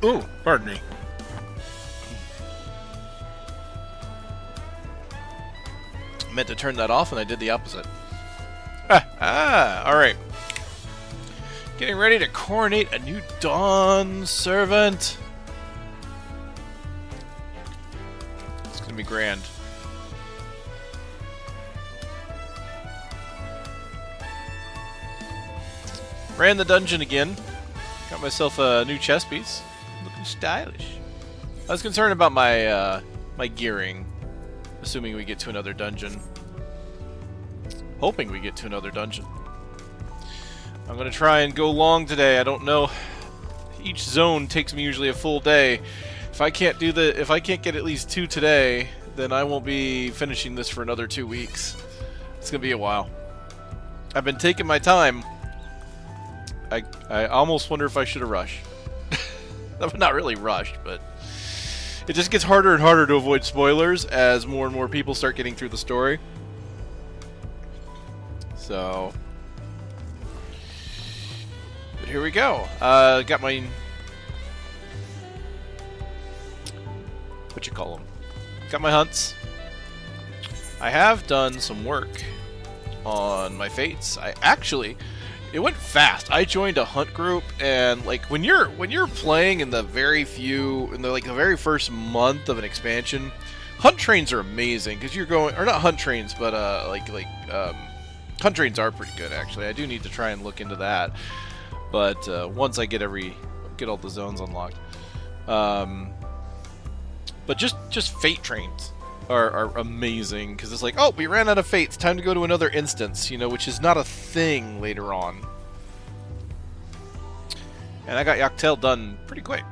Ooh, pardon me. I meant to turn that off and I did the opposite. Alright. Getting ready to coronate a new Dawn servant. It's gonna be grand. Ran the dungeon again. Got myself a new chest piece. Looking stylish. I was concerned about my my gearing. Assuming we get to another dungeon. Hoping we get to another dungeon. I'm gonna try and go long today. I don't know. Each zone takes me usually a full day. If I can't get at least 2 today, then I won't be finishing this for another 2 weeks. It's gonna be a while. I've been taking my time. I almost wonder if I should have rushed. Not really rushed, but it just gets harder and harder to avoid spoilers as more and more people start getting through the story. So, but here we go. Got my, what you call them? Got my hunts. I have done some work on my fates. It went fast. I joined a hunt group, and like when you're playing in the very first month of an expansion, hunt trains are amazing because you're going, or not hunt trains, but hunt trains are pretty good actually. I do need to try and look into that, but once I get all the zones unlocked, but just fate trains are amazing because it's like, oh, we ran out of fates, time to go to another instance, which is not a thing later on. And I got Yaktel done pretty quick.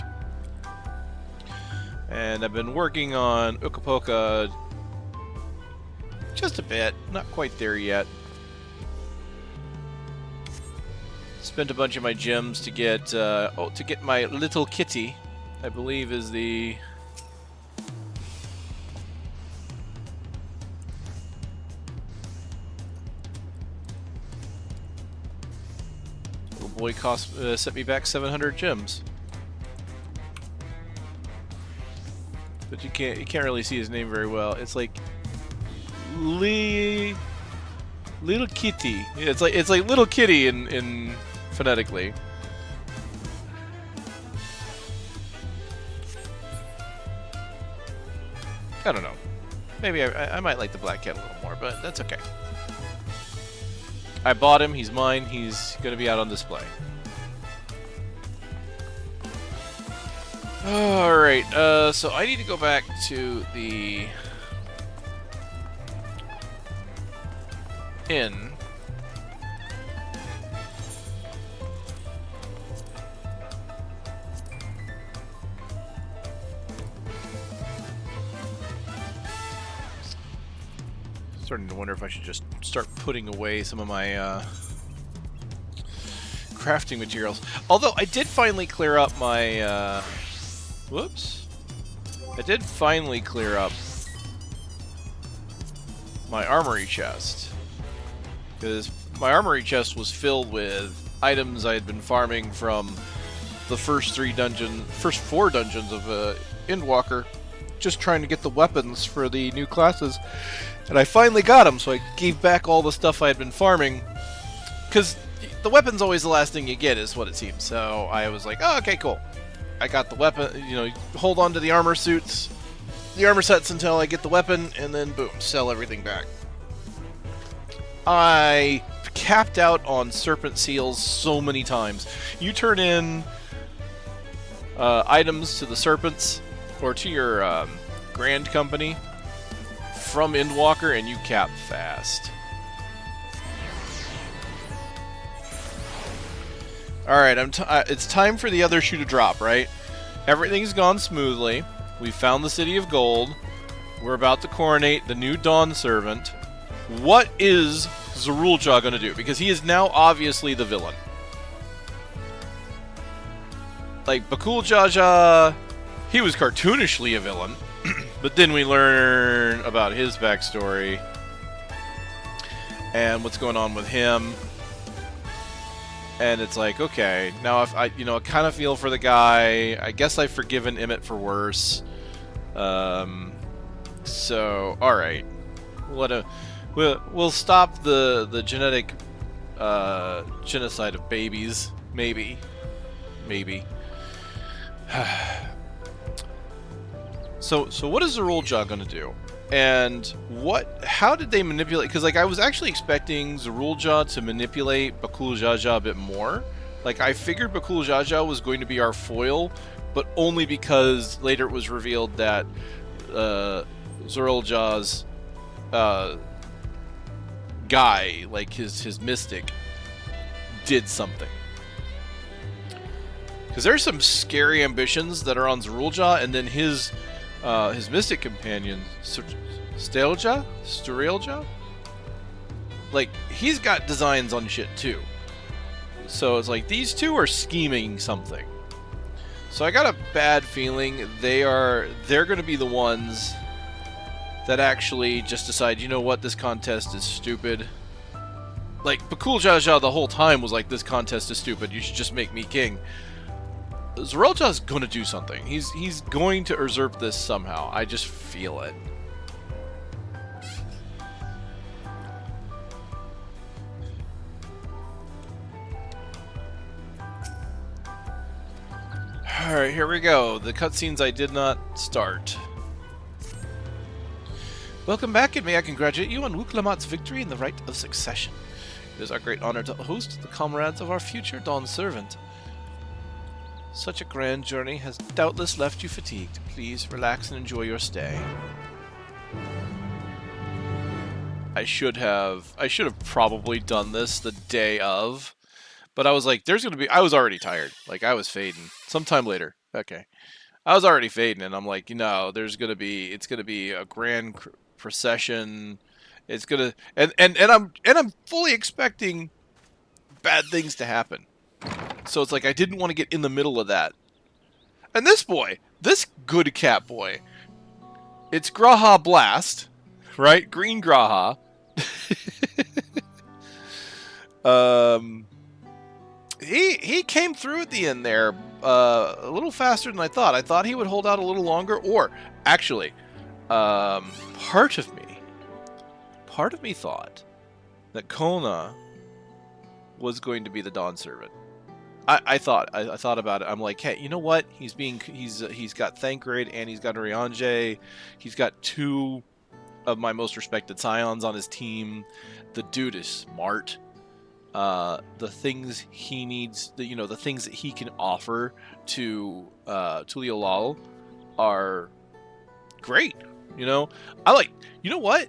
And I've been working on Ukapoka just a bit, not quite there yet. Spent a bunch of my gems to get my little kitty, I believe is the boy sent me back 700 gems, but you can't really see his name very well. It's like little kitty. It's like little kitty in phonetically. I don't know. Maybe I might like the black cat a little more, but that's okay. I bought him, he's mine, he's gonna be out on display. Alright, so I need to go back to the inn. Starting to wonder if I should just start putting away some of my crafting materials. Although I did finally clear up my whoops. I did finally clear up my armory chest. Because my armory chest was filled with items I had been farming from the first 4 dungeons of Endwalker, just trying to get the weapons for the new classes. And I finally got them, so I gave back all the stuff I had been farming. Because the weapon's always the last thing you get, is what it seems. So I was like, oh, okay, cool. I got the weapon, hold on to the armor suits, the armor sets until I get the weapon, and then boom, sell everything back. I capped out on serpent seals so many times. You turn in items to the serpents, or to your grand company, from Endwalker, and you cap fast. Alright, it's time for the other shoe to drop, right? Everything's gone smoothly. We found the City of Gold. We're about to coronate the new Dawn Servant. What is Zarulja going to do? Because he is now obviously the villain. Like, Bakul Jaja, he was cartoonishly a villain. But then we learn about his backstory and what's going on with him. And it's like, okay, now if I, you know, I kind of feel for the guy. I guess I've forgiven Emmett for worse. So, all right, we'll stop the genetic genocide of babies. Maybe. So what is the Zorulja gonna do? And how did they manipulate? Because, like, I was actually expecting Zorulja to manipulate Bakul Jaja a bit more. Like, I figured Bakul Jaja was going to be our foil, but only because later it was revealed that Zorulja's guy, like his mystic, did something. Because there's some scary ambitions that are on Zorulja, and then his mystic companion, Sturelja? Like, he's got designs on shit too. So it's like, these two are scheming something. So I got a bad feeling they're going to be the ones that actually just decide, you know what, this contest is stupid. Like, Bakul Jaja the whole time was like, this contest is stupid, you should just make me king. Zorulja's going to do something. He's going to usurp this somehow. I just feel it. Alright, here we go. The cutscenes I did not start. Welcome back, and may I congratulate you on Wuklamat's victory in the right of succession. It is our great honor to host the comrades of our future Dawn Servant. Such a grand journey has doubtless left you fatigued. Please relax and enjoy your stay. I should have probably done this the day of, but I was like, I was already tired. Like, I was fading. Sometime later. Okay. I was already fading, and I'm like, you know, it's gonna be a grand procession. It's gonna, and I'm fully expecting bad things to happen. So it's like, I didn't want to get in the middle of that. And this good cat boy, it's Graha Blast, right? Green Graha. He came through at the end there a little faster than I thought. I thought he would hold out a little longer, or actually, part of me thought that Kona was going to be the Dawn Servant. I thought about it. I'm like, hey, you know what? He's got Thancred and he's got Urianger. He's got two of my most respected scions on his team. The dude is smart. The things he needs, the things that he can offer to Tuliolal are great. You know what?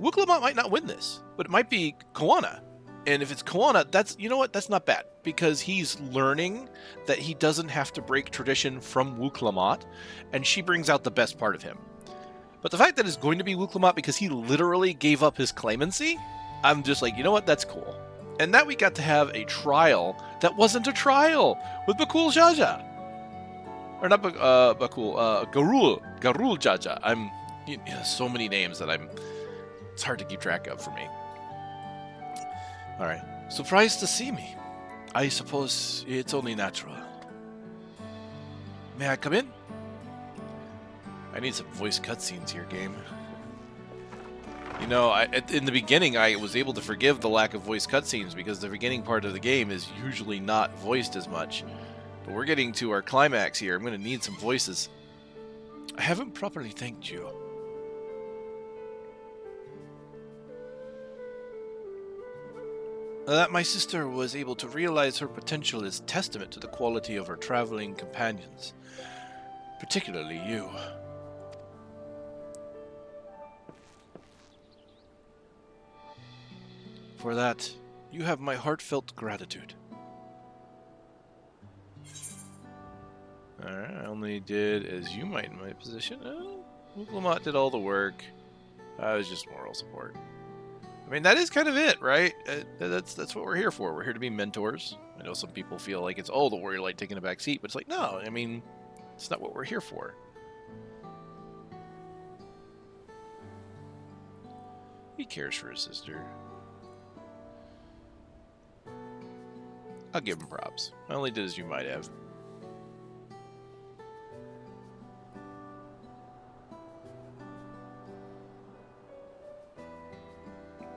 Wuklamat might not win this, but it might be Koana. And if it's Koana, that's not bad, because he's learning that he doesn't have to break tradition from Wuklamat, and she brings out the best part of him. But the fact that it's going to be Wuklamat because he literally gave up his claimancy, I'm just like, you know what, that's cool. And that we got to have a trial that wasn't a trial with Bakul Jaja. Or not Bakul, Garul Jaja. So many names that it's hard to keep track of for me. Alright. Surprised to see me. I suppose it's only natural. May I come in? I need some voice cutscenes here, game. You know, in the beginning, I was able to forgive the lack of voice cutscenes because the beginning part of the game is usually not voiced as much. But we're getting to our climax here. I'm going to need some voices. I haven't properly thanked you. That my sister was able to realize her potential is testament to the quality of her traveling companions. Particularly you. For that, you have my heartfelt gratitude. Alright, I only did as you might in my position. Wuklamat did all the work. I was just moral support. I mean, that is kind of it, right? That's what we're here for. We're here to be mentors. I know some people feel like it's, the warrior light taking a back seat, but it's like, no, I mean, it's not what we're here for. He cares for his sister. I'll give him props. I only did as you might have.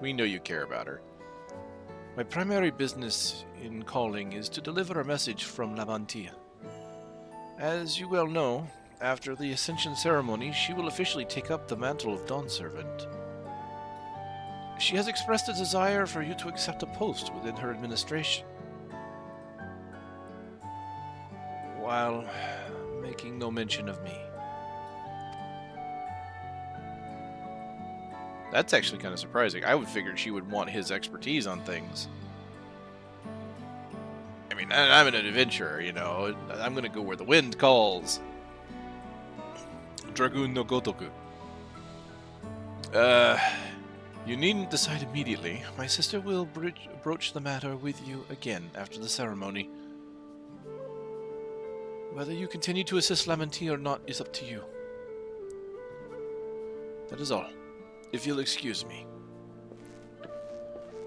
We know you care about her. My primary business in calling is to deliver a message from Lamantia. As you well know, after the Ascension ceremony, she will officially take up the mantle of Dawn Servant. She has expressed a desire for you to accept a post within her administration, while making no mention of me. That's actually kind of surprising. I would figure she would want his expertise on things. I mean, I'm an adventurer, you know. I'm going to go where the wind calls. Dragoon no Gotoku. You needn't decide immediately. My sister will broach the matter with you again after the ceremony. Whether you continue to assist Lamantia or not is up to you. That is all. If you'll excuse me.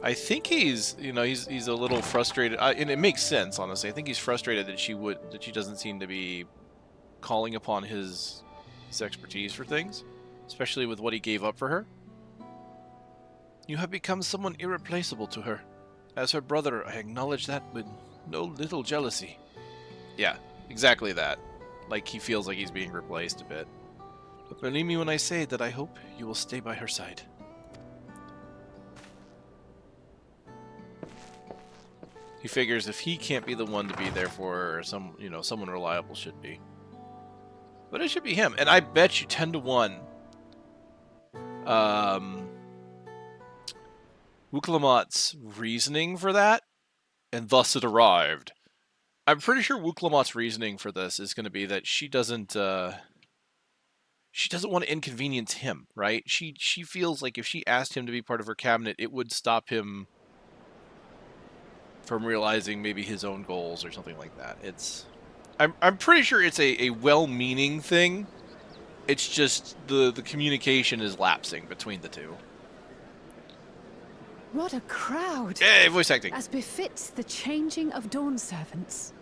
I think he's, you know, he's a little frustrated, and it makes sense, honestly. I think he's frustrated that she doesn't seem to be calling upon his expertise for things, especially with what he gave up for her. You have become someone irreplaceable to her. As her brother, I acknowledge that with no little jealousy. Yeah, exactly that. Like, he feels like he's being replaced a bit. But believe me when I say that I hope you will stay by her side. He figures if he can't be the one to be there for her, someone reliable should be. But it should be him. And I bet you 10 to 1. Wuklamat's reasoning for that, and thus it arrived. I'm pretty sure Wuklamat's reasoning for this is going to be that she doesn't want to inconvenience him, right? She feels like if she asked him to be part of her cabinet, it would stop him from realizing maybe his own goals or something like that. I'm pretty sure it's a well-meaning thing. It's just the communication is lapsing between the two. What a crowd! Hey, voice acting. As befits the changing of Dawn Servants.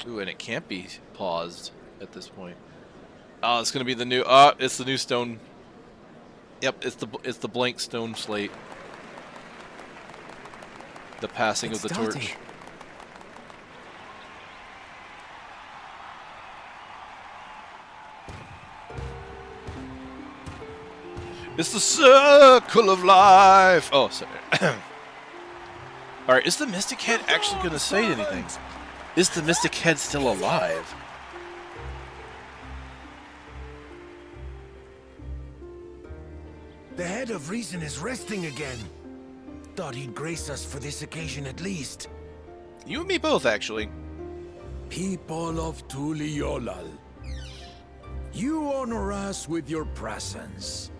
Ooh, and it can't be paused at this point. Oh, it's gonna be the new. It's the new stone. Yep, it's the blank stone slate. The passing of the torch. It's the circle of life. Oh, sorry. All right, is the Mystic Head actually gonna say anything? Is the Mystic Head still alive? The Head of Reason is resting again. Thought he'd grace us for this occasion at least. You and me both, actually. People of Tuliolal, you honor us with your presence.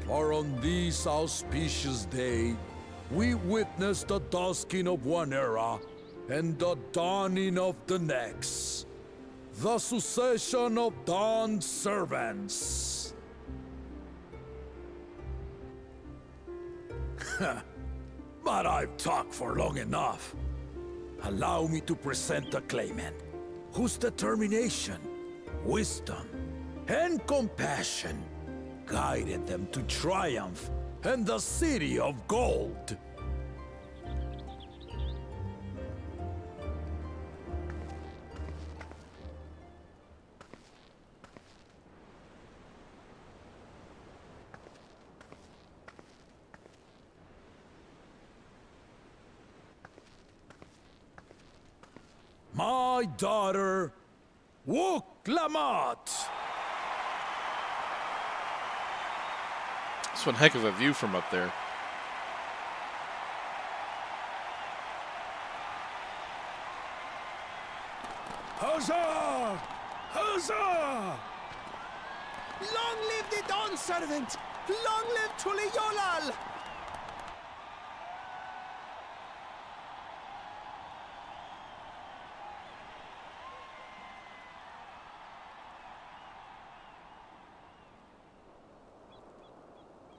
For on this auspicious day, we witness the dusking of one era and the dawning of the next. The succession of Dawn Servants. But I've talked for long enough. Allow me to present the claimant, whose determination, wisdom, and compassion guided them to triumph and the City of Gold. My daughter, Wuklamat. That's one heck of a view from up there. Huzzah! Huzzah! Long live the Dawn Servant! Long live Tuliolal!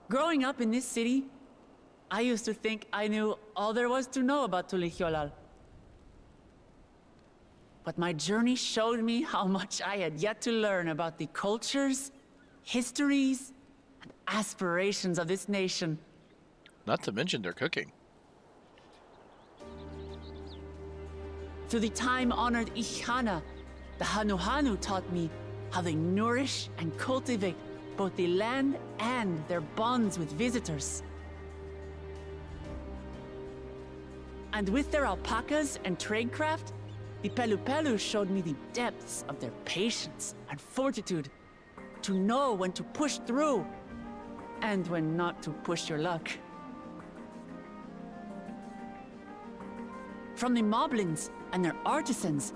Growing up in this city, I used to think I knew all there was to know about Tulihyolal. But my journey showed me how much I had yet to learn about the cultures, histories, and aspirations of this nation. Not to mention their cooking. Through the time-honored Ihana, the Hanuhanu taught me how they nourish and cultivate both the land and their bonds with visitors. And with their alpacas and tradecraft, the Pelupelu showed me the depths of their patience and fortitude, to know when to push through and when not to push your luck. From the Moblins and their artisans,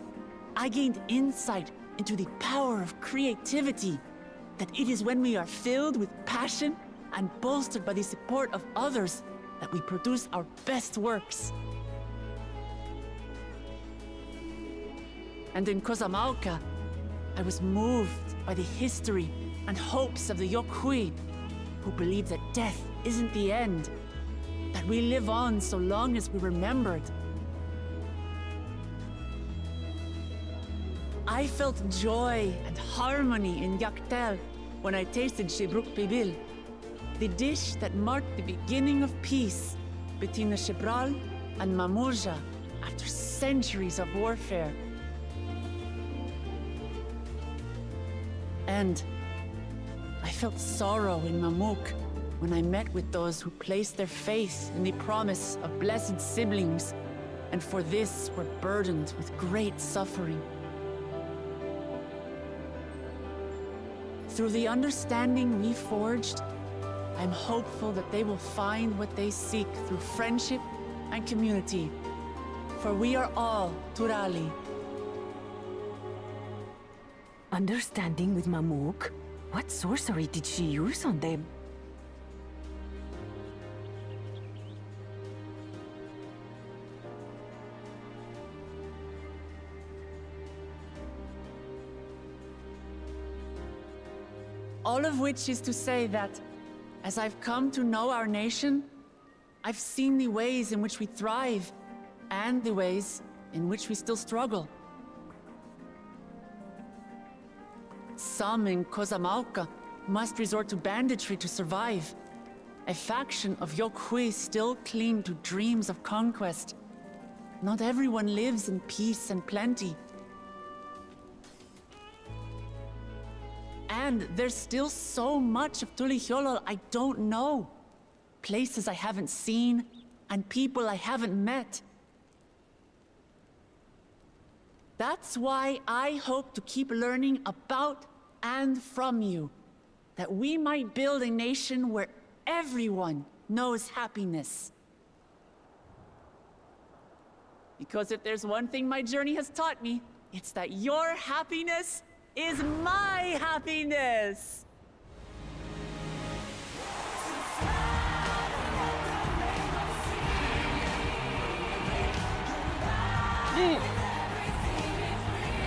I gained insight into the power of creativity, that it is when we are filled with passion and bolstered by the support of others that we produce our best works. And in Kozamauka, I was moved by the history and hopes of the Yokhui, who believe that death isn't the end, that we live on so long as we're remembered. I felt joy and harmony in Yaktel when I tasted Shibruk Pibil, the dish that marked the beginning of peace between the Shibral and Mamurja after centuries of warfare. And I felt sorrow in Mamuk when I met with those who placed their faith in the promise of blessed siblings, and for this were burdened with great suffering. Through the understanding we forged, I'm hopeful that they will find what they seek through friendship and community, for we are all Turali. Understanding with Mamuk? What sorcery did she use on them? All of which is to say that, as I've come to know our nation, I've seen the ways in which we thrive, and the ways in which we still struggle. Some in Kozamauka must resort to banditry to survive. A faction of Yokhui still cling to dreams of conquest. Not everyone lives in peace and plenty. And there's still so much of Tulihyolal I don't know. Places I haven't seen, and people I haven't met. That's why I hope to keep learning about and from you, that we might build a nation where everyone knows happiness. Because if there's one thing my journey has taught me, it's that your happiness is my happiness!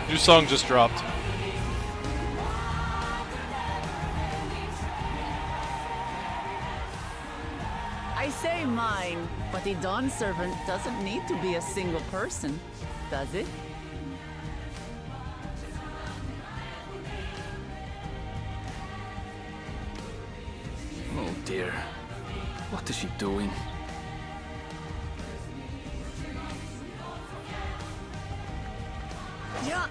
New song just dropped. I say mine, but the Dawn Servant doesn't need to be a single person, does it? Oh dear. What is she doing? Yeah.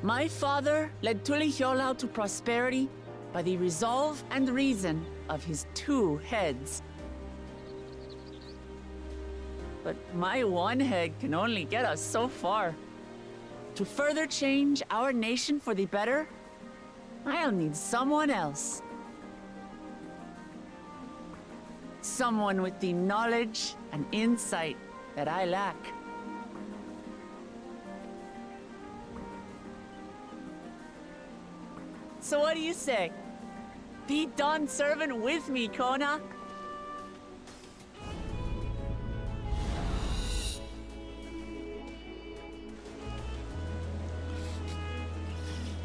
My father led Tulihyolal to prosperity by the resolve and reason of his 2 heads. But my one head can only get us so far. To further change our nation for the better, I'll need someone else. Someone with the knowledge and insight that I lack. So what do you say? Be Dawn Servant with me, Kona?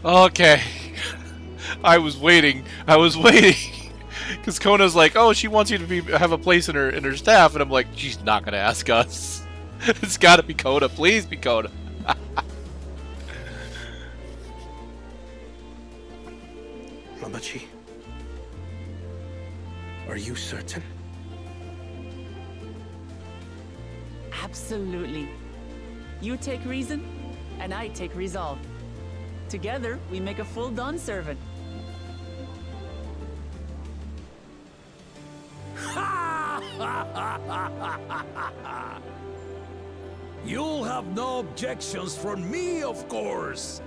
Okay. I was waiting. Because Kona's like, oh, she wants you to have a place in her staff, and I'm like, she's not gonna ask us. It's gotta be Kona. Please be Kona. Mamachi, are you certain? Absolutely. You take reason, and I take resolve. Together, we make a full Dawn servant. You'll have no objections from me, of course.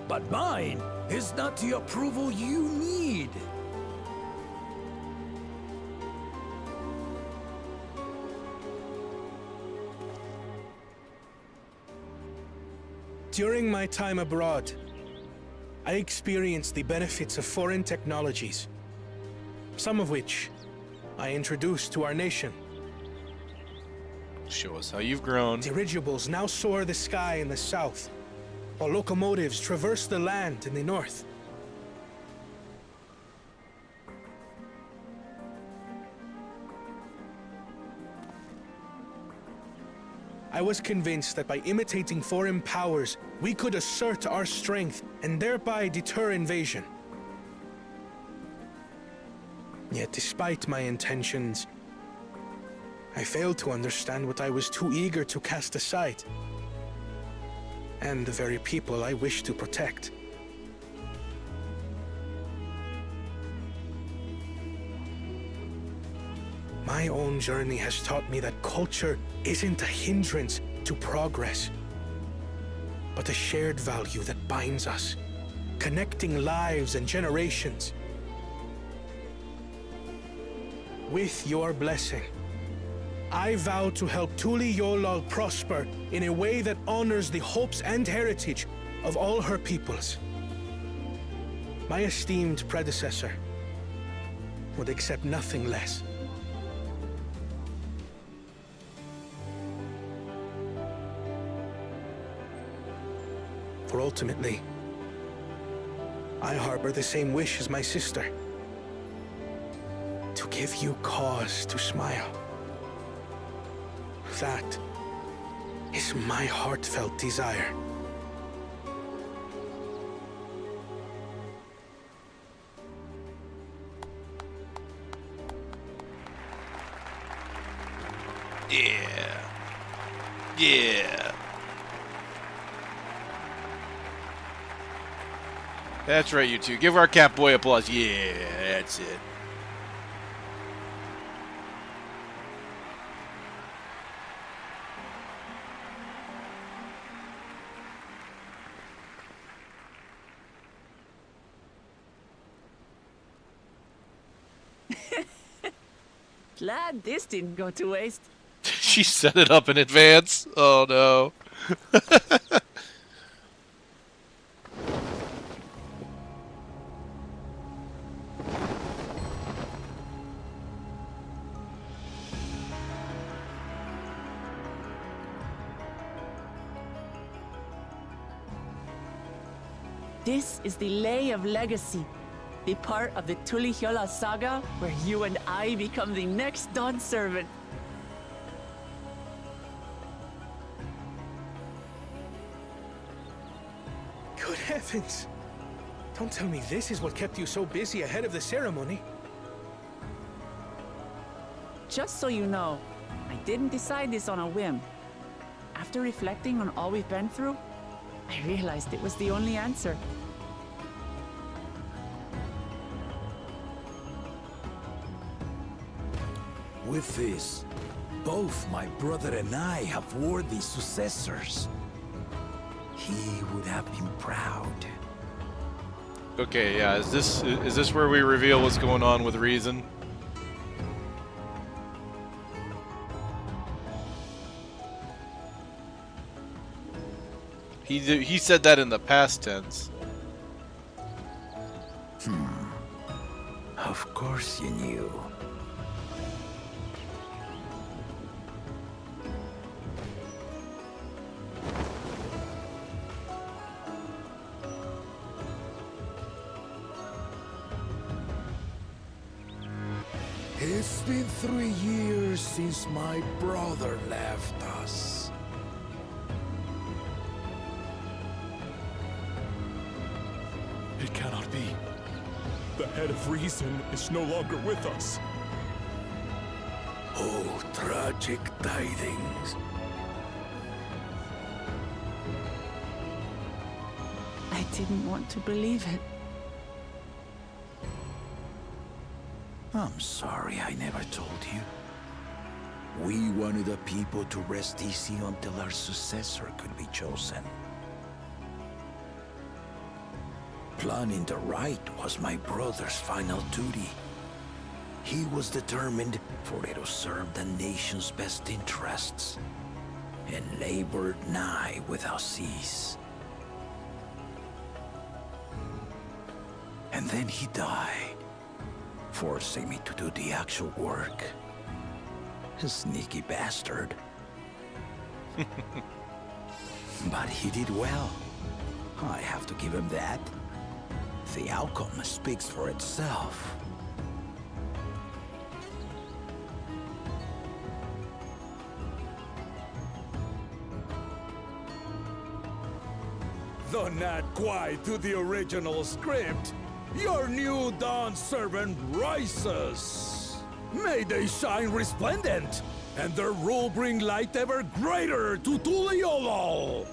But mine is not the approval you need. During my time abroad, I experienced the benefits of foreign technologies, some of which I introduced to our nation. Show us how you've grown. Dirigibles now soar the sky in the south, while locomotives traverse the land in the north. I was convinced that by imitating foreign powers, we could assert our strength and thereby deter invasion. Yet despite my intentions, I failed to understand what I was too eager to cast aside, and the very people I wish to protect. My own journey has taught me that culture isn't a hindrance to progress, but a shared value that binds us, connecting lives and generations. With your blessing, I vow to help Tuli Yolal prosper in a way that honors the hopes and heritage of all her peoples. My esteemed predecessor would accept nothing less. For ultimately, I harbor the same wish as my sister. To give you cause to smile. That is my heartfelt desire. Yeah. Yeah. That's right, you two. Give our cat boy applause. Yeah, that's it. Glad this didn't go to waste. She set it up in advance. Oh no. This is the Lay of Legacy, the part of the Tuli Hyola saga where you and I become the next Dawn servant. Good heavens! Don't tell me this is what kept you so busy ahead of the ceremony. Just so you know, I didn't decide this on a whim. After reflecting on all we've been through, I realized it was the only answer. With this, both my brother and I have worthy successors. He would have been proud. Okay, yeah, is this where we reveal what's going on with Reason? He said that in the past tense. Of course you knew. It's been 3 years since my brother left us. It cannot be. The head of reason is no longer with us. Oh, tragic tidings. I didn't want to believe it. I'm sorry I never told you. We wanted the people to rest easy until our successor could be chosen. Planning the right was my brother's final duty. He was determined for it to serve the nation's best interests, and labored nigh without cease. And then he died, forcing me to do the actual work. A sneaky bastard. But he did well. I have to give him that. The outcome speaks for itself. Though not quite to the original script, your new Dawn servant rises. May they shine resplendent, and their rule bring light ever greater to Tuliolo.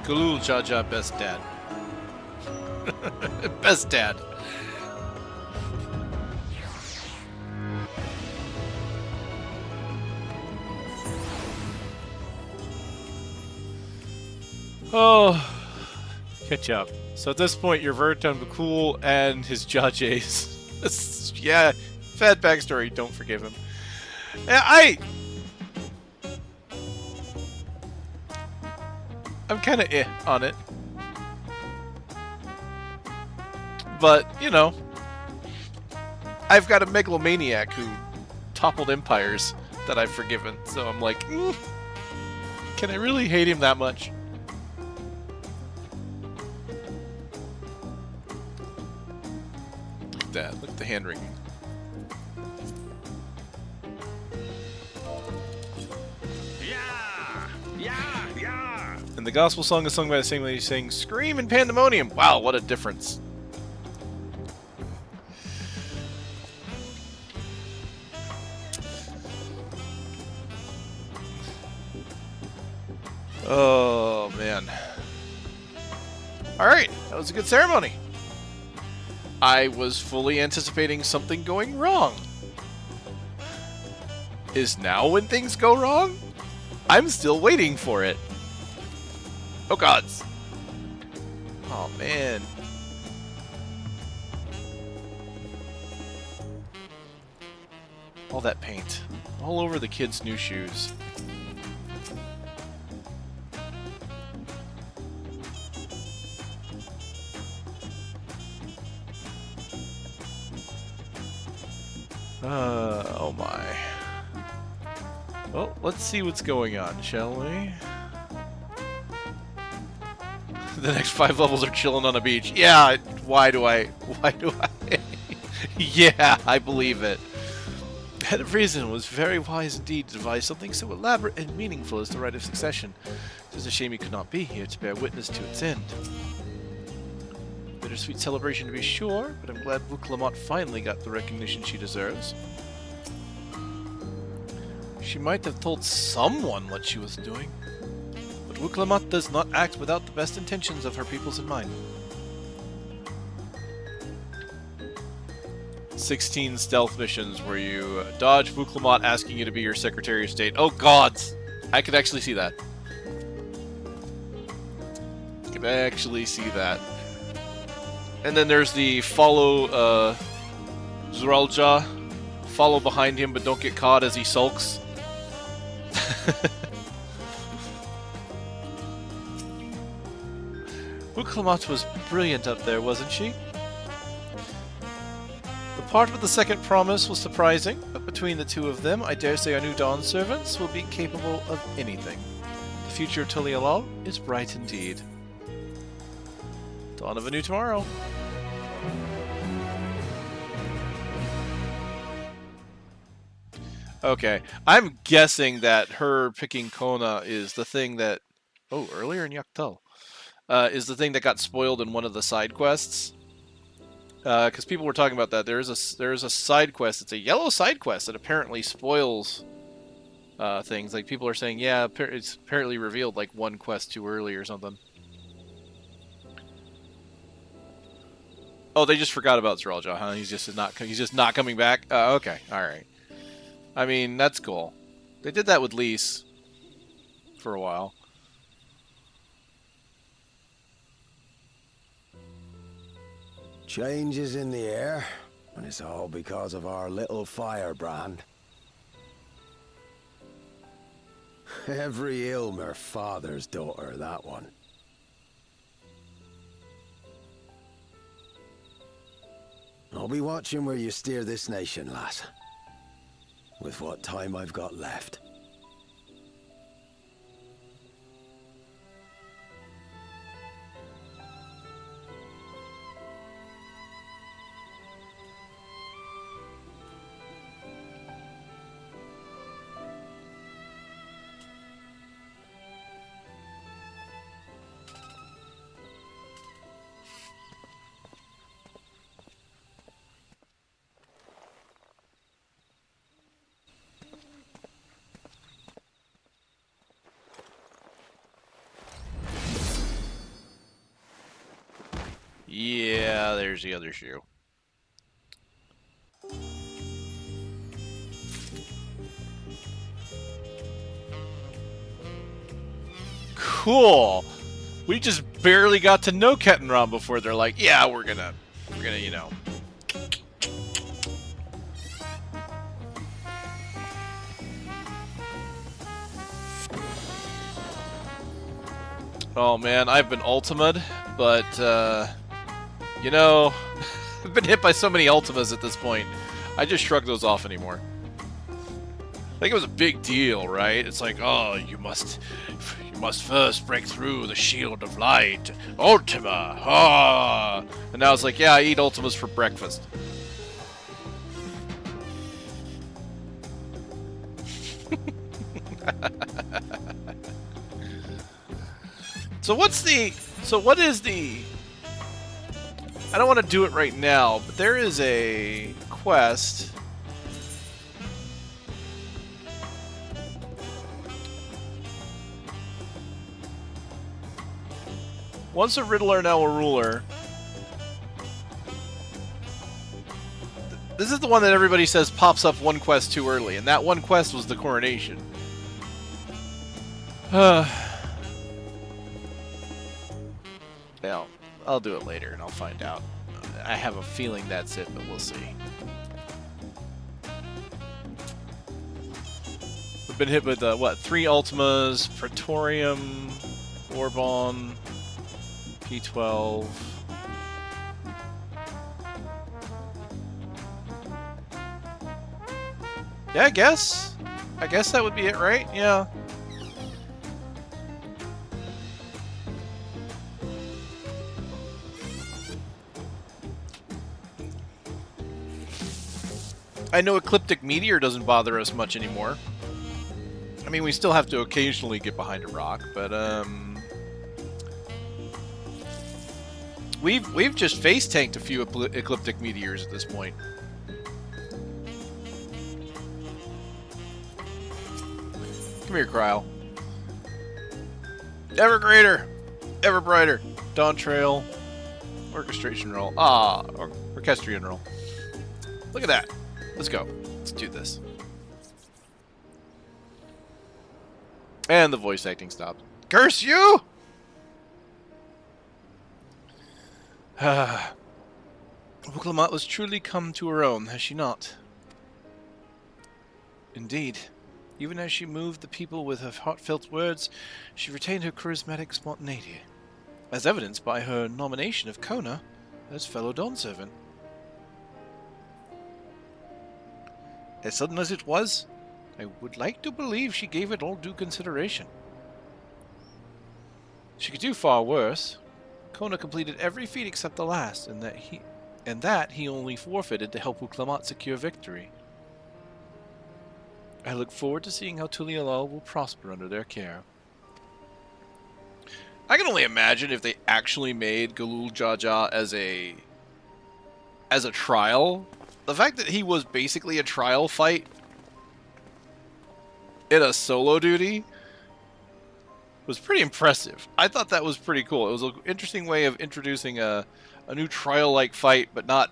Galul Jaja, best dad. Best dad. Oh, catch up. So at this point, you're versed on Boogaloo and his judges. Yeah, fat backstory. Don't forgive him. I'm kind of on it. But, you know, I've got a megalomaniac who toppled empires that I've forgiven. So I'm like, can I really hate him that much? Look at that. Look at the hand wringing. And the gospel song is sung by the same lady saying, "Scream and pandemonium." Wow, what a difference. Oh, man. Alright, that was a good ceremony. I was fully anticipating something going wrong. Is now when things go wrong? I'm still waiting for it. Oh, gods. Oh, man. All that paint. All over the kids' new shoes. Oh my. Well, let's see what's going on, shall we? The next 5 levels are chilling on a beach. Yeah, why do I? Yeah, I believe it. The head of reason was very wise indeed to devise something so elaborate and meaningful as the rite of succession. It is a shame he could not be here to bear witness to its end. Bittersweet celebration to be sure, but I'm glad Boogaloo finally got the recognition she deserves. She might have told someone what she was doing, but Boogaloo does not act without the best intentions of her peoples in mind. 16 stealth missions where you dodge Boogaloo asking you to be your Secretary of State. Oh gods! I could actually see that. I could actually see that. And then there's the follow Zuralja. Follow behind him but don't get caught as he sulks. Boogaloo was brilliant up there, wasn't she? The Part of the second promise was surprising, but between the two of them, I dare say our new Dawn servants will be capable of anything. The future of Tulialal is bright indeed. Dawn of a new tomorrow. Okay, I'm guessing that her picking Kona is the thing that... Oh, earlier in Yaktal. Is the thing that got spoiled in one of the side quests. Because people were talking about that. There is a side quest. It's a yellow side quest that apparently spoils things. Like, people are saying, yeah, it's apparently revealed like one quest too early or something. Oh, they just forgot about Zeralja, huh? He's just not coming back? Okay, alright. I mean, that's cool. They did that with Lise for a while. Changes in the air, and it's all because of our little firebrand. Every Ilmer father's daughter, that one. I'll be watching where you steer this nation, lass. With what time I've got left. Yeah, there's the other shoe. Cool. We just barely got to know Kettenram before they're like, yeah, we're gonna, you know. Oh man, I've been ultima'd, but you know, I've been hit by so many Ultimas at this point. I just shrug those off anymore. I think it was a big deal, right? It's like, oh, you must first break through the shield of light. Ultima! Ah! And now it's like, yeah, I eat Ultimas for breakfast. So what is the... I don't want to do it right now, but there is a quest. Once a Riddler, now a ruler. This is the one that everybody says pops up one quest too early, and that one quest was the coronation. Yeah, I'll do it later and I'll find out. I have a feeling that's it, but we'll see. We've been hit with, what, 3 Ultimas, Praetorium, Warbon, P12. Yeah, I guess that would be it, right? Yeah. I know Ecliptic Meteor doesn't bother us much anymore. I mean, we still have to occasionally get behind a rock, but we've just face tanked a few Ecliptic Meteors at this point. Come here, Kryl. Ever greater, ever brighter. Dawntrail, orchestration roll. Orchestrion roll. Look at that. Let's go. Let's do this. And the voice acting stopped. Curse you! Wuklamat has truly come to her own, has she not? Indeed. Even as she moved the people with her heartfelt words, she retained her charismatic spontaneity, as evidenced by her nomination of Kona as fellow Dawn servant. As sudden as it was, I would like to believe she gave it all due consideration. She could do far worse. Kona completed every feat except the last, and that he only forfeited to help Uklamat secure victory. I look forward to seeing how Tulialal will prosper under their care. I can only imagine if they actually made Galul Jaja as a trial. The fact that he was basically a trial fight in a solo duty was pretty impressive. I thought that was pretty cool. It was an interesting way of introducing a new trial-like fight, but not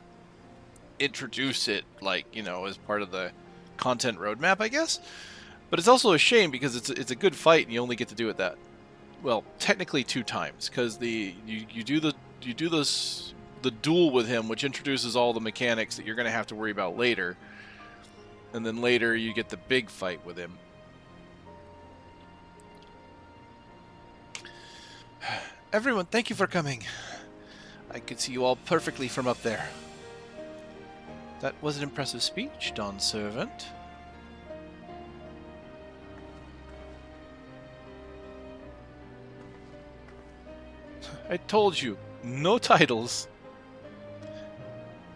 introduce it, like, you know, as part of the content roadmap, I guess. But it's also a shame because it's a good fight and you only get to do it that, well, technically 2 times, because you do the duel with him, which introduces all the mechanics that you're going to have to worry about later, and then later you get the big fight with him. Everyone, thank you for coming. I could see you all perfectly from up there. That was an impressive speech, Dawn Servant. I told you, no titles.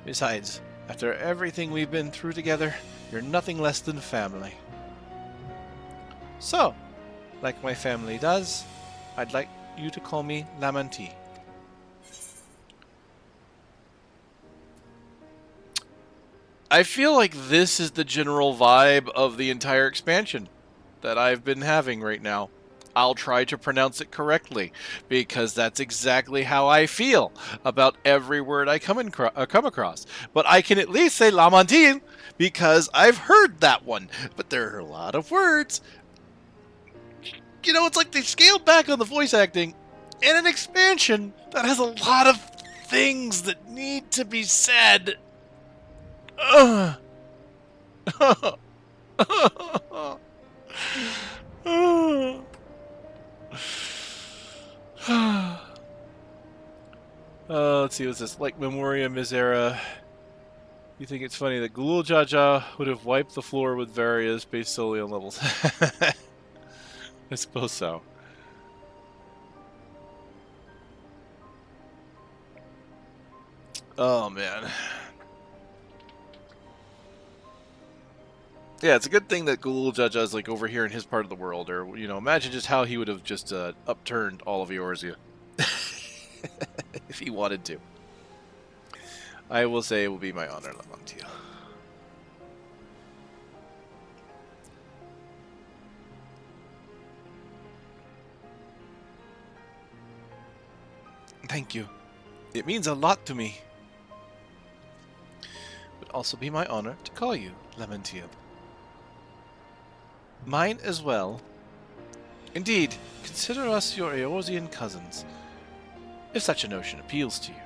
Besides, after everything we've been through together, you're nothing less than family. So, like my family does, I'd like you to call me Lamanti. I feel like this is the general vibe of the entire expansion that I've been having right now. I'll try to pronounce it correctly, because that's exactly how I feel about every word I come across. But I can at least say Lamantin, because I've heard that one. But there are a lot of words. You know, it's like they scaled back on the voice acting in an expansion that has a lot of things that need to be said. Let's see, what's this? Like Memoria Misera. You think it's funny that Gulul Jaja would have wiped the floor with Various based solely on levels? I suppose so. Oh, man. Yeah, it's a good thing that Gulul Jaja is like over here in his part of the world, or, you know, imagine just how he would have just upturned all of Eorzea. If he wanted to. I will say it will be my honor, Lamantia. Thank you. It means a lot to me. It would also be my honor to call you Lamantia. Mine as well. Indeed, consider us your Eorzean cousins, if such a notion appeals to you.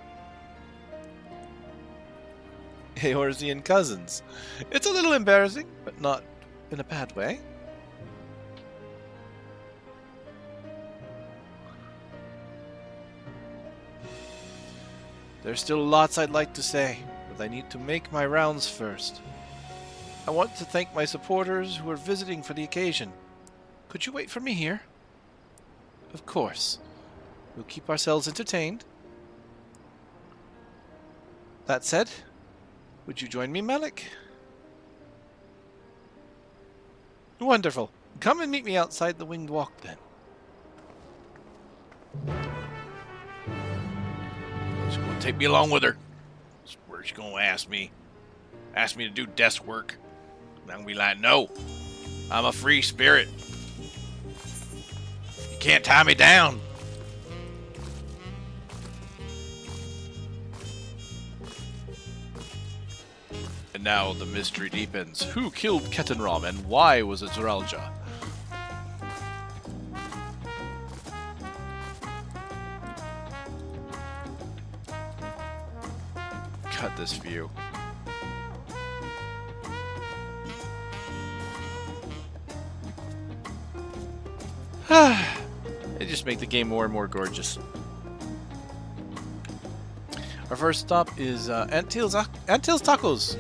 Eorzean cousins. It's a little embarrassing, but not in a bad way. There's still lots I'd like to say, but I need to make my rounds first. I want to thank my supporters who are visiting for the occasion. Could you wait for me here? Of course. We'll keep ourselves entertained. That said, would you join me, Malik? Wonderful. Come and meet me outside the Winged Walk, then. She's going to take me along with her. That's where she's going to ask me to do desk work. I'm going to be like, no. I'm a free spirit. You can't tie me down. And now the mystery deepens. Who killed Ketenram and why was it Zeralja? Cut this view. They just make the game more and more gorgeous. Our first stop is Antil's Tacos.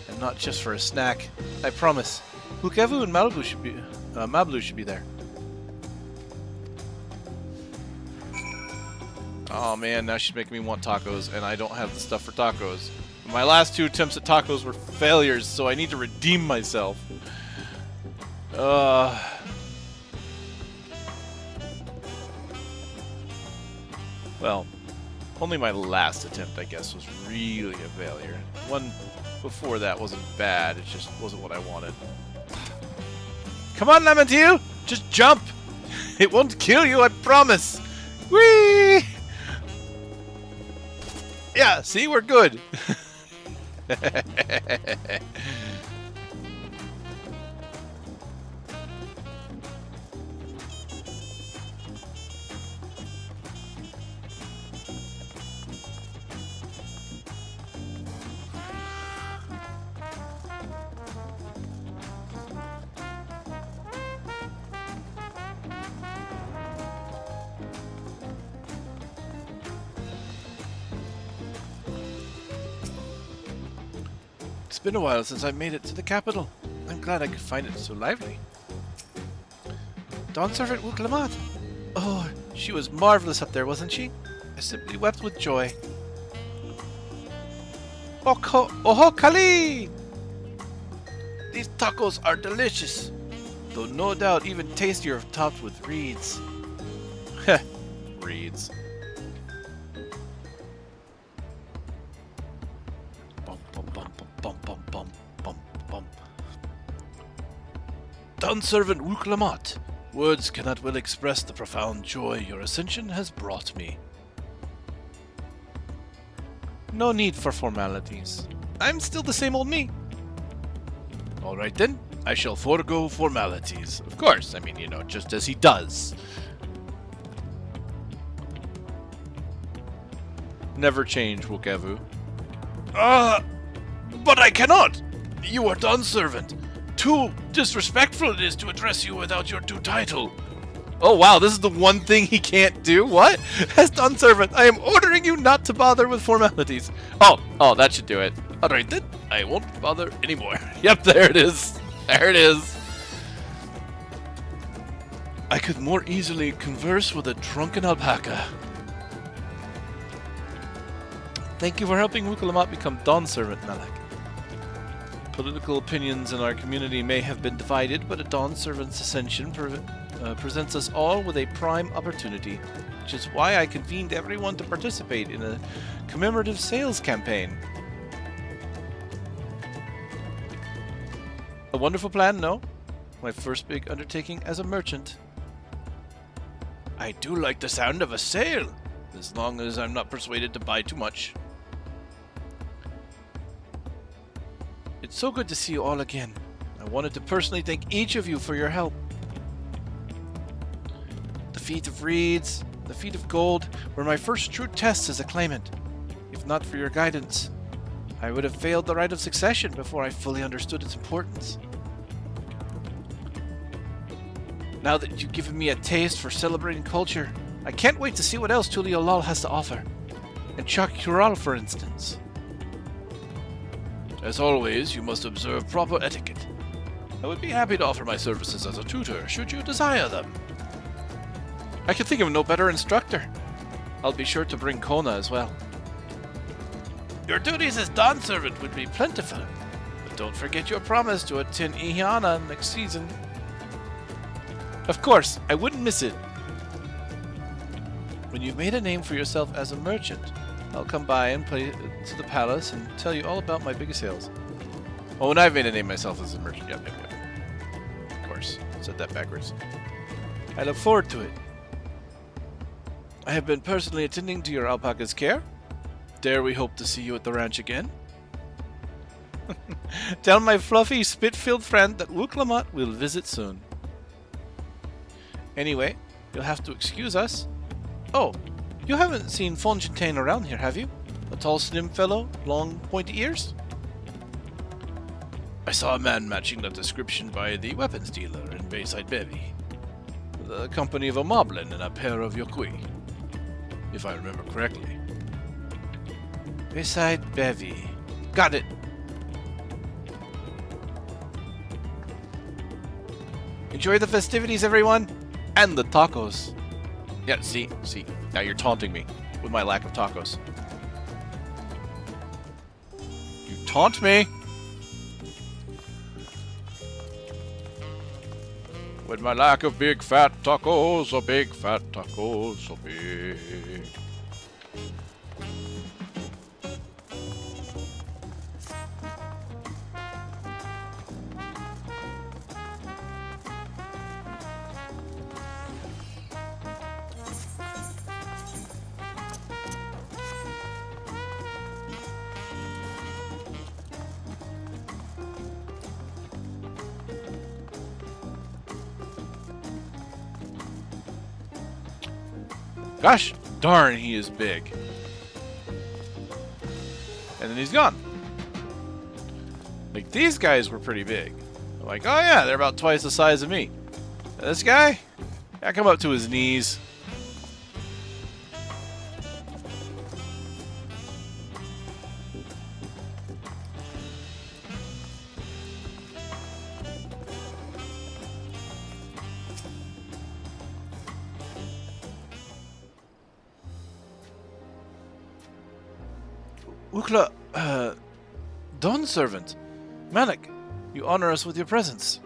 And not just for a snack, I promise. Bukevu and Malibu should be there. Oh man, now she's making me want tacos, and I don't have the stuff for tacos. My last 2 attempts at tacos were failures, so I need to redeem myself. Well, only my last attempt, I guess, was really a failure. One before that wasn't bad, it just wasn't what I wanted. Come on, Lamantil! Just jump! It won't kill you, I promise! Whee! Yeah, see, we're good. It's been a while since I made it to the capital. I'm glad I could find it so lively. Dawn Servant Wuklamat. Oh, she was marvelous up there, wasn't she? I simply wept with joy. Oho Kali! These tacos are delicious, though no doubt even tastier if topped with reeds. Heh, reeds. Dawn Servant Wuklamat, words cannot well express the profound joy your ascension has brought me. No need for formalities. I'm still the same old me. Alright then, I shall forego formalities. Of course, I mean, you know, just as he does. Never change, Wukevu. But I cannot! You are Dawn Servant. Too disrespectful it is to address you without your due title. Oh wow, this is the one thing he can't do? What? As Dawn Servant, I am ordering you not to bother with formalities. Oh, that should do it. Alright then, I won't bother anymore. Yep, there it is. There it is. I could more easily converse with a drunken alpaca. Thank you for helping Wuklamat become Dawn Servant, Malak. Political opinions in our community may have been divided, but a Dawn Servant's ascension presents us all with a prime opportunity, which is why I convened everyone to participate in a commemorative sales campaign. A wonderful plan, no? My first big undertaking as a merchant. I do like the sound of a sale, as long as I'm not persuaded to buy too much. It's so good to see you all again. I wanted to personally thank each of you for your help. The Feat of Reeds, the Feat of Gold were my first true tests as a claimant. If not for your guidance, I would have failed the rite of succession before I fully understood its importance. Now that you've given me a taste for celebrating culture, I can't wait to see what else Tuliolal has to offer. And Chak Kural, for instance. As always, you must observe proper etiquette. I would be happy to offer my services as a tutor, should you desire them. I can think of no better instructor. I'll be sure to bring Kona as well. Your duties as Dawn Servant would be plentiful, but don't forget your promise to attend Ihiana next season. Of course, I wouldn't miss it. When you've made a name for yourself as a merchant, I'll come by and play to the palace and tell you all about my biggest sales. Oh, and I've made a name myself as a merchant. Yep. Of course, said that backwards. I look forward to it. I have been personally attending to your alpaca's care. Dare we hope to see you at the ranch again? Tell my fluffy, spit-filled friend that Wuklamat will visit soon. Anyway, you'll have to excuse us. Oh, you haven't seen Fontaine around here, have you? A tall, slim fellow, long, pointy ears? I saw a man matching that description by the weapons dealer in Bayside Bevy. The company of a moblin and a pair of yokui, if I remember correctly. Bayside Bevy. Got it. Enjoy the festivities, everyone! And the tacos. Yeah, see? Now you're taunting me with my lack of tacos. You taunt me! With my lack of big fat tacos, so big fat tacos, so big. Gosh darn, he is big. And then he's gone. Like, these guys were pretty big. I'm like, oh yeah, they're about twice the size of me. This guy? I come up to his knees. Ukla, Dawn Servant, Malik, you honor us with your presence.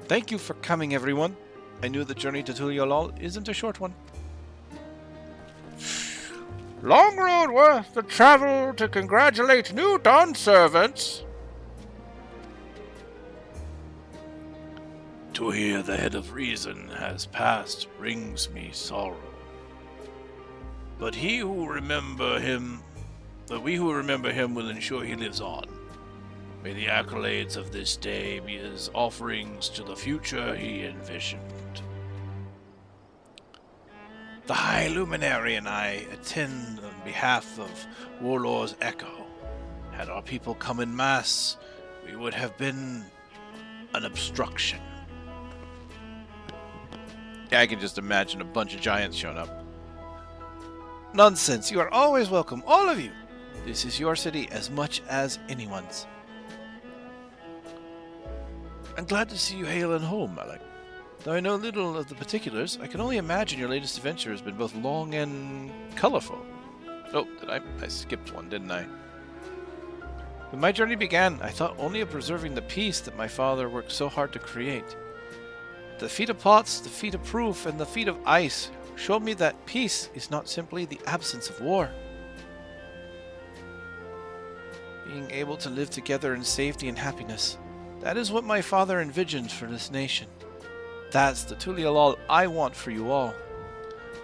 Thank you for coming, everyone. I knew the journey to Tuliolol isn't a short one. Long road worth the travel to congratulate new Dawn Servants. To hear the head of reason has passed brings me sorrow. But we who remember him will ensure he lives on. May the accolades of this day be his offerings to the future he envisioned. The High Luminary and I attend on behalf of Warlord's Echo. Had our people come in mass, we would have been an obstruction. Yeah, I can just imagine a bunch of giants showing up. Nonsense, you are always welcome, all of you. This is your city as much as anyone's. I'm glad to see you hail and home, Malik. Though I know little of the particulars, I can only imagine your latest adventure has been both long and colorful. Oh, I skipped one, didn't I? When my journey began, I thought only of preserving the peace that my father worked so hard to create. The feat of pots, the feat of proof, and the feat of ice showed me that peace is not simply the absence of war. Being able to live together in safety and happiness, that is what my father envisioned for this nation. That's the Tuliolol I want for you all.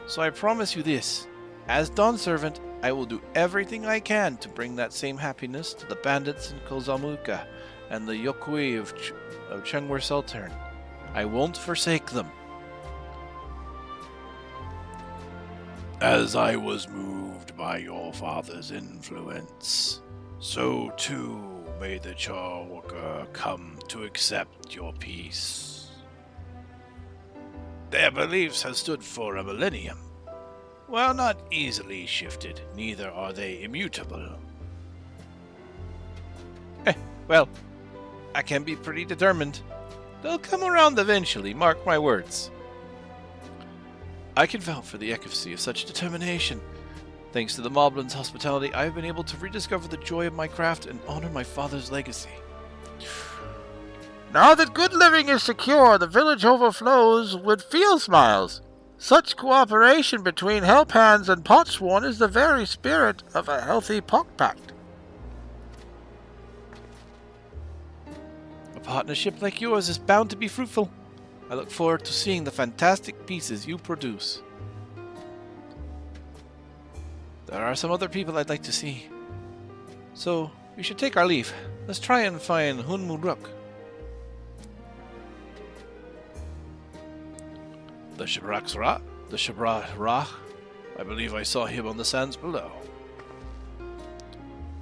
So I promise you this, as Dawn Servant, I will do everything I can to bring that same happiness to the bandits in Kozamuka and the Yokui of Chengwer Sultern. I won't forsake them. As I was moved by your father's influence, so too may the Charwalker come to accept your peace. Their beliefs have stood for a millennium. While not easily shifted, neither are they immutable. Well, I can be pretty determined. They'll come around eventually, mark my words. I can vouch for the efficacy of such determination. Thanks to the Moblin's hospitality, I have been able to rediscover the joy of my craft and honor my father's legacy. Now that good living is secure, the village overflows with field smiles. Such cooperation between Hellpans and Potsworn is the very spirit of a healthy Pact. A partnership like yours is bound to be fruitful. I look forward to seeing the fantastic pieces you produce. There are some other people I'd like to see. So, we should take our leave. Let's try and find Hun Muruk. The Shabrach. I believe I saw him on the sands below.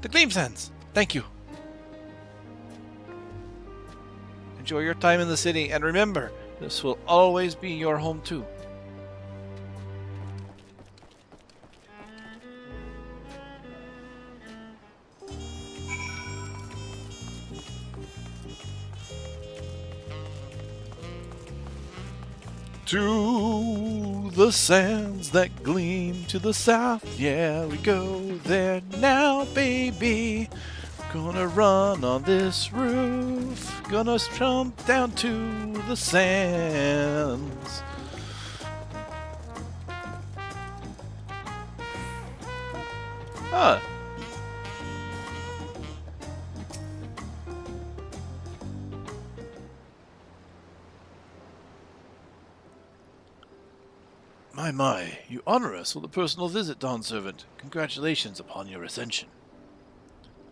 The Gleam Sands. Thank you. Enjoy your time in the city, and remember, this will always be your home too. To the sands that gleam to the south, yeah, we go there now, baby. Gonna run on this roof, gonna jump down to the sands. Huh. My, you honor us with a personal visit, Dawn Servant. Congratulations upon your ascension.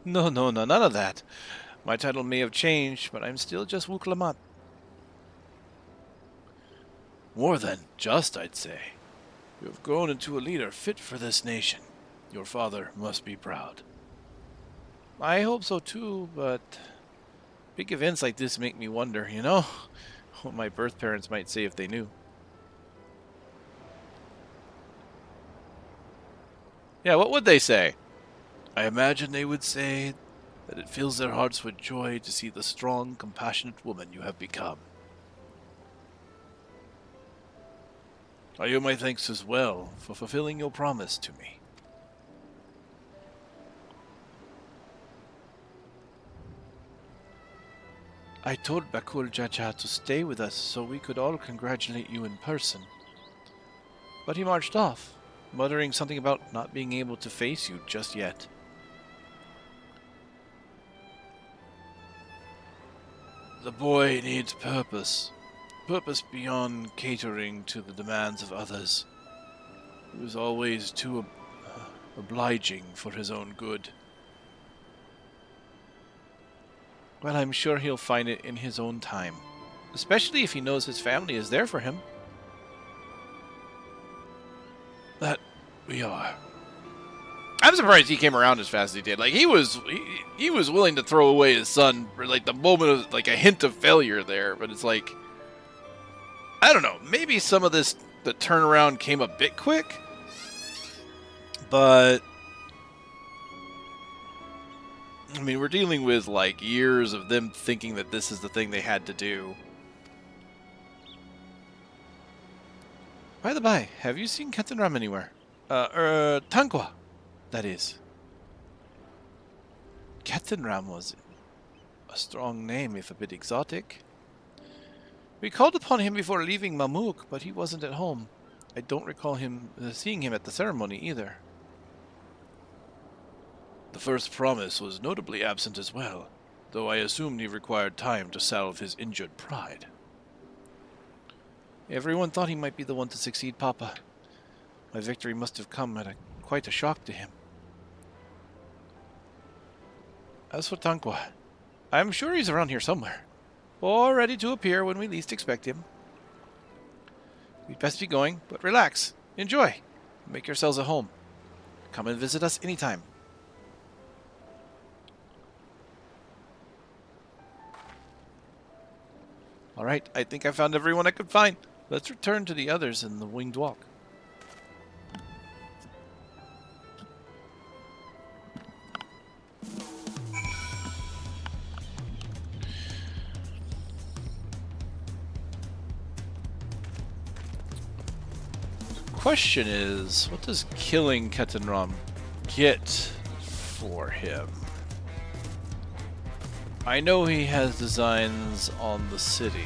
No, none of that. My title may have changed, but I'm still just Wuklamat. More than just, I'd say. You have grown into a leader fit for this nation. Your father must be proud. I hope so too, but big events like this make me wonder, you know? What my birth parents might say if they knew. Yeah, what would they say? I imagine they would say that it fills their hearts with joy to see the strong, compassionate woman you have become. I owe my thanks as well for fulfilling your promise to me. I told Bakul Jaja to stay with us so we could all congratulate you in person. But he marched off, muttering something about not being able to face you just yet. The boy needs purpose. Purpose beyond catering to the demands of others. He was always too obliging for his own good. Well, I'm sure he'll find it in his own time. Especially if he knows his family is there for him. That we are. I'm surprised he came around as fast as he did. Like, he was willing to throw away his son for, like, the moment of, like, a hint of failure there. But it's like, I don't know. Maybe some of this, the turnaround came a bit quick. But, I mean, we're dealing with, like, years of them thinking that this is the thing they had to do. By the by, have you seen Captain Ram anywhere? Tankwa, that is. Captain Ram was a strong name, if a bit exotic. We called upon him before leaving Mamuk, but he wasn't at home. I don't recall him seeing him at the ceremony either. The first promise was notably absent as well, though I assumed he required time to salve his injured pride. Everyone thought he might be the one to succeed Papa. My victory must have come at quite a shock to him. As for Tankwa, I'm sure he's around here somewhere, or ready to appear when we least expect him. We'd best be going, but relax, enjoy, make yourselves at home. Come and visit us anytime. Alright, I think I found everyone I could find. Let's return to the others in the winged walk. Question is, what does killing Ketenram get for him? I know he has designs on the city.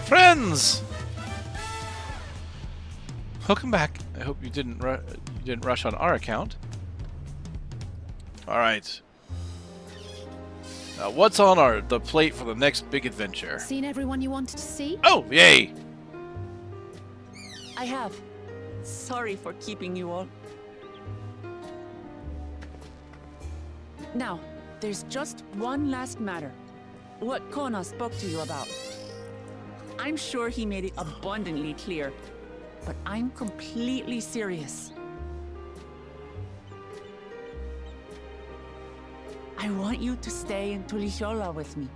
Friends! Welcome back. I hope you didn't rush on our account. All right. What's on the plate for the next big adventure? Seen everyone you wanted to see? Oh, yay! I have. Sorry for keeping you all. Now, there's just one last matter. What Kona spoke to you about. I'm sure he made it abundantly clear, but I'm completely serious. I want you to stay in Tulihiola with me.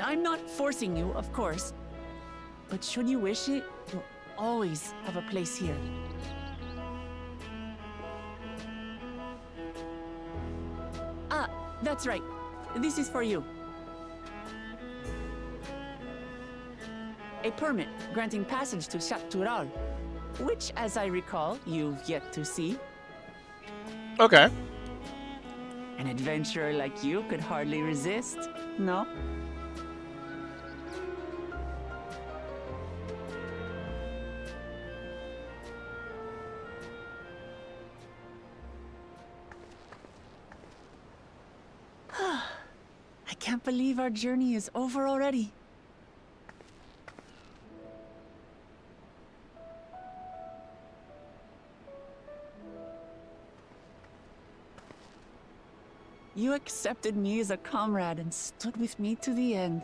I'm not forcing you, of course. But should you wish it, you'll always have a place here. Ah, that's right. This is for you. A permit granting passage to Shaktural, which, as I recall, you've yet to see. Okay. An adventurer like you could hardly resist, no? I can't believe our journey is over already. You accepted me as a comrade and stood with me to the end.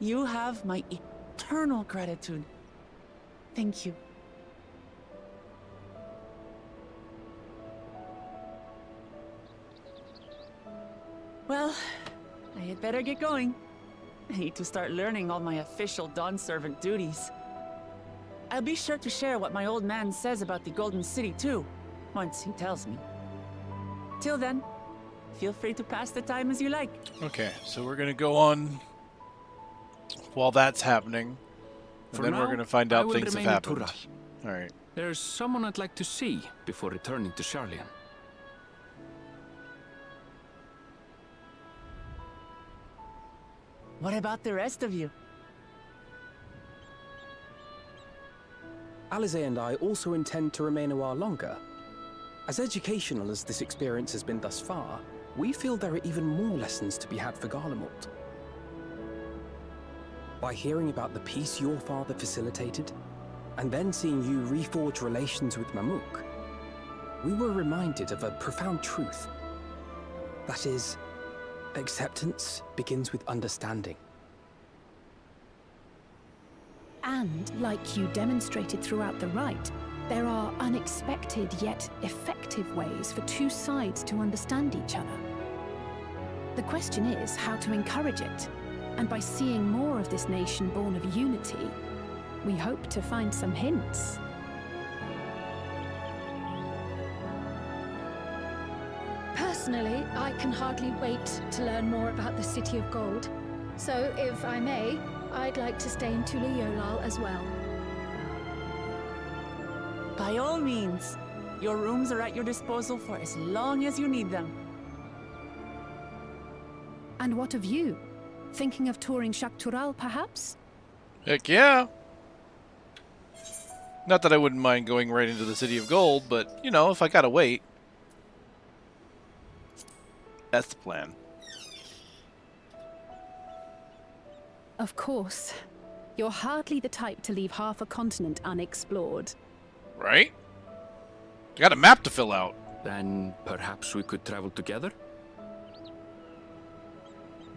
You have my eternal gratitude. Thank you. Well, I had better get going. I need to start learning all my official Dawn Servant duties. I'll be sure to share what my old man says about the Golden City too, once he tells me. Till then, feel free to pass the time as you like. Okay, so we're gonna go on while that's happening, and For then now, we're gonna find I out will things have remain in happened. Tural. All right. There's someone I'd like to see before returning to Sharlayan. What about the rest of you? Alize and I also intend to remain a while longer. As educational as this experience has been thus far, we feel there are even more lessons to be had for Garlemald. By hearing about the peace your father facilitated, and then seeing you reforge relations with Mamuk, we were reminded of a profound truth. That is, acceptance begins with understanding. And, like you demonstrated throughout the rite, there are unexpected yet effective ways for two sides to understand each other. The question is how to encourage it, and by seeing more of this nation born of unity, we hope to find some hints. Personally, I can hardly wait to learn more about the City of Gold. So, if I may, I'd like to stay in Tulihiola as well. By all means, your rooms are at your disposal for as long as you need them. And what of you? Thinking of touring Shaktural, perhaps? Heck yeah. Not that I wouldn't mind going right into the City of Gold, but, you know, if I gotta wait. That's the plan. Of course. You're hardly the type to leave half a continent unexplored. Right? I got a map to fill out. Then perhaps we could travel together?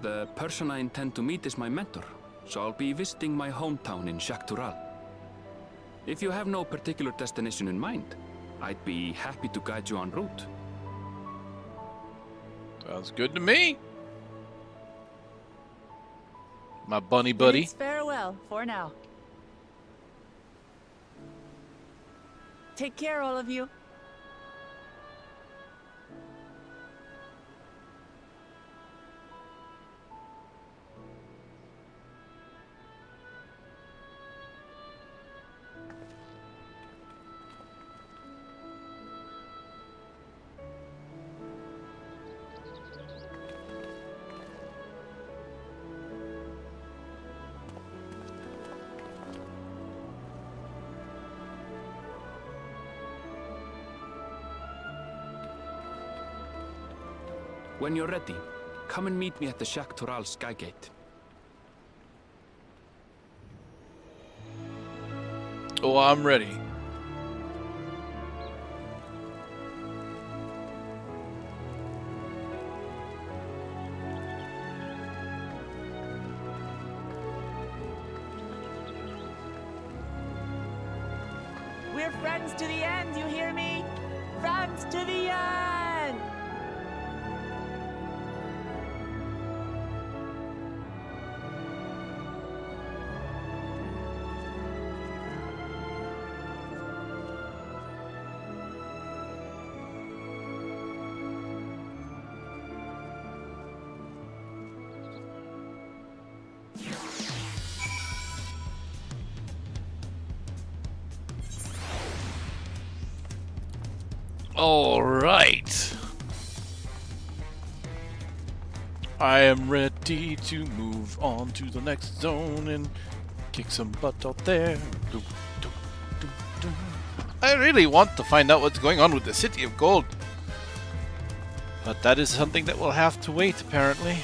The person I intend to meet is my mentor, so I'll be visiting my hometown in Shaktural. If you have no particular destination in mind, I'd be happy to guide you en route. Sounds good to me. My bunny buddy. It's farewell for now. Take care, all of you. When you're ready, come and meet me at the XIV Skygate. Oh, I'm ready. We're friends to the end, you hear me? Friends to the end! All right. I am ready to move on to the next zone and kick some butt out there. I really want to find out what's going on with the City of Gold. But that is something that will have to wait, apparently.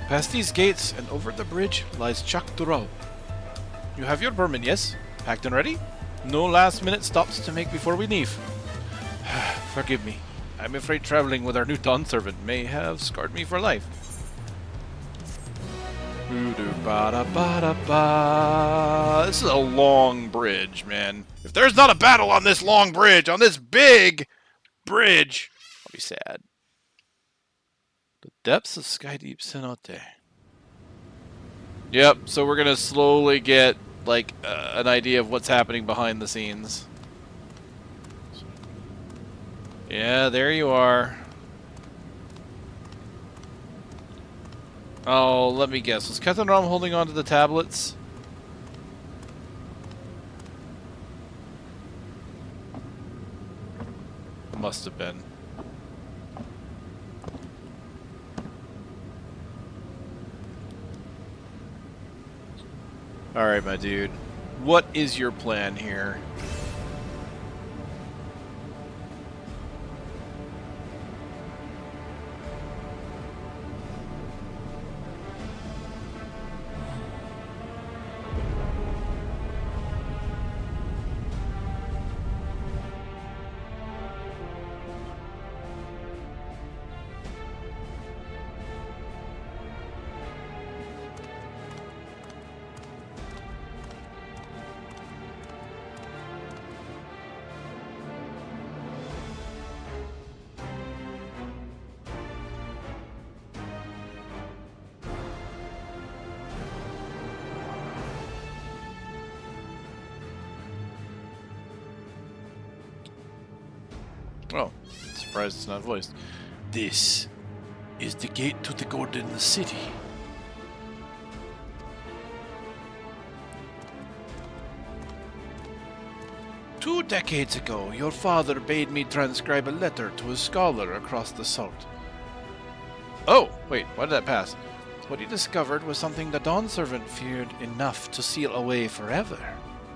Past these gates and over the bridge lies XIV. You have your permit, yes? Packed and ready? No last-minute stops to make before we leave. Forgive me. I'm afraid traveling with our new Dawn servant may have scarred me for life. This is a long bridge, man. If there's not a battle on this long bridge, on this big bridge, I'll be sad. The depths of Sky Deep Cenote. Yep, so we're gonna slowly get like an idea of what's happening behind the scenes. Yeah, there you are. Oh, let me guess. Was Kethenram holding on to the tablets? Must have been. Alright, my dude. What is your plan here? Oh, surprised it's not voiced. This is the gate to the Golden City. Two decades ago, your father bade me transcribe a letter to a scholar across the salt. Oh, wait, why did that pass? What he discovered was something the Dawn Servant feared enough to seal away forever.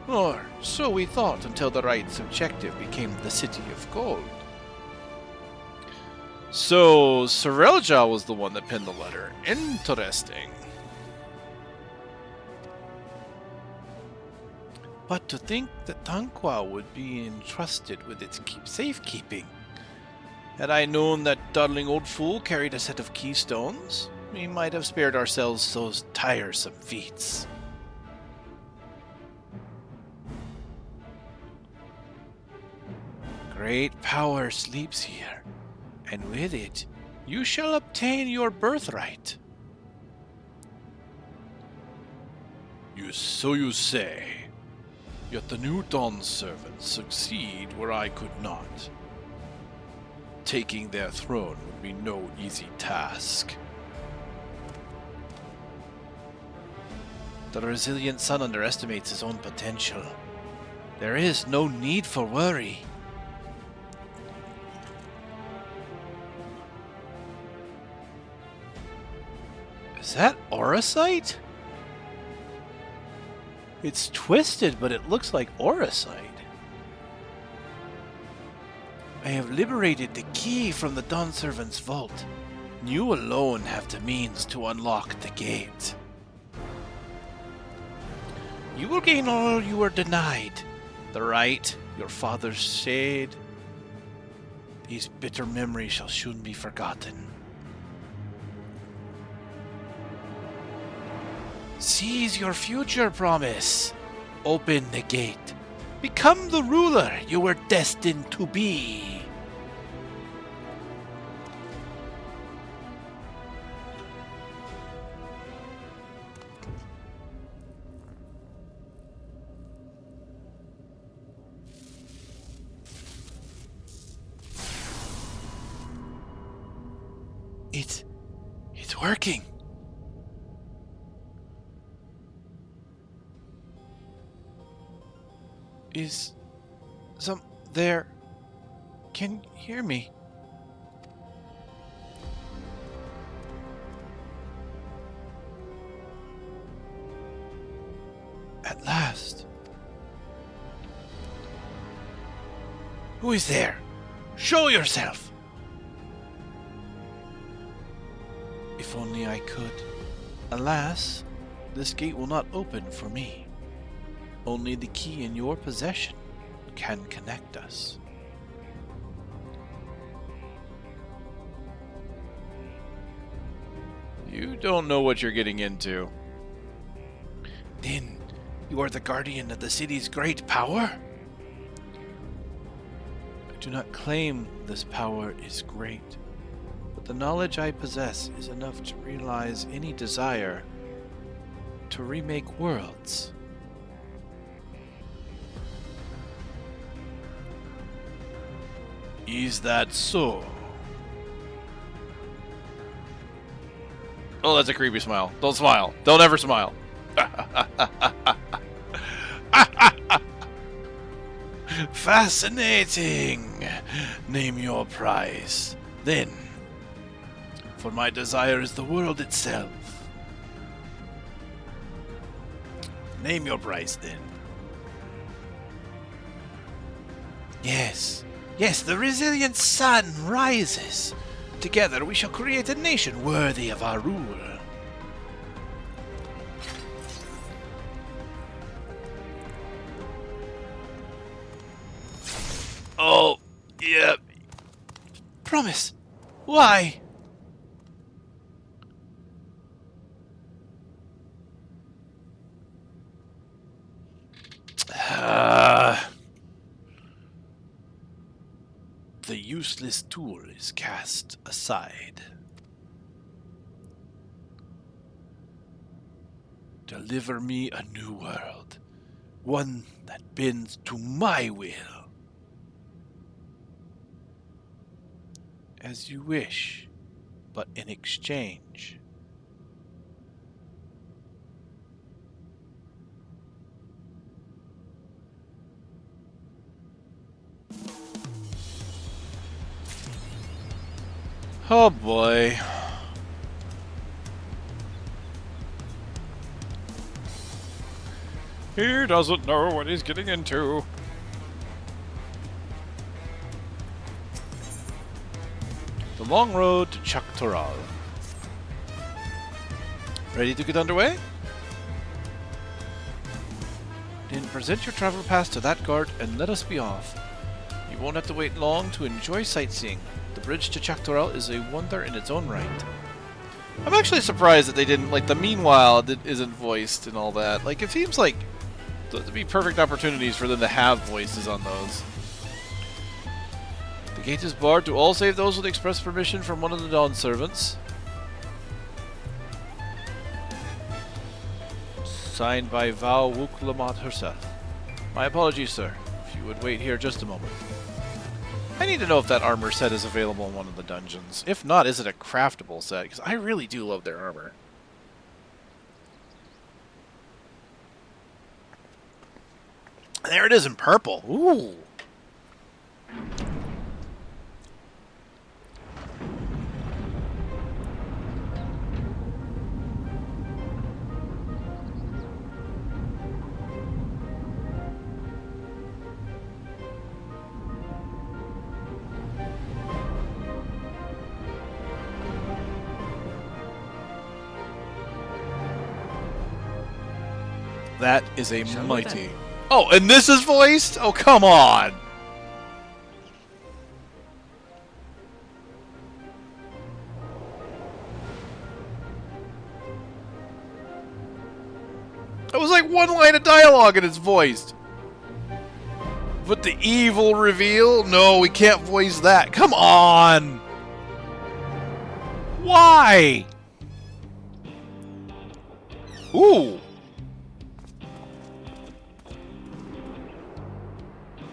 Or so we thought until the right's objective became the City of Gold. So, Sorelja was the one that penned the letter. Interesting. But to think that Tanqua would be entrusted with its safekeeping. Had I known that darling old fool carried a set of keystones, we might have spared ourselves those tiresome feats. Great power sleeps here, and with it, you shall obtain your birthright. So you say. Yet the new Dawn servants succeed where I could not. Taking their throne would be no easy task. The resilient son underestimates his own potential. There is no need for worry. Is that auracite? It's twisted, but it looks like auracite. I have liberated the key from the Dawn Servant's vault. You alone have the means to unlock the gate. You will gain all you were denied. The right your fathers said. These bitter memories shall soon be forgotten. Seize your future promise. Open the gate. Become the ruler you were destined to be. It's working. Is some there? Can you hear me? At last. Who is there? Show yourself! If only I could. Alas, this gate will not open for me. Only the key in your possession can connect us. You don't know what you're getting into. Then, you are the guardian of the city's great power? I do not claim this power is great, but the knowledge I possess is enough to realize any desire to remake worlds. Is that so? Oh, that's a creepy smile. Don't smile. Don't ever smile. Fascinating. Name your price. Then, for my desire is the world itself. Name your price, then. Yes. Yes, the resilient sun rises. Together we shall create a nation worthy of our rule. Oh, yeah. Promise. Why? The useless tool is cast aside. Deliver me a new world, one that bends to my will. As you wish, but in exchange. Oh boy. He doesn't know what he's getting into. The long road to XIV. Ready to get underway? Then present your travel pass to that guard and let us be off. You won't have to wait long to enjoy sightseeing. The bridge to XIV is a wonder in its own right. I'm actually surprised that they didn't, like, the meanwhile isn't voiced and all that. Like, it seems like to be perfect opportunities for them to have voices on those. The gate is barred to all save those with express permission from one of the Dawn Servants. Signed by Val Wuklamot herself. My apologies, sir. If you would wait here just a moment. I need to know if that armor set is available in one of the dungeons. If not, is it a craftable set? Because I really do love their armor. There it is in purple. Ooh. That is a mighty... Oh, and this is voiced? Oh, come on! It was like one line of dialogue and it's voiced. But the evil reveal? No, we can't voice that. Come on! Why? Ooh.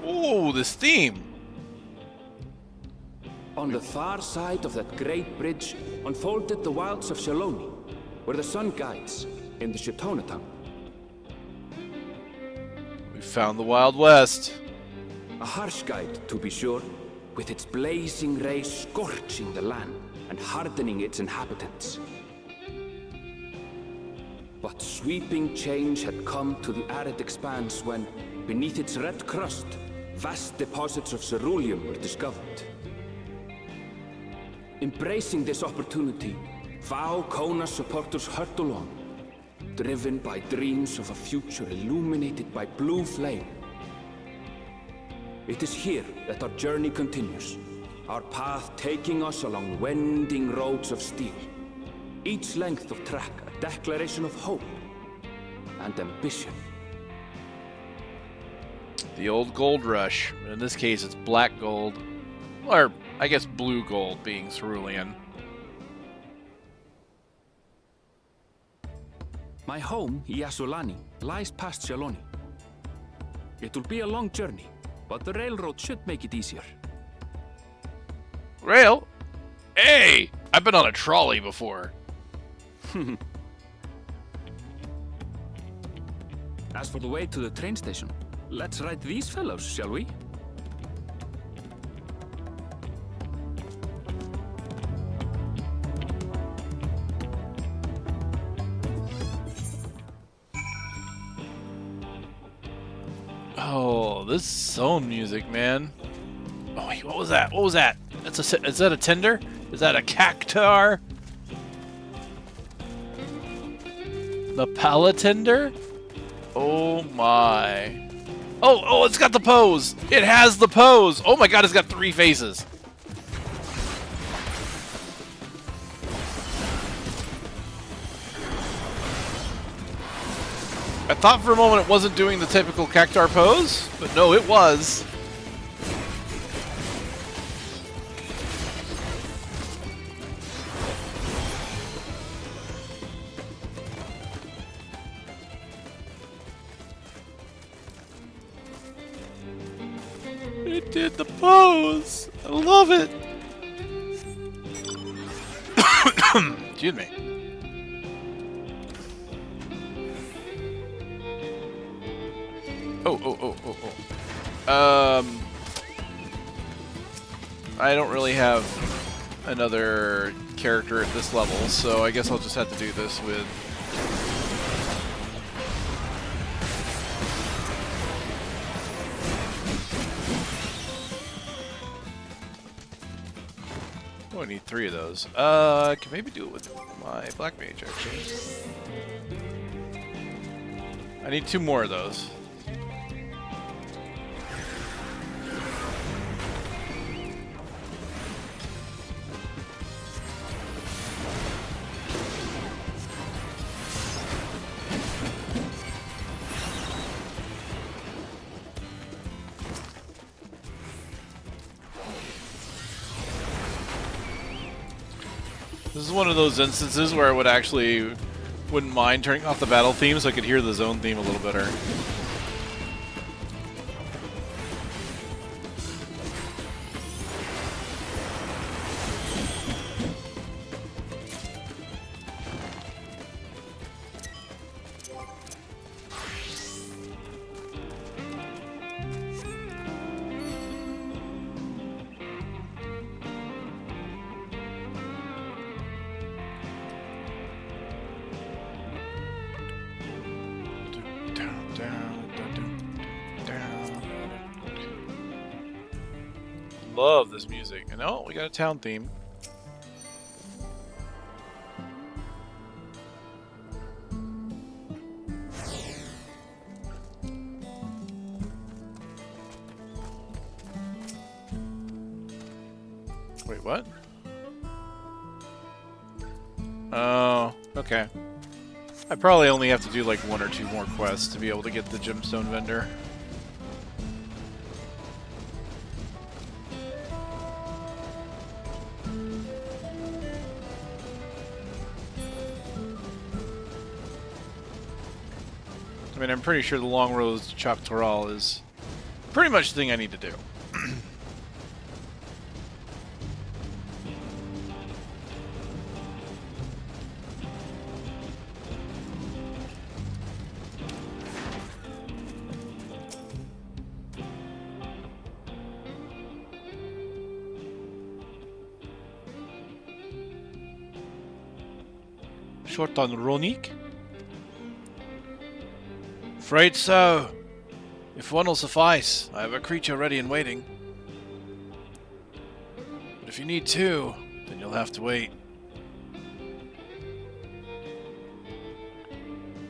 Ooh, this theme. On the far side of that great bridge unfolded the wilds of Shaloni, where the sun guides in the Shitona tongue. We found the Wild West. A harsh guide, to be sure, with its blazing rays scorching the land and hardening its inhabitants. But sweeping change had come to the arid expanse when, beneath its red crust, vast deposits of ceruleum were discovered. Embracing this opportunity, Vau Kona supporters hurtle on, driven by dreams of a future illuminated by blue flame. It is here that our journey continues, our path taking us along winding roads of steel, each length of track a declaration of hope and ambition. The old gold rush. In this case, it's black gold. Or, I guess blue gold being cerulean. My home, Yasulani, lies past Shaloni. It will be a long journey, but the railroad should make it easier. Rail? Hey! I've been on a trolley before. As for the way to the train station, let's ride these fellows, shall we? Oh, this zone music, man. Oh, wait, what was that? What was that? Is that a tender? Is that a cactar? The palatender? Oh my. Oh, it's got the pose! It has the pose! Oh my god, it's got 3 faces. I thought for a moment it wasn't doing the typical cactar pose, but no, it was. It did the pose. I love it. Excuse me. I don't really have another character at this level, so I guess I'll just have to do this with... Oh, I need 3 of those. I can maybe do it with my Black Mage, actually. I need 2 more of those. This is one of those instances where I wouldn't mind turning off the battle theme so I could hear the zone theme a little better. Love this music. And oh, we got a town theme. Wait, what? Oh, okay. I probably only have to do like 1 or 2 more quests to be able to get the gemstone vendor. I mean, I'm pretty sure the long road to KageKaze is pretty much the thing I need to do. Short on Ronik? Afraid so. If one will suffice, I have a creature ready and waiting. But if you need 2, then you'll have to wait.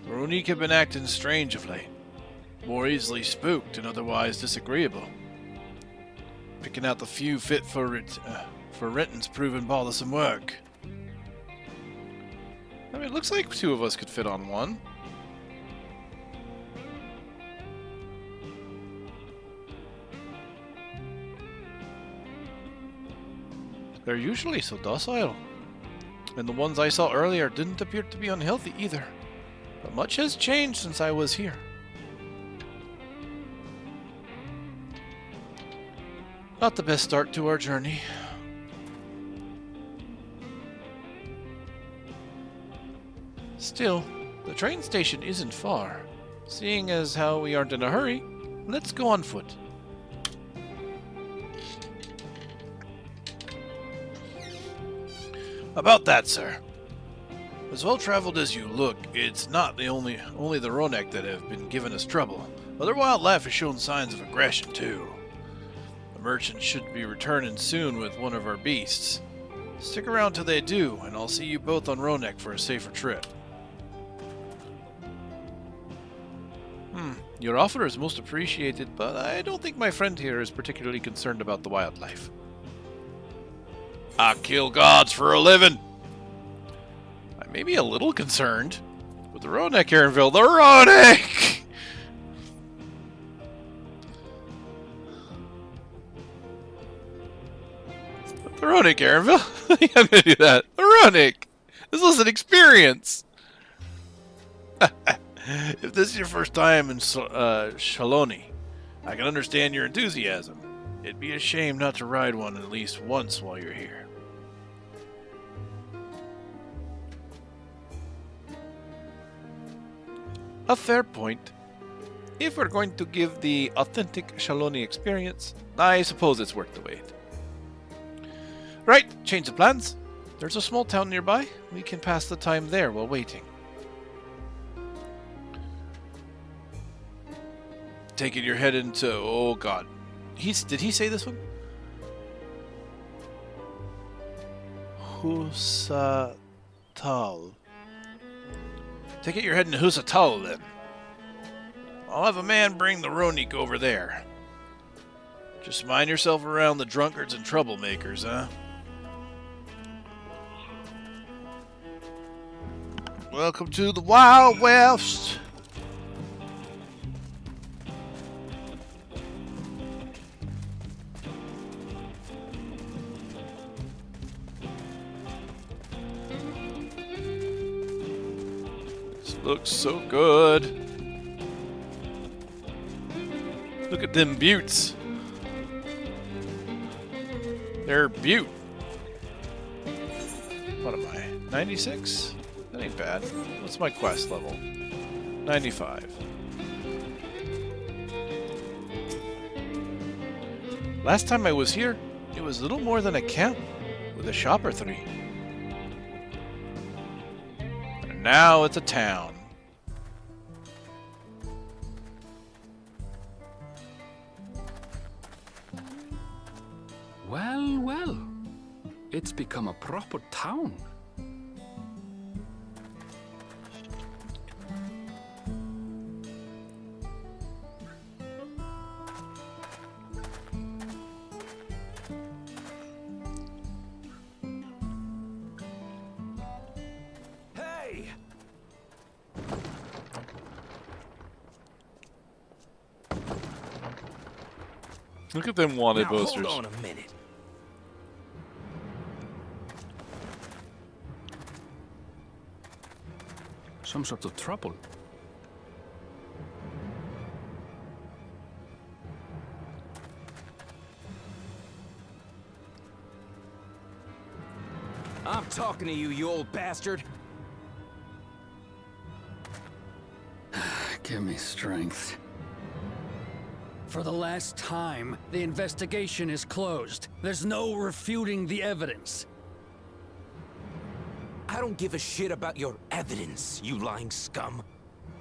The Ronik have been acting strange of late. More easily spooked and otherwise disagreeable. Picking out the few fit for renting's proven bothersome work. I mean, it looks like 2 of us could fit on one. They're usually so docile. And the ones I saw earlier didn't appear to be unhealthy either. But much has changed since I was here. Not the best start to our journey. Still, the train station isn't far. Seeing as how we aren't in a hurry, let's go on foot. About that, sir. As well-traveled as you look, it's not the only the Ronek that have been giving us trouble. Other wildlife has shown signs of aggression, too. The merchants should be returning soon with one of our beasts. Stick around till they do, and I'll see you both on Ronek for a safer trip. Your offer is most appreciated, but I don't think my friend here is particularly concerned about the wildlife. I kill gods for a living. I may be a little concerned with the Ronek Aaronville. The Ronek! The Ronek Aaronville? I'm gonna do that. The Ronek! This was an experience! If this is your first time in Shaloni, I can understand your enthusiasm. It'd be a shame not to ride one at least once while you're here. A fair point. If we're going to give the authentic Shaloni experience, I suppose it's worth the wait. Right, change of plans. There's a small town nearby. We can pass the time there while waiting. Taking your head into... Oh, God. Did he say this one? Husatal. Take your head into Husatal, then. I'll have a man bring the Ronik over there. Just mind yourself around the drunkards and troublemakers, huh? Welcome to the Wild West. Looks so good. Look at them buttes. They're butte. What am I? 96? That ain't bad. What's my quest level? 95. Last time I was here, it was little more than a camp with a shop or 3. And now it's a town. Well, well. It's become a proper town. Hey! Look at them wanted Now, posters. hold on a minute. Some sort of trouble. I'm talking to you, you old bastard. Give me strength. For the last time, the investigation is closed. There's no refuting the evidence. I don't give a shit about your evidence, you lying scum.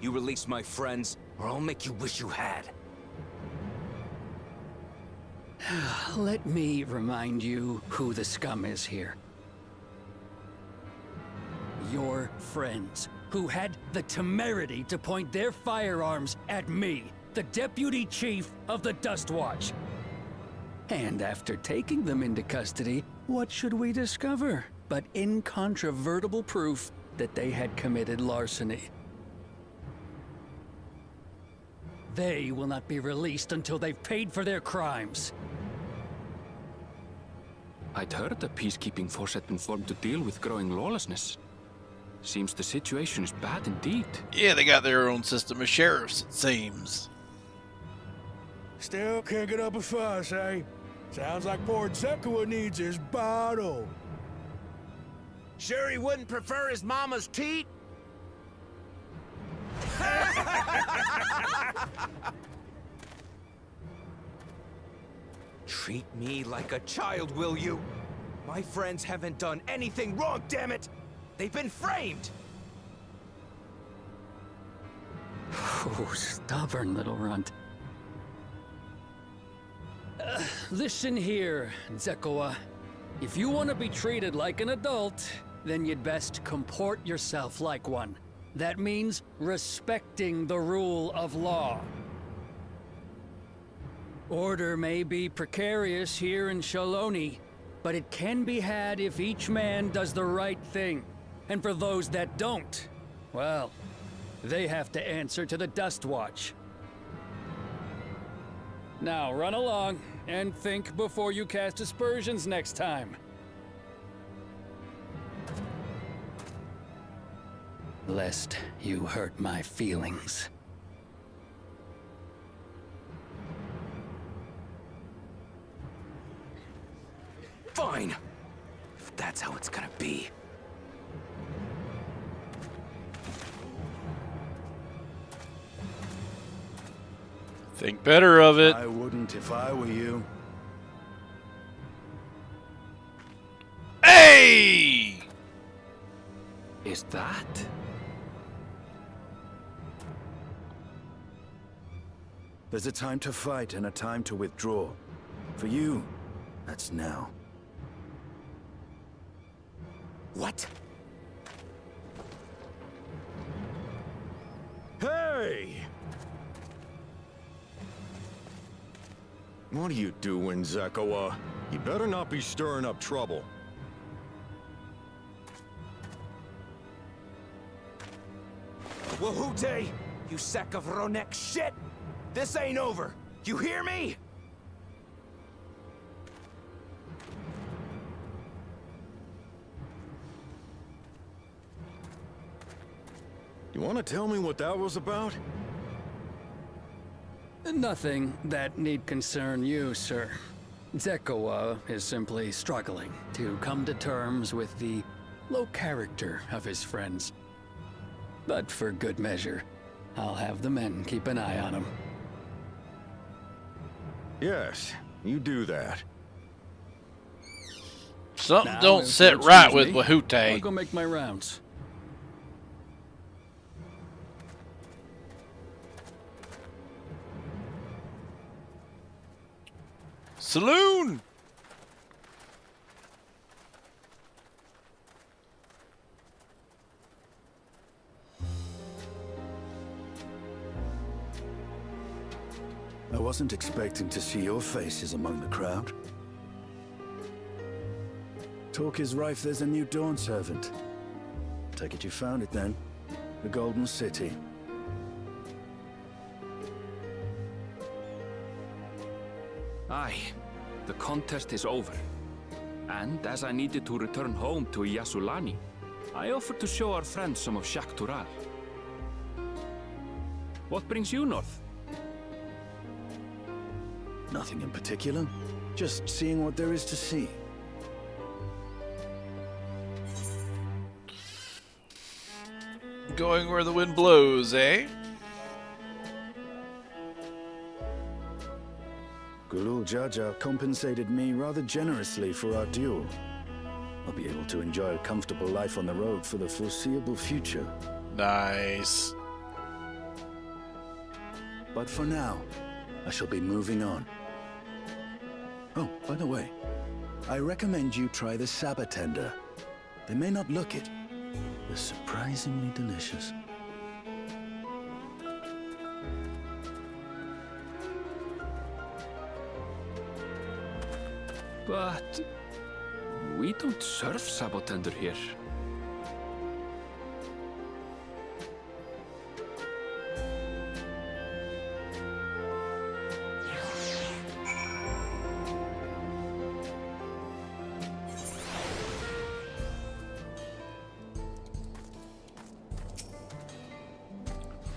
You release my friends, or I'll make you wish you had. Let me remind you who the scum is here. Your friends, who had the temerity to point their firearms at me, the Deputy Chief of the Dust Watch. And after taking them into custody, what should we discover but incontrovertible proof that they had committed larceny? They will not be released until they've paid for their crimes. I'd heard the peacekeeping force had been formed to deal with growing lawlessness. Seems the situation is bad indeed. Yeah, they got their own system of sheriffs, it seems. Still can't get up a fuss, eh? Sounds like poor Zekua needs his bottle. Sure he wouldn't prefer his mama's teat? Treat me like a child, will you? My friends haven't done anything wrong, damn it! They've been framed! Oh, stubborn little runt. Listen here, Zekua. If you want to be treated like an adult, then you'd best comport yourself like one. That means respecting the rule of law. Order may be precarious here in Shaloni, but it can be had if each man does the right thing. And for those that don't, well, they have to answer to the Dust Watch. Now run along and think before you cast aspersions next time. Lest you hurt my feelings. Fine! If that's how it's gonna be. Think better of it. I wouldn't if I were you. Hey! Is that? There's a time to fight and a time to withdraw. For you, that's now. What? Hey! What are you doing, Zekua? You better not be stirring up trouble. Wahute! You sack of Ronek shit! This ain't over! You hear me? You want to tell me what that was about? Nothing that need concern you, sir. Zekua is simply struggling to come to terms with the low character of his friends. But for good measure, I'll have the men keep an eye on him. Yes, you do that. Something Now, don't if sit you'll right excuse with me, Wahute. I'll go make my rounds. Saloon! I wasn't expecting to see your faces among the crowd. Talk is rife there's a new Dawn servant. Take it you found it then. The Golden City. Aye, the contest is over. And as I needed to return home to Yasulani, I offered to show our friends some of Shaktural. What brings you north? Nothing in particular. Just seeing what there is to see. Going where the wind blows, eh? Gulul Jaja compensated me rather generously for our duel. I'll be able to enjoy a comfortable life on the road for the foreseeable future. Nice. But for now, I shall be moving on. Oh, by the way, I recommend you try the Sabatender. They may not look it. They're surprisingly delicious. But we don't serve Sabotender here.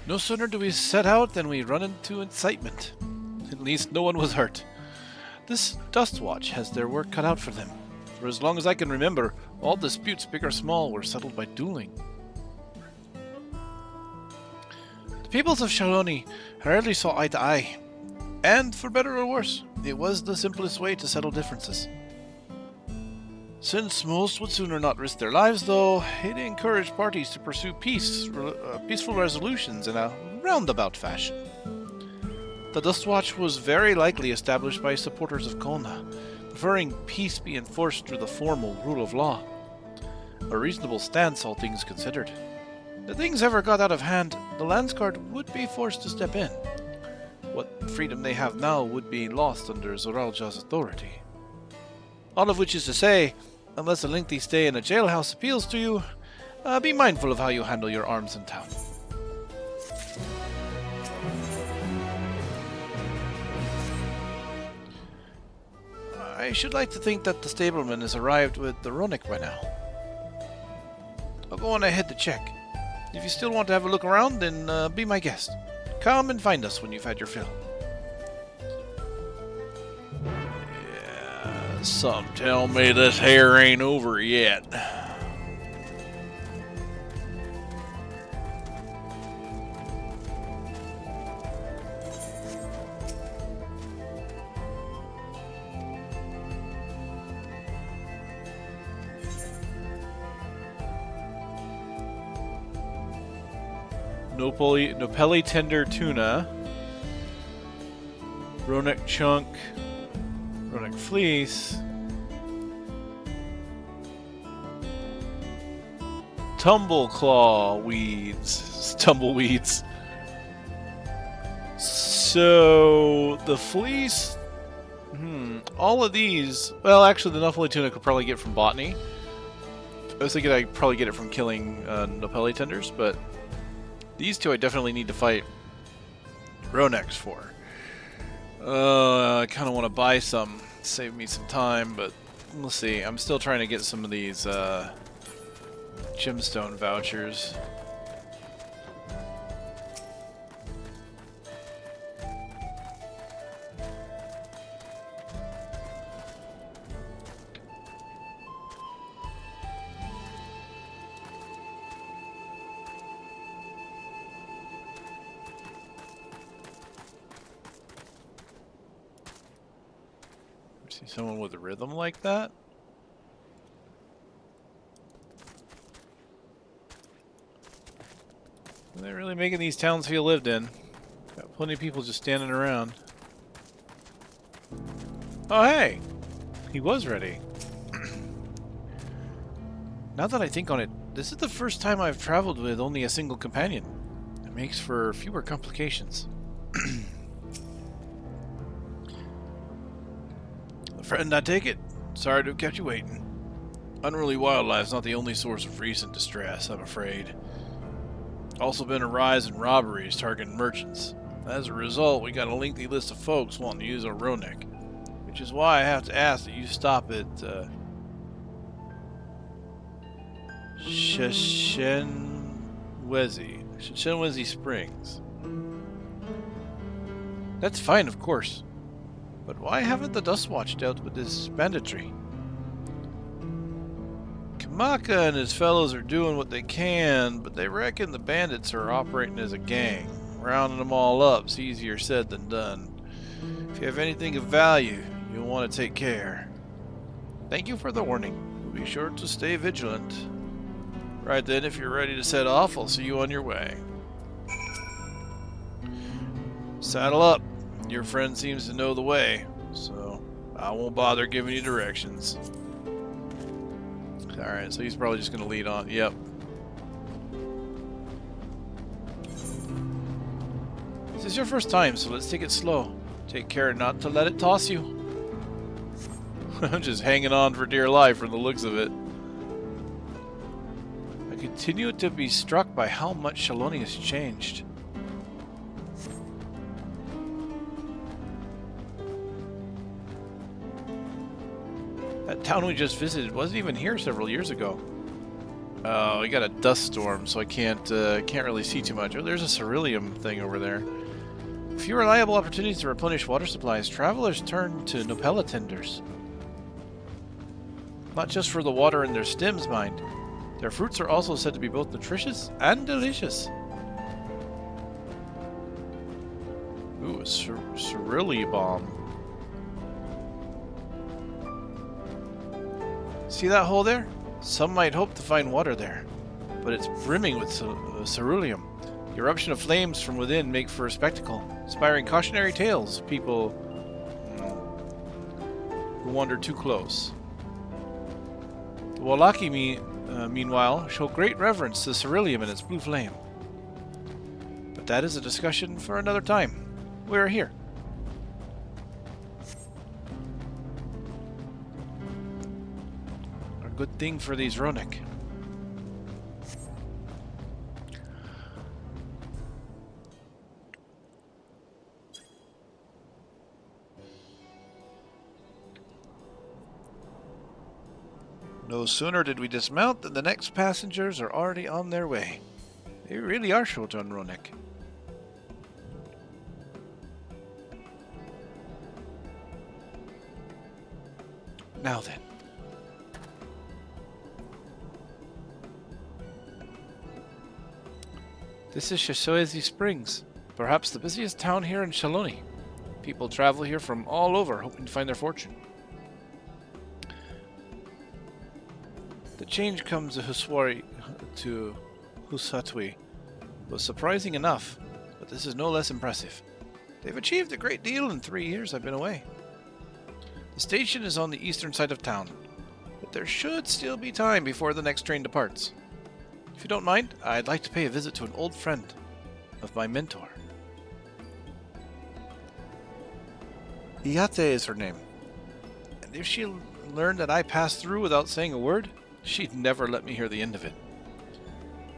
No sooner do we set out than we run into incitement. At least no one was hurt. This Dust Watch has their work cut out for them. For as long as I can remember, all disputes, big or small, were settled by dueling. The peoples of Sharoni rarely saw eye to eye. And, for better or worse, it was the simplest way to settle differences. Since most would sooner not risk their lives, though, it encouraged parties to pursue peaceful resolutions in a roundabout fashion. The Dust Watch was very likely established by supporters of Kona, preferring peace be enforced through the formal rule of law. A reasonable stance, all things considered. If things ever got out of hand, the Landsguard would be forced to step in. What freedom they have now would be lost under Zoralja's authority. All of which is to say, unless a lengthy stay in a jailhouse appeals to you, be mindful of how you handle your arms in town. I should like to think that the stableman has arrived with the Ronick by now. I'll go on ahead to check. If you still want to have a look around, then be my guest. Come and find us when you've had your fill. Yeah, some tell me this hair ain't over yet. Nopeli tender tuna, Ronick chunk, Ronick fleece, tumbleweeds. So the fleece, all of these. Well, actually, the Nopeli tuna could probably get from botany. I was thinking I'd probably get it from killing Nopeli tenders, but. These two I definitely need to fight Ronecks for. I kind of want to buy some, save me some time, but we'll see. I'm still trying to get some of these gemstone vouchers. See someone with a rhythm like that? They're really making these towns feel lived in. Got plenty of people just standing around. Oh hey! He was ready. Now that I think on it, this is the first time I've traveled with only a single companion. It makes for fewer complications. Friend, I take it. Sorry to have kept you waiting. Unruly wildlife's not the only source of recent distress, I'm afraid. Also been a rise in robberies targeting merchants. As a result, we got a lengthy list of folks wanting to use our Ronek, which is why I have to ask that you stop at Shenwezi Springs. That's fine, of course. But why haven't the Dustwatch dealt with this banditry? Kamaka and his fellows are doing what they can, but they reckon the bandits are operating as a gang. Rounding them all up's easier said than done. If you have anything of value, you'll want to take care. Thank you for the warning. We'll be sure to stay vigilant. Right then, if you're ready to set off, I'll see you on your way. Saddle up. Your friend seems to know the way, so I won't bother giving you directions. Alright, so he's probably just going to lead on. Yep. This is your first time, so let's take it slow. Take care not to let it toss you. I'm just hanging on for dear life from the looks of it. I continue to be struck by how much Shaloni has changed. That town we just visited wasn't even here several years ago. Oh, we got a dust storm, so I can't really see too much. Oh, there's a ceruleum thing over there. Few reliable opportunities to replenish water supplies. Travelers turn to Nopella tenders. Not just for the water in their stems, mind. Their fruits are also said to be both nutritious and delicious. Ooh, a ceruleum bomb. See that hole there? Some might hope to find water there, but it's brimming with ceruleum. The eruption of flames from within make for a spectacle, inspiring cautionary tales of people who wander too close. The Wallaki, meanwhile, show great reverence to ceruleum and its blue flame. But that is a discussion for another time. We are here. A good thing for these Ronek. No sooner did we dismount than the next passengers are already on their way. They really are short on Ronek. Now then. This is Shenwezi Springs, perhaps the busiest town here in Shaloni. People travel here from all over, hoping to find their fortune. The change comes to Husatwi was surprising enough, but this is no less impressive. They've achieved a great deal in 3 years I've been away. The station is on the eastern side of town, but there should still be time before the next train departs. If you don't mind, I'd like to pay a visit to an old friend of my mentor. Iyate is her name, and if she learned that I passed through without saying a word, she'd never let me hear the end of it.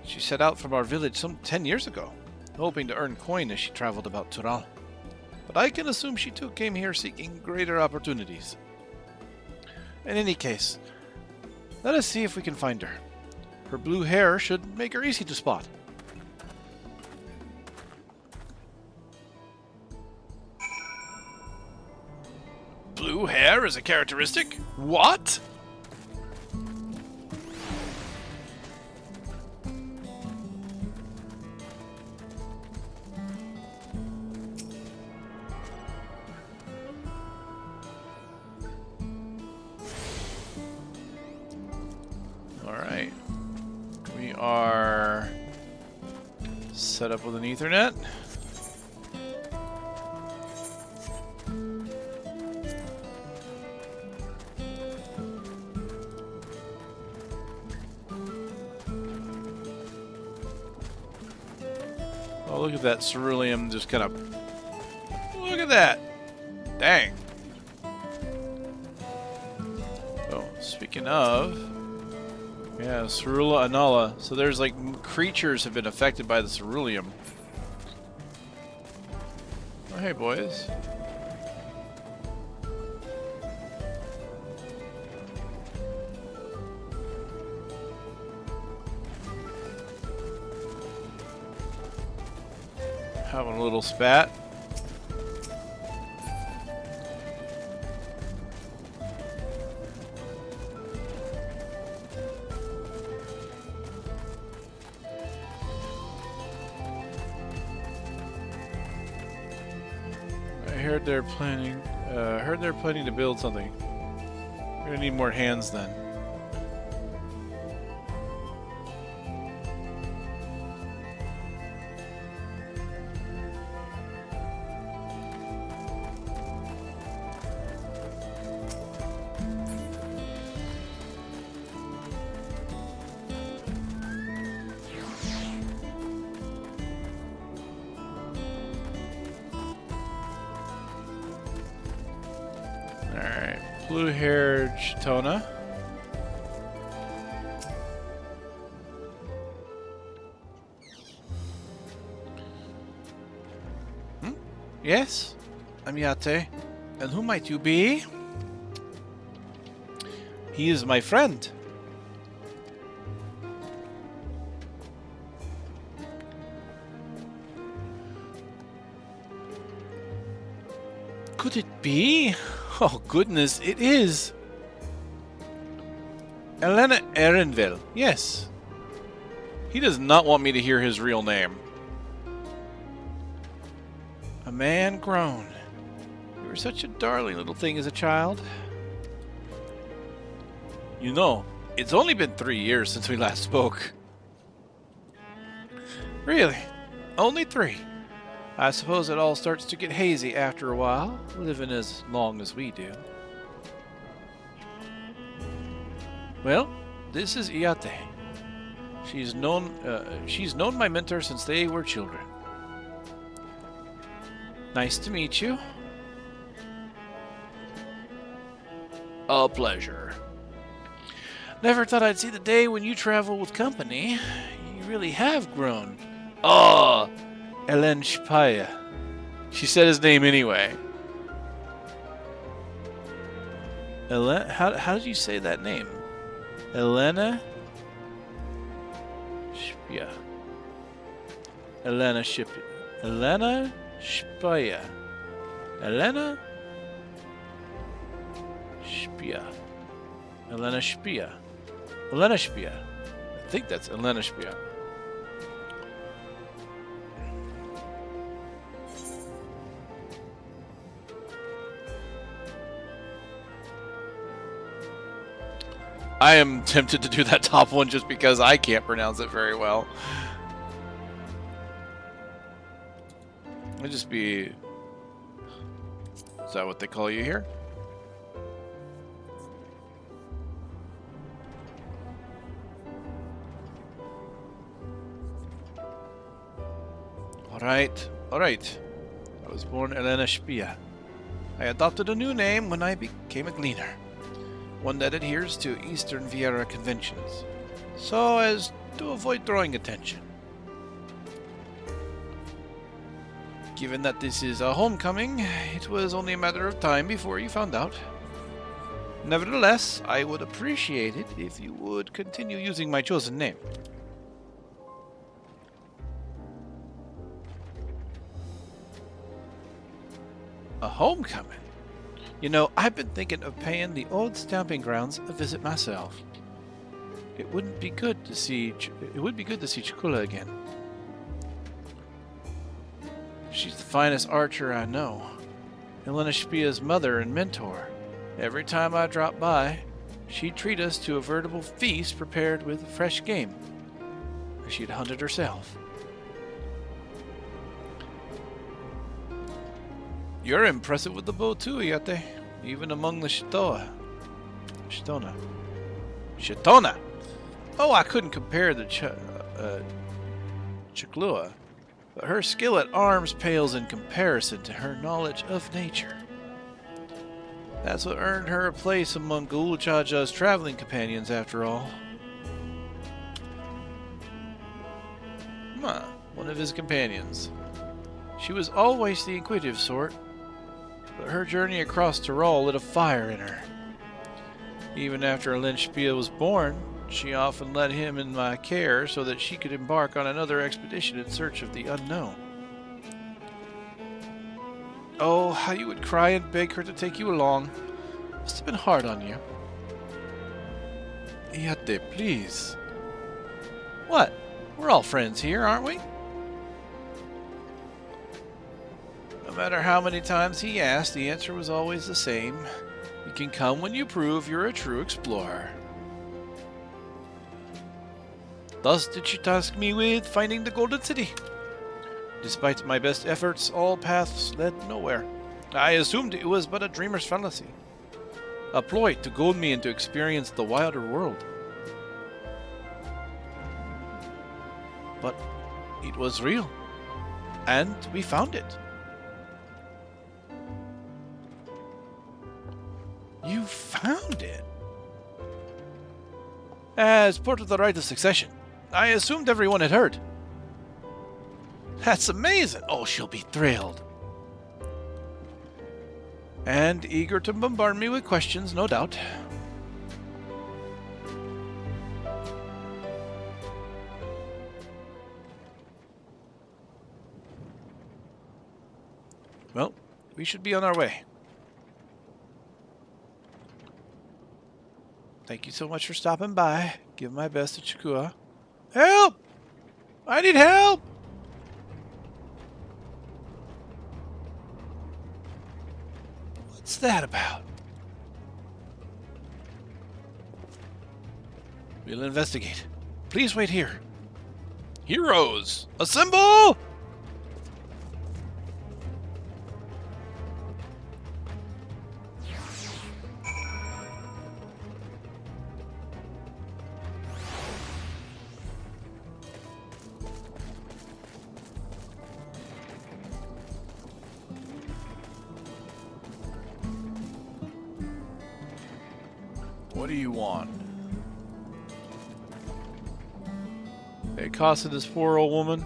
She set out from our village some 10 years ago, hoping to earn coin as she traveled about Tural. But I can assume she too came here seeking greater opportunities. In any case, let us see if we can find her. Her blue hair should make her easy to spot. Blue hair is a characteristic? What? Alright. We are set up with an Ethernet. Oh, look at that ceruleum just kind of... Look at that! Dang. Speaking of, yeah, Cerula Anala. So there's like creatures have been affected by the ceruleum. Oh, hey, boys. Having a little spat. Heard they're planning to build something. We're gonna need more hands then. Blue-haired Chitona. Yes? I'm Yate. And who might you be? He is my friend. Could it be? Oh, goodness, it is. Elena Erenville. Yes. He does not want me to hear his real name. A man grown. You were such a darling little thing as a child. You know, it's only been 3 years since we last spoke. Really? Only 3? I suppose it all starts to get hazy after a while, living as long as we do. Well, this is Iate. She's known my mentor since they were children. Nice to meet you. A pleasure. Never thought I'd see the day when you travel with company. You really have grown. Oh, Elen Shpaya. She said his name anyway. How did you say that name? Elena Shpia. Elena Shpia. Elena Shpaya. Elena Shpia. Elena Shpia. Elena Shpia. I think that's Elena Shpia. I am tempted to do that top one just because I can't pronounce it very well. It'd just be... Is that what they call you here? Alright, alright. I was born Elena Shpia. I adopted a new name when I became a gleaner. One that adheres to Eastern Viera conventions, so as to avoid drawing attention. Given that this is a homecoming, it was only a matter of time before you found out. Nevertheless, I would appreciate it if you would continue using my chosen name. A homecoming? You know, I've been thinking of paying the old stamping grounds a visit myself. It would be good to see Chikula again. She's the finest archer I know. Elena Shpia's mother and mentor. Every time I drop by, she'd treat us to a veritable feast prepared with fresh game. She'd hunt it herself. You're impressive with the bow too, Yate. Even among the Shitona. Oh, I couldn't compare the Chiklua, but her skill at arms pales in comparison to her knowledge of nature. That's what earned her a place among Guluchaja's traveling companions, after all. One of his companions. She was always the inquisitive sort, but her journey across Tyrol lit a fire in her. Even after Linspia was born, she often led him in my care so that she could embark on another expedition in search of the unknown. Oh, how you would cry and beg her to take you along. Must have been hard on you. Iate, please. What? We're all friends here, aren't we? No matter how many times he asked, the answer was always the same. You can come when you prove you're a true explorer. Thus did she task me with finding the Golden City. Despite my best efforts, all paths led nowhere. I assumed it was but a dreamer's fallacy. A ploy to goad me into experience the wilder world. But it was real. And we found it. You found it? As part of the right of succession. I assumed everyone had heard. That's amazing! Oh, she'll be thrilled. And eager to bombard me with questions, no doubt. Well, we should be on our way. Thank you so much for stopping by. Give my best to Chikua. Help! I need help! What's that about? We'll investigate. Please wait here. Heroes, assemble! What do you want? It costed this poor old woman.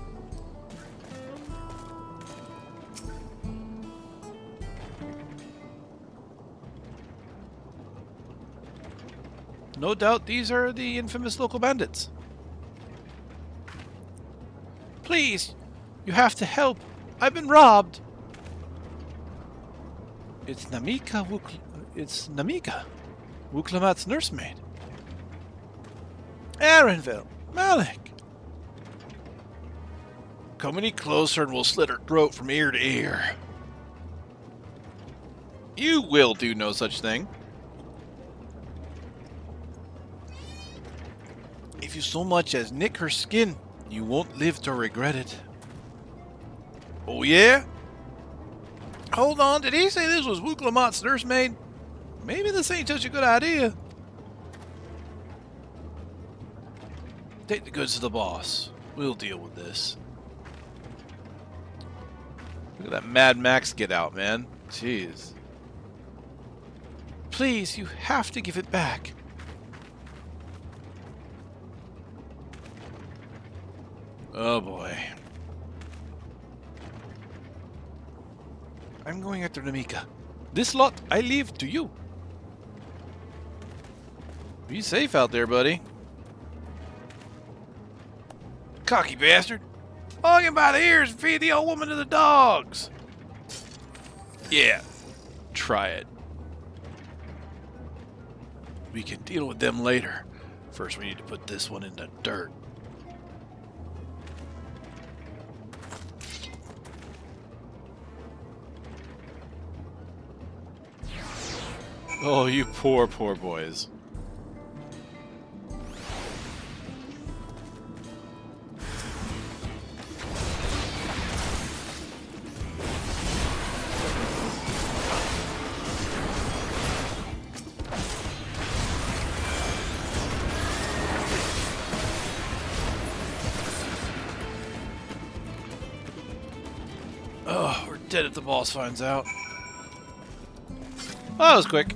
No doubt these are the infamous local bandits. Please, you have to help. I've been robbed. It's Namika It's Namika. Wuklamat's nursemaid. Arenville, Malik. Come any closer and we'll slit her throat from ear to ear. You will do no such thing. If you so much as nick her skin, you won't live to regret it. Oh yeah? Hold on, did he say this was Wuklamat's nursemaid? Maybe this ain't such a good idea. Take the goods to the boss. We'll deal with this. Look at that Mad Max get out, man. Jeez. Please, you have to give it back. Oh boy. I'm going after Namika. This lot I leave to you. Be safe out there, buddy. Cocky bastard. Hog him by the ears and feed the old woman to the dogs. Yeah. Try it. We can deal with them later. First, we need to put this one in the dirt. Oh, you poor, poor boys. Oh, we're dead if the boss finds out. Oh, that was quick.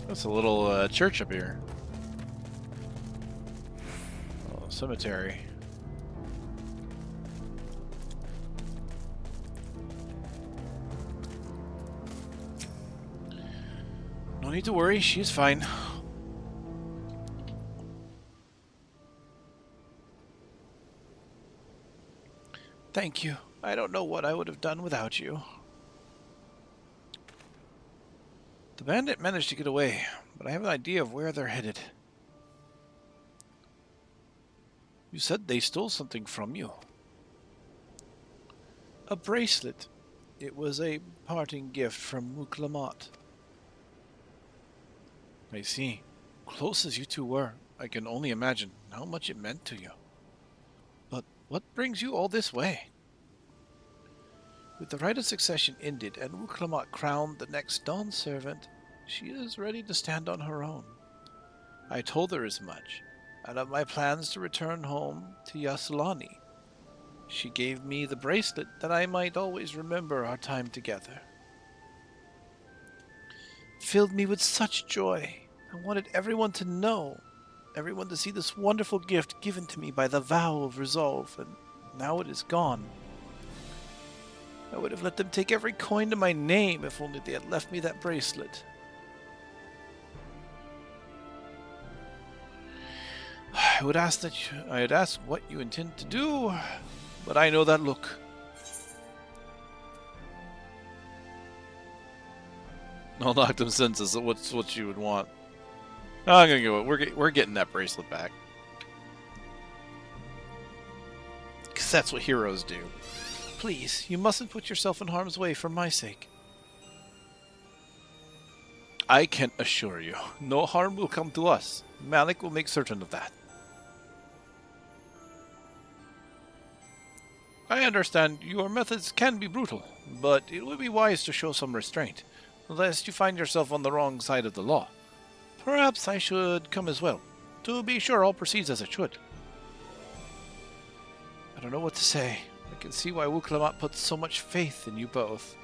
That's a little church up here. Oh, cemetery. No need to worry, she's fine. Thank you. I don't know what I would have done without you. The bandit managed to get away, but I have an idea of where they're headed. You said they stole something from you. A bracelet. It was a parting gift from Muklamat. I see. Close as you two were, I can only imagine how much it meant to you. But what brings you all this way? With the right of succession ended and Muklamat crowned the next Dawn servant, she is ready to stand on her own. I told her as much, and of my plans to return home to Yaslani. She gave me the bracelet that I might always remember our time together. It filled me with such joy. I wanted everyone to know, everyone to see this wonderful gift given to me by the vow of resolve, and now it is gone. I would have let them take every coin to my name if only they had left me that bracelet. I had asked what you intend to do, but I know that look. I'll knock them senses. What's what you would want? Oh, I'm gonna go. We're getting that bracelet back, because that's what heroes do. Please, you mustn't put yourself in harm's way for my sake. I can assure you, no harm will come to us. Malik will make certain of that. I understand your methods can be brutal, but it would be wise to show some restraint, lest you find yourself on the wrong side of the law. Perhaps I should come as well, to be sure all proceeds as it should. I don't know what to say. I can see why Muklamat puts so much faith in you both.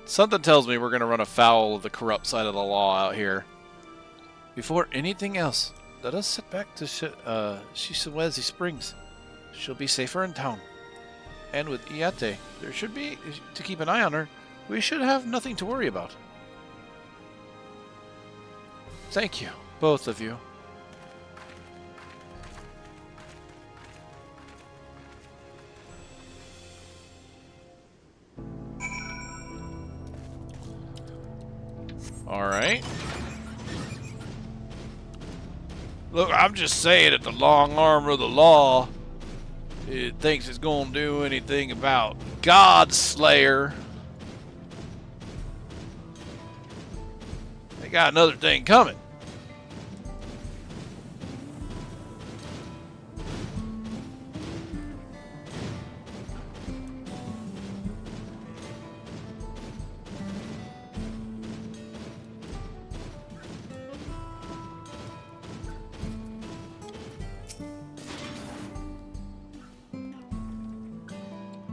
Something tells me we're going to run afoul of the corrupt side of the law out here. Before anything else, let us sit back to Shisawezi Springs. She'll be safer in town. And with Iate, there should be, to keep an eye on her, we should have nothing to worry about. Thank you, both of you. Alright. Look, I'm just saying that the long arm of the law, it thinks it's going to do anything about God Slayer. They got another thing coming.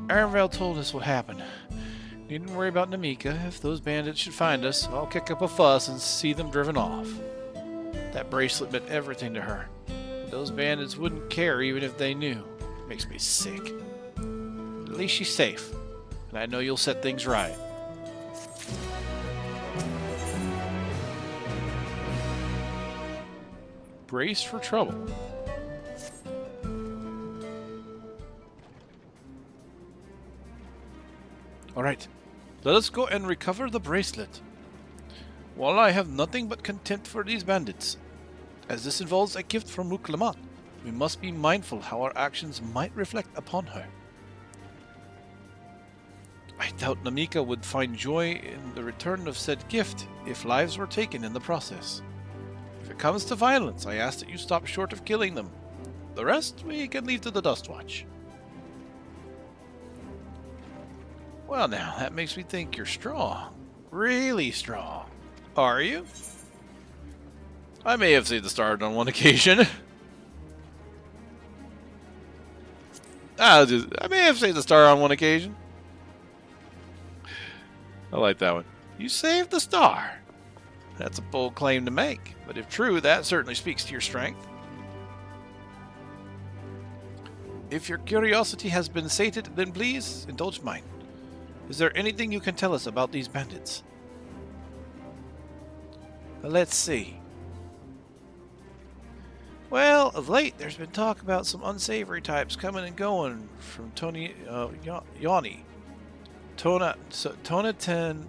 Arenvale told us what happened. Needn't worry about Namika. If those bandits should find us, I'll kick up a fuss and see them driven off. That bracelet meant everything to her. Those bandits wouldn't care even if they knew. It makes me sick. But at least she's safe, and I know you'll set things right. Brace for trouble. Alright, let us go and recover the bracelet. While I have nothing but contempt for these bandits, as this involves a gift from Muklamat, we must be mindful how our actions might reflect upon her. I doubt Namika would find joy in the return of said gift if lives were taken in the process. If it comes to violence, I ask that you stop short of killing them. The rest we can leave to the Dustwatch. Well now, that makes me think you're strong. Really strong. Are you? I may have saved the star on one occasion. I may have saved the star on one occasion. I like that one. You saved the star. That's a bold claim to make, but if true, that certainly speaks to your strength. If your curiosity has been sated, then please indulge mine. Is there anything you can tell us about these bandits? Let's see. Well, of late, there's been talk about some unsavory types coming and going from Yanni. Tonaten.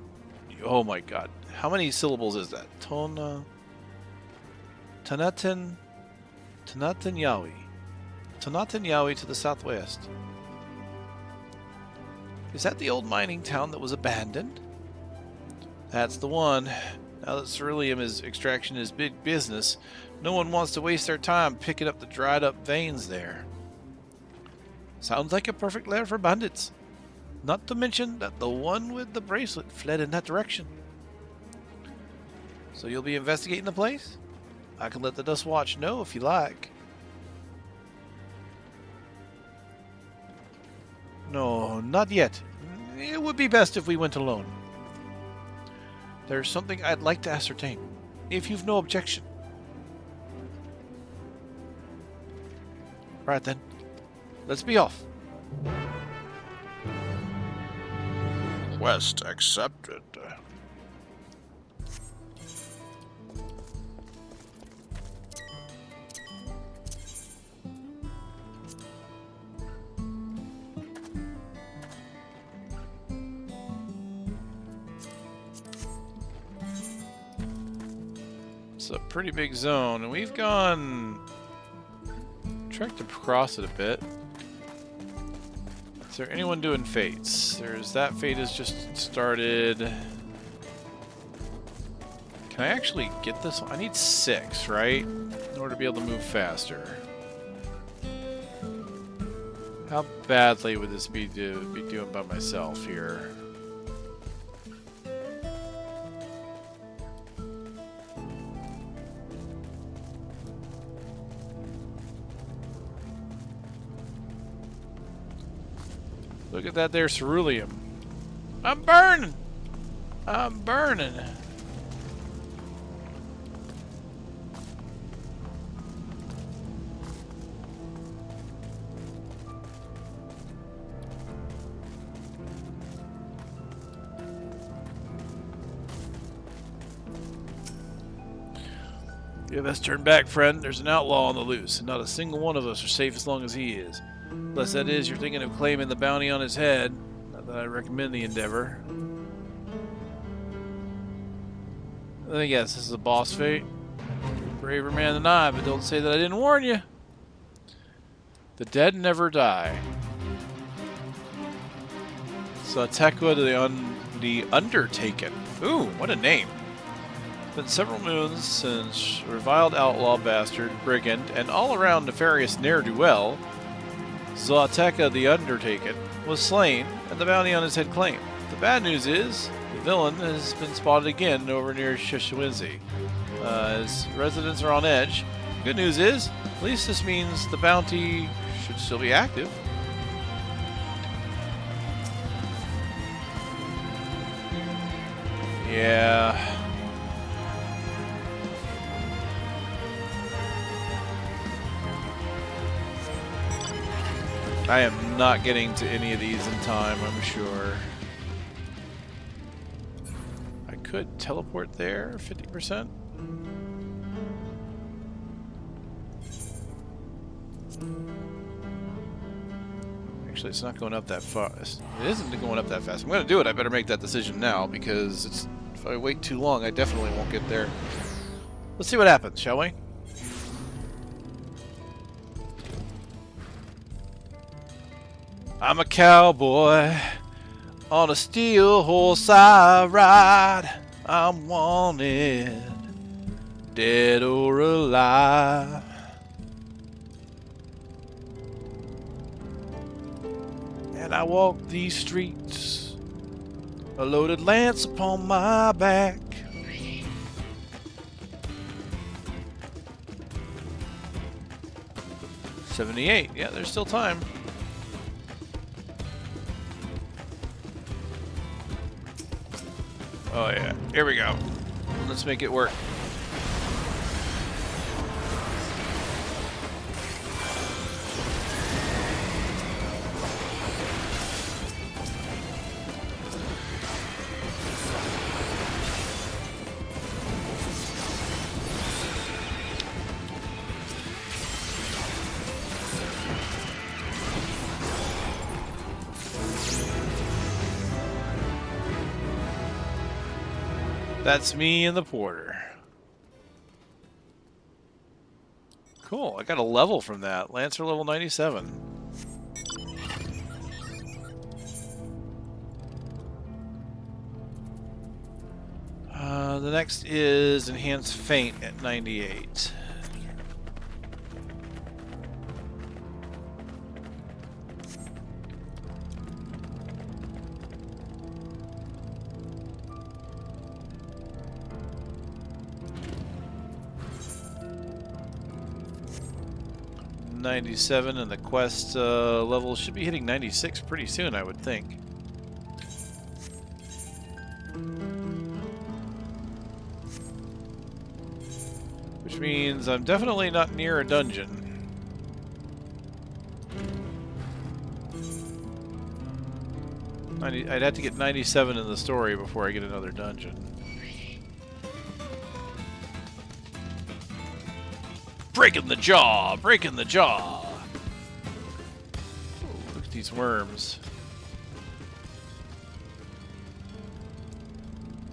Oh my god. How many syllables is that? Tonaten Yawi. Tonaten Yawi to the southwest. Is that the old mining town that was abandoned? That's the one. Now that ceruleum extraction is big business, no one wants to waste their time picking up the dried up veins there. Sounds like a perfect lair for bandits. Not to mention that the one with the bracelet fled in that direction. So you'll be investigating the place? I can let the Dust Watch know if you like. No, not yet. It would be best if we went alone. There's something I'd like to ascertain, if you've no objection. Right then, let's be off. Quest accepted. It's a pretty big zone, and we've trekked across it a bit. Is there anyone doing fates? That fate has just started. Can I actually get this one? I need 6, right? In order to be able to move faster. How badly would this be doing by myself here? Look at that there ceruleum. I'm burning! I'm burning! You best turn back, friend. There's an outlaw on the loose, and not a single one of us are safe as long as he is. Unless that is, you're thinking of claiming the bounty on his head. Not that I recommend the endeavor. I guess this is a boss fight. Braver man than I, but don't say that I didn't warn you. The dead never die. Satekwa the Undertaken. Ooh, what a name. Been several moons since reviled outlaw, bastard, brigand, and all-around nefarious ne'er-do-well, Zlateka the Undertaken, was slain and the bounty on his head claimed. The bad news is, the villain has been spotted again over near Shishwinzi. His residents are on edge. Good news is, at least this means the bounty should still be active. Yeah. I am not getting to any of these in time, I'm sure. I could teleport there, 50%. Actually, it's not going up that fast. It isn't going up that fast. I'm going to do it. I better make that decision now, because if I wait too long, I definitely won't get there. Let's see what happens, shall we? I'm a cowboy on a steel horse I ride. I'm wanted, dead or alive. And I walk these streets A loaded lance upon my back. $78. Yeah, there's still time. Oh yeah, here we go. Let's make it work. That's me and the porter. Cool, I got a level from that. Lancer level 97. The next is Enhanced Feint at 98. $97, and the quest level should be hitting 96 pretty soon, I would think. Which means I'm definitely not near a dungeon. I'd have to get 97 in the story before I get another dungeon. Breaking the jaw! Breaking the jaw! Ooh, look at these worms.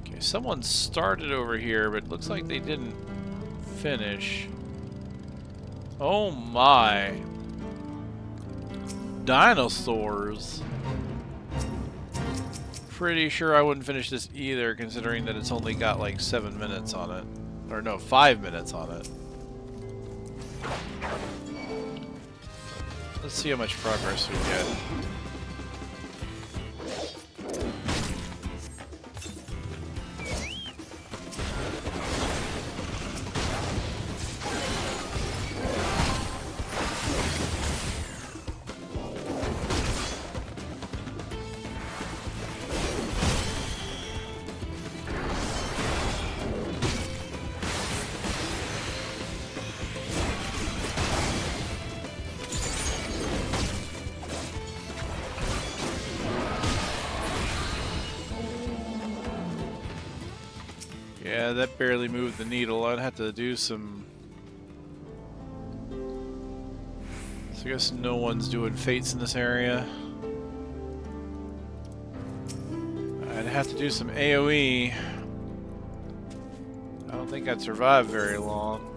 Okay, someone started over here, but it looks like they didn't finish. Oh my! Dinosaurs! Pretty sure I wouldn't finish this either, considering that it's only got like 7 minutes on it. Or no, 5 minutes on it. Let's see how much progress we get. Yeah, that barely moved the needle. I'd have to do some... So I guess no one's doing fates in this area. I'd have to do some AoE. I don't think I'd survive very long.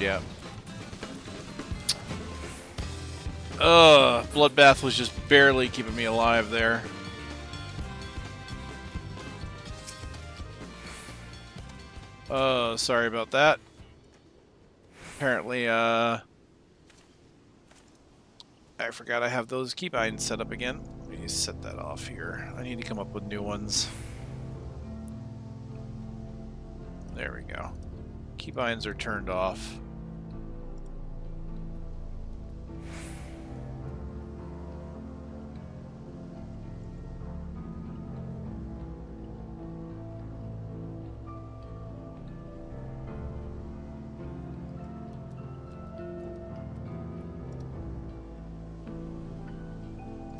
Yeah. Bloodbath was just barely keeping me alive there. Sorry about that. Apparently, I forgot I have those keybinds set up again. Let me set that off here. I need to come up with new ones. There we go. Keybinds are turned off.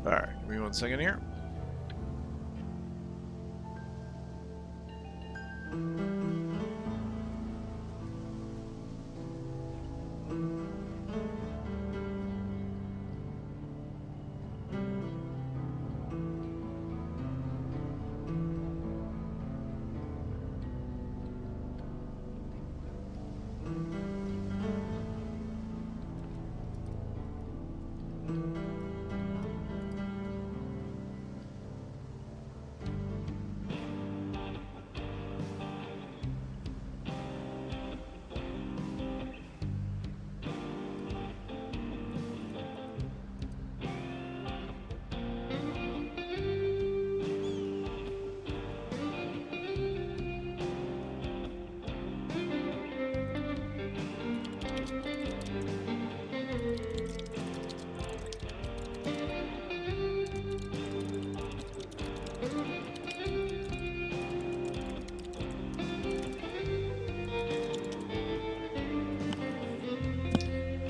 Alright, give me 1 second here.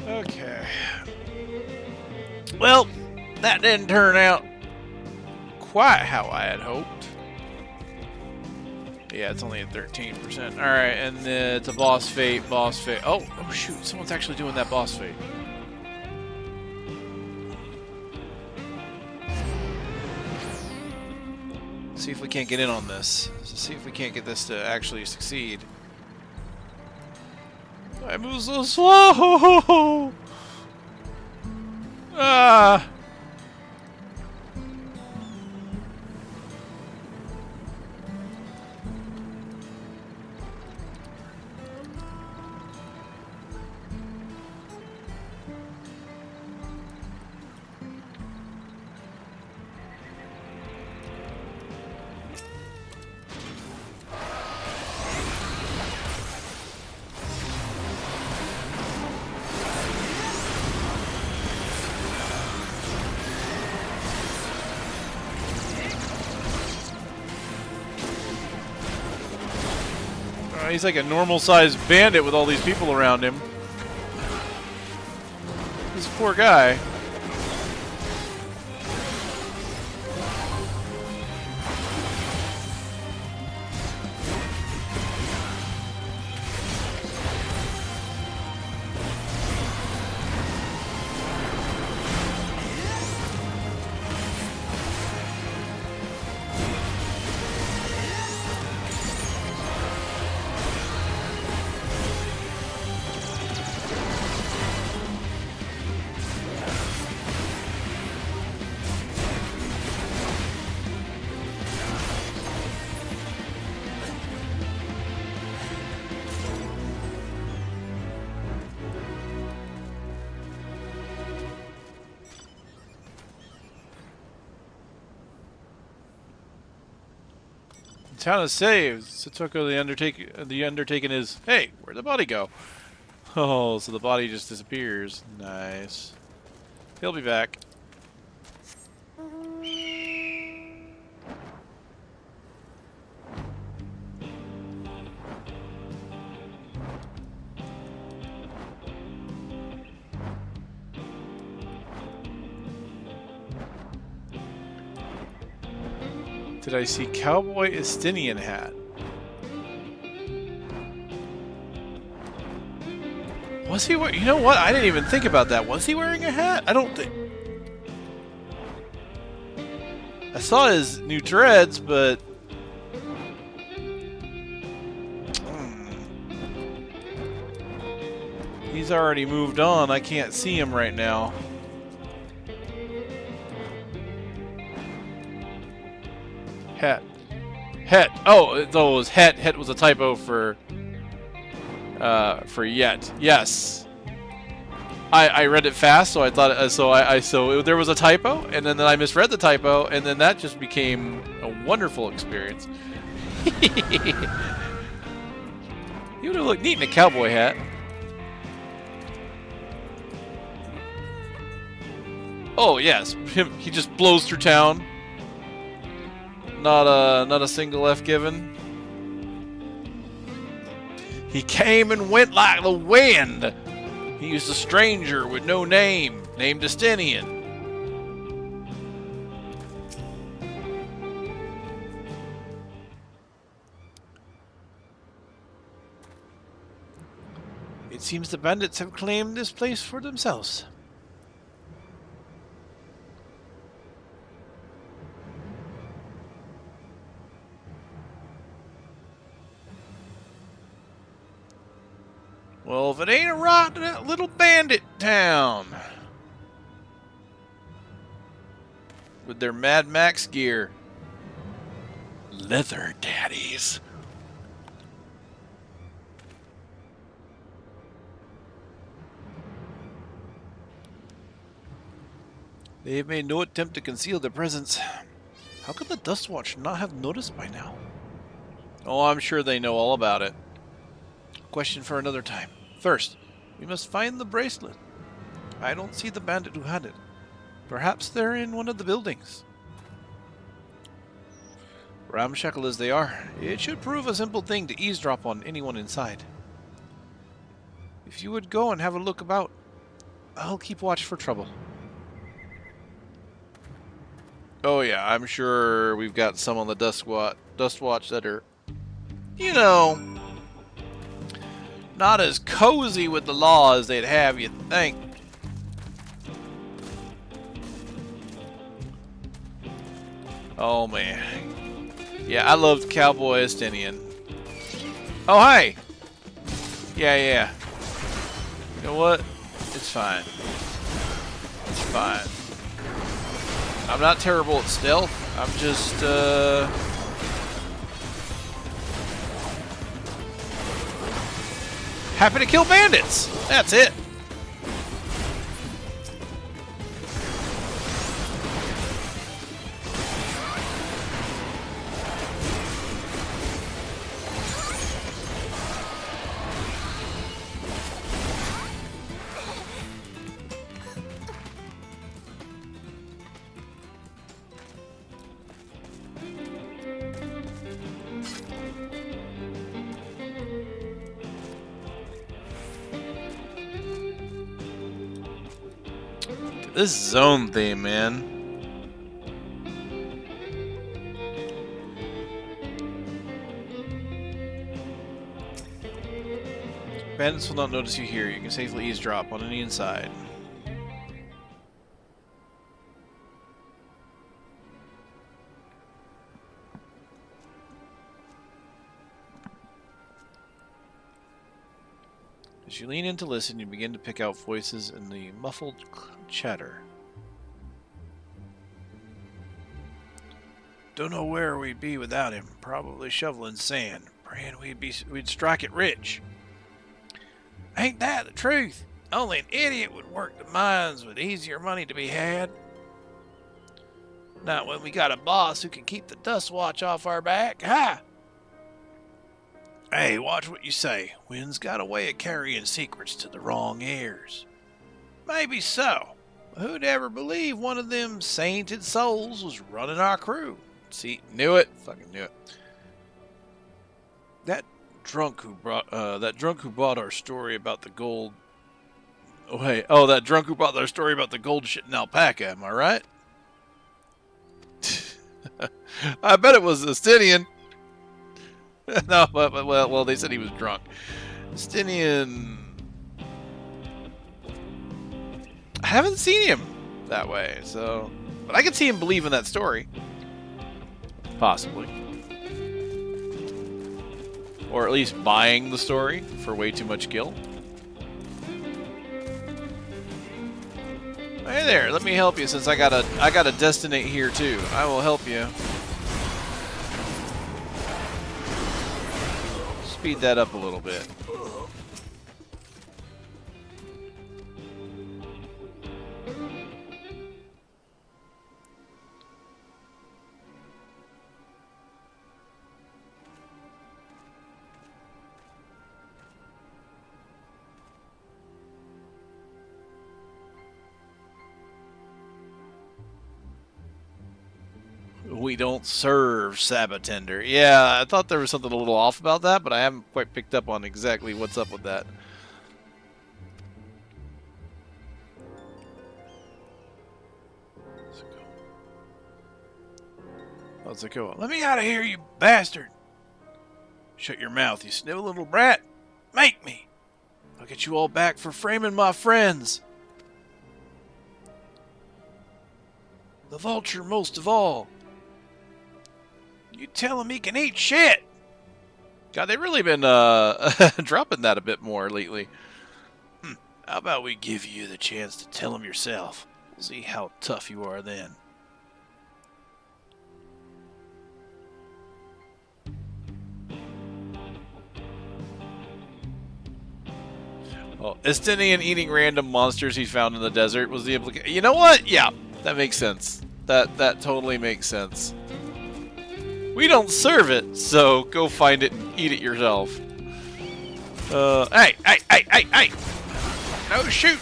Okay. Well, that didn't turn out quite how I had hoped. Yeah, it's only at 13%. Alright, and then it's a boss fate, Oh, oh shoot, someone's actually doing that boss fate. See if we can't get in on this. See if we can't get this to actually succeed. I move so slow! Ah! He's like a normal-sized bandit with all these people around him. This poor guy. Town is saved. Satoko the Undertaken is... Hey, where'd the body go? Oh, so the body just disappears. Nice. He'll be back. Did I see Cowboy Estinian hat? Was he wearing... You know what? I didn't even think about that. Was he wearing a hat? I don't think... I saw his new dreads, but... He's already moved on. I can't see him right now. Het. Oh, it was het. Het was a typo for yet. Yes. I read it fast, so I thought so there was a typo, and then I misread the typo, and then that just became a wonderful experience. He would have looked neat in a cowboy hat. Oh yes, he just blows through town. Not a single F given. He came and went like the wind. He was a stranger with no name, named Justinian. It seems the bandits have claimed this place for themselves. Well, if it ain't a rotten little bandit town. With their Mad Max gear. Leather daddies. They have made no attempt to conceal their presence. How could the Dustwatch not have noticed by now? Oh, I'm sure they know all about it. Question for another time. First, we must find the bracelet. I don't see the bandit who had it. Perhaps they're in one of the buildings. Ramshackle as they are, it should prove a simple thing to eavesdrop on anyone inside. If you would go and have a look about, I'll keep watch for trouble. Oh yeah, I'm sure we've got some on the Dustwatch that are, you know, not as cozy with the law as they'd have you think. Oh man. Yeah, I loved Cowboy Justinian. Oh hi! Yeah. You know what? It's fine. It's fine. I'm not terrible at stealth. I'm just, happy to kill bandits. That's it. This zone theme, man. Bandits will not notice you here. You can safely eavesdrop on any inside. As you lean in to listen, you begin to pick out voices in the muffled chatter. Don't know where we'd be without him. Probably shoveling sand. Praying we'd strike it rich. Ain't that the truth? Only an idiot would work the mines with easier money to be had. Not when we got a boss who can keep the Dustwatch off our back. Ha! Hey, watch what you say. Wind's got a way of carrying secrets to the wrong ears. Maybe so. But who'd ever believe one of them sainted souls was running our crew? See, knew it. Fucking knew it. That drunk who brought our story about the gold. Oh hey, that drunk who brought our story about the gold shit in Alpaca. Am I right? I bet it was Justinian. No, well, they said he was drunk. Justinian. I haven't seen him that way, so. But I can see him believe in that story. Possibly. Or at least buying the story for way too much gil. Hey there, let me help you since I gotta destinate here too. I will help you. Speed that up a little bit. We don't serve Sabatender. Yeah, I thought there was something a little off about that, but I haven't quite picked up on exactly what's up with that. How's it go? Let me out of here, you bastard! Shut your mouth, you snivel little brat! Make me! I'll get you all back for framing my friends! The vulture most of all! You tell him he can eat shit! God, they've really been dropping that a bit more lately. How about we give you the chance to tell him yourself? We'll see how tough you are then. Oh, Estinian eating random monsters he found in the desert was the implication. You know what? Yeah, that makes sense. That totally makes sense. We don't serve it, so go find it and eat it yourself. Hey! No, shoot!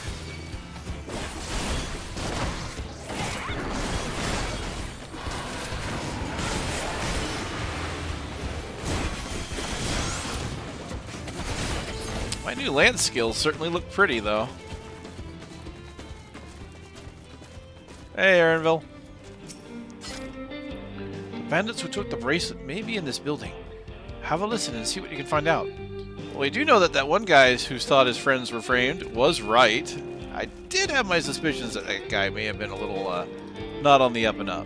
My new lance skills certainly look pretty, though. Hey, Aaronville. The bandits who took the bracelet may be in this building. Have a listen and see what you can find out. Well, we do know that that one guy who thought his friends were framed was right. I did have my suspicions that that guy may have been a little, not on the up and up.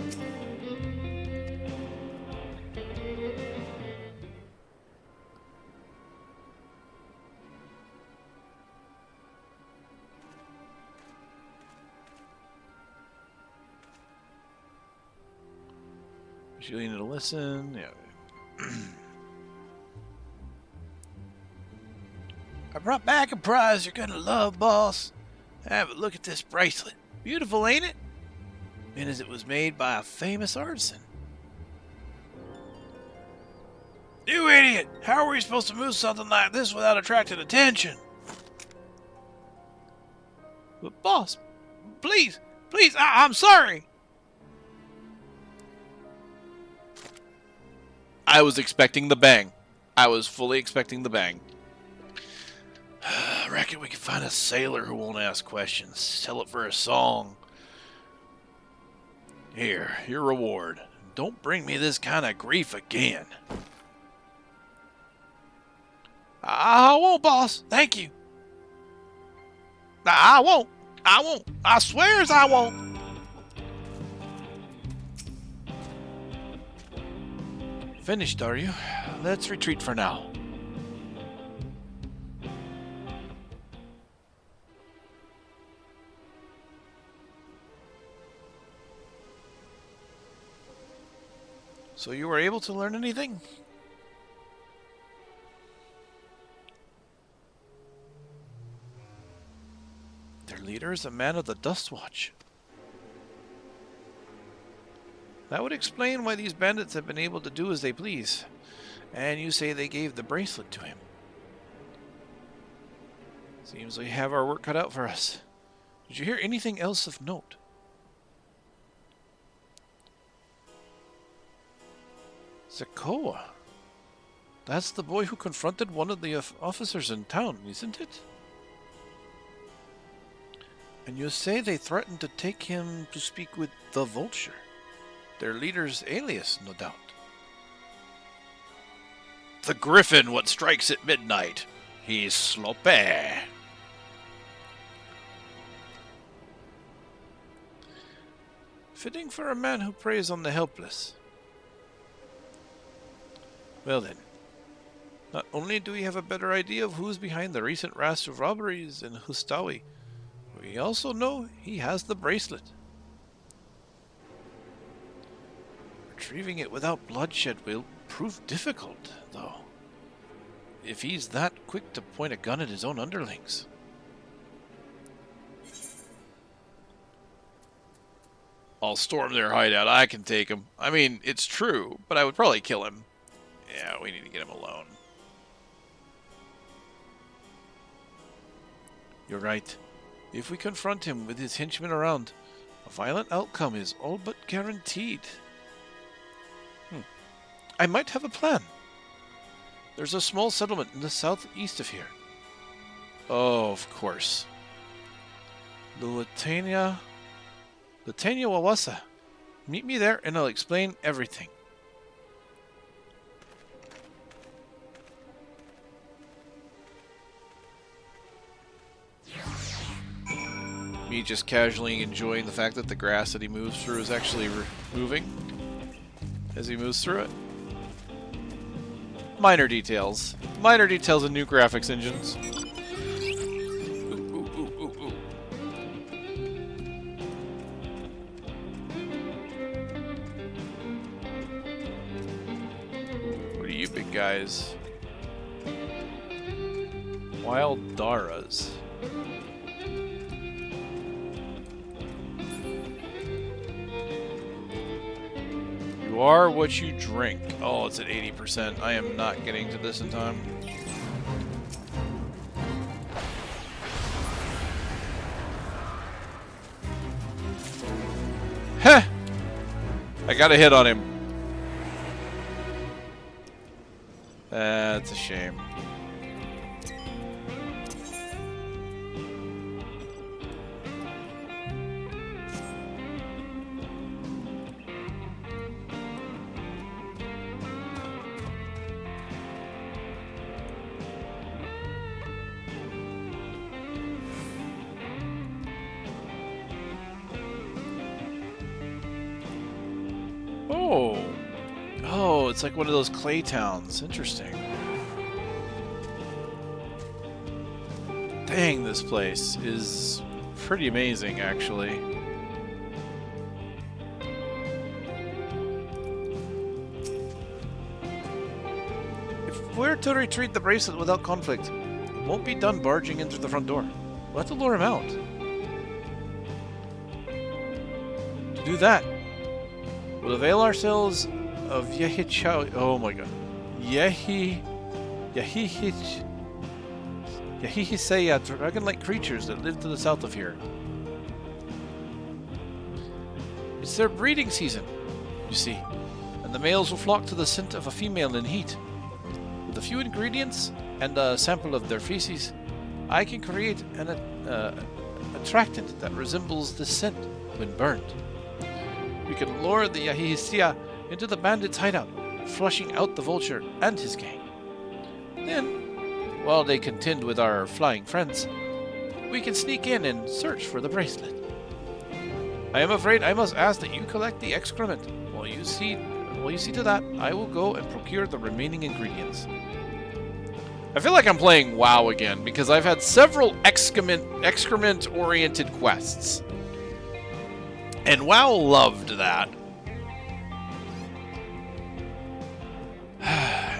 You need to listen. Yeah. I brought back a prize you're gonna love, boss. Have a look at this bracelet. Beautiful, ain't it? And as it was made by a famous artisan. You idiot! How are we supposed to move something like this without attracting attention? But boss, please, I'm sorry. I was expecting the bang. I was fully expecting the bang. I reckon we can find a sailor who won't ask questions. Sell it for a song. Here, your reward. Don't bring me this kind of grief again. I won't, boss. Thank you. I won't. I swears I won't. Finished, are you? Let's retreat for now. So you were able to learn anything? Their leader is a man of the Dustwatch. That would explain why these bandits have been able to do as they please. And you say they gave the bracelet to him. Seems we have our work cut out for us. Did you hear anything else of note? Zakoa. That's the boy who confronted one of the officers in town, isn't it? And you say they threatened to take him to speak with the Vulture. Their leader's alias, no doubt. The Griffin, what strikes at midnight. He's sloppy. Fitting for a man who preys on the helpless. Well then, not only do we have a better idea of who's behind the recent rash of robberies in Hustawi, we also know he has the bracelet. Retrieving it without bloodshed will prove difficult, though, if he's that quick to point a gun at his own underlings. I'll storm their hideout. I can take him. I mean, it's true, but I would probably kill him. Yeah, we need to get him alone. You're right. If we confront him with his henchmen around, a violent outcome is all but guaranteed. I might have a plan. There's a small settlement in the southeast of here. Oh, of course. Latania Wawasa. Meet me there and I'll explain everything. Me just casually enjoying the fact that the grass that he moves through is actually moving as he moves through it. Minor details. Minor details in new graphics engines. Ooh. What are you big guys? Wild Daras. You are what you drink. Oh, it's at 80%. I am not getting to this in time. Heh! I got a hit on him. That's a shame. Oh, it's like one of those clay towns. Interesting. Dang, this place is pretty amazing, actually. If we're to retrieve the bracelet without conflict, it won't be done barging in through the front door. We'll have to lure him out. To do that, we'll avail ourselves of Yehichao. Oh my god. Yehihiseya, dragon-like creatures that live to the south of here. It's their breeding season, you see, and the males will flock to the scent of a female in heat. With a few ingredients and a sample of their feces, I can create an attractant that resembles the scent when burned. We can lure the Yahihiseya into the bandit's hideout, flushing out the vulture and his gang. Then, while they contend with our flying friends, we can sneak in and search for the bracelet. I am afraid I must ask that you collect the excrement. While you see to that, I will go and procure the remaining ingredients. I feel like I'm playing WoW again, because I've had several excrement-oriented quests. And WoW loved that.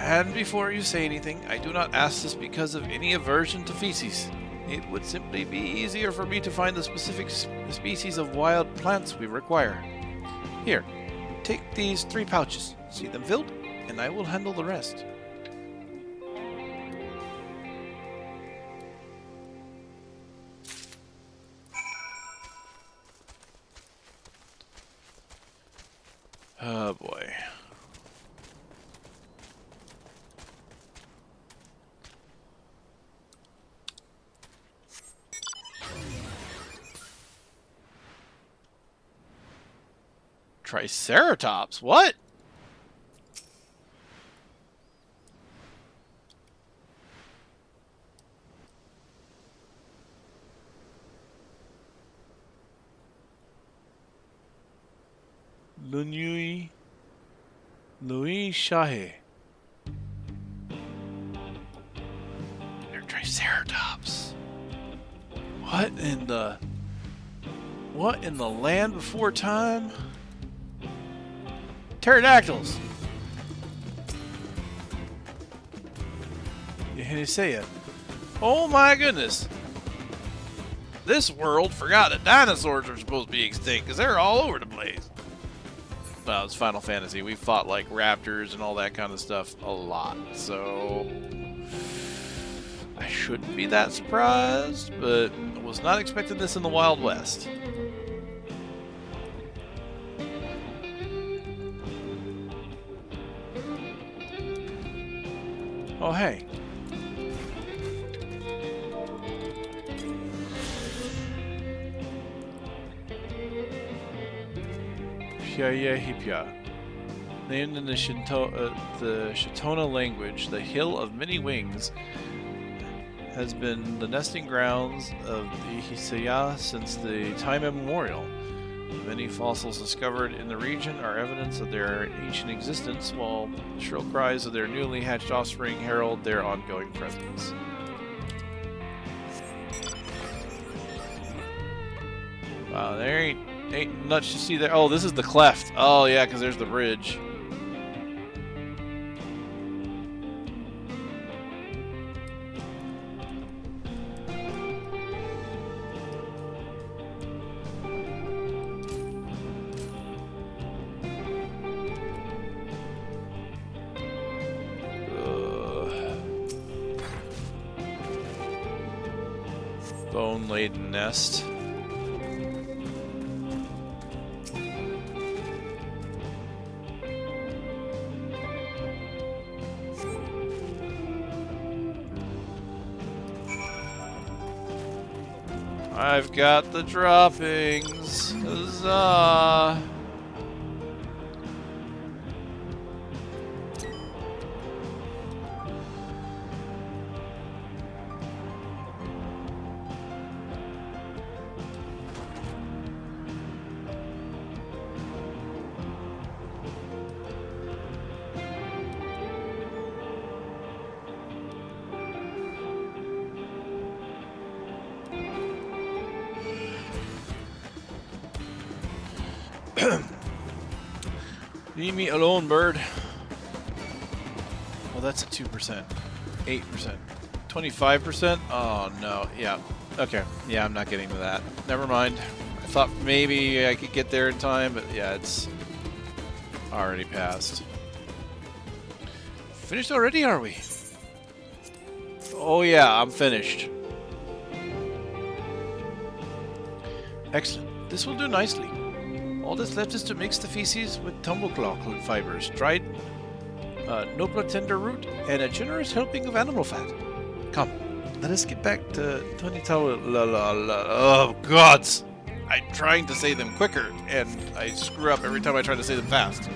And before you say anything, I do not ask this because of any aversion to feces. It would simply be easier for me to find the specific species of wild plants we require. Here, take these 3 pouches. See them filled, and I will handle the rest. Oh boy. Triceratops? What? Lunui Shahe. They're Triceratops. What in the land before time? Pterodactyls. Yehihiseya. Oh my goodness. This world forgot that dinosaurs are supposed to be extinct because they're all over the place. Well, it's Final Fantasy. We fought like raptors and all that kind of stuff a lot. So I shouldn't be that surprised, but I was not expecting this in the Wild West. Oh, hey. Hipya. Named in the Shitona language, the Hill of Many Wings has been the nesting grounds of the Hisaya since the time immemorial. Many fossils discovered in the region are evidence of their ancient existence, while shrill cries of their newly hatched offspring herald their ongoing presence. Wow, there ain't much to see there. Oh, this is the cleft. Oh yeah, because there's the bridge. Bone-laden nest. I've got the droppings. Huzzah! Leave me alone, bird. Well, that's a 2%. 8%. 25%? Oh, no. Yeah. Okay. Yeah, I'm not getting to that. Never mind. I thought maybe I could get there in time, but yeah, it's already passed. Finished already, are we? Oh, yeah, I'm finished. Excellent. This will do nicely. All that's left is to mix the feces with tumbleclaw fibers, dried nopla tender root, and a generous helping of animal fat. Come, let us get back to Tonitawa. Oh, gods! I'm trying to say them quicker, and I screw up every time I try to say them fast.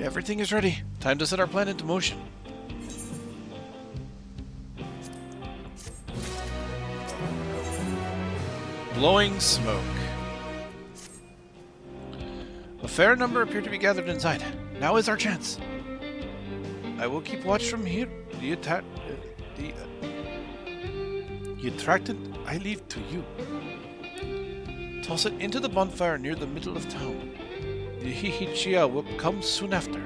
Everything is ready. Time to set our plan into motion. Blowing smoke. A fair number appear to be gathered inside. Now is our chance. I will keep watch from here. The attractant I leave to you. Toss it into the bonfire near the middle of town. The Hihichia will come soon after.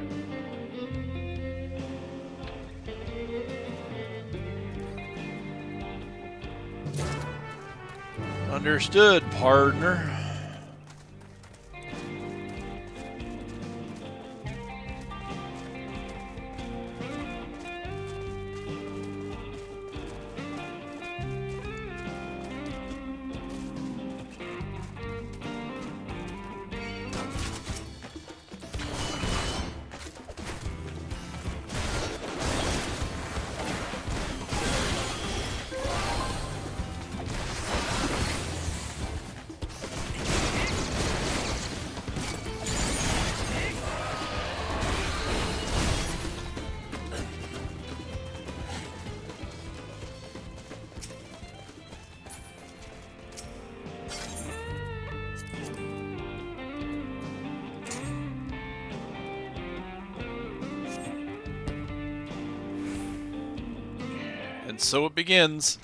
Understood, partner. so it begins.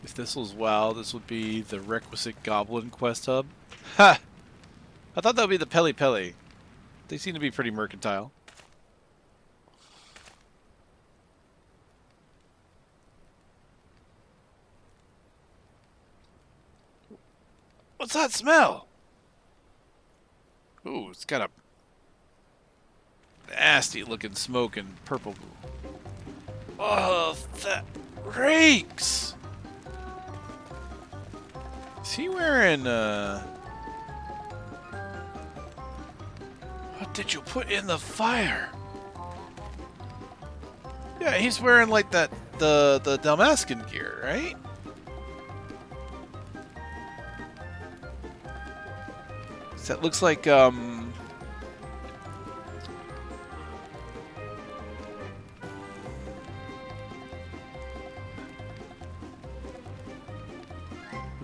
If this was WoW, this would be the requisite Goblin quest hub. Ha! I thought that would be the Peli Peli. They seem to be pretty mercantile. What's that smell? Ooh, it's got a nasty looking smoke and purple. Oh, that reeks! Is he wearing, what did you put in the fire? Yeah, he's wearing like the Dalmascan gear, right? So that looks like, was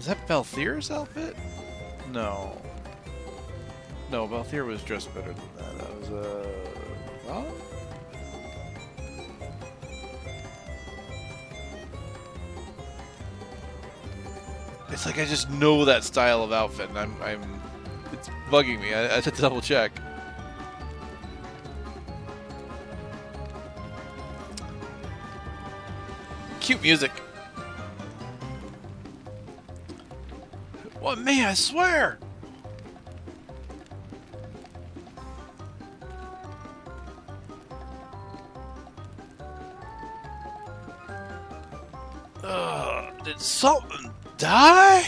that Balthier's outfit? No. No, Balthier was dressed better than that. That was, Val? It's like I just know that style of outfit, and it's bugging me. I had to double check. Cute music. What, me? I swear. Did something die?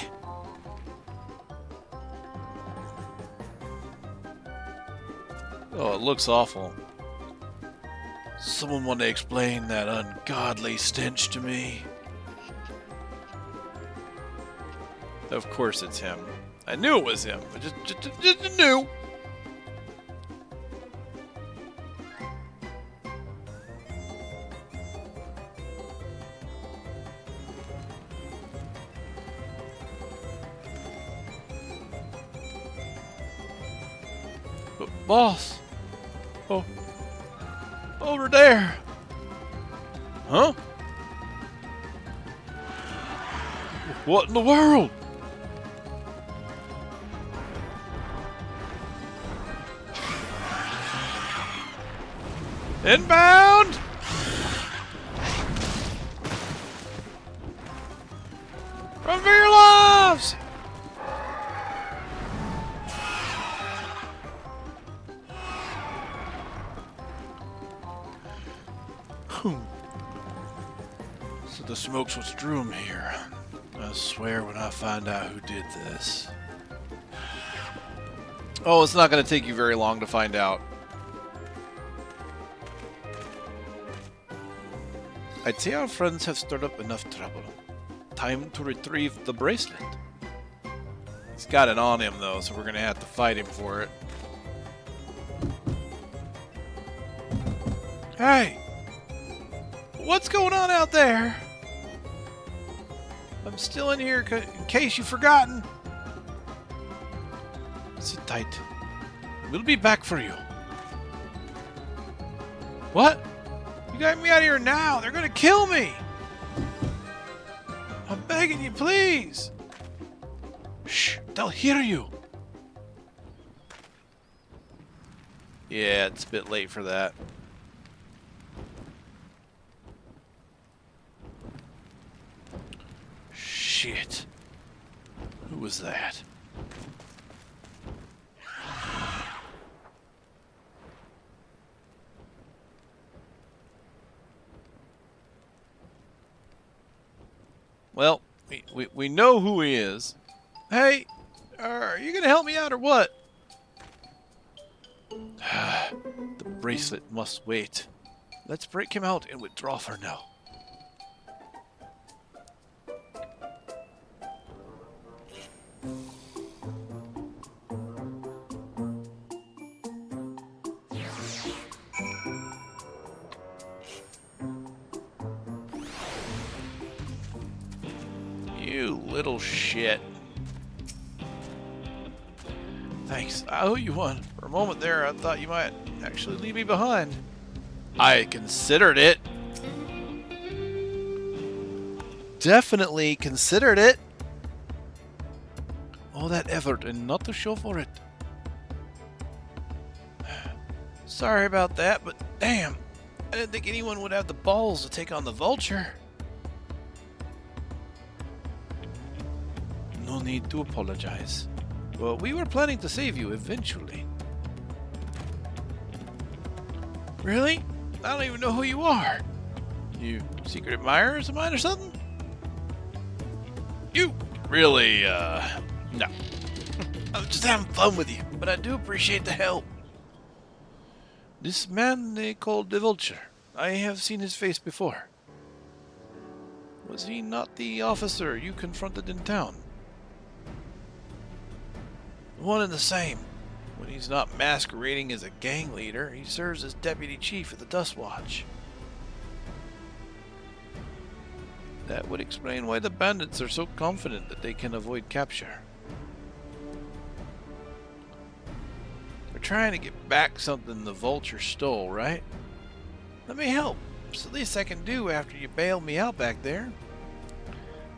Oh, it looks awful. Someone want to explain that ungodly stench to me? Of course it's him. I knew it was him. I just knew. But boss. Oh. Over there. Huh? What in the world? Inbound! Run for your lives! So the smoke's what drew him here. I swear when I find out who did this. Oh, it's not going to take you very long to find out. I'd say our friends have stirred up enough trouble. Time to retrieve the bracelet. He's got it on him, though, so we're going to have to fight him for it. Hey! What's going on out there? I'm still in here in case you've forgotten. Sit tight. We'll be back for you. What? You got me out of here now. They're gonna kill me. I'm begging you, please. Shh, they'll hear you. Yeah, it's a bit late for that. Shit. Who was that? Well, we know who he is. Hey, are you gonna help me out or what? The bracelet must wait. Let's break him out and withdraw for now. You little shit. Thanks. I owe you one. For a moment there, I thought you might actually leave me behind. I considered it. Definitely considered it. All that effort and not to show for it. Sorry about that, but damn, I didn't think anyone would have the balls to take on the Vulture. No need to apologize. Well, we were planning to save you eventually. Really? I don't even know who you are. You secret admirers of mine or something? You really, no. I was just having fun with you, but I do appreciate the help. This man they called the Vulture. I have seen his face before. Was he not the officer you confronted in town? One and the same. When he's not masquerading as a gang leader, he serves as deputy chief of the Dust Watch. That would explain why the bandits are so confident that they can avoid capture. They're trying to get back something the Vulture stole, right? Let me help. It's the least I can do after you bailed me out back there.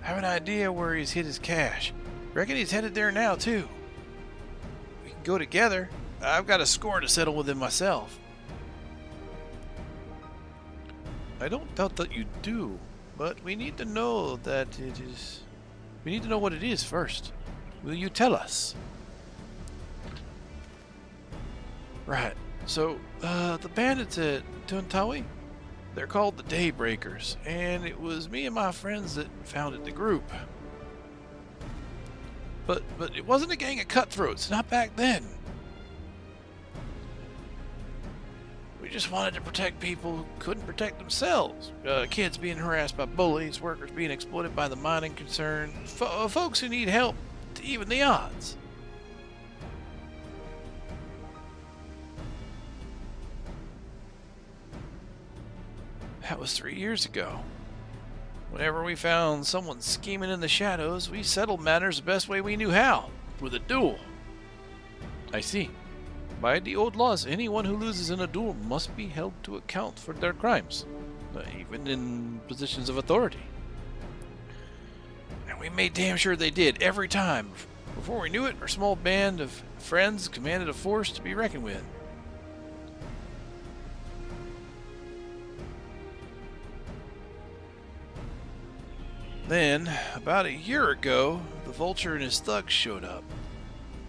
I have an idea where he's hid his cash. Reckon he's headed there now, too. We can go together. I've got a score to settle with him myself. I don't doubt that you do, but we need to know that it is... We need to know what it is first. Will you tell us? Right. So, the bandits at Tuntawi, they're called the Daybreakers, and it was me and my friends that founded the group. But it wasn't a gang of cutthroats, not back then. We just wanted to protect people who couldn't protect themselves. Kids being harassed by bullies, workers being exploited by the mining concern, folks who need help to even the odds. That was 3 years ago. Whenever we found someone scheming in the shadows, we settled matters the best way we knew how, with a duel. I see. By the old laws, anyone who loses in a duel must be held to account for their crimes, even in positions of authority. And we made damn sure they did, every time. Before we knew it, our small band of friends commanded a force to be reckoned with. Then, about a year ago, the Vulture and his thugs showed up.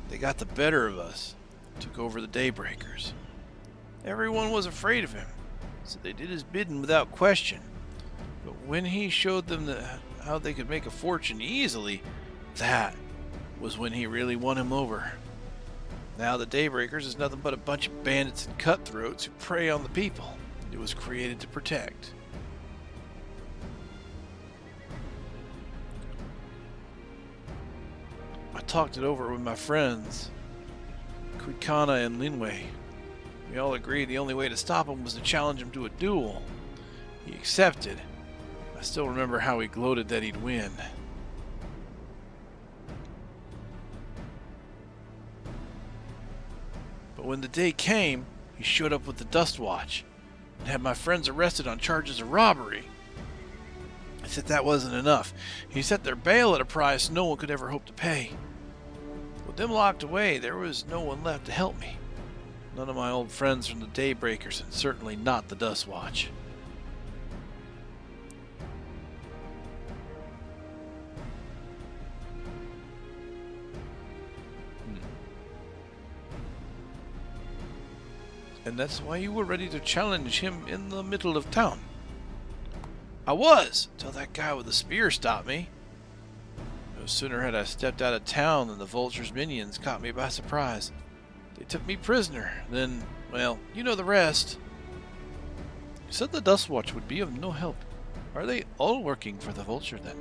They got the better of us, took over the Daybreakers. Everyone was afraid of him, so they did his bidding without question. But when he showed them how they could make a fortune easily, that was when he really won him over. Now the Daybreakers is nothing but a bunch of bandits and cutthroats who prey on the people it was created to protect. I talked it over with my friends, Quikana and Linway. We all agreed the only way to stop him was to challenge him to a duel. He accepted. I still remember how he gloated that he'd win. But when the day came, he showed up with the Dust Watch and had my friends arrested on charges of robbery. I said that wasn't enough. He set their bail at a price no one could ever hope to pay. With them locked away, there was no one left to help me. None of my old friends from the Daybreakers, and certainly not the Dust Watch. And that's why you were ready to challenge him in the middle of town. I was, until that guy with the spear stopped me. No sooner had I stepped out of town than the Vulture's minions caught me by surprise. They took me prisoner, then, well, you know the rest. You said the Dust Watch would be of no help. Are they all working for the Vulture then?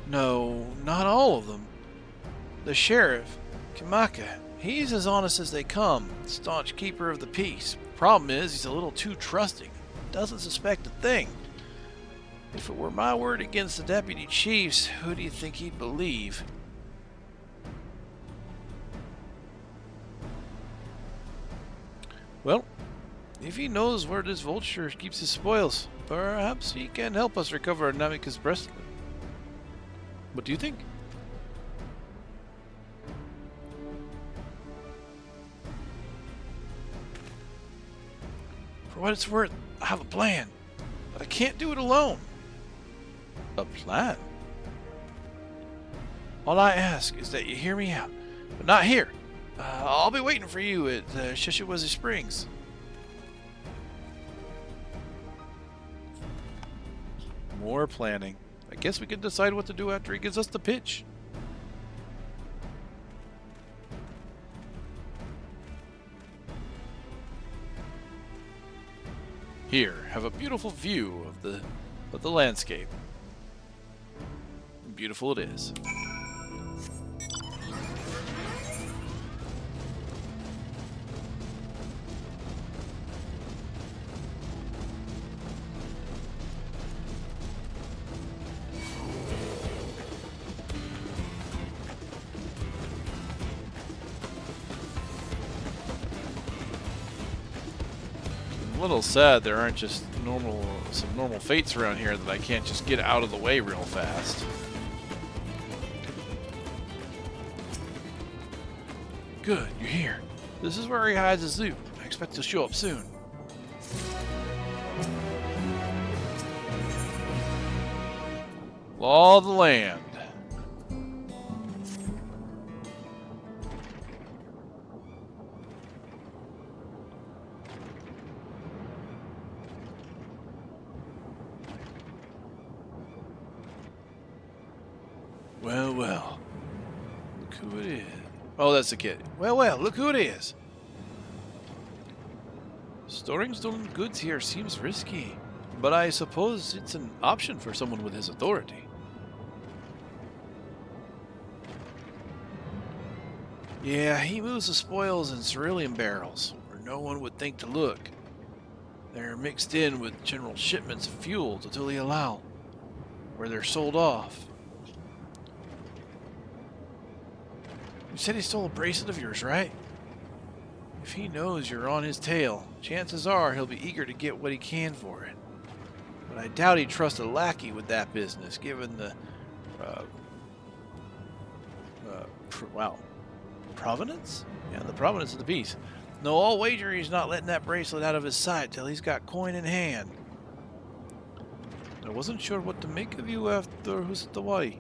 No, not all of them. The sheriff, Kimaka, he's as honest as they come, staunch keeper of the peace. Problem is, he's a little too trusting. Doesn't suspect a thing. If it were my word against the deputy chief's, who do you think he'd believe? Well, if he knows where this vulture keeps his spoils, perhaps he can help us recover Namika's breastplate. What do you think? For what it's worth, I have a plan, but I can't do it alone. A plan? All I ask is that you hear me out, but not here. I'll be waiting for you at Shishiwazi Springs. More planning. I guess we can decide what to do after he gives us the pitch. Here, have a beautiful view of the landscape. Beautiful it is. A little sad there aren't just some normal fates around here that I can't just get out of the way real fast. Good, you're here. This is where he hides his loot. I expect he'll show up soon. Law of the land. Well, well. Look who it is. Oh, that's the kid. Well, well, look who it is. Storing stolen goods here seems risky, but I suppose it's an option for someone with his authority. Yeah, he moves the spoils in cerulean barrels, where no one would think to look. They're mixed in with general shipments of fuel to Tuli Halal, where they're sold off. You said he stole a bracelet of yours, right? If he knows you're on his tail, chances are he'll be eager to get what he can for it. But I doubt he'd trust a lackey with that business, given the, provenance? Yeah, the provenance of the piece. No, I'll wager he's not letting that bracelet out of his sight till he's got coin in hand. I wasn't sure what to make of you after Hawaii,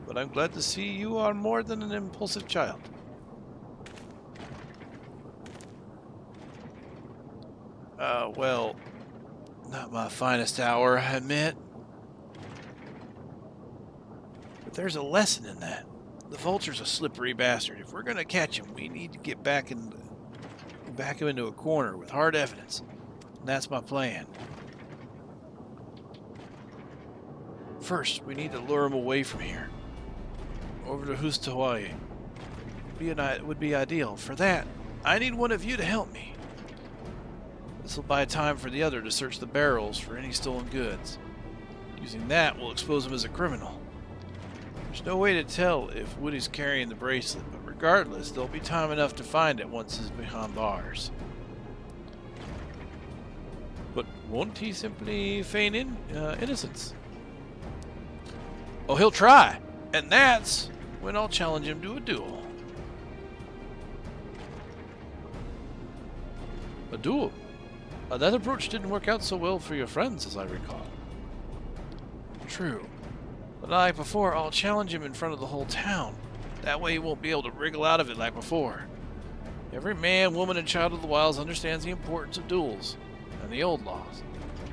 but I'm glad to see you are more than an impulsive child. Well, not my finest hour, I admit. But there's a lesson in that. The vulture's a slippery bastard. If we're gonna catch him, we need to back him into a corner with hard evidence. And that's my plan. First, we need to lure him away from here. Over to Hawaii. Would be ideal. For that, I need one of you to help me. This will buy time for the other to search the barrels for any stolen goods. Using that, we'll expose him as a criminal. There's no way to tell if Woody's carrying the bracelet, but regardless, there'll be time enough to find it once he's behind bars. But won't he simply feign innocence? Oh, he'll try, and that's when I'll challenge him to a duel. A duel? That approach didn't work out so well for your friends, as I recall. True. But like before, I'll challenge him in front of the whole town. That way he won't be able to wriggle out of it like before. Every man, woman, and child of the wilds understands the importance of duels and the old laws.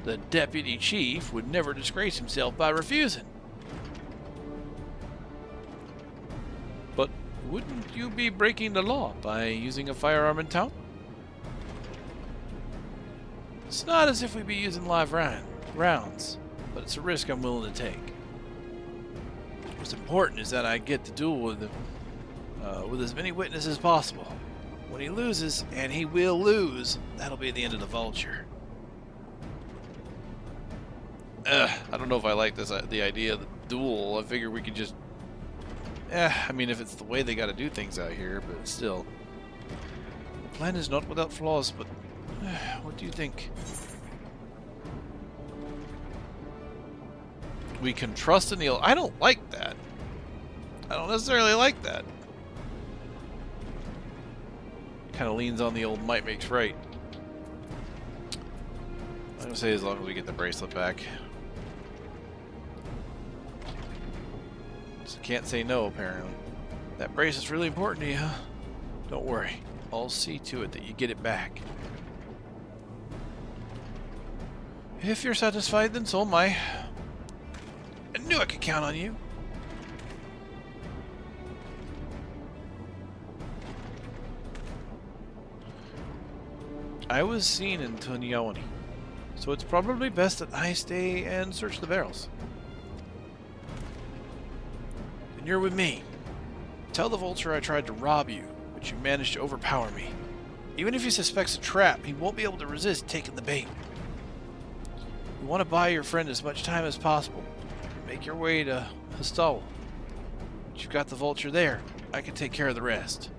The deputy chief would never disgrace himself by refusing. But wouldn't you be breaking the law by using a firearm in town? It's not as if we'd be using live rounds, but it's a risk I'm willing to take. What's important is that I get to duel with as many witnesses as possible. When he loses, and he will lose, that'll be the end of the vulture. I don't know if I like this the idea of the duel. I figure we could just... I mean, if it's the way they gotta do things out here, but still. The plan is not without flaws, but... what do you think? We can trust in the... I don't like that. I don't necessarily like that. Kind of leans on the old might makes right. I'm gonna say as long as we get the bracelet back. So can't say no, apparently. That bracelet's really important to you, huh? Don't worry. I'll see to it that you get it back. If you're satisfied, then so am I. I knew I could count on you. I was seen in Tunyoni, so it's probably best that I stay and search the barrels. Then you're with me. Tell the vulture I tried to rob you, but you managed to overpower me. Even if he suspects a trap, he won't be able to resist taking the bait. You want to buy your friend as much time as possible. Make your way to Hostal. But you've got the vulture there. I can take care of the rest.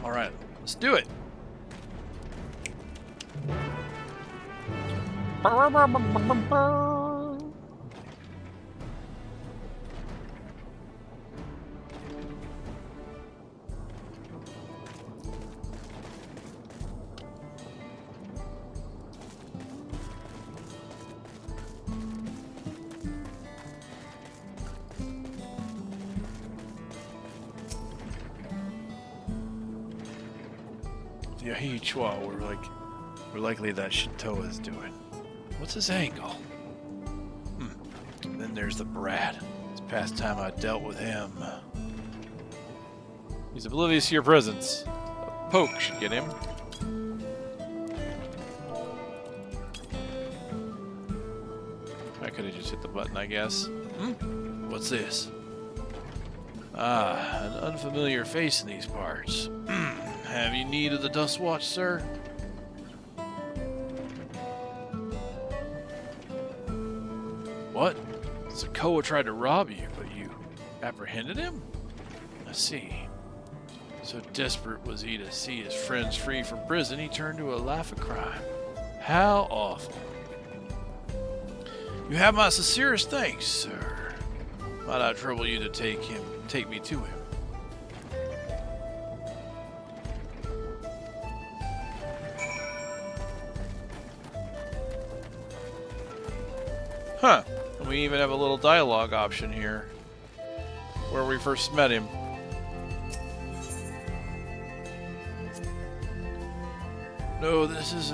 Alright, let's do it. Yahi Chua, we're likely that Shinto is doing. What's his angle? And then there's the brat. It's past time I dealt with him. He's oblivious to your presence. A poke should get him. I could have just hit the button, I guess. What's this? Ah, an unfamiliar face in these parts. Have you need of the Dust Watch, sir? What? Sokoa tried to rob you, but you apprehended him? I see. So desperate was he to see his friends free from prison, he turned to a life of crime. How awful. You have my sincerest thanks, sir. Might I trouble you to take me to him? Huh. And we even have a little dialogue option here. Where we first met him. No, this is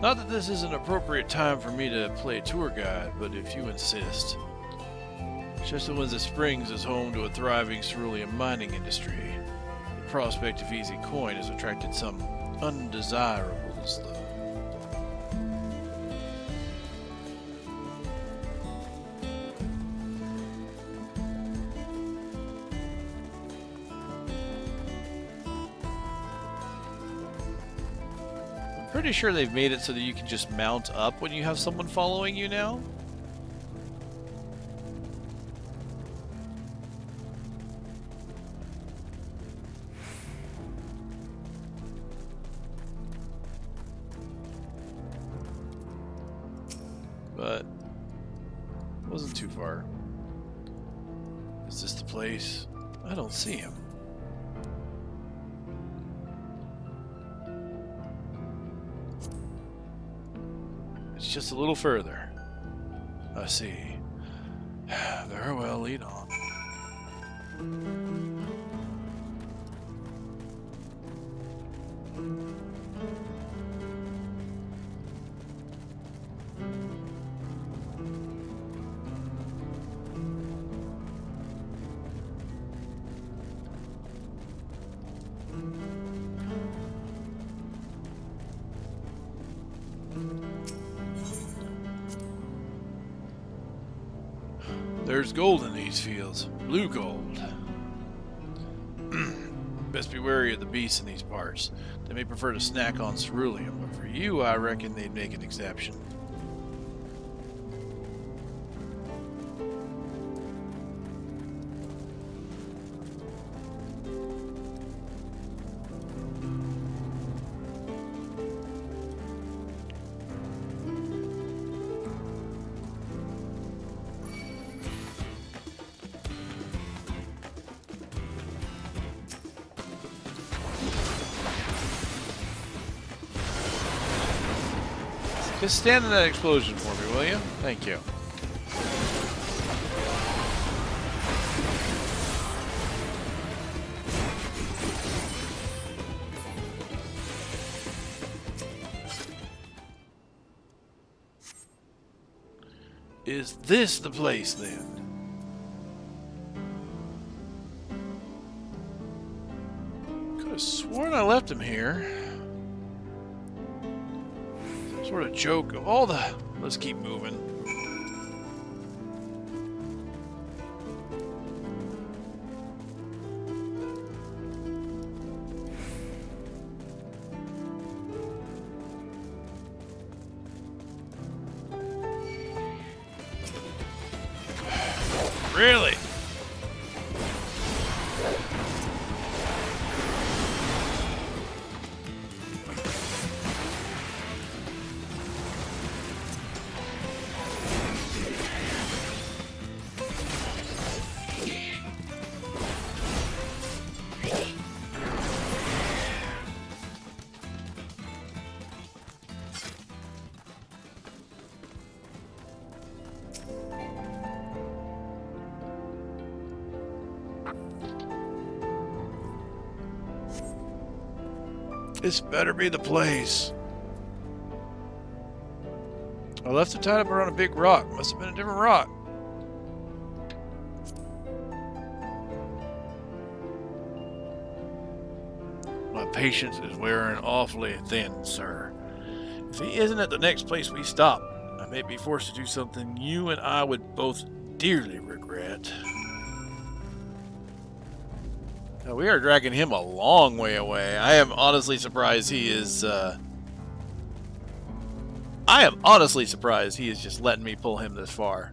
not that this is an appropriate time for me to play tour guide, but if you insist. Chesterwinds Springs is home to a thriving cerulean mining industry. The prospect of easy coin has attracted some undesirables, though. Pretty sure they've made it so that you can just mount up when you have someone following you now. But it wasn't too far. Is this the place? I don't see him. Just a little further. I see. Very well, lead on. There's gold in these fields. Blue gold. Best be wary of the beasts in these parts. They may prefer to snack on cerulean, but for you, I reckon they'd make an exception. Just stand in that explosion for me, will you? Thank you. Is this the place then? Could have sworn I left him here. Some sort of joke of all the... Let's keep moving. Really? This better be the place. I left it tied up around a big rock. Must have been a different rock. My patience is wearing awfully thin, sir. If he isn't at the next place we stop, I may be forced to do something you and I would both dearly regret. Now, we are dragging him a long way away. I am honestly surprised he is, I am honestly surprised he is just letting me pull him this far.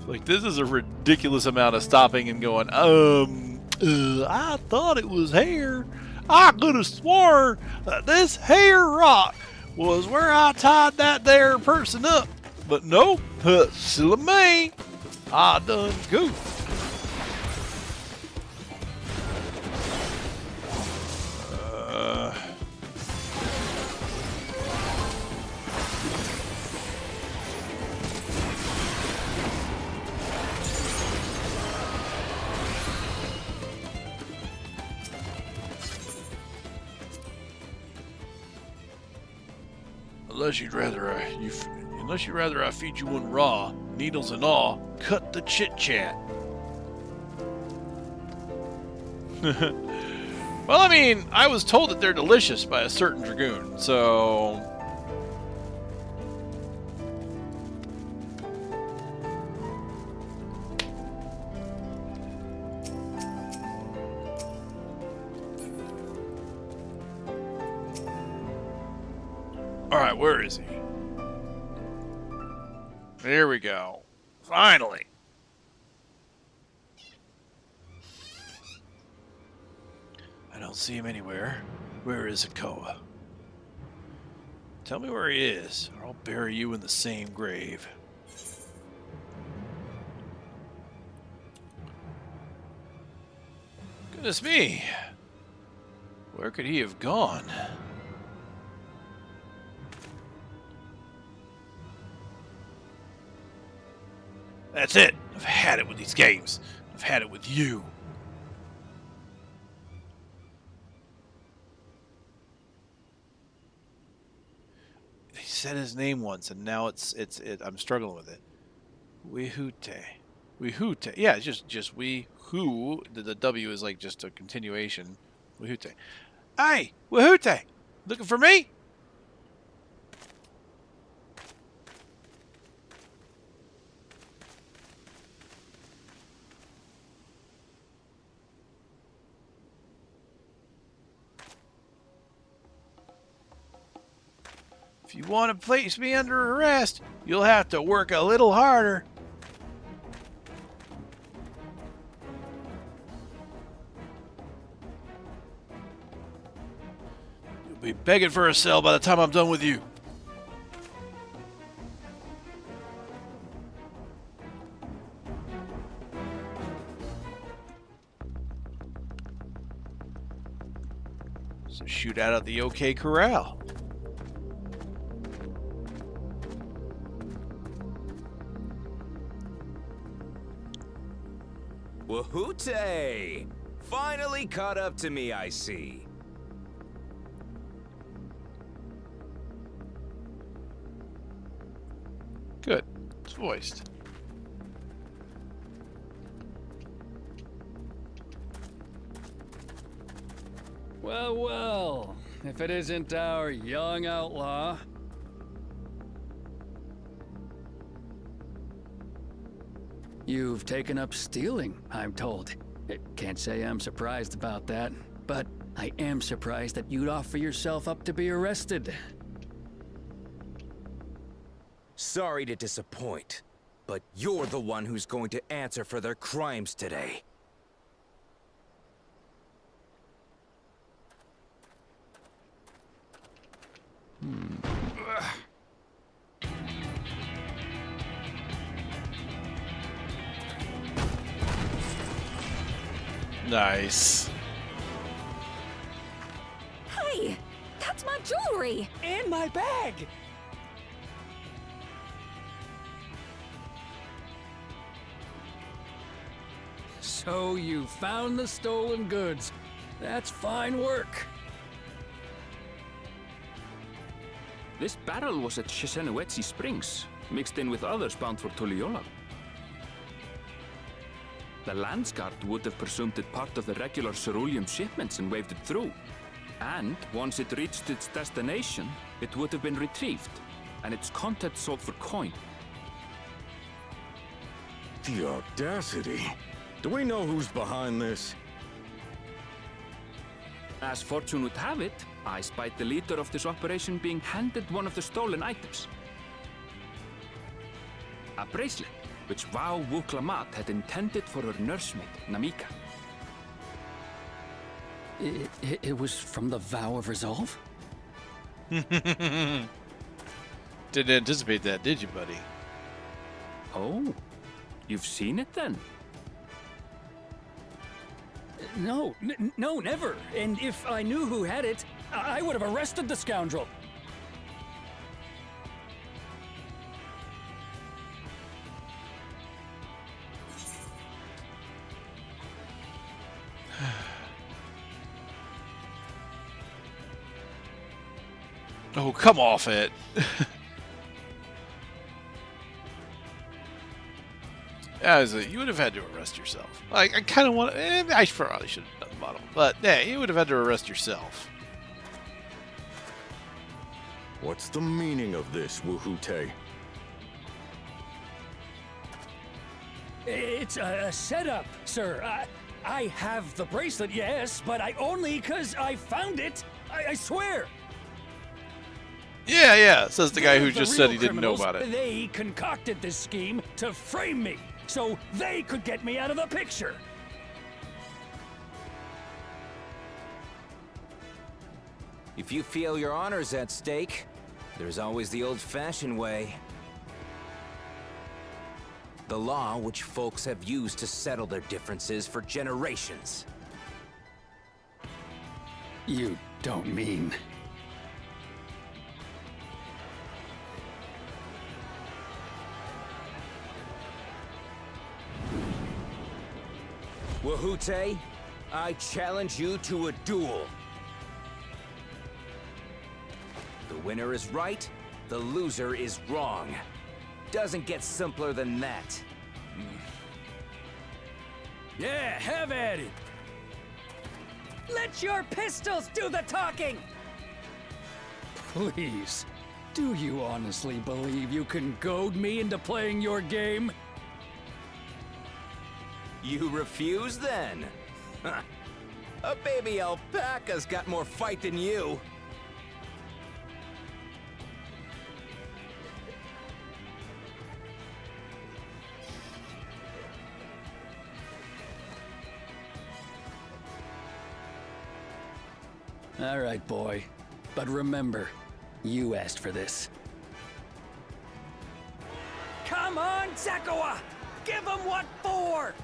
Like, this is a ridiculous amount of stopping and going, I thought it was here. I could have swore that this here rock was where I tied that there person up. But no, silly me. I done goofed. Unless you'd rather I feed you one raw, needles and all, cut the chit chat. Well, I mean, I was told that they're delicious by a certain dragoon, so... Alright, where is he? There we go. Finally. I don't see him anywhere. Where is Akoa? Tell me where he is, or I'll bury you in the same grave. Goodness me. Where could he have gone? That's it. I've had it with these games. I've had it with you. He said his name once, and now I'm struggling with it. Wihute. Wihute. Yeah, it's just we who. The W is like just a continuation. Wihute. Hey, Wihute! Looking for me? If you want to place me under arrest, you'll have to work a little harder. You'll be begging for a cell by the time I'm done with you. So shoot out at the OK Corral. Wahoote! Finally caught up to me, I see. Good. It's voiced. Well, well, if it isn't our young outlaw. You've taken up stealing, I'm told. Can't say I'm surprised about that, but I am surprised that you'd offer yourself up to be arrested. Sorry to disappoint, but you're the one who's going to answer for their crimes today. Nice. Hey, that's my jewelry! And my bag! So you found the stolen goods. That's fine work. This barrel was at Shishenawetsi Springs, mixed in with others bound for Tuliyola. The Landsguard would have presumed it part of the regular ceruleum shipments and waved it through. And once it reached its destination, it would have been retrieved, and its contents sold for coin. The audacity! Do we know who's behind this? As fortune would have it, I spied the leader of this operation being handed one of the stolen items. A bracelet, which Vau Wuklamat had intended for her nursemaid, Namika. It was from the Vow of Resolve? Didn't anticipate that, did you, buddy? Oh, you've seen it then? No, no, never. And if I knew who had it, I would have arrested the scoundrel. Oh, come off it. You would have had to arrest yourself. I kind of want to... I probably should have done the bottle. But, yeah, you would have had to arrest yourself. What's the meaning of this, Wahoote? It's a setup, sir. I have the bracelet, yes, but I only because I found it. I swear. Yeah, says the guy who just said he didn't know about it. They concocted this scheme to frame me, so they could get me out of the picture. If you feel your honor's at stake, there's always the old-fashioned way. The law which folks have used to settle their differences for generations. You don't mean... Wahoote, I challenge you to a duel. The winner is right, the loser is wrong. Doesn't get simpler than that. Yeah, have at it. Let your pistols do the talking! Please, do you honestly believe you can goad me into playing your game? You refuse then? Huh. A baby alpaca's got more fight than you. All right, boy. But remember, you asked for this. Come on, Zakawa! Give him what for!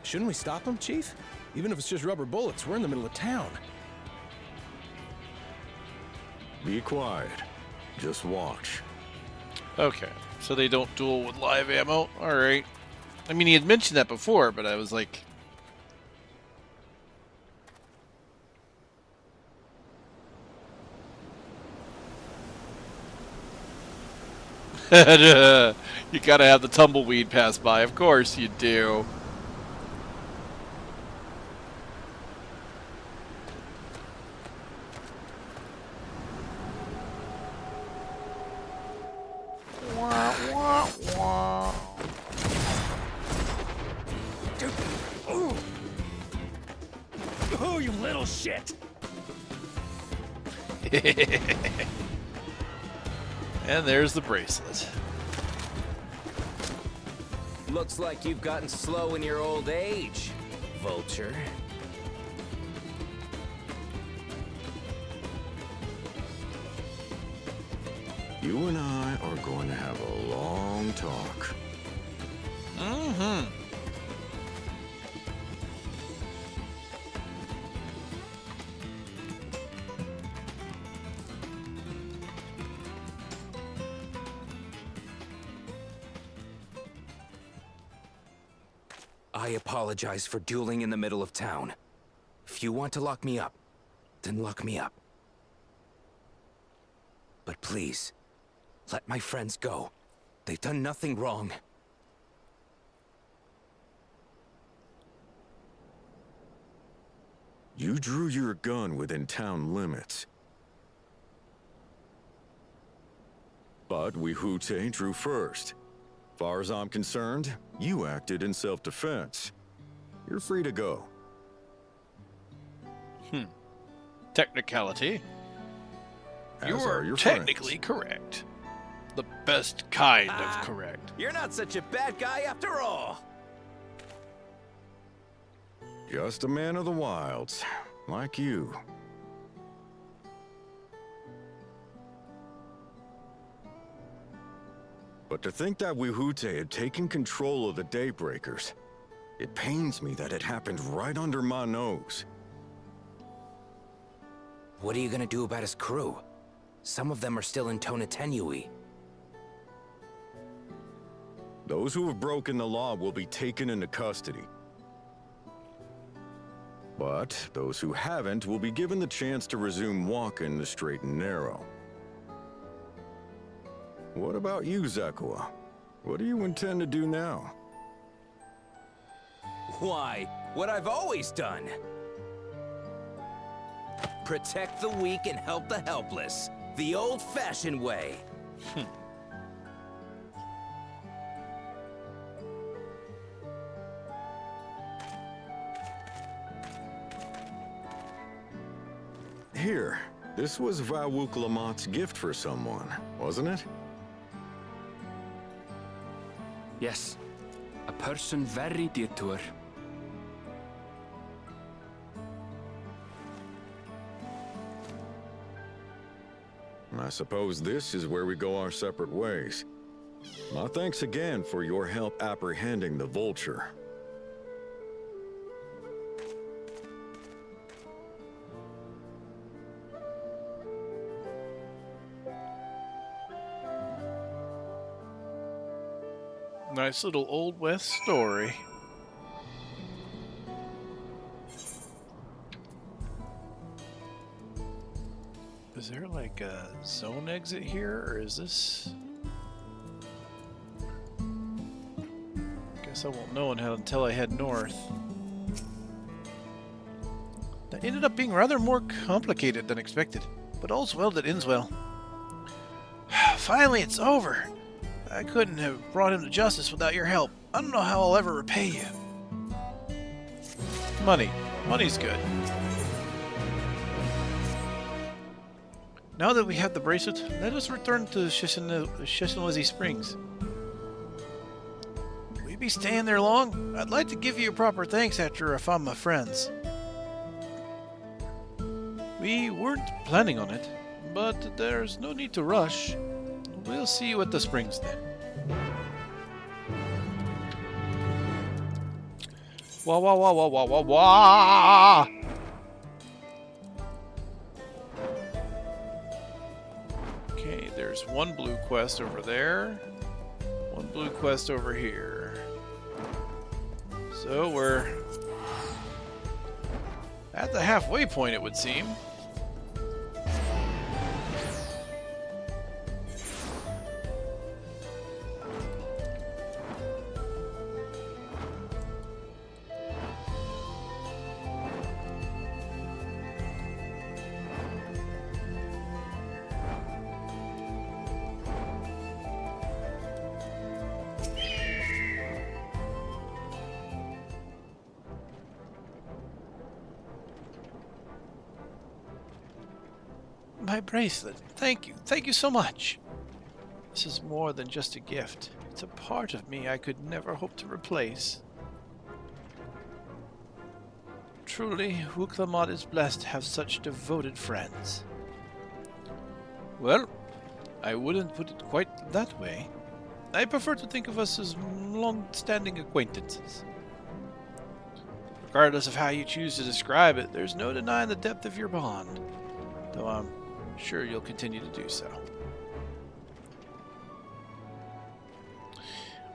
Shouldn't we stop him, Chief? Even if it's just rubber bullets, we're in the middle of town. Be quiet. Just watch. Okay, so they don't duel with live ammo? Alright. I mean, he had mentioned that before, but I was like... You gotta have the tumbleweed pass by. Of course you do. Wah, wah, wah. Oh, you little shit! And there's the bracelet. Looks like you've gotten slow in your old age, Vulture. You and I are going to have a long talk. Mm-hmm. I apologize for dueling in the middle of town. If you want to lock me up, then lock me up. But please, let my friends go. They've done nothing wrong. You drew your gun within town limits. But Wihute drew first. Far as I'm concerned, you acted in self-defense. You're free to go. Technicality. As You are are your technically correct. The best kind of correct. You're not such a bad guy after all. Just a man of the wilds, like you. But to think that Wihute had taken control of the Daybreakers, it pains me that it happened right under my nose. What are you gonna do about his crew? Some of them are still in Tonatenui. Those who have broken the law will be taken into custody. But those who haven't will be given the chance to resume walking the straight and narrow. What about you, Zakua? What do you intend to do now? Why, what I've always done. Protect the weak and help the helpless. The old-fashioned way. Here, this was Vawuk Lamott's gift for someone, wasn't it? Yes, a person very dear to her. I suppose this is where we go our separate ways. My thanks again for your help apprehending the Vulture. Nice little Old West story. Is there like a zone exit here, or is this... Guess I won't know until I head north. That ended up being rather more complicated than expected, but all's well that ends well. Finally, it's over! I couldn't have brought him to justice without your help. I don't know how I'll ever repay you. Money. Money's good. Now that we have the bracelet, let us return to Shishinwezi Springs. Will you be staying there long? I'd like to give you proper thanks after I found my friends. We weren't planning on it, but there's no need to rush. We'll see you at the springs then. Wah wah wah wah wah wah wah! there's one blue quest over there, one blue quest over here. So we're at the halfway point, it would seem. My bracelet. Thank you. Thank you so much. This is more than just a gift. It's a part of me I could never hope to replace. Truly, Wuklamot is blessed to have such devoted friends. Well, I wouldn't put it quite that way. I prefer to think of us as long-standing acquaintances. Regardless of how you choose to describe it, there's no denying the depth of your bond, though I'm sure you'll continue to do so.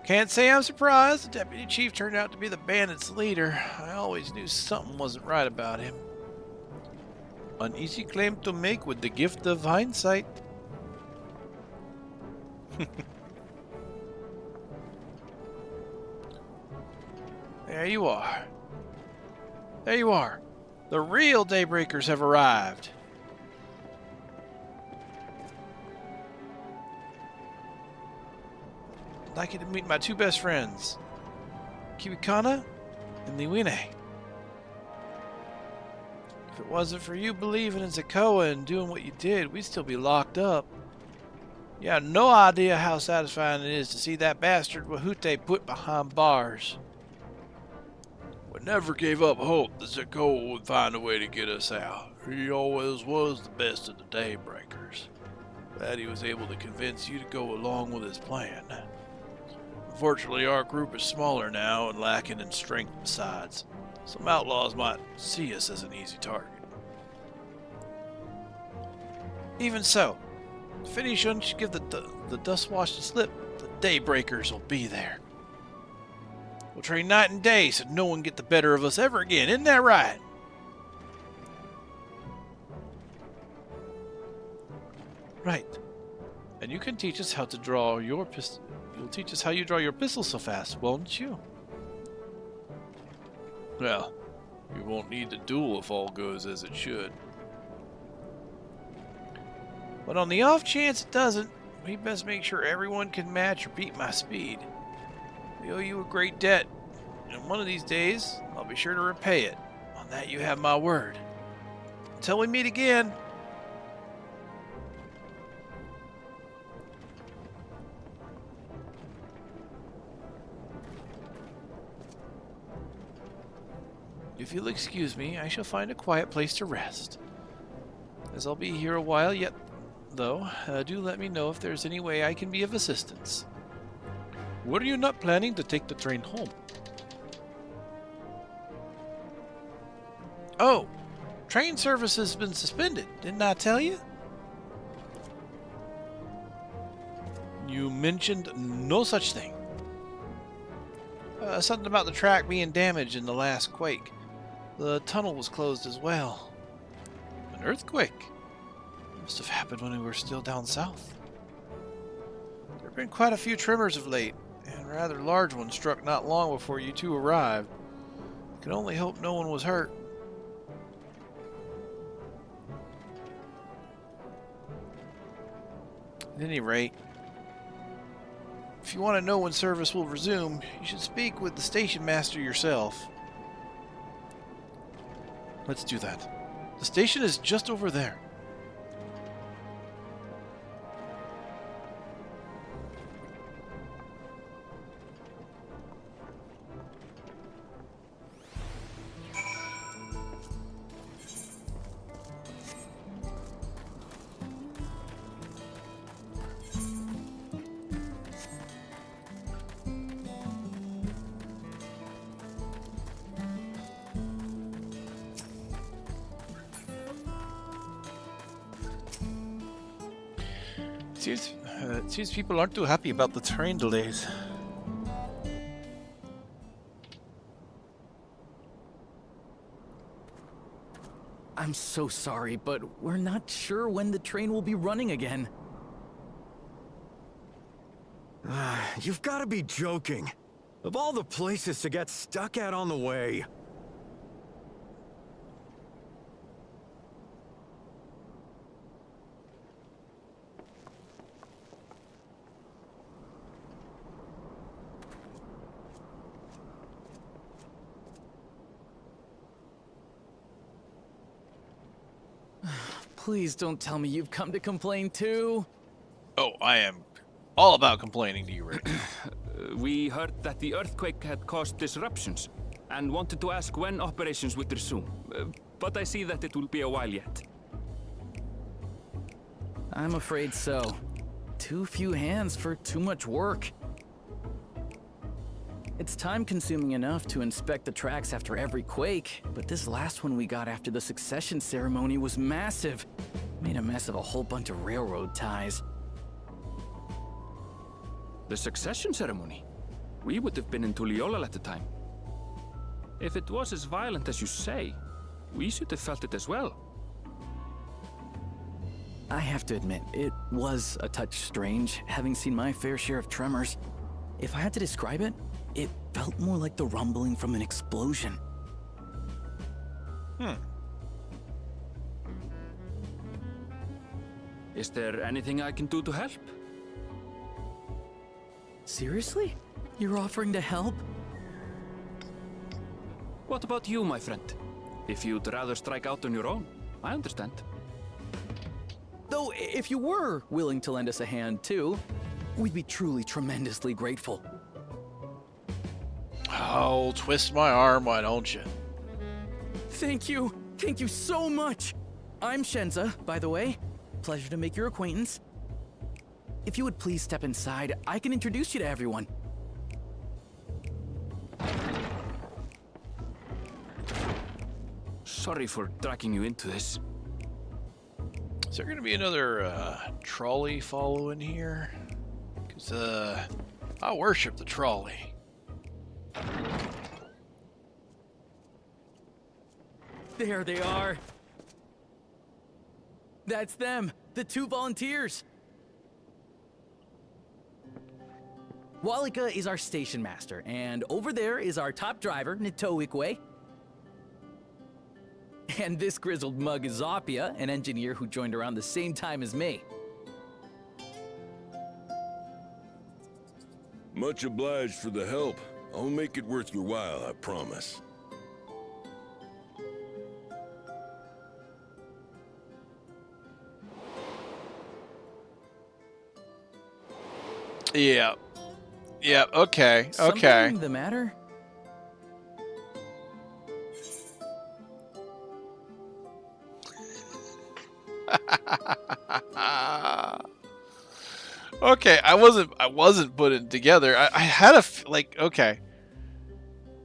Can't say I'm surprised. The deputy chief turned out to be the bandits' leader. I always knew something wasn't right about him. An easy claim to make with the gift of hindsight. There you are. There you are. The real Daybreakers have arrived. I'd like you to meet my two best friends, Kiwikana and Liwine. If it wasn't for you believing in Zakoa and doing what you did, we'd still be locked up. You have no idea how satisfying it is to see that bastard Wahute put behind bars. We never gave up hope that Zakoa would find a way to get us out. He always was the best of the Daybreakers. Glad he was able to convince you to go along with his plan. Unfortunately, our group is smaller now and lacking in strength besides. Some outlaws might see us as an easy target. Even so, if any shouldn't give the Dustwash the slip, the Daybreakers will be there. We'll train night and day so no one get the better of us ever again. Isn't that right? Right. And you can teach us how to draw your pistol. You'll teach us how you draw your pistol so fast, won't you? Well, you won't need to duel if all goes as it should. But on the off chance it doesn't, we best make sure everyone can match or beat my speed. We owe you a great debt, and one of these days, I'll be sure to repay it. On that you have my word. Until we meet again. If you'll excuse me, I shall find a quiet place to rest. As I'll be here a while yet, though, do let me know if there's any way I can be of assistance. Were you not planning to take the train home? Oh, train service has been suspended, didn't I tell you? You mentioned no such thing. Something about the track being damaged in the last quake. The tunnel was closed as well. An earthquake? Must have happened when we were still down south. There have been quite a few tremors of late, and rather large ones struck not long before you two arrived. I can only hope no one was hurt. At any rate, if you want to know when service will resume, you should speak with the station master yourself. Let's do that. The station is just over there. It seems people aren't too happy about the train delays. I'm so sorry, but we're not sure when the train will be running again. You've got to be joking. Of all the places to get stuck at on the way. Please don't tell me you've come to complain too. Oh, I am all about complaining to you, Rick. We heard that the earthquake had caused disruptions, and wanted to ask when operations would resume. But I see that it will be a while yet. I'm afraid so. Too few hands for too much work. It's time-consuming enough to inspect the tracks after every quake, but this last one we got after the succession ceremony was massive. Made a mess of a whole bunch of railroad ties. The succession ceremony? We would have been in Tuliyollal at the time. If it was as violent as you say, we should have felt it as well. I have to admit, it was a touch strange, having seen my fair share of tremors. If I had to describe it, it felt more like the rumbling from an explosion. Is there anything I can do to help? Seriously? You're offering to help? What about you, my friend? If you'd rather strike out on your own, I understand. Though, if you were willing to lend us a hand too, we'd be truly tremendously grateful. Oh, twist my arm, why don't you? Thank you. Thank you so much. I'm Shenza, by the way. Pleasure to make your acquaintance. If you would please step inside, I can introduce you to everyone. Sorry for dragging you into this. Is there going to be another trolley follow in here? Because I worship the trolley. There they are. That's them, the two volunteers. Walika is our station master, and over there is our top driver, Nitoikwe. And this grizzled mug is Zopia, an engineer who joined around the same time as me. Much obliged for the help. I'll make it worth your while, I promise. Yeah. Yeah, okay, okay. Something the matter? Okay, I wasn't putting it together. I had a like, okay.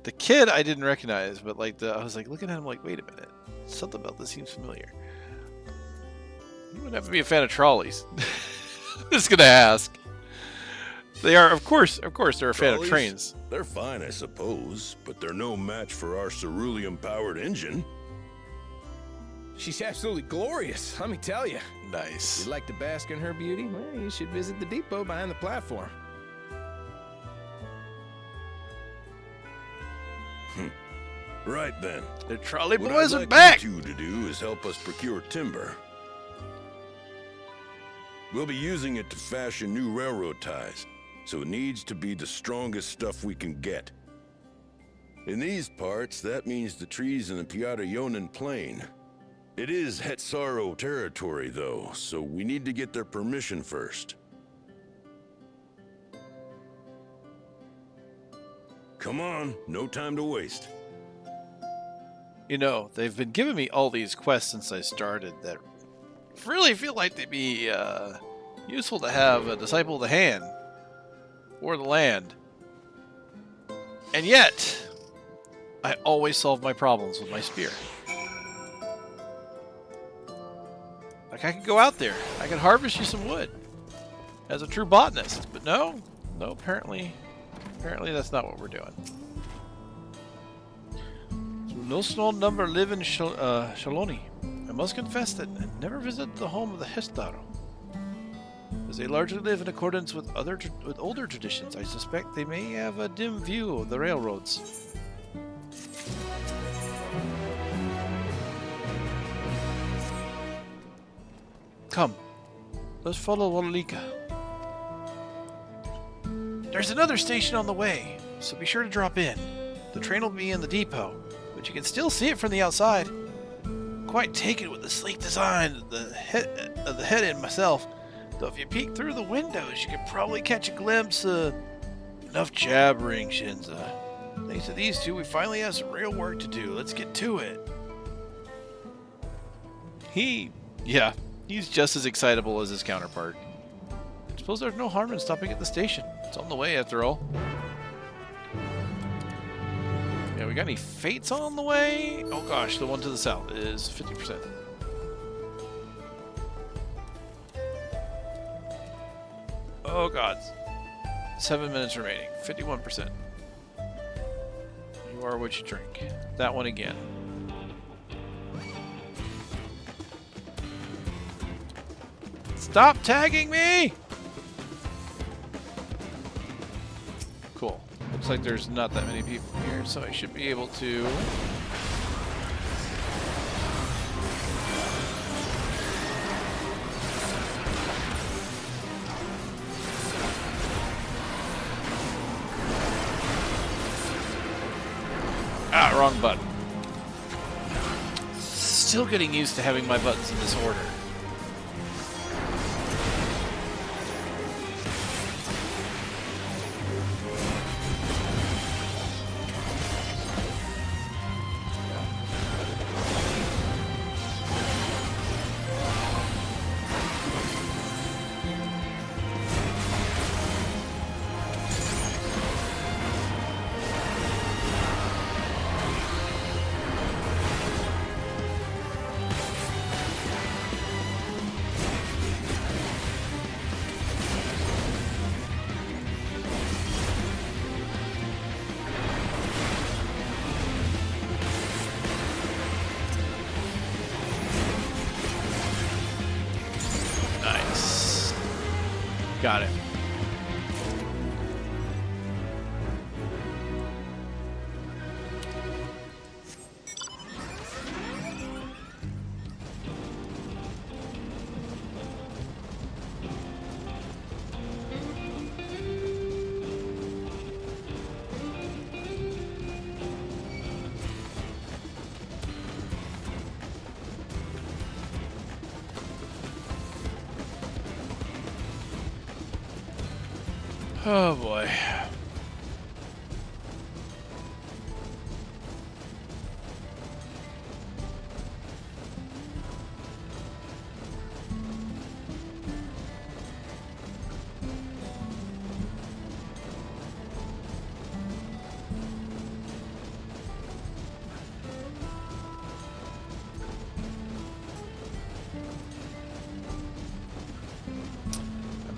The kid I didn't recognize, but like I was like looking at him like, wait a minute, something about this seems familiar. You wouldn't have to be a fan of trolleys. Just gonna ask. They are, of course, they're a fan of trains. They're fine, I suppose, but they're no match for our cerulean-powered engine. She's absolutely glorious, let me tell you. Nice. If you'd like to bask in her beauty, well, you should visit the depot behind the platform. Right then. The trolley what boys I'd are like back! You two to do is help us procure timber. We'll be using it to fashion new railroad ties, so it needs to be the strongest stuff we can get. In these parts, that means the trees in the Piata-Yonan Plain. It is Hetsaro territory, though, so we need to get their permission first. Come on, no time to waste. You know, they've been giving me all these quests since I started that really feel like they'd be useful to have a disciple of the hand or the land. And yet, I always solve my problems with my spear. Like, I could go out there. I could harvest you some wood. as a true botanist. But no, apparently that's not what we're doing. No small number live in Shaloni. I must confess that I never visited the home of the Hestaro. As they largely live in accordance with older traditions, I suspect they may have a dim view of the railroads. Come, let's follow Walika. There's another station on the way, so be sure to drop in. The train will be in the depot, but you can still see it from the outside. Quite taken with the sleek design of the head end myself, though if you peek through the windows, you could probably catch a glimpse of... Enough jabbering, Shinza. Thanks to these two, we finally have some real work to do. Let's get to it. He's just as excitable as his counterpart. I suppose there's no harm in stopping at the station. It's on the way, after all. Yeah, we got any fates on the way? Oh gosh, the one to the south is 50%. Oh god. 7 minutes remaining. 51%. You are what you drink. That one again. Stop tagging me! Cool. Looks like there's not that many people here, so I should be able to... Ah, wrong button. Still getting used to having my buttons in this order. Got it. Oh boy.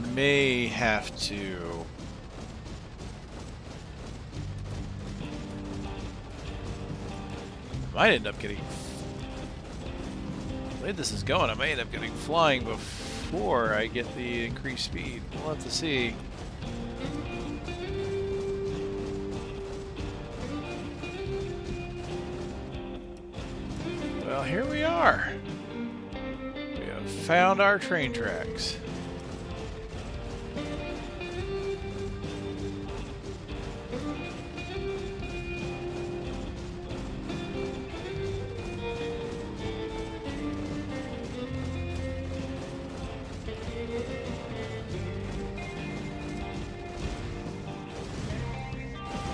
I may have to... might end up getting... the way this is going, I might end up getting flying before I get the increased speed. We'll have to see. Well, here we are. We have found our train tracks.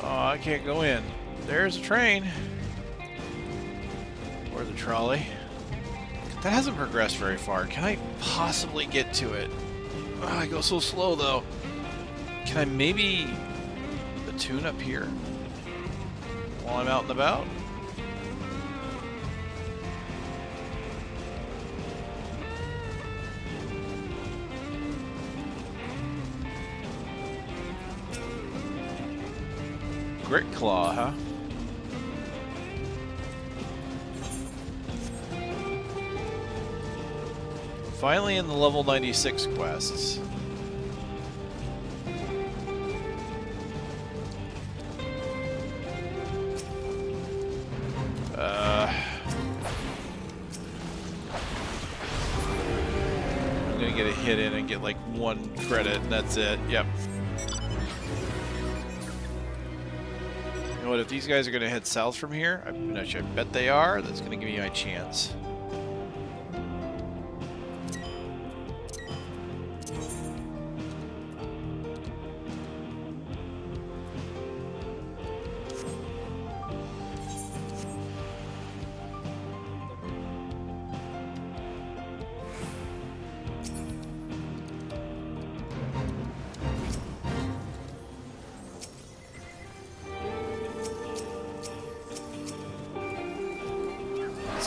I can't go in. There's a train. Or the trolley. That hasn't progressed very far. Can I possibly get to it? Oh, I go so slow though. Can I maybe tune up here while I'm out and about? Grit Claw, huh? Finally in the level 96 quests. I'm gonna get a hit in and get like 1 credit, and that's it. Yep. You know what? If these guys are gonna head south from here, I bet they are. That's gonna give me my chance.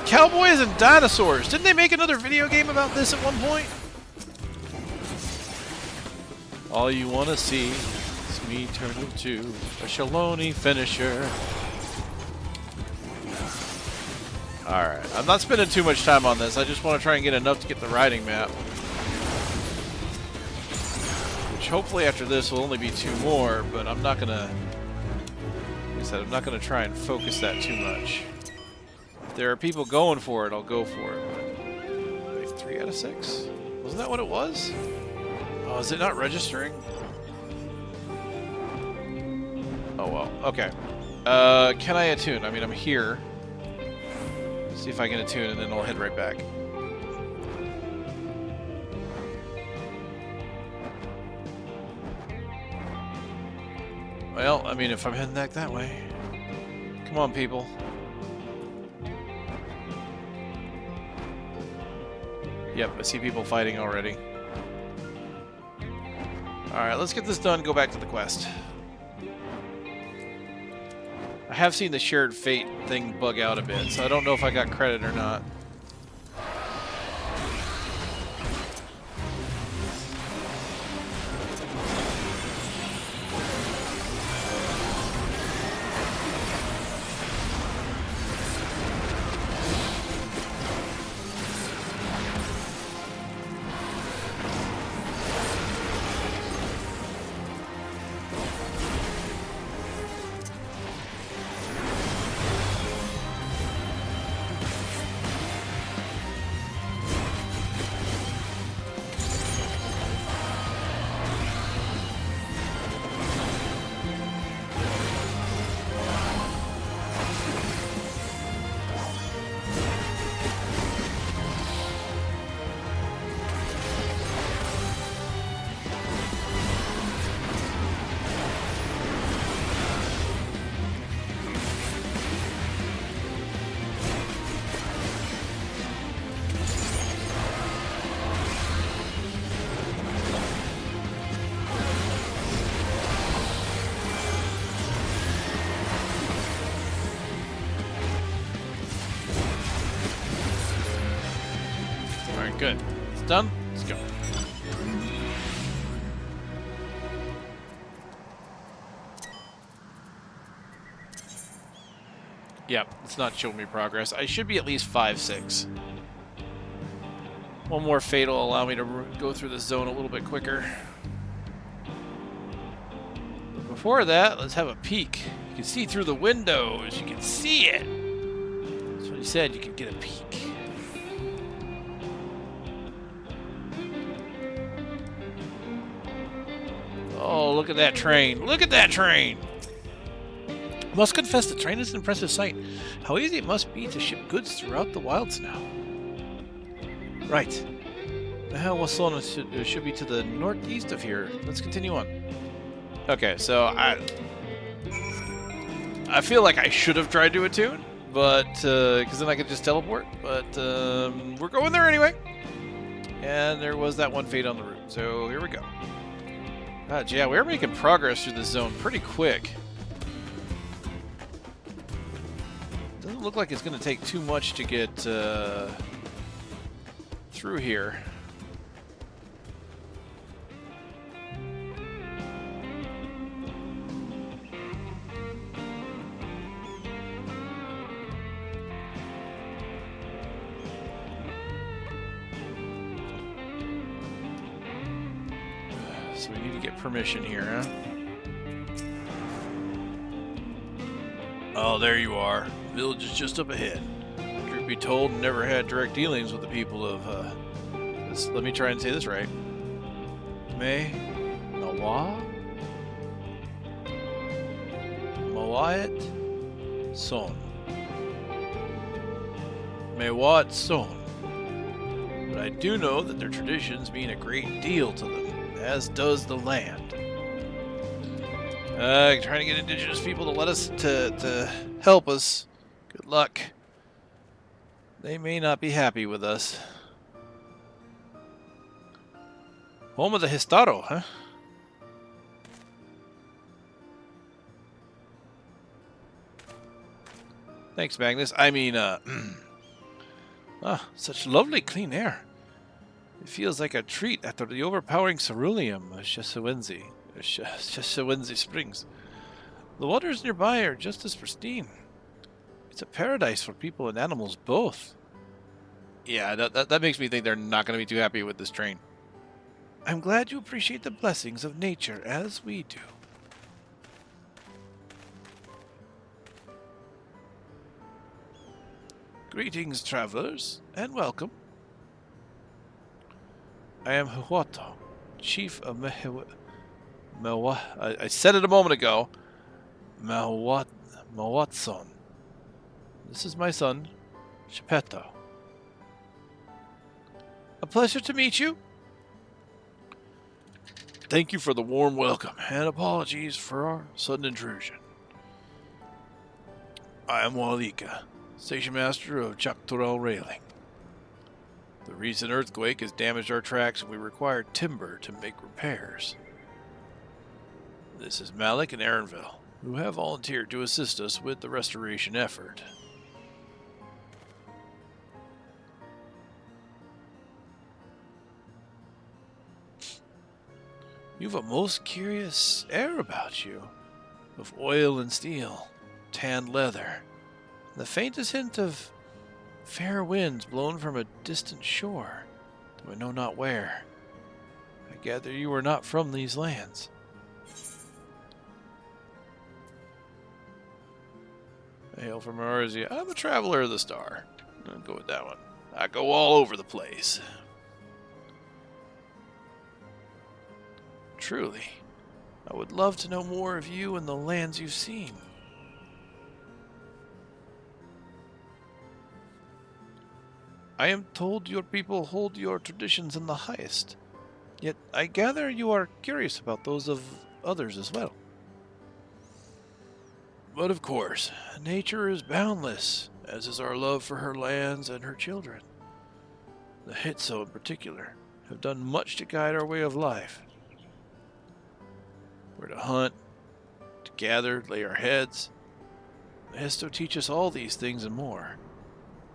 Cowboys and dinosaurs. Didn't they make another video game about this at one point? All you want to see is me turn into a Shaloni finisher. Alright, I'm not spending too much time on this. I just want to try and get enough to get the riding map. Which hopefully after this will only be 2 more, but I'm not going to... Like I said, I'm not going to try and focus that too much. If there are people going for it, I'll go for it. But 3 out of 6? Wasn't that what it was? Oh, is it not registering? Oh well, okay. Can I attune? I mean, I'm here. See if I can attune and then I'll head right back. Well, I mean, if I'm heading back that way. Come on, people. Yep, I see people fighting already. Alright, let's get this done, go back to the quest. I have seen the shared fate thing bug out a bit, so I don't know if I got credit or not. Good. It's done. Let's go. Yep, it's not showing me progress. I should be at least 5-6. One more fate will allow me to go through this zone a little bit quicker. But before that, let's have a peek. You can see through the windows. You can see it. That's what he said. You can get a peek. Oh, look at that train. Look at that train! I must confess, the train is an impressive sight. How easy it must be to ship goods throughout the wilds now. Right. The hell was on should be to the northeast of here. Let's continue on. Okay, so I feel like I should have tried to attune, but because then I could just teleport. But we're going there anyway. And there was that one fate on the route. So here we go. God, yeah, we're making progress through this zone pretty quick. Doesn't look like it's going to take too much to get through here. So we need to get permission here, huh? Oh, there you are. Village is just up ahead. Truth be told, never had direct dealings with the people of, let me try and say this right. Mawat Son. Mawat Son. But I do know that their traditions mean a great deal to them, as does the land. Trying to get indigenous people to let us to help us. Good luck. They may not be happy with us. Home of the Histaro, huh? Thanks, Magnus. I mean, such lovely clean air. It feels like a treat after the overpowering ceruleum of Sheshawenzi Springs. The waters nearby are just as pristine. It's a paradise for people and animals both. Yeah, that makes me think they're not going to be too happy with this train. I'm glad you appreciate the blessings of nature as we do. Greetings, travelers, and welcome. I am Huato, chief of I said it a moment ago. Mawatson. This is my son, Shepeto. A pleasure to meet you. Thank you for the warm welcome, and apologies for our sudden intrusion. I am Walika, station master of Chakturel Railing. The recent earthquake has damaged our tracks, and we require timber to make repairs. This is Malik and Aaronville, who have volunteered to assist us with the restoration effort. You've a most curious air about you, of oil and steel, tanned leather, and the faintest hint of fair winds blown from a distant shore, though I know not where. I gather you are not from these lands. I hail from Arzia. I'm a traveler of the star. I'll go with that one. I go all over the place. Truly, I would love to know more of you and the lands you've seen. I am told your people hold your traditions in the highest, yet I gather you are curious about those of others as well. But of course, nature is boundless, as is our love for her lands and her children. The Hitso in particular have done much to guide our way of life. We're to hunt, to gather, lay our heads. The Histo teach us all these things and more.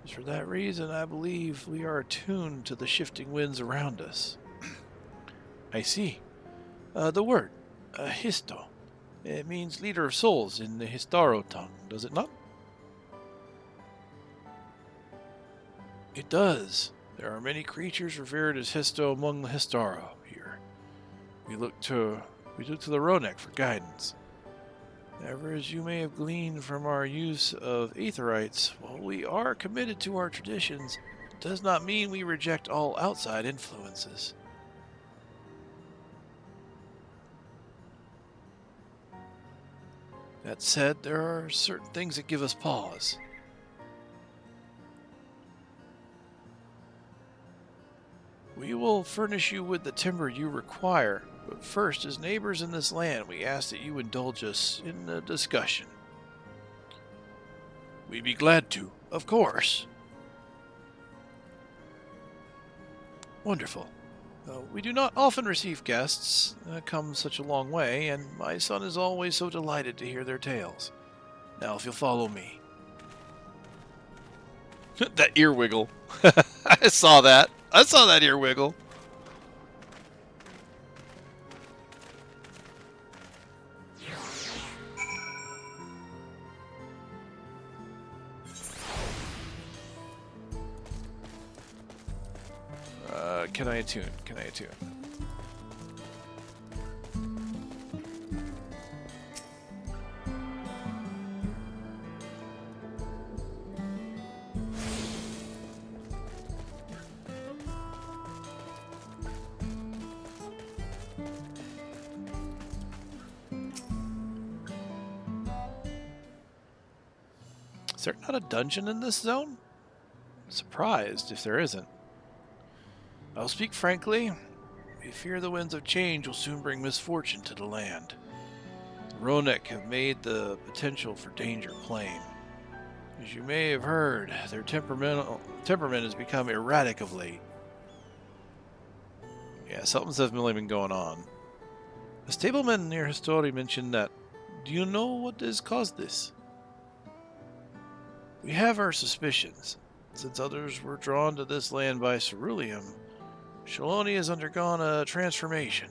It's for that reason I believe we are attuned to the shifting winds around us. I see. The word, Histo. It means leader of souls in the Histaro tongue, does it not? It does. There are many creatures revered as Histo among the Histaro here. We look to the Ronek for guidance. Ever as you may have gleaned from our use of aetherites, while we are committed to our traditions, it does not mean we reject all outside influences. That said, there are certain things that give us pause. We will furnish you with the timber you require, but first, as neighbors in this land, we ask that you indulge us in a discussion. We'd be glad to, of course. Wonderful. We do not often receive guests come such a long way, and my son is always so delighted to hear their tales. Now, if you'll follow me. That ear wiggle. I saw that. I saw that ear wiggle. Can I attune? Can I attune? Is there not a dungeon in this zone? I'm surprised if there isn't. I'll speak frankly. We fear the winds of change will soon bring misfortune to the land. The Ronek have made the potential for danger plain. As you may have heard, their temperament has become erratic of late. Yeah, something's definitely been going on. A stableman near Histori mentioned that. Do you know what has caused this? We have our suspicions. Since others were drawn to this land by ceruleum, Shaloni has undergone a transformation.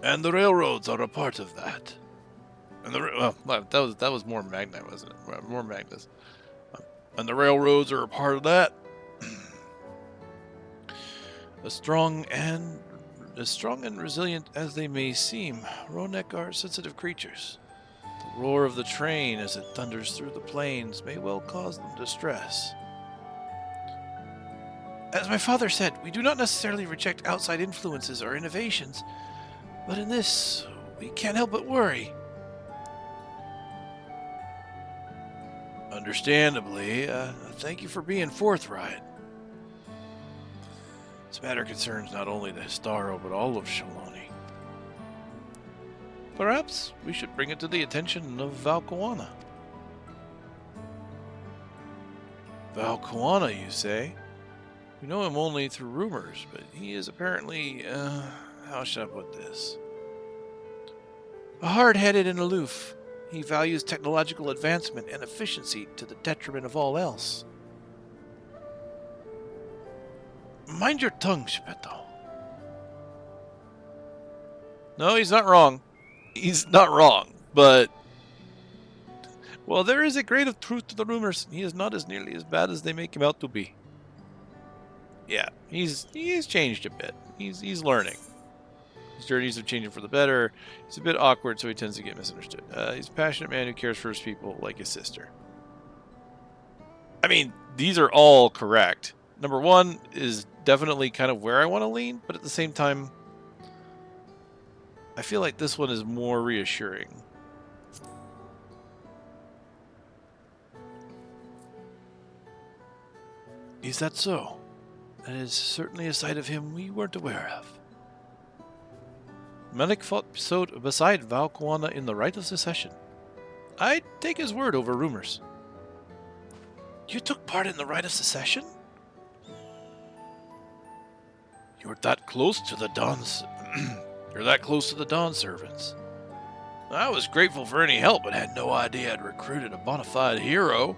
And the railroads are a part of that. And that was more Magna, wasn't it? More Magnus. And the railroads are a part of that. As strong and resilient as they may seem, Ronek are sensitive creatures. The roar of the train as it thunders through the plains may well cause them distress. As my father said, we do not necessarily reject outside influences or innovations, but in this, we can't help but worry. Understandably, thank you for being forthright. This matter concerns not only the Histaro, but all of Shaloni. Perhaps we should bring it to the attention of Valkoana. Valkoana, you say? We know him only through rumors, but he is apparently, how should I put this? Hard-headed and aloof. He values technological advancement and efficiency to the detriment of all else. Mind your tongue, Shpeto. No, he's not wrong. He's not wrong, but... Well, there is a grain of truth to the rumors. He is not as nearly as bad as they make him out to be. Yeah, he's changed a bit. He's learning. His journeys have changed for the better. He's a bit awkward, so he tends to get misunderstood. He's a passionate man who cares for his people like his sister. I mean, these are all correct. Number one is definitely kind of where I want to lean, but at the same time, I feel like this one is more reassuring. Is that so? That is certainly a side of him we weren't aware of. Melik fought beside Valkoana in the Rite of Secession. I'd take his word over rumors. You took part in the Rite of Secession? You're that close to the Dawn's... You're that close to the Dawn servants. I was grateful for any help, but had no idea I'd recruited a bona fide hero.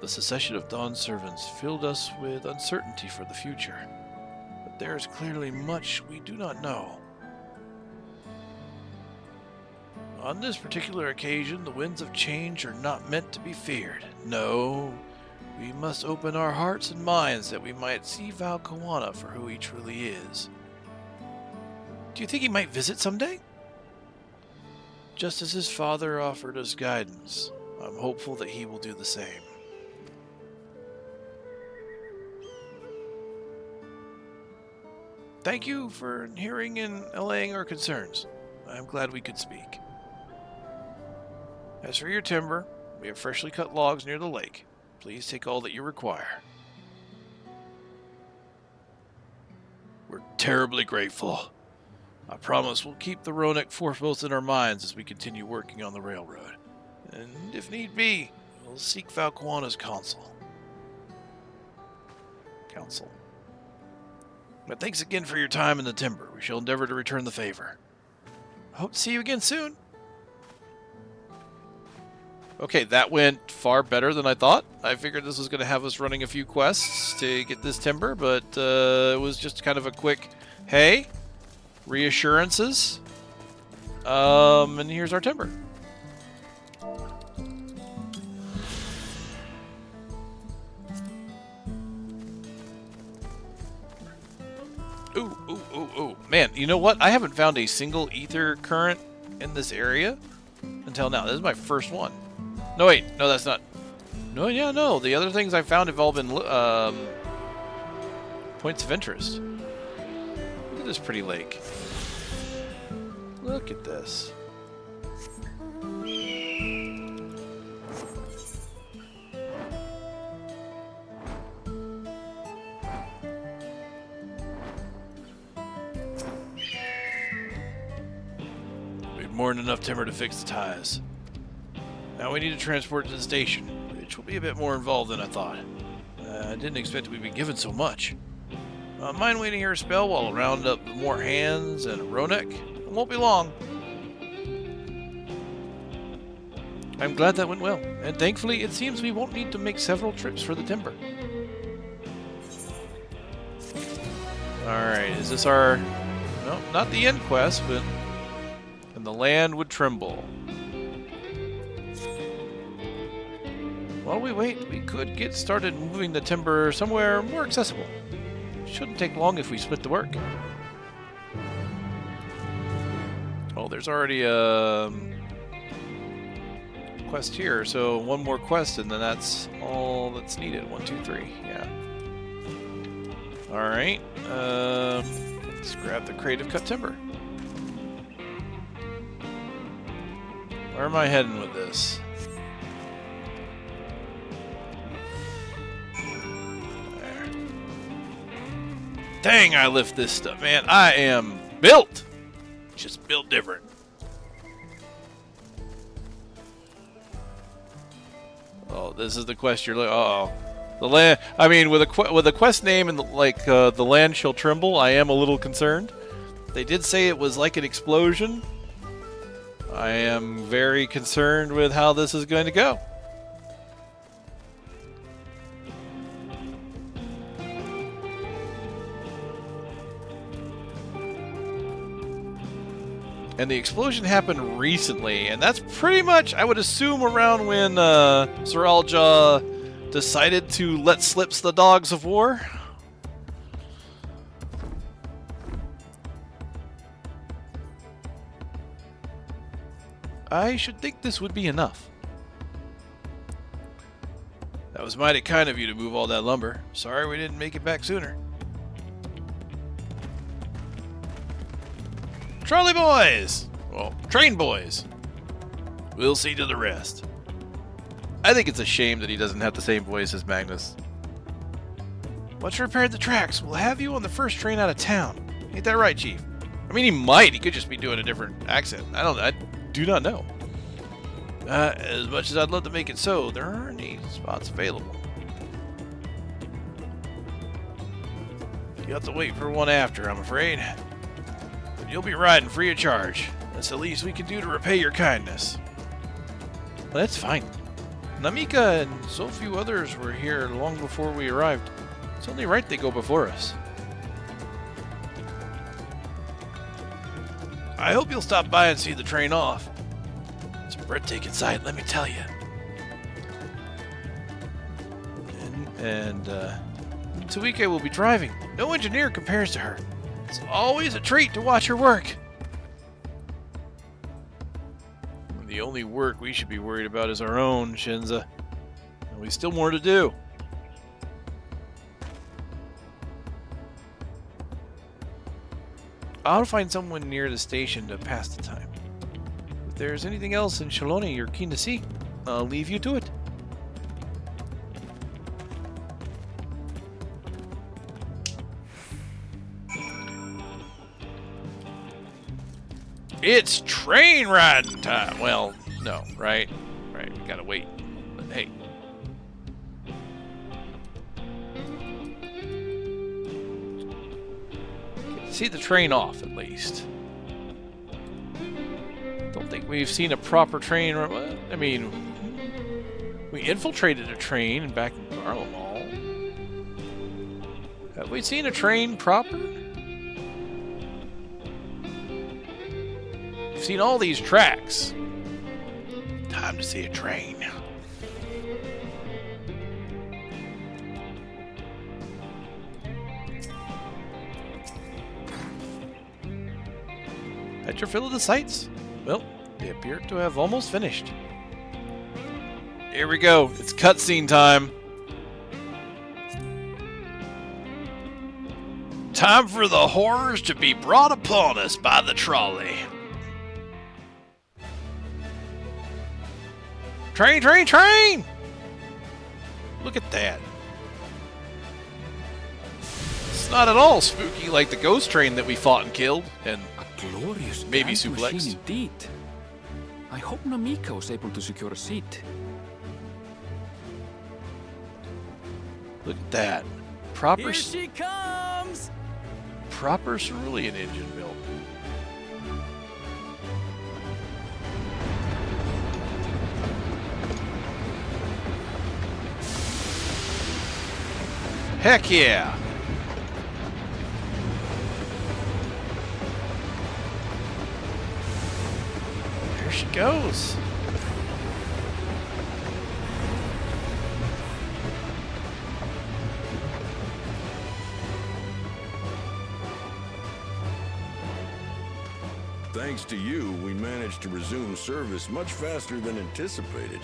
The secession of Dawn servants filled us with uncertainty for the future, but there is clearly much we do not know. On this particular occasion, the winds of change are not meant to be feared. No, we must open our hearts and minds that we might see Valkoana for who he truly is. Do you think he might visit someday? Just as his father offered us guidance, I'm hopeful that he will do the same. Thank you for hearing and allaying our concerns. I'm glad we could speak. As for your timber, we have freshly cut logs near the lake. Please take all that you require. We're terribly grateful. I promise we'll keep the Ronek foremost in our minds as we continue working on the railroad. And if need be, we'll seek Valkoana's counsel. But thanks again for your time in the timber. We shall endeavor to return the favor. Hope to see you again soon. Okay, that went far better than I thought. I figured this was going to have us running a few quests to get this timber, but it was just kind of a quick, hey, reassurances. And here's our timber. Ooh. Man, you know what? I haven't found a single ether current in this area until now. This is my first one. No, wait. No, that's not. No, yeah, no. The other things I found have all been points of interest. Look at this pretty lake. Look at this. More than enough timber to fix the ties. Now we need to transport it to the station, which will be a bit more involved than I thought. I didn't expect we'd be given so much. Mind waiting here a spell while I round up more hands and a Ronek? It won't be long. I'm glad that went well, and thankfully it seems we won't need to make several trips for the timber. Alright, is this our... No, not the end quest, but... And the land would tremble. While we wait, we could get started moving the timber somewhere more accessible. Shouldn't take long if we split the work. Oh, there's already a quest here, so one more quest and then that's all that's needed. 1, 2, 3, yeah. Alright, let's grab the crate of cut timber. Where am I heading with this? There. Dang, I lift this stuff, man. I am built. Just built different. Oh, this is the quest you're like. Uh-oh. The land. I mean, with a quest name and like the land shall tremble, I am a little concerned. They did say it was like an explosion. I am very concerned with how this is going to go. And the explosion happened recently, and that's pretty much, I would assume, around when Zoralja decided to let slip the dogs of war. I should think this would be enough. That was mighty kind of you to move all that lumber. Sorry we didn't make it back sooner. Trolley boys! Well, train boys. We'll see to the rest. I think it's a shame that he doesn't have the same voice as Magnus. Once repaired the tracks, we'll have you on the first train out of town. Ain't that right, Chief? I mean, he might. He could just be doing a different accent. I do not know. As much as I'd love to make it so, there aren't any spots available. You have to wait for one after, I'm afraid. But you'll be riding free of charge. That's the least we can do to repay your kindness. Well, that's fine. Namika and so few others were here long before we arrived. It's only right they go before us. I hope you'll stop by and see the train off. It's a breathtaking sight, let me tell you. And Tawike will be driving. No engineer compares to her. It's always a treat to watch her work. The only work we should be worried about is our own, Shinza. And we still more to do. I'll find someone near the station to pass the time. If there's anything else in Shaloni you're keen to see, I'll leave you to it. It's train riding time! Well, no, right? Right, we gotta wait. But hey. See the train off, at least. Don't think we've seen a proper train. I mean, we infiltrated a train back in Garlemald. Have we seen a train proper? We've seen all these tracks. Time to see a train. Had your fill of the sights? Well, they appear to have almost finished. Here we go. It's cutscene time. Time for the horrors to be brought upon us by the trolley. Train, train, train! Look at that. It's not at all spooky like the ghost train that we fought and killed, and glorious maybe grand machine suplexed. Indeed. I hope Namiko is able to secure a seat. Look at that. Proper, Here she comes! proper cerulean engine built. Heck yeah! There she goes. Thanks to you, we managed to resume service much faster than anticipated.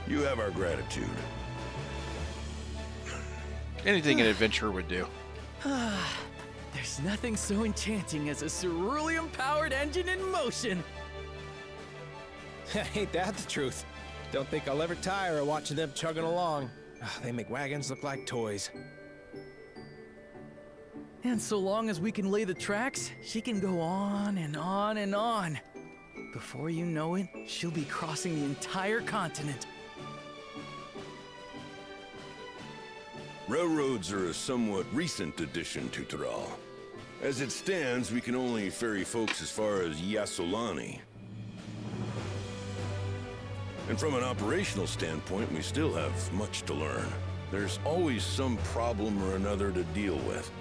You have our gratitude. Anything an adventurer would do. There's nothing so enchanting as a cerulean-powered engine in motion. Ain't that the truth? Don't think I'll ever tire of watching them chugging along. They make wagons look like toys. And so long as we can lay the tracks, she can go on and on and on. Before you know it, she'll be crossing the entire continent. Railroads are a somewhat recent addition to Thrall. As it stands, we can only ferry folks as far as Yassolani. And from an operational standpoint, we still have much to learn. There's always some problem or another to deal with.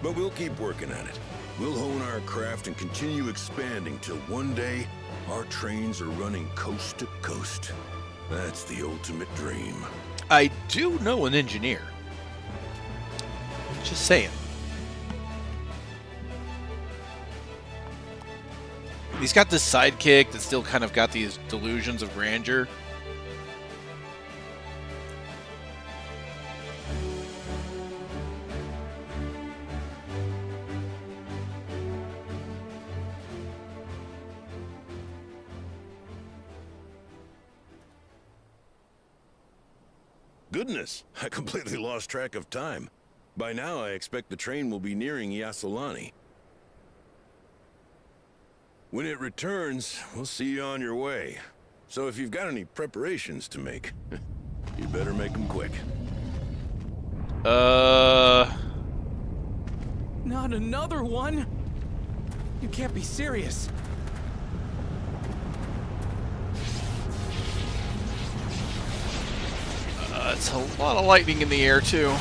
But we'll keep working at it. We'll hone our craft and continue expanding till one day, our trains are running coast to coast. That's the ultimate dream. I do know an engineer. Just saying. He's got this sidekick that still kind of got these delusions of grandeur. Goodness, I completely lost track of time. By now, I expect the train will be nearing Yassolani. When it returns, we'll see you on your way. So if you've got any preparations to make, you better make them quick. Not another one? You can't be serious. It's a lot of lightning in the air, too.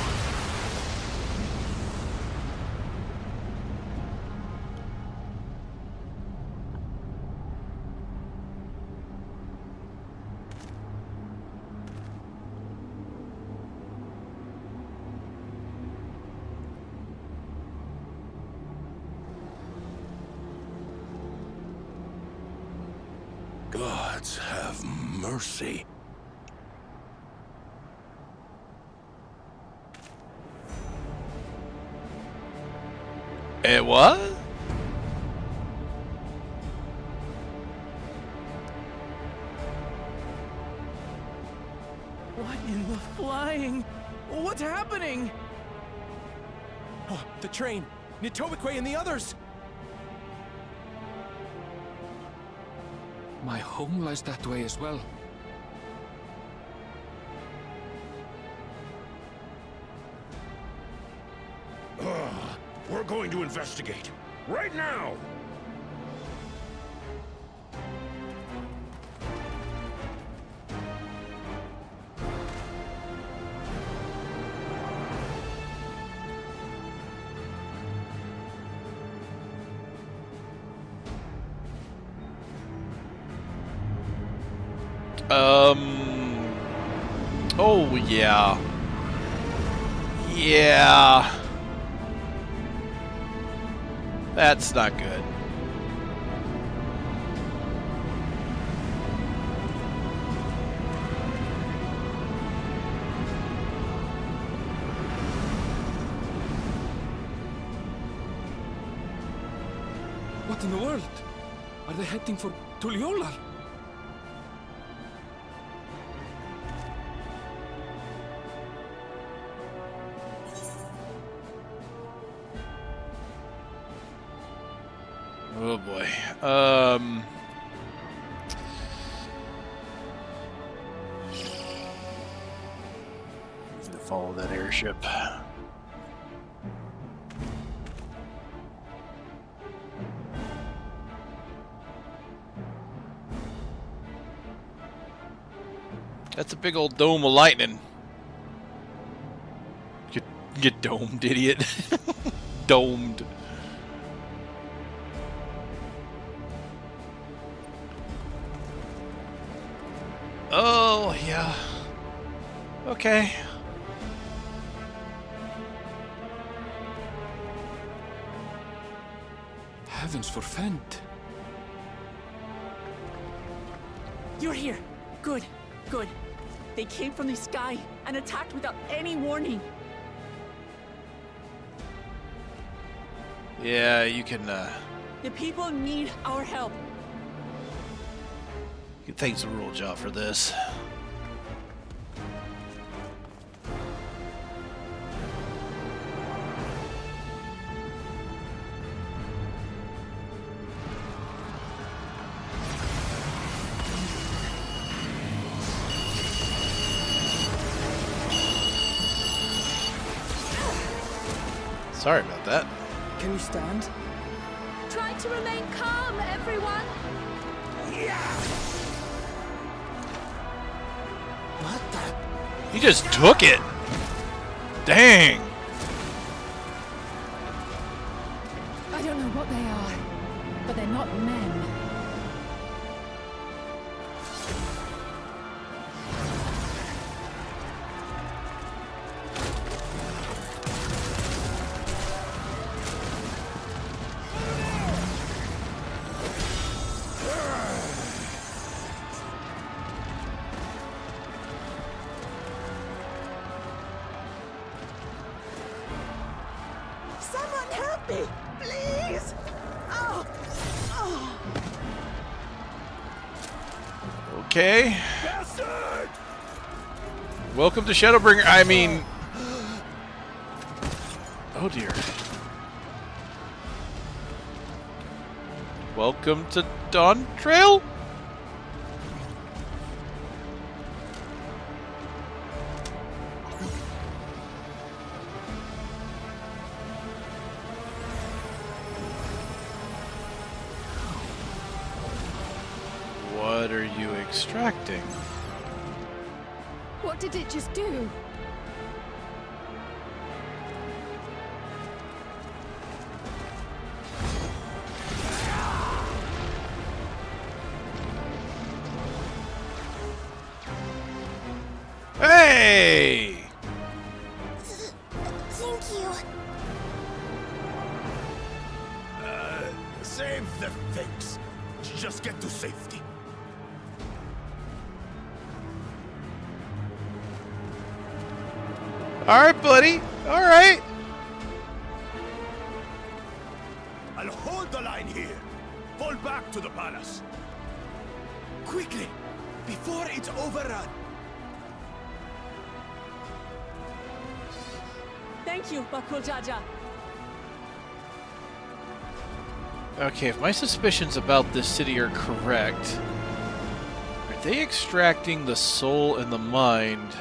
Gods have mercy. It what? What in the flying? What's happening? Oh, the train! Nitobekwe and the others! My home lies that way as well. We're going to investigate. Right now! Oh, yeah. Yeah. That's not good. in the world? Are they heading for Tuliolal? Oh boy. Need to follow that airship. That's a big old dome of lightning. Get domed, idiot. Domed. Oh, yeah. Okay. Heavens forfend. You're here. Good, good. They came from the sky and attacked without any warning. Yeah, you can, The people need our help. you can thank the rule job for this. Sorry about that. Can you stand? Try to remain calm, everyone. What the? He just took it. Dang. I don't know what they are, but they're not men. Someone help me, please! Oh! Oh! Okay. Welcome to Shadowbringer. I mean... Oh dear. Welcome to Dawntrail? What are you extracting? What did it just do? Hey! Thank you. Save the things. Just get to safety. Alright, buddy. Alright. I'll hold the line here. Fall back to the palace. Quickly, before it's overrun. Thank you, Bakul Jaja. Okay, if my suspicions about this city are correct, are they extracting the soul and the mind,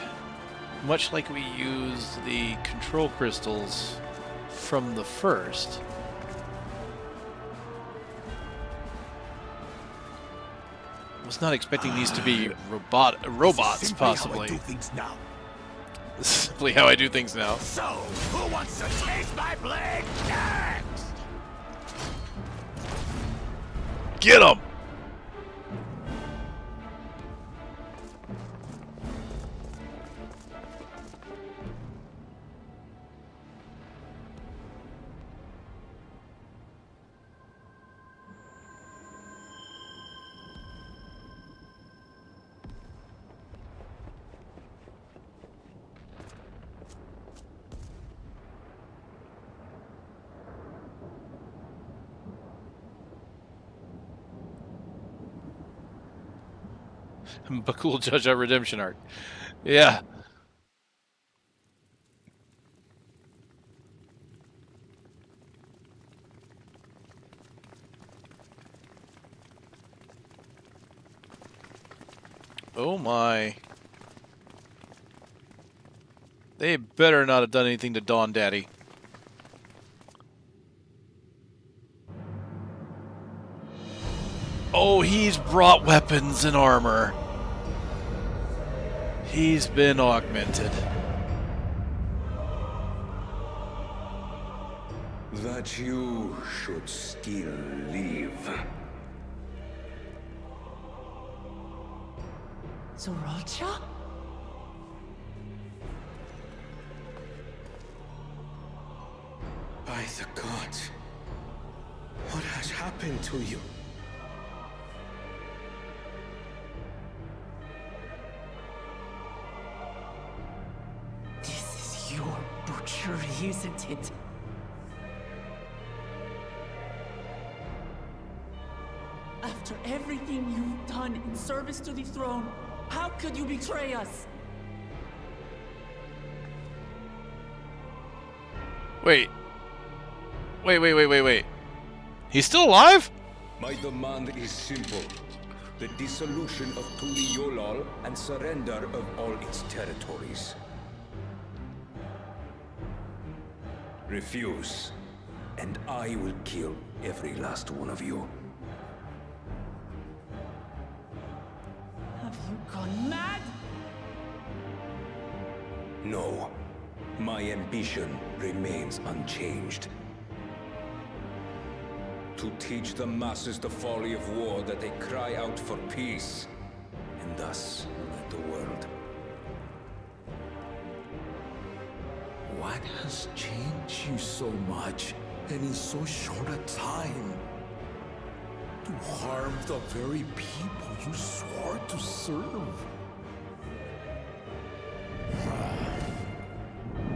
much like we used the control crystals from the first? Was not expecting these to be robots, possibly. How I do things now. This is simply how I do things now. So, who wants to taste my blade next? Get him! Bakul Judge our redemption arc. Yeah. Oh my. They better not have done anything to Dawn Daddy. Oh, he's brought weapons and armor. He's been augmented. That you should still live. Zoralcha? By the gods, what has happened to you? This is your butchery, isn't it? After everything you've done in service to the throne, how could you betray us? Wait. He's still alive? My demand is simple. The dissolution of Tuli Yolal and surrender of all its territories. Refuse, and I will kill every last one of you. Have you gone mad? No. My ambition remains unchanged. To teach the masses the folly of war, that they cry out for peace, and thus unite the world. What has changed you so much, and in so short a time? To harm the very people you swore to serve.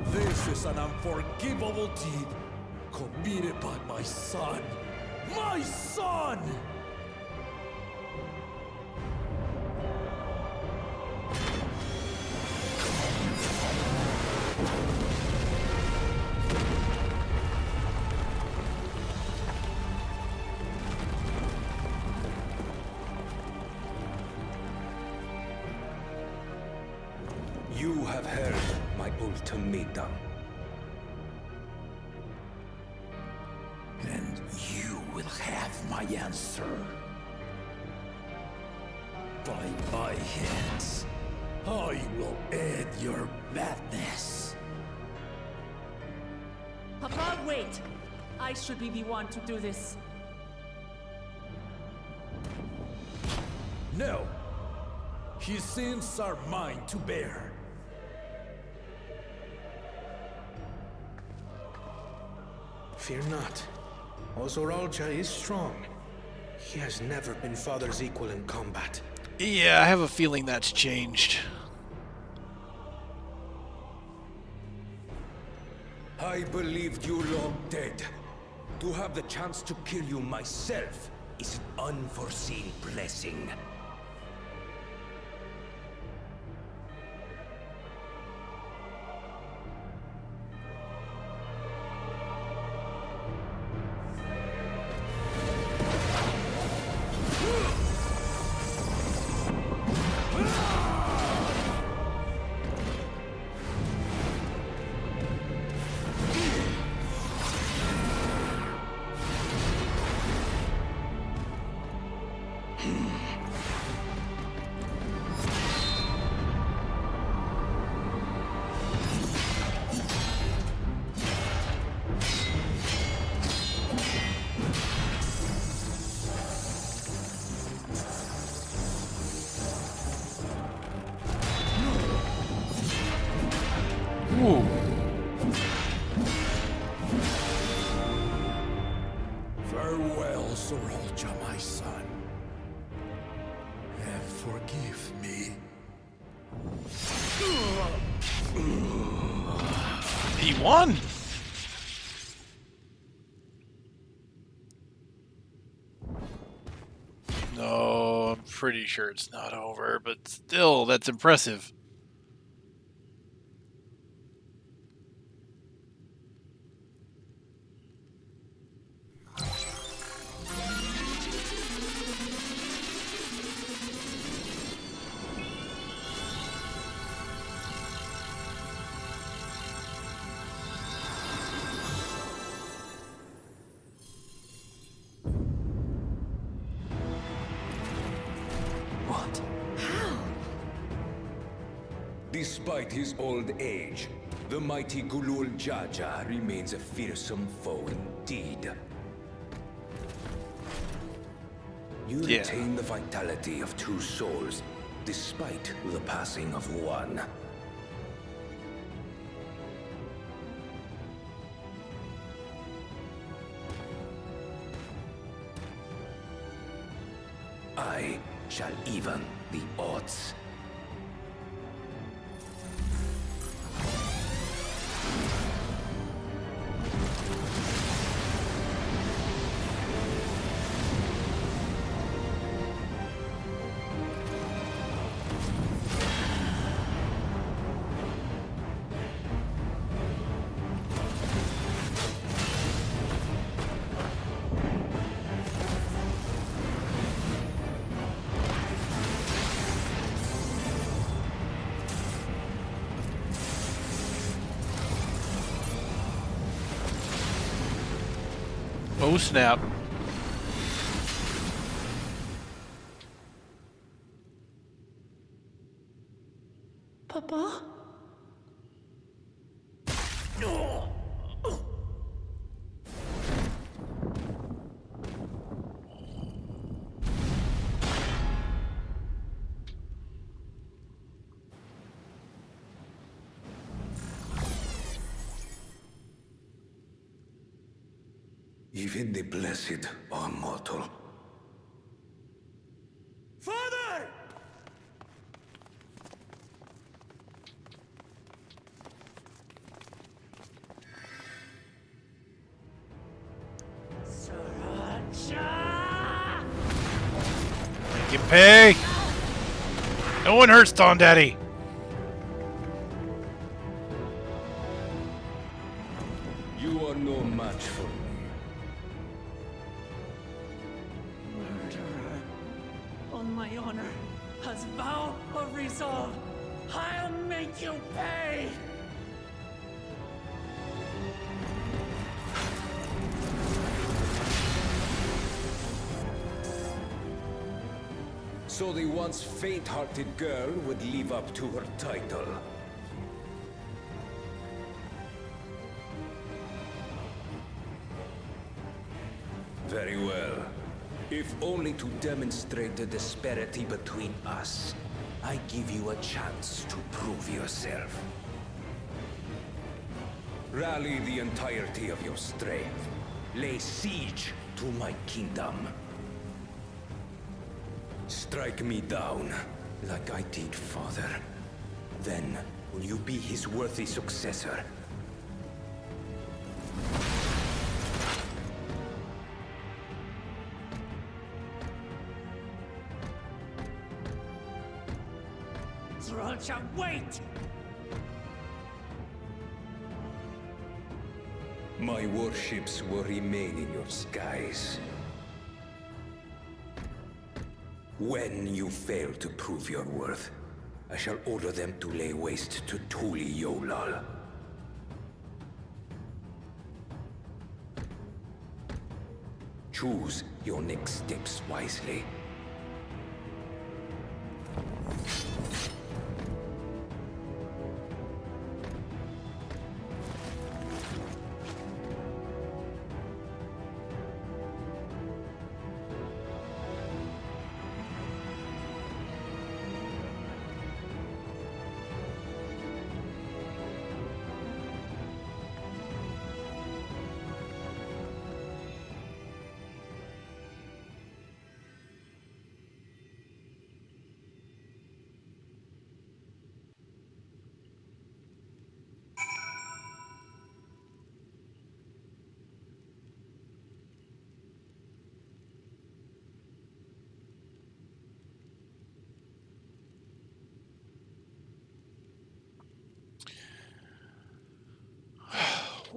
This is an unforgivable deed committed by my son. My son! You have heard my ultimatum. And you will have my answer. By my hands, I will end your madness. Papa, wait! I should be the one to do this. No. His sins are mine to bear. Fear not. Ozoralja is strong. He has never been Father's equal in combat. Yeah, I have a feeling that's changed. I believed you long dead. To have the chance to kill you myself is an unforeseen blessing. Ooh. Farewell, Zoralja, my son. And forgive me. He won! No, I'm pretty sure it's not over, but still, that's impressive. Despite his old age, the mighty Gulul Jaja remains a fearsome foe indeed. You retain the vitality of two souls, despite the passing of one. I shall even the odds. Oh snap. Papa? No. Even the blessed are mortal. Father! Make him pay! No one hurts Dawn Daddy! You are no match for me. Murderer, on my honor, as vow of resolve, I'll make you pay! So the once faint-hearted girl would live up to her title. Very well. If only to demonstrate the disparity between us, I give you a chance to prove yourself. Rally the entirety of your strength. Lay siege to my kingdom. Strike me down, like I did father. Then, will you be his worthy successor? Zralcha, wait! My warships will remain in your skies. When you fail to prove your worth, I shall order them to lay waste to Tuli Yolal. Choose your next steps wisely.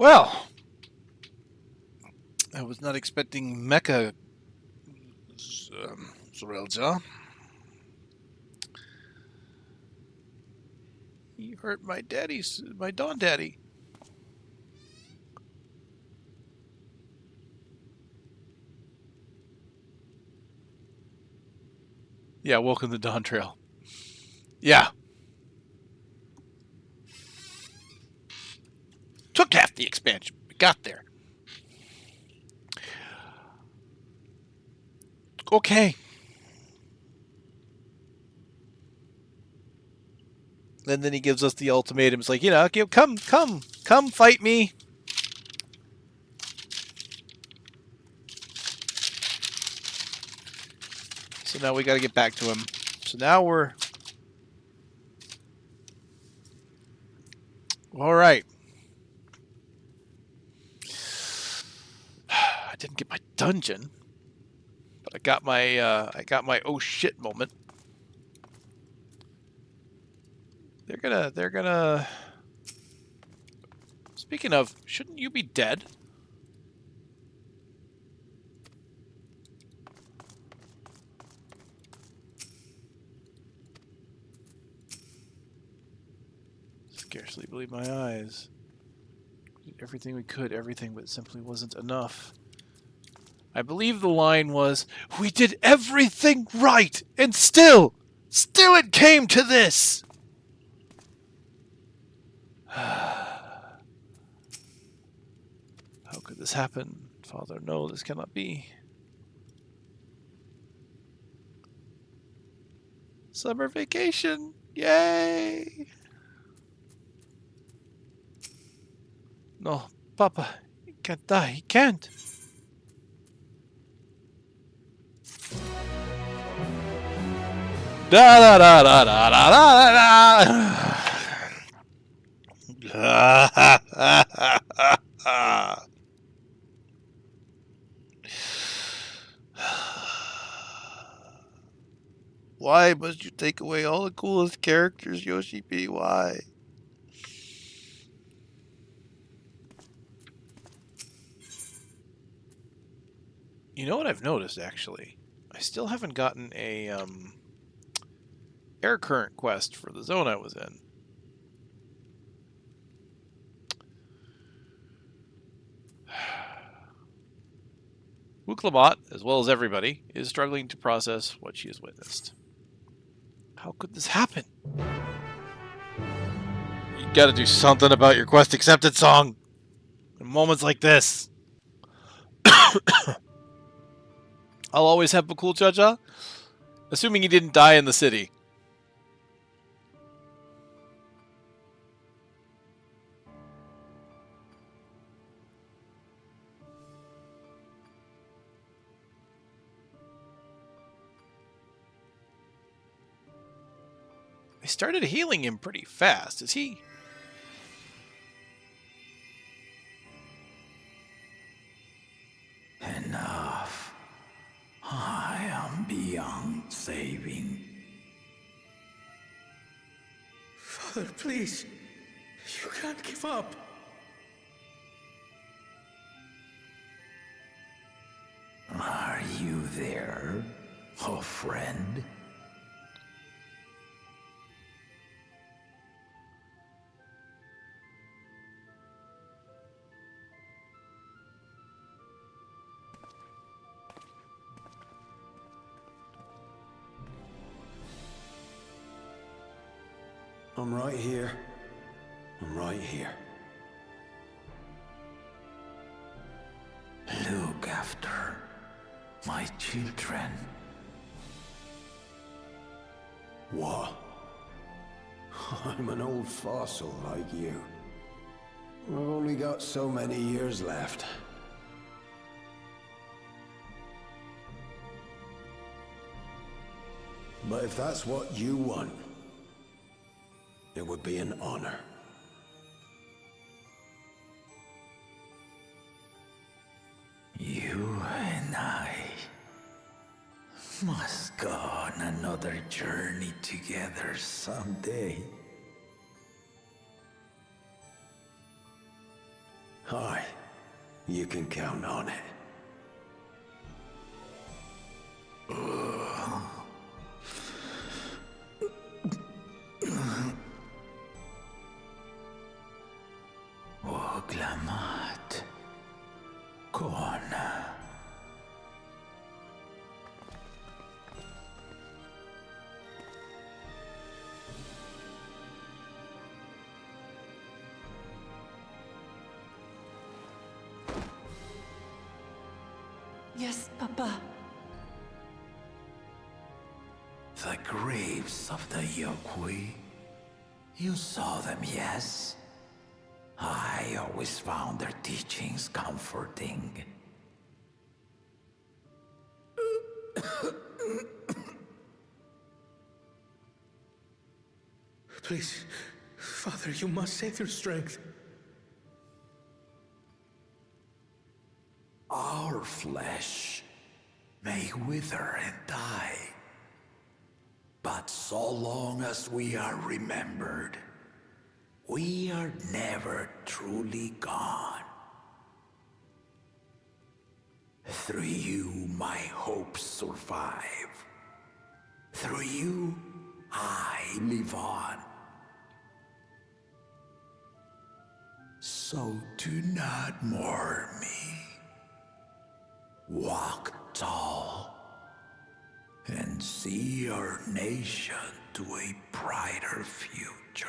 Well, I was not expecting Mecha Zorelja. He hurt my Dawn Daddy. Yeah, welcome to Dawntrail. Yeah. Took half the expansion. We got there. Okay. And then he gives us the ultimatum. It's like, come fight me. So now we got to get back to him. So now we're... All right. I didn't get my dungeon, but I got my oh shit moment. They're gonna. Speaking of, shouldn't you be dead? Scarcely believe my eyes. We did everything we could, everything, but it simply wasn't enough. I believe the line was, "We did everything right, and still it came to this." How could this happen? Father, no, this cannot be. Summer vacation, yay! No, Papa, he can't die, he can't. Da da da da da da da da. Why must you take away all the coolest characters, Yoshi P? Why? You know what I've noticed, actually? I still haven't gotten a air current quest for the zone I was in. Wuklamat, as well as everybody, is struggling to process what she has witnessed. How could this happen? You gotta do something about your quest accepted song in moments like this. I'll always have Bakul Jaja, assuming he didn't die in the city. They started healing him pretty fast. Is he... Enough. I am beyond saving. Father, please. You can't give up. Are you there, oh friend? I'm right here. I'm right here. Look after my children. What? I'm an old fossil like you. I've only got so many years left. But if that's what you want, it would be an honor. You and I must go on another journey together someday. Aye, you can count on it. Oglamat. Kona. Yes, Papa. The graves of the Yokwi. You saw them, yes? I always found their teachings comforting. Please, Father, you must save your strength. Our flesh may wither and die, but so long as we are remembered, we are never truly gone. Through you, my hopes survive. Through you, I live on. So do not mourn me. Walk tall and see our nation to a brighter future.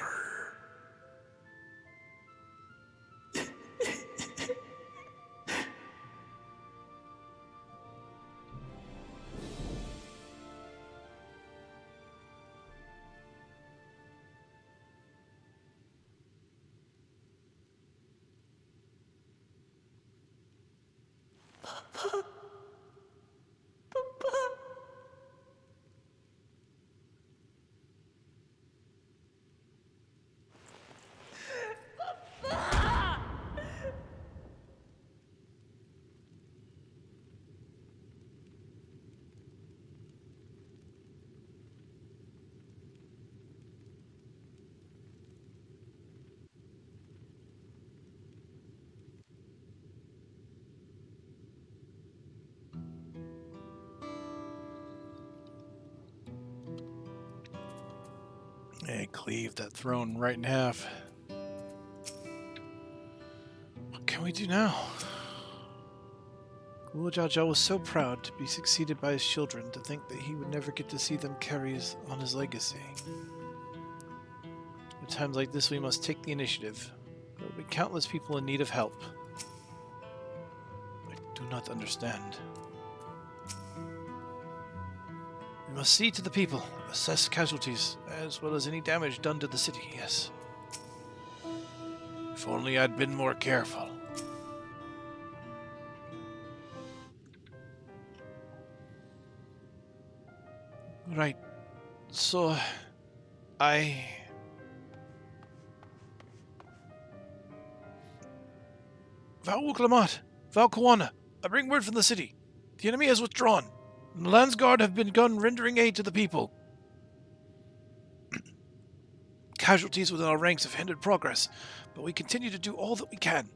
Hey, cleave that throne right in half. What can we do now? Guojaja was so proud to be succeeded by his children, to think that he would never get to see them carry on his legacy. At times like this, we must take the initiative. There will be countless people in need of help. I do not understand. We must see to the people, assess casualties, as well as any damage done to the city, yes. If only I'd been more careful. Right. So, Val-Uklamat, Val-Kawana, I bring word from the city. The enemy has withdrawn, and the Landsguard have begun rendering aid to the people. Casualties within our ranks have hindered progress, but we continue to do all that we can.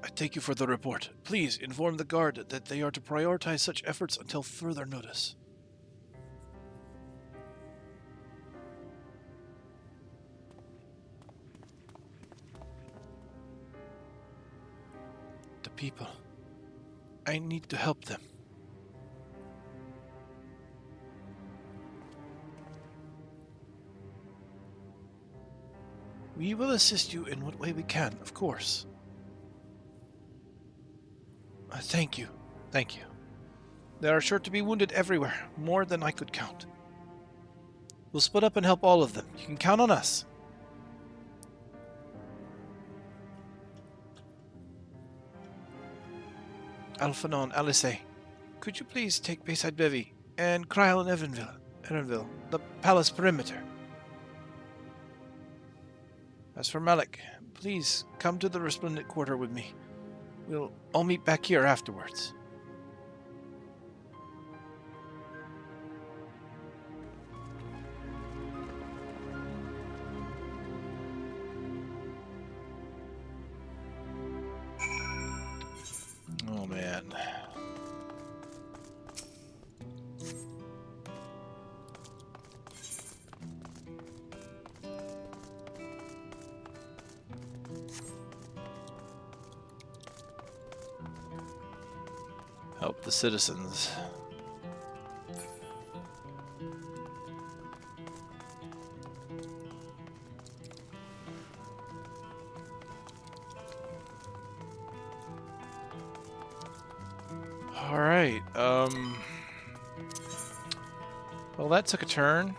I thank you for the report. Please inform the Guard that they are to prioritize such efforts until further notice. The people. I need to help them. We will assist you in what way we can, of course. Thank you. Thank you. There are sure to be wounded everywhere, more than I could count. We'll split up and help all of them. You can count on us. Alphanon, Alice, could you please take Bayside Bevy and Kryl and Erenville, the palace perimeter? As for Malik, please come to the Resplendent Quarter with me. We'll all meet back here afterwards. Help the citizens. Alright, well, that took a turn.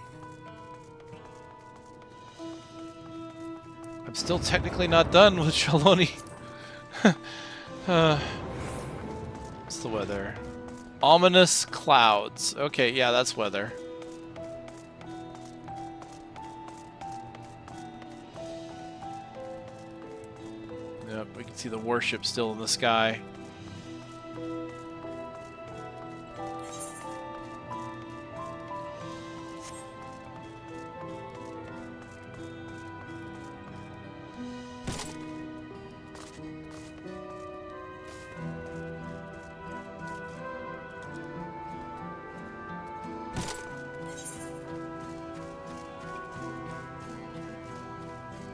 I'm still technically not done with Shaloni. What's the weather? Ominous clouds. Okay, yeah, that's weather. Yep, we can see the warship still in the sky.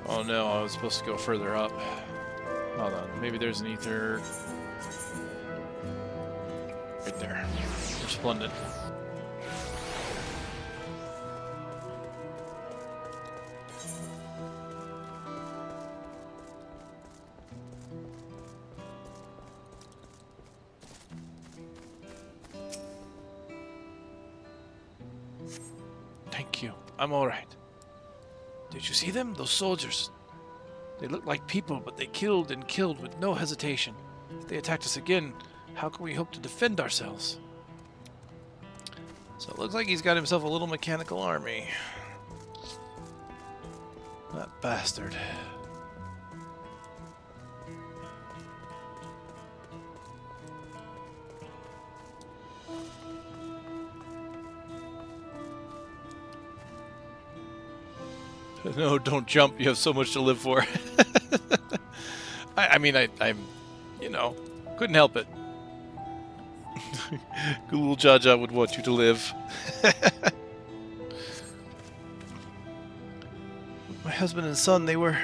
Oh no, I was supposed to go further up. Hold on, maybe there's an ether. Right there. We're splendid. Thank you. I'm alright. Did you see them? Those soldiers. They looked like people, but they killed and killed with no hesitation. If they attacked us again, how can we hope to defend ourselves? So it looks like he's got himself a little mechanical army. That bastard. No, don't jump. You have so much to live for. I mean, I'm, you know, couldn't help it. Ghoul Jaja would want you to live. My husband and son, they were...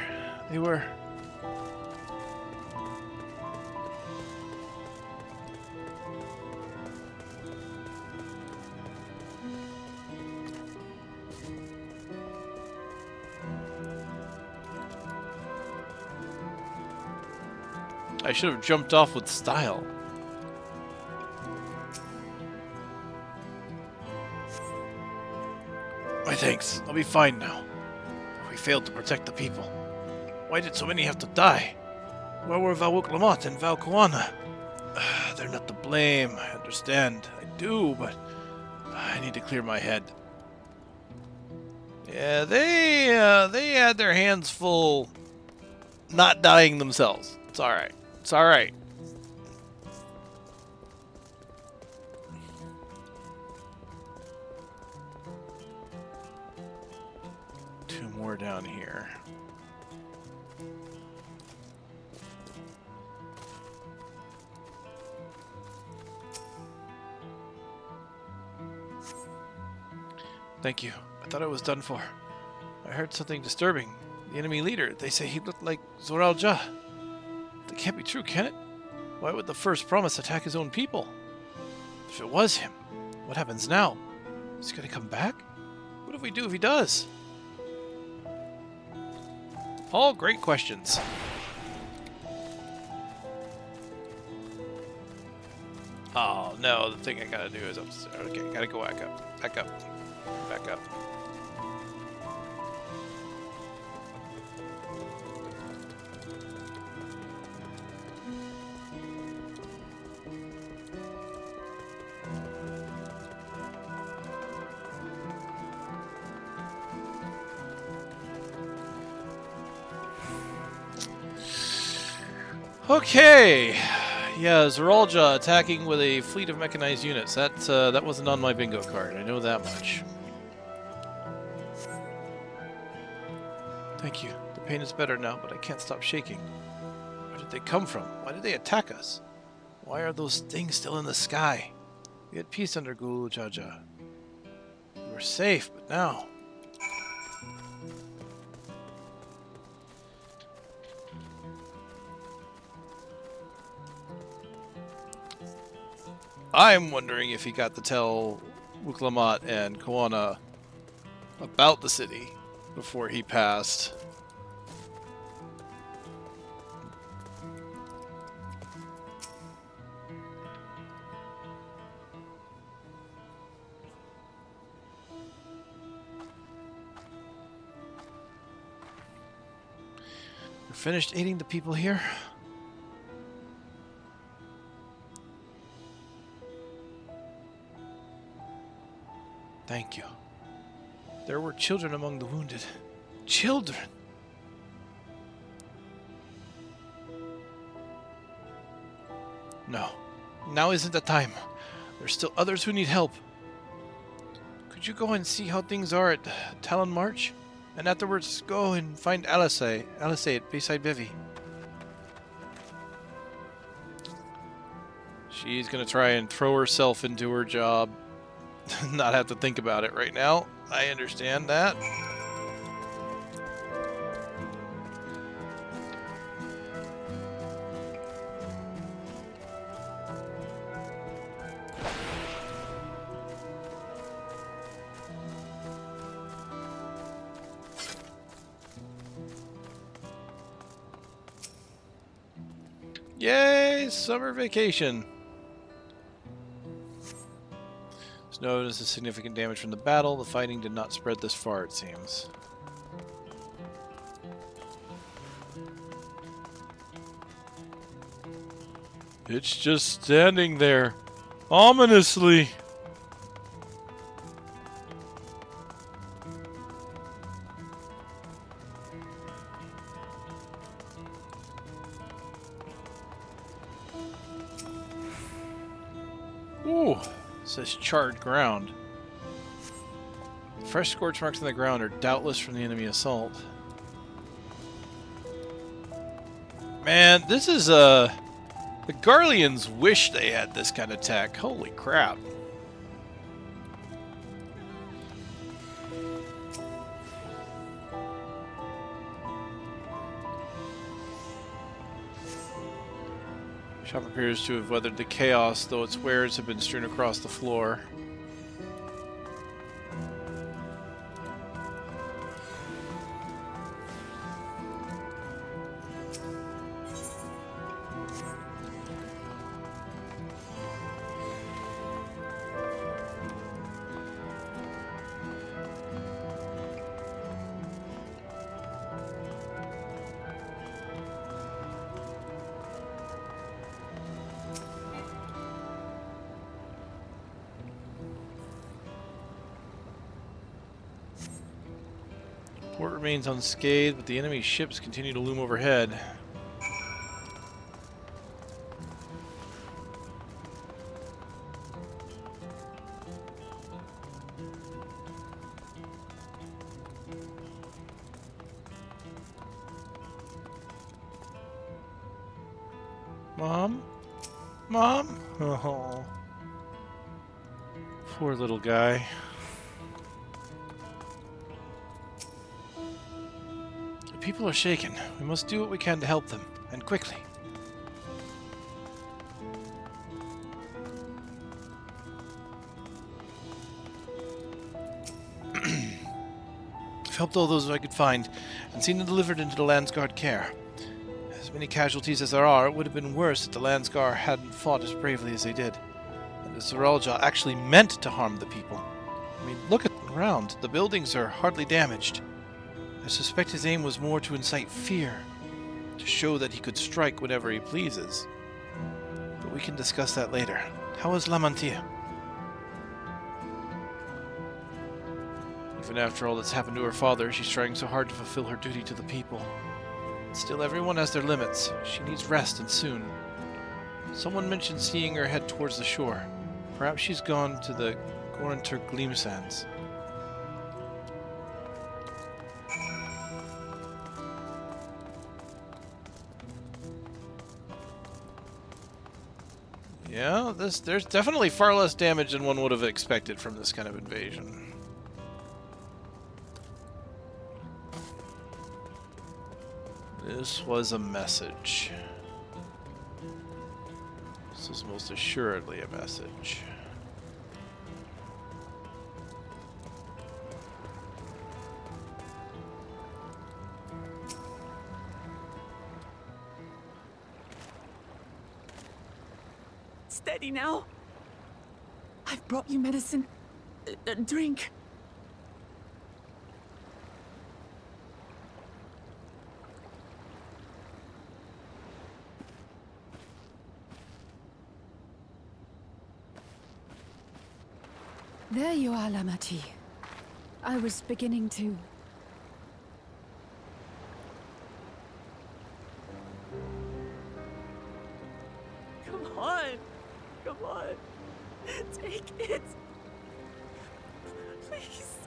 I should have jumped off with style. My thanks. I'll be fine now. We failed to protect the people. Why did so many have to die? Where were Valuk Lamont and Val Kuana? They're not to blame. I understand. I do, but I need to clear my head. Yeah, they had their hands full not dying themselves. It's alright. It's alright. Two more down here. Thank you. I thought I was done for. I heard something disturbing. The enemy leader, they say he looked like Zoral Ja. That can't be true, can it? Why would the first promise attack his own people? If it was him, what happens now? Is he gonna come back? What do we do if he does? All great questions. Oh no, the thing I gotta do is upstairs. Okay, gotta go back up. Back up. Back up. Okay, yeah, Zoralja attacking with a fleet of mechanized units. That wasn't on my bingo card. I know that much. Thank you. The pain is better now, but I can't stop shaking. Where did they come from? Why did they attack us? Why are those things still in the sky? We had peace under Gulu Jaja. We were safe, but now... I'm wondering if he got to tell Wuklamat and Koana about the city before he passed. You're finished aiding the people here? Thank you. There were children among the wounded. Children! No. Now isn't the time. There's still others who need help. Could you go and see how things are at Talon March? And afterwards go and find Alice at Bayside Bivy. She's gonna try and throw herself into her job. Not have to think about it right now. I understand that. Yay! Summer vacation! No evidence of significant damage from the battle. The fighting did not spread this far, it seems. It's just standing there, ominously. Ooh. Says charred ground. Fresh scorch marks on the ground are doubtless from the enemy assault. Man, this is the Garleans wish they had this kind of tech. Holy crap. Shop appears to have weathered the chaos, though its wares have been strewn across the floor. Port remains unscathed, but the enemy ships continue to loom overhead. Mom? Mom? Oh. Poor little guy. People are shaken. We must do what we can to help them, and quickly. I've helped all those I could find, and seen them delivered into the Landsguard care. As many casualties as there are, it would have been worse if the Landsguard hadn't fought as bravely as they did. And the Zoralja actually meant to harm the people. I mean, look around. The buildings are hardly damaged. I suspect his aim was more to incite fear, to show that he could strike whenever he pleases. But we can discuss that later. How is Lamantia? Even after all that's happened to her father, she's trying so hard to fulfill her duty to the people. Still, everyone has their limits. She needs rest, and soon. Someone mentioned seeing her head towards the shore. Perhaps she's gone to the Gorantur Gleam Sands. Yeah, there's definitely far less damage than one would have expected from this kind of invasion. This was a message. This is most assuredly a message. Steady now. I've brought you medicine. Drink. There you are, Lamati. I was beginning to... Come on. Come on. Take it. Please.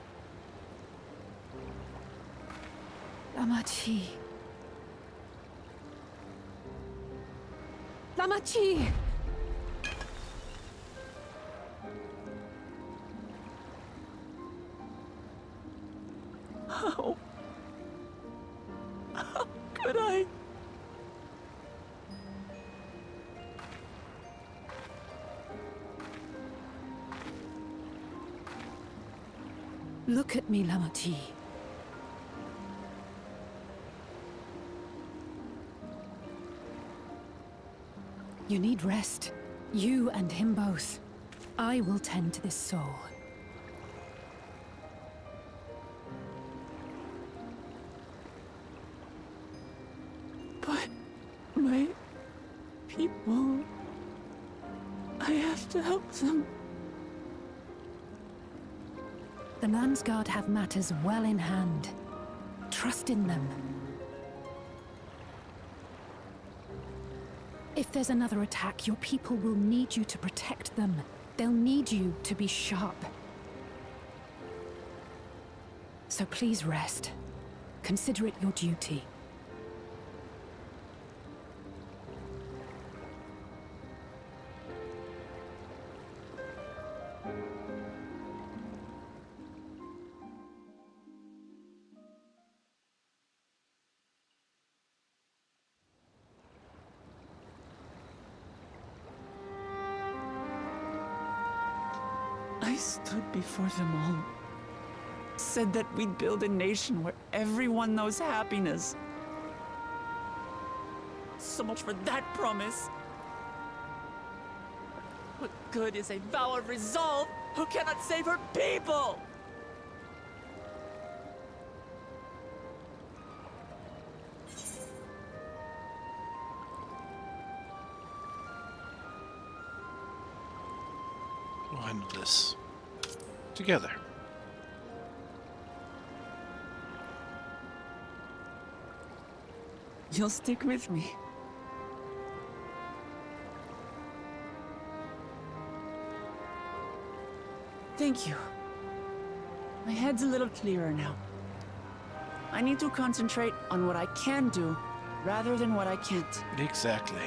Lamati. Lamati! How could I? Look at me, Lamati. You need rest. You and him both. I will tend to this soul. But my people... I have to help them. The Landsguard have matters well in hand. Trust in them. If there's another attack, your people will need you to protect them. They'll need you to be sharp. So please rest. Consider it your duty. I stood before them all. Said that we'd build a nation where everyone knows happiness. So much for that promise. What good is a vow of resolve who cannot save her people? We'll handle this together. You'll stick with me. Thank you. My head's a little clearer now. I need to concentrate on what I can do rather than what I can't. Exactly.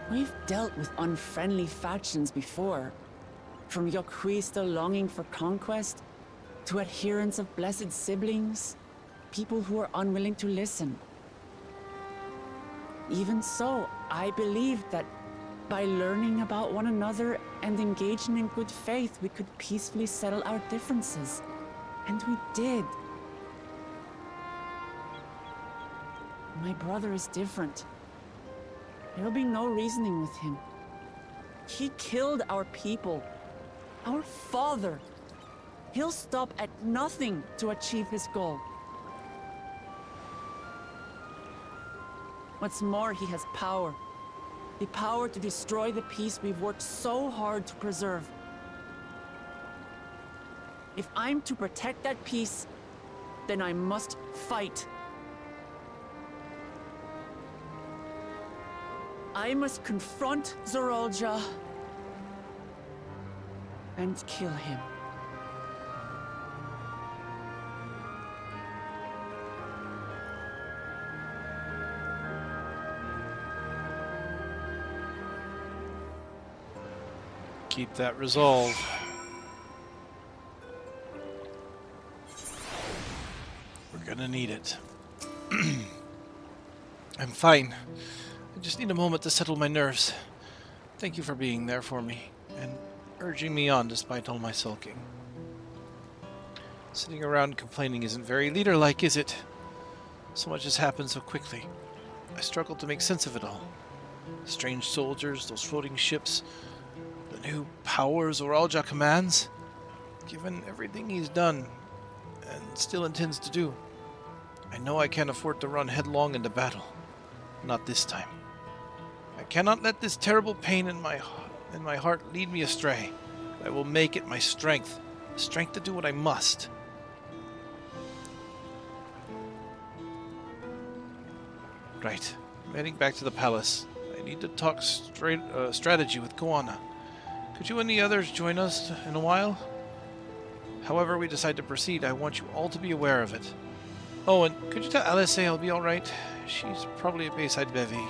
We've dealt with unfriendly factions before. From Yokwista longing for conquest, to adherents of blessed siblings, people who are unwilling to listen. Even so, I believed that by learning about one another and engaging in good faith, we could peacefully settle our differences. And we did. My brother is different. There'll be no reasoning with him. He killed our people, our father. He'll stop at nothing to achieve his goal. What's more, he has power. The power to destroy the peace we've worked so hard to preserve. If I'm to protect that peace, then I must fight. I must confront Zorolja and kill him. Keep that resolve. We're gonna need it. I'm fine. I just need a moment to settle my nerves. Thank you for being there for me, and urging me on despite all my sulking. Sitting around complaining isn't very leader-like, is it? So much has happened so quickly. I struggled to make sense of it all. Strange soldiers, those floating ships, the new powers Oralja commands. Given everything he's done, and still intends to do, I know I can't afford to run headlong into battle. Not this time. I cannot let this terrible pain in my heart lead me astray. I will make it my strength. Strength to do what I must. Right. I'm heading back to the palace. I need to talk strategy with Koana. Could you and the others join us in a while? However we decide to proceed, I want you all to be aware of it. Oh, and could you tell Alice I'll be alright? She's probably a Bayside bevy.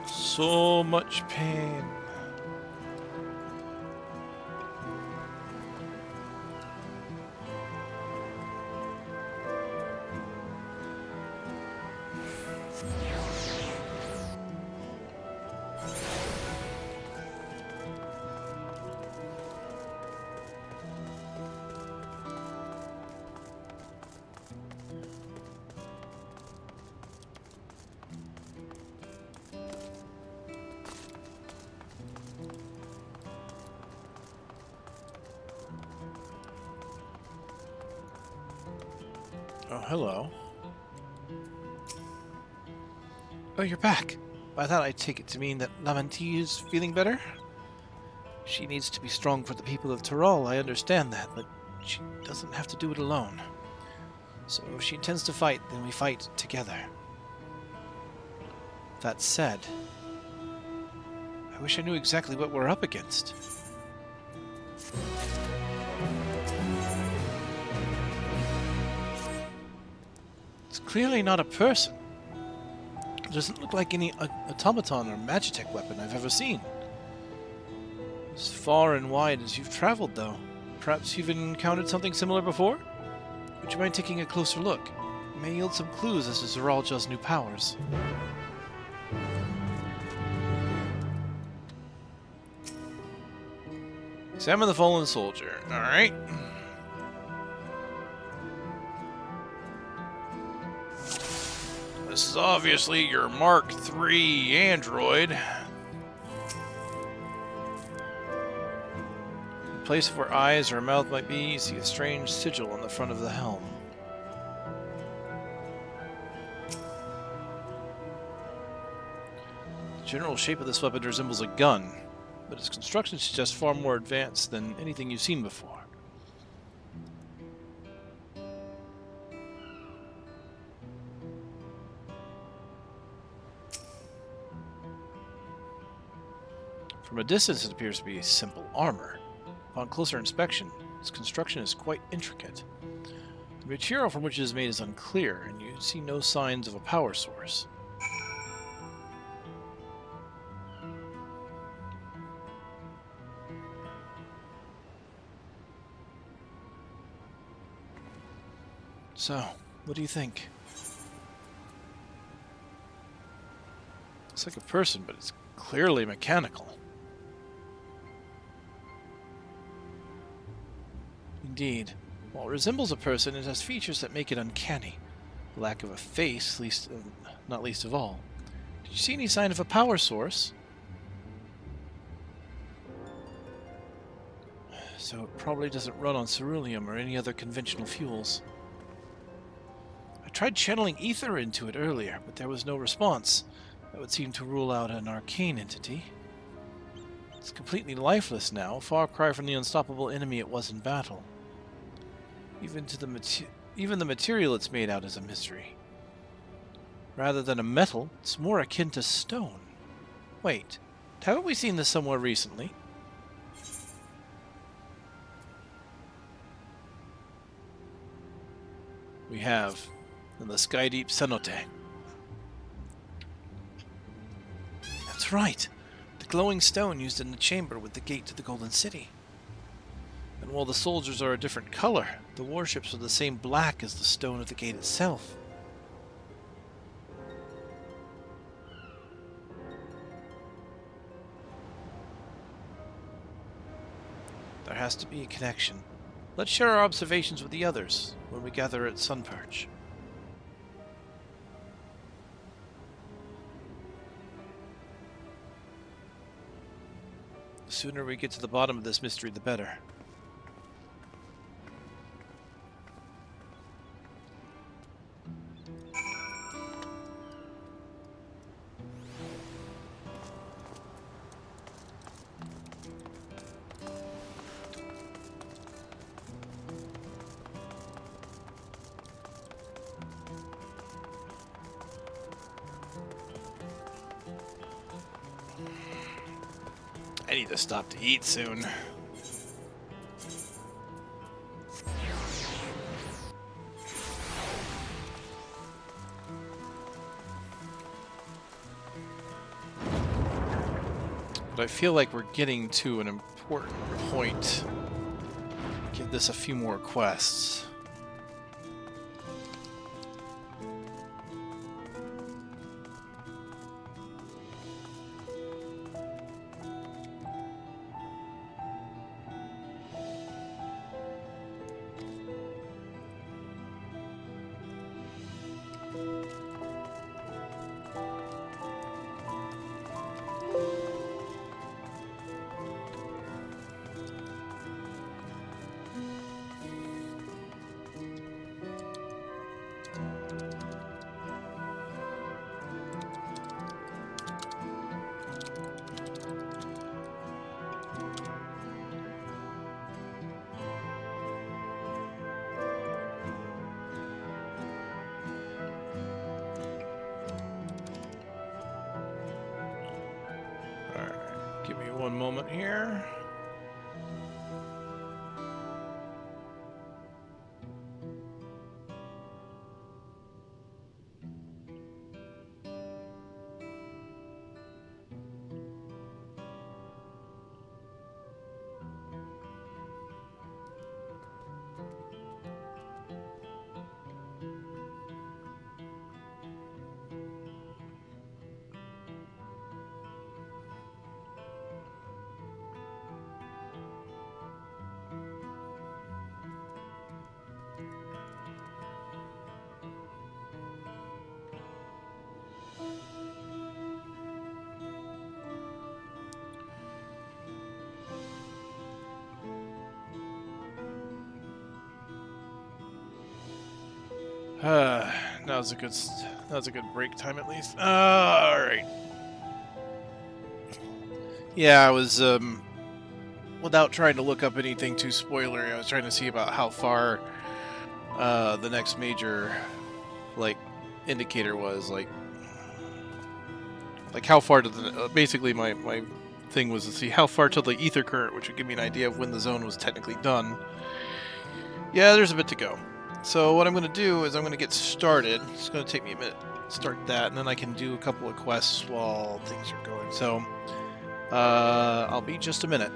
So much pain. Oh, hello. Oh, you're back. By that I take it to mean that Lamantie is feeling better? She needs to be strong for the people of Tyrol, I understand that, but she doesn't have to do it alone. So if she intends to fight, then we fight together. That said, I wish I knew exactly what we're up against. It's clearly not a person. It doesn't look like any automaton or magitech weapon I've ever seen. As far and wide as you've traveled, though, perhaps you've encountered something similar before? Would you mind taking a closer look? It may yield some clues as to Zeralja's new powers. Examine the fallen soldier. Alright. This is obviously your Mark III android. In place of where eyes or mouth might be, you see a strange sigil on the front of the helm. The general shape of this weapon resembles a gun, but its construction suggests far more advanced than anything you've seen before. From a distance, it appears to be simple armor. Upon closer inspection, its construction is quite intricate. The material from which it is made is unclear, and you see no signs of a power source. So, what do you think? It's like a person, but it's clearly mechanical. Indeed. While it resembles a person, it has features that make it uncanny. The lack of a face, not least of all. Did you see any sign of a power source? So it probably doesn't run on ceruleum or any other conventional fuels. I tried channeling ether into it earlier, but there was no response. That would seem to rule out an arcane entity. It's completely lifeless now, a far cry from the unstoppable enemy it was in battle. Even the material it's made out is a mystery. Rather than a metal, it's more akin to stone. Wait, haven't we seen this somewhere recently? We have in the Sky Deep Cenote. That's right. The glowing stone used in the chamber with the gate to the Golden City. And while the soldiers are a different color, the warships are the same black as the stone of the gate itself. There has to be a connection. Let's share our observations with the others when we gather at Sunperch. The sooner we get to the bottom of this mystery, the better. I need to stop to eat soon. But I feel like we're getting to an important point. Give this a few more quests. Give me one moment here. Now's a good break time at least. All right. Yeah, I was without trying to look up anything too spoilery, I was trying to see about how far the next major indicator was, like how far to the basically my thing was to see how far till the ether current, which would give me an idea of when the zone was technically done. Yeah, there's a bit to go. So what I'm going to do is I'm going to get started. It's going to take me a minute to start that, and then I can do a couple of quests while things are going. So I'll be just a minute.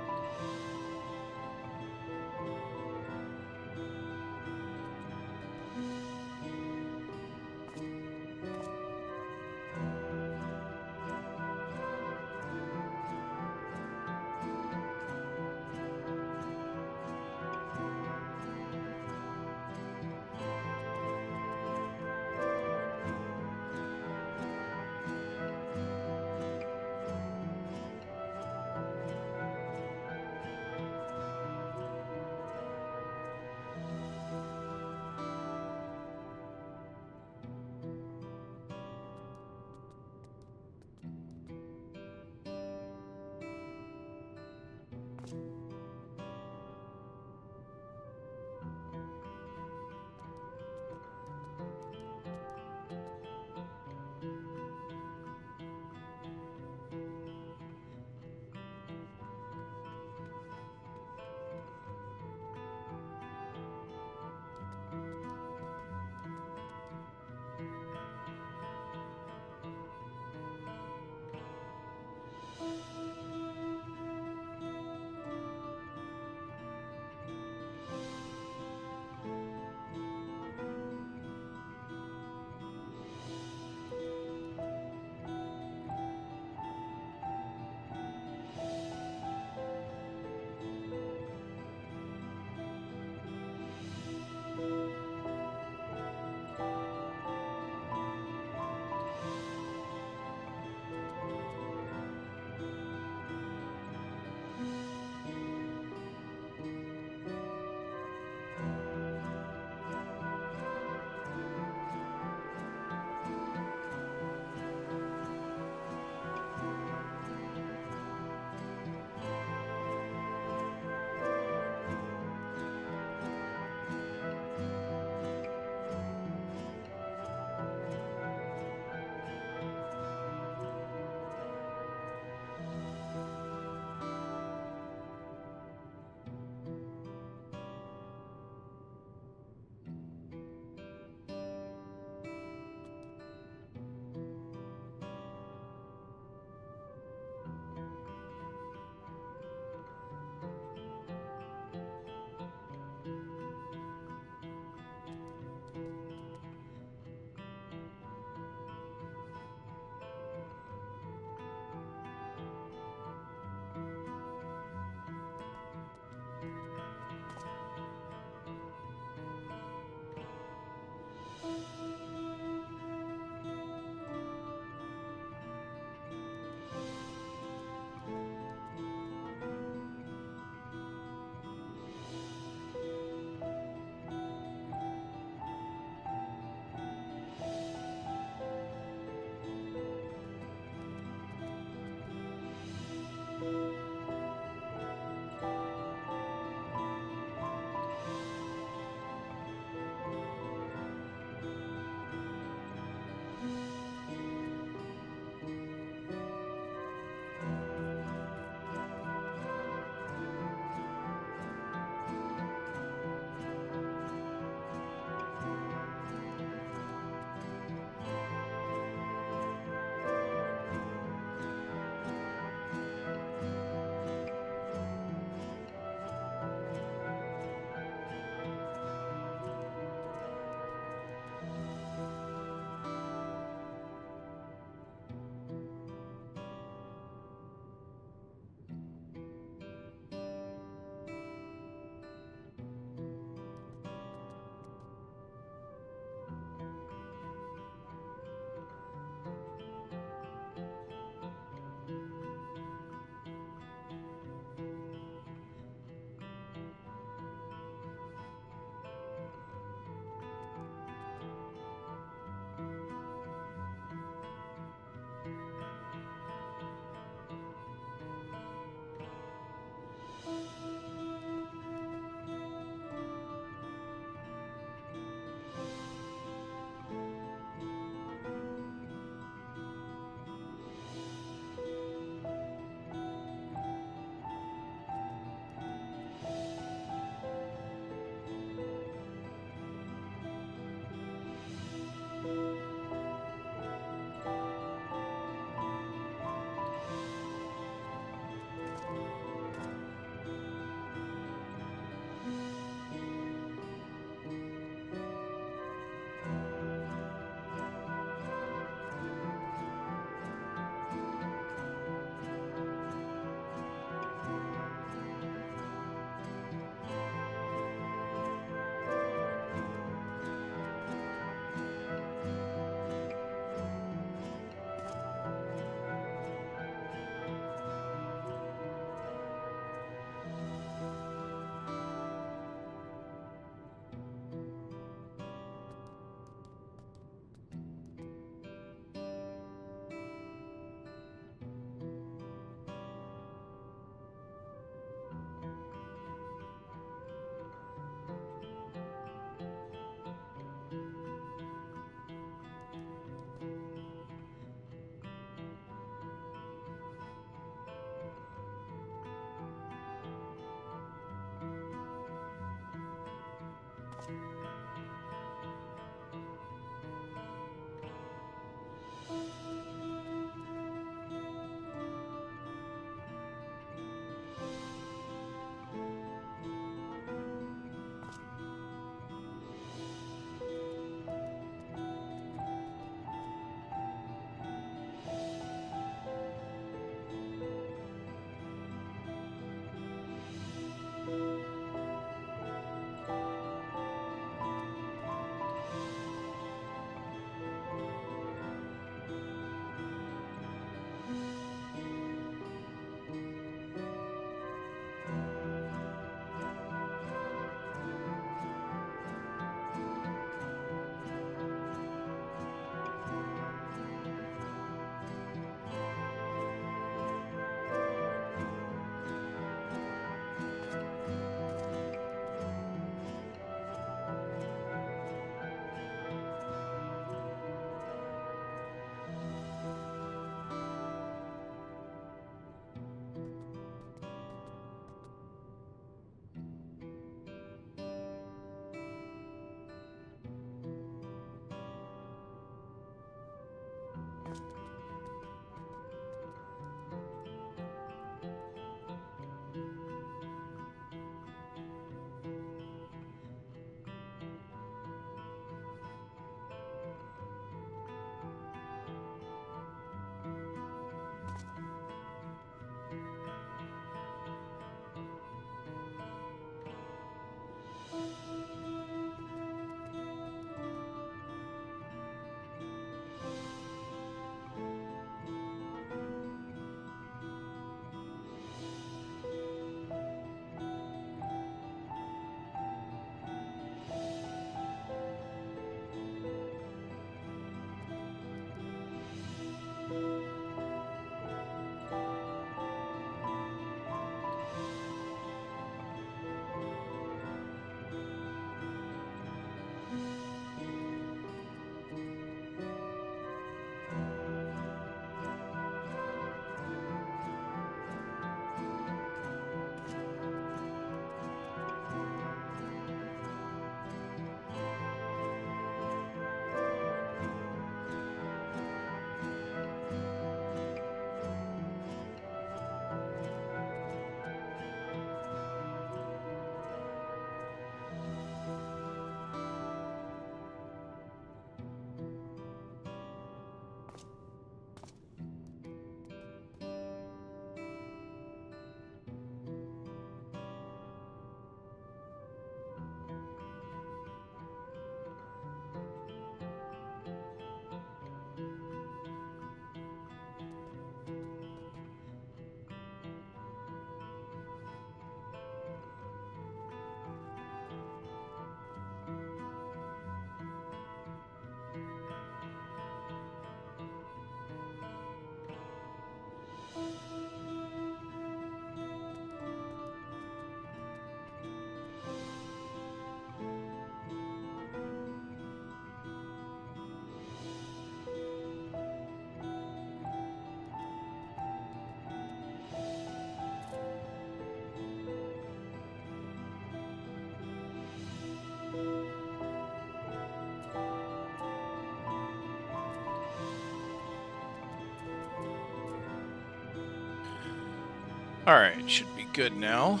Alright, should be good now.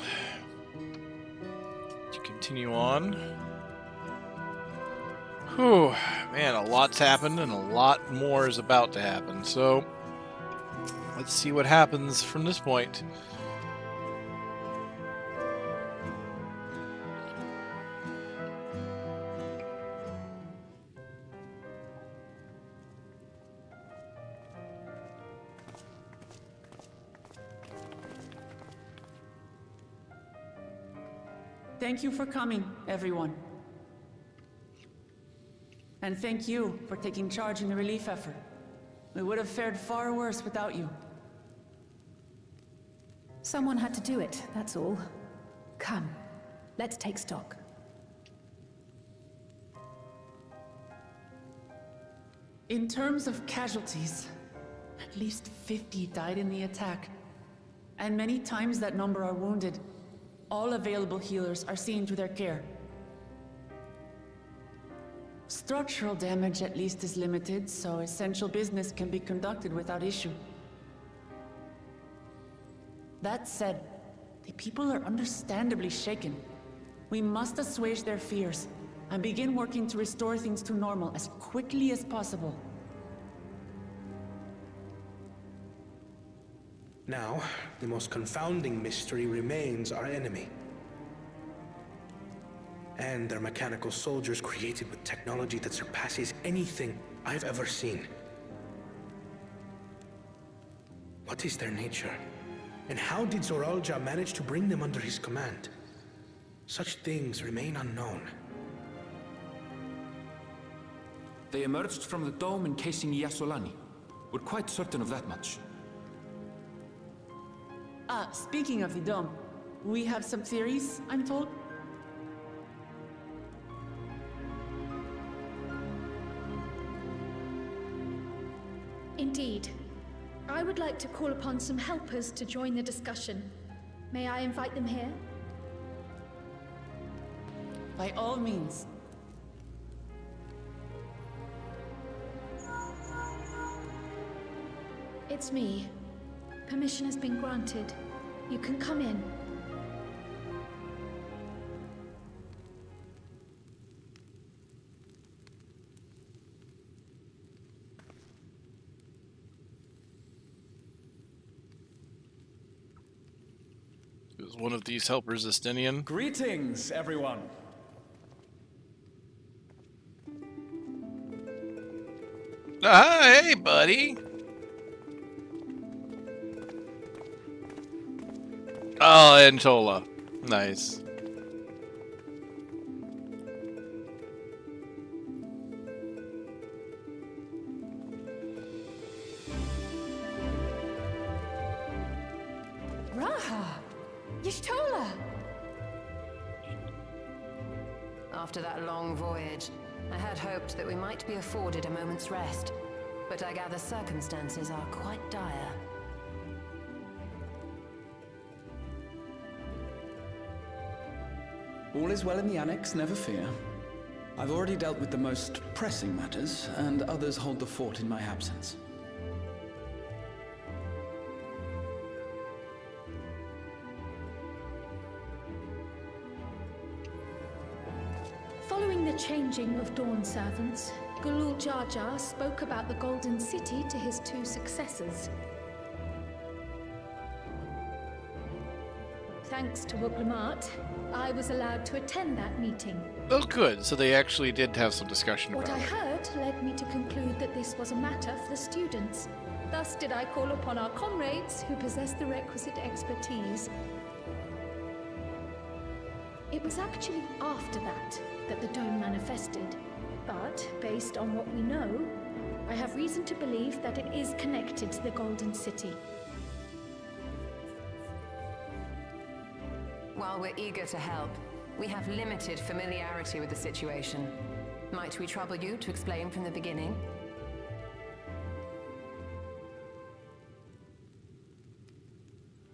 To continue on. Whew, man, a lot's happened and a lot more is about to happen, so let's see what happens from this point. Thank you for coming, everyone. And thank you for taking charge in the relief effort. We would have fared far worse without you. Someone had to do it, that's all. Come, let's take stock. In terms of casualties, at least 50 died in the attack. And many times that number are wounded. All available healers are seen to their care. Structural damage at least is limited, so essential business can be conducted without issue. That said, the people are understandably shaken. We must assuage their fears and begin working to restore things to normal as quickly as possible. Now, the most confounding mystery remains our enemy. And their mechanical soldiers created with technology that surpasses anything I've ever seen. What is their nature? And how did Zoralja manage to bring them under his command? Such things remain unknown. They emerged from the dome encasing Yasolani. We're quite certain of that much. Speaking of the dome, we have some theories, I'm told. Indeed. I would like to call upon some helpers to join the discussion. May I invite them here? By all means. It's me. Permission has been granted. You can come in. Is one of these helpers Estinian? Greetings, everyone. Hey, buddy. Oh, Antola. Nice. Raha! Y'shtola! After that long voyage, I had hoped that we might be afforded a moment's rest, but I gather circumstances are quite dire. All is well in the Annex, never fear. I've already dealt with the most pressing matters, and others hold the fort in my absence. Following the changing of Dawn servants, Gulul Jar Jar spoke about the Golden City to his two successors. Thanks to Wooglamat, I was allowed to attend that meeting. Oh, good. So they actually did have some discussion What about I it. heard led me to conclude that this was a matter for the students. Thus did I call upon our comrades who possess the requisite expertise. It was actually after that the dome manifested. But, based on what we know, I have reason to believe that it is connected to the Golden City. While we're eager to help, we have limited familiarity with the situation. Might we trouble you to explain from the beginning?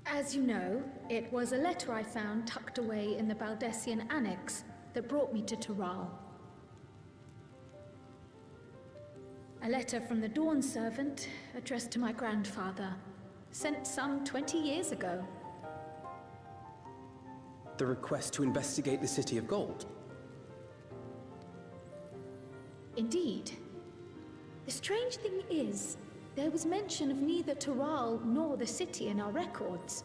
As you know, it was a letter I found tucked away in the Baldessian Annex that brought me to Toral. A letter from the Dawn servant, addressed to my grandfather, sent some 20 years ago. The request to investigate the City of Gold. Indeed. The strange thing is, there was mention of neither Toral nor the city in our records.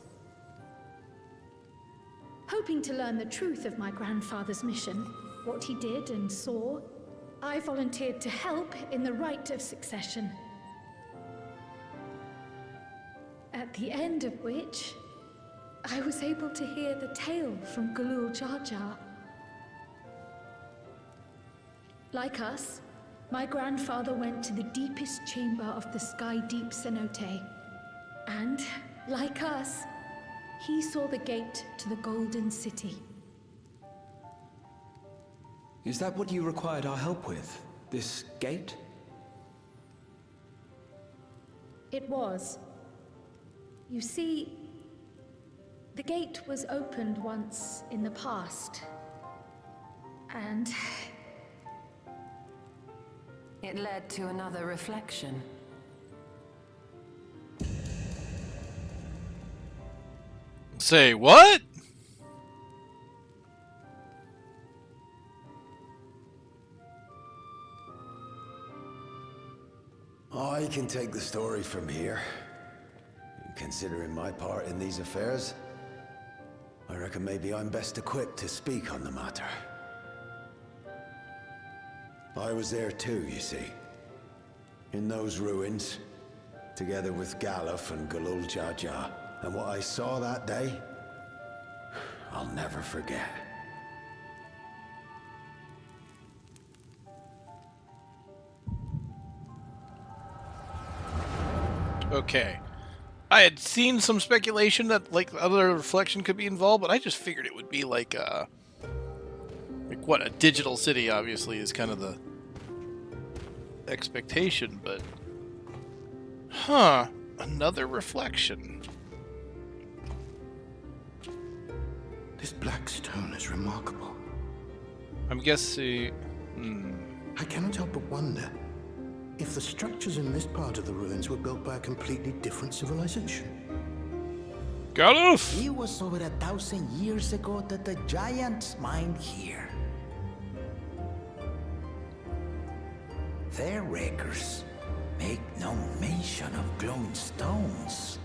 Hoping to learn the truth of my grandfather's mission, what he did and saw, I volunteered to help in the rite of succession. At the end of which, I was able to hear the tale from Gulul Jar Jar. Like us, my grandfather went to the deepest chamber of the Sky Deep Cenote. And, like us, he saw the gate to the Golden City. Is that what you required our help with? This gate? It was. You see, the gate was opened once in the past. And It led to another reflection. Say what? I can take the story from here. Considering my part in these affairs, I reckon maybe I'm best equipped to speak on the matter. I was there too, you see. In those ruins, together with Galuf and Galul Jaja. And what I saw that day, I'll never forget. Okay. I had seen some speculation that like other reflection could be involved, but I just figured it would be like what, a digital city obviously is kind of the expectation, but another reflection. This black stone is remarkable. I'm guessing... I cannot help but wonder if the structures in this part of the ruins were built by a completely different civilization. Galuf! It was over 1,000 years ago that the giants mined here. Their records make no mention of glowing stones.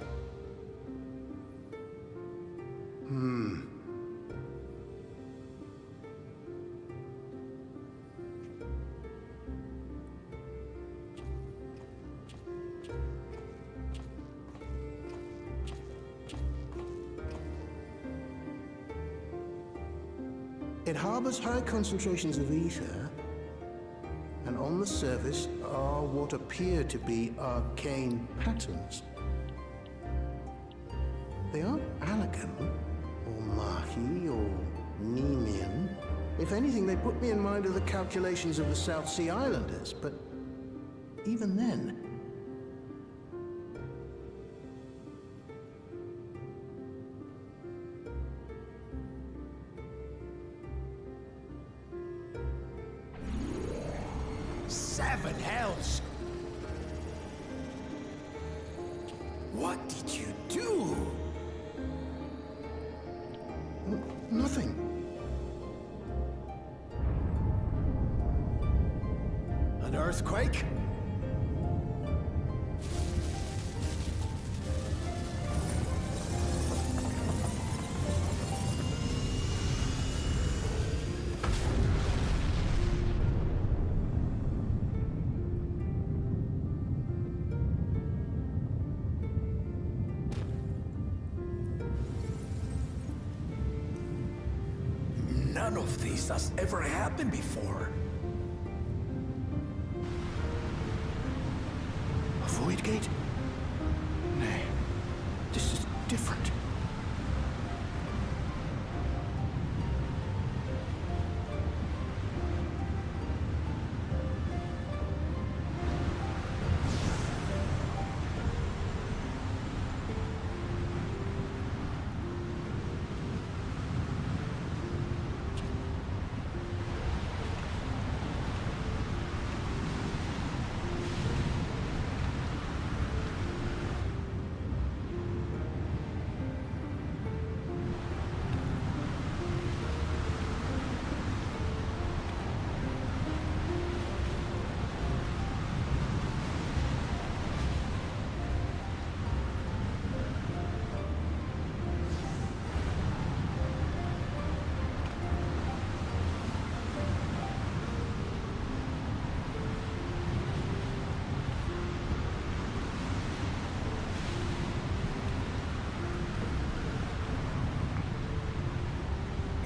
It harbors high concentrations of ether, and on the surface are what appear to be arcane patterns. They aren't Allegan, or Mahi, or Nemean. If anything, they put me in mind of the calculations of the South Sea Islanders, but even then... Seven hells! What did you do? Nothing. An earthquake? None of this has ever happened before. A void gate? Nay, this is different.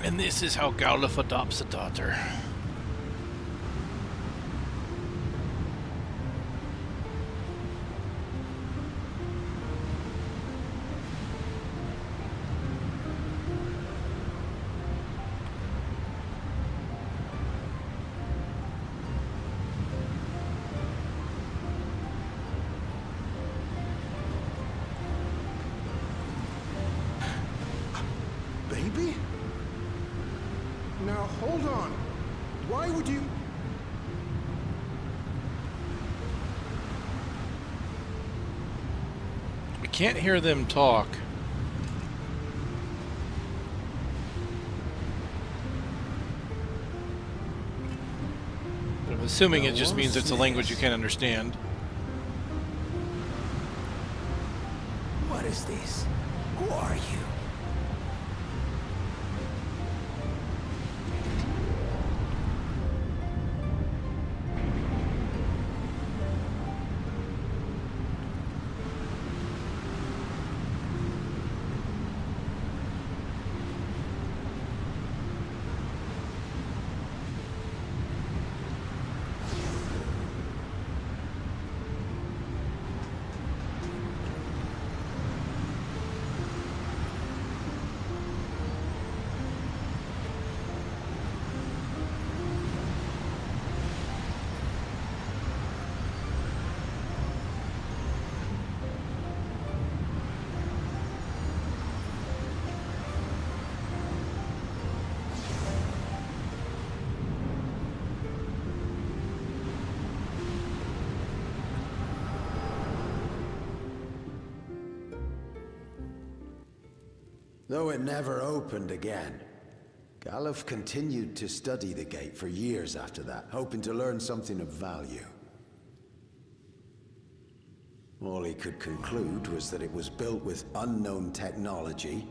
And this is how Galuf adopts a daughter. Baby? Now hold on. Why would you... can't hear them talk. But I'm assuming it just means it's a language you can't understand. What is this? Who are you? Though it never opened again, Galuf continued to study the gate for years after that, hoping to learn something of value. All he could conclude was that it was built with unknown technology,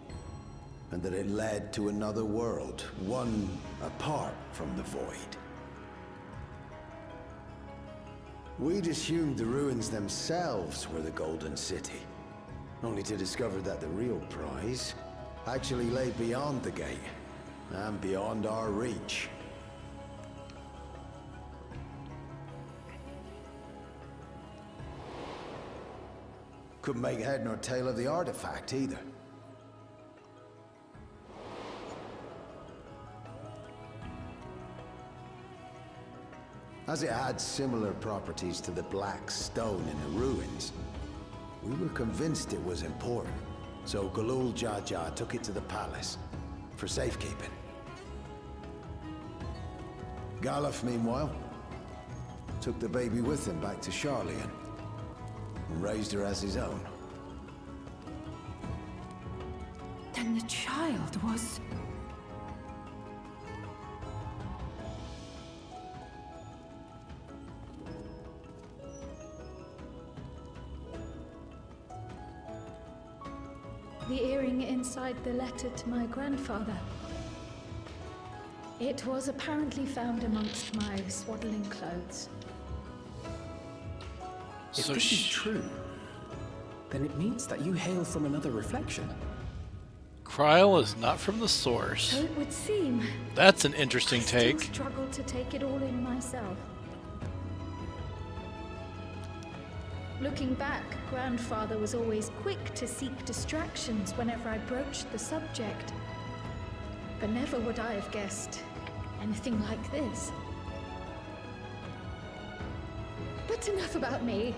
and that it led to another world, one apart from the Void. We'd assumed the ruins themselves were the Golden City, only to discover that the real prize actually lay beyond the gate, and beyond our reach. Couldn't make head nor tail of the artifact either. As it had similar properties to the black stone in the ruins, we were convinced it was important. So Galul Jaja took it to the palace for safekeeping. Galuf, meanwhile, took the baby with him back to Charlian and raised her as his own. Then the child was... The earring inside the letter to my grandfather. It was apparently found amongst my swaddling clothes. If this is true, then it means that you hail from another reflection. Kryl is not from the source. So it would seem. That's an interesting I take. still struggle to take it all in myself. Looking back, Grandfather was always quick to seek distractions whenever I broached the subject. But never would I have guessed anything like this. But enough about me.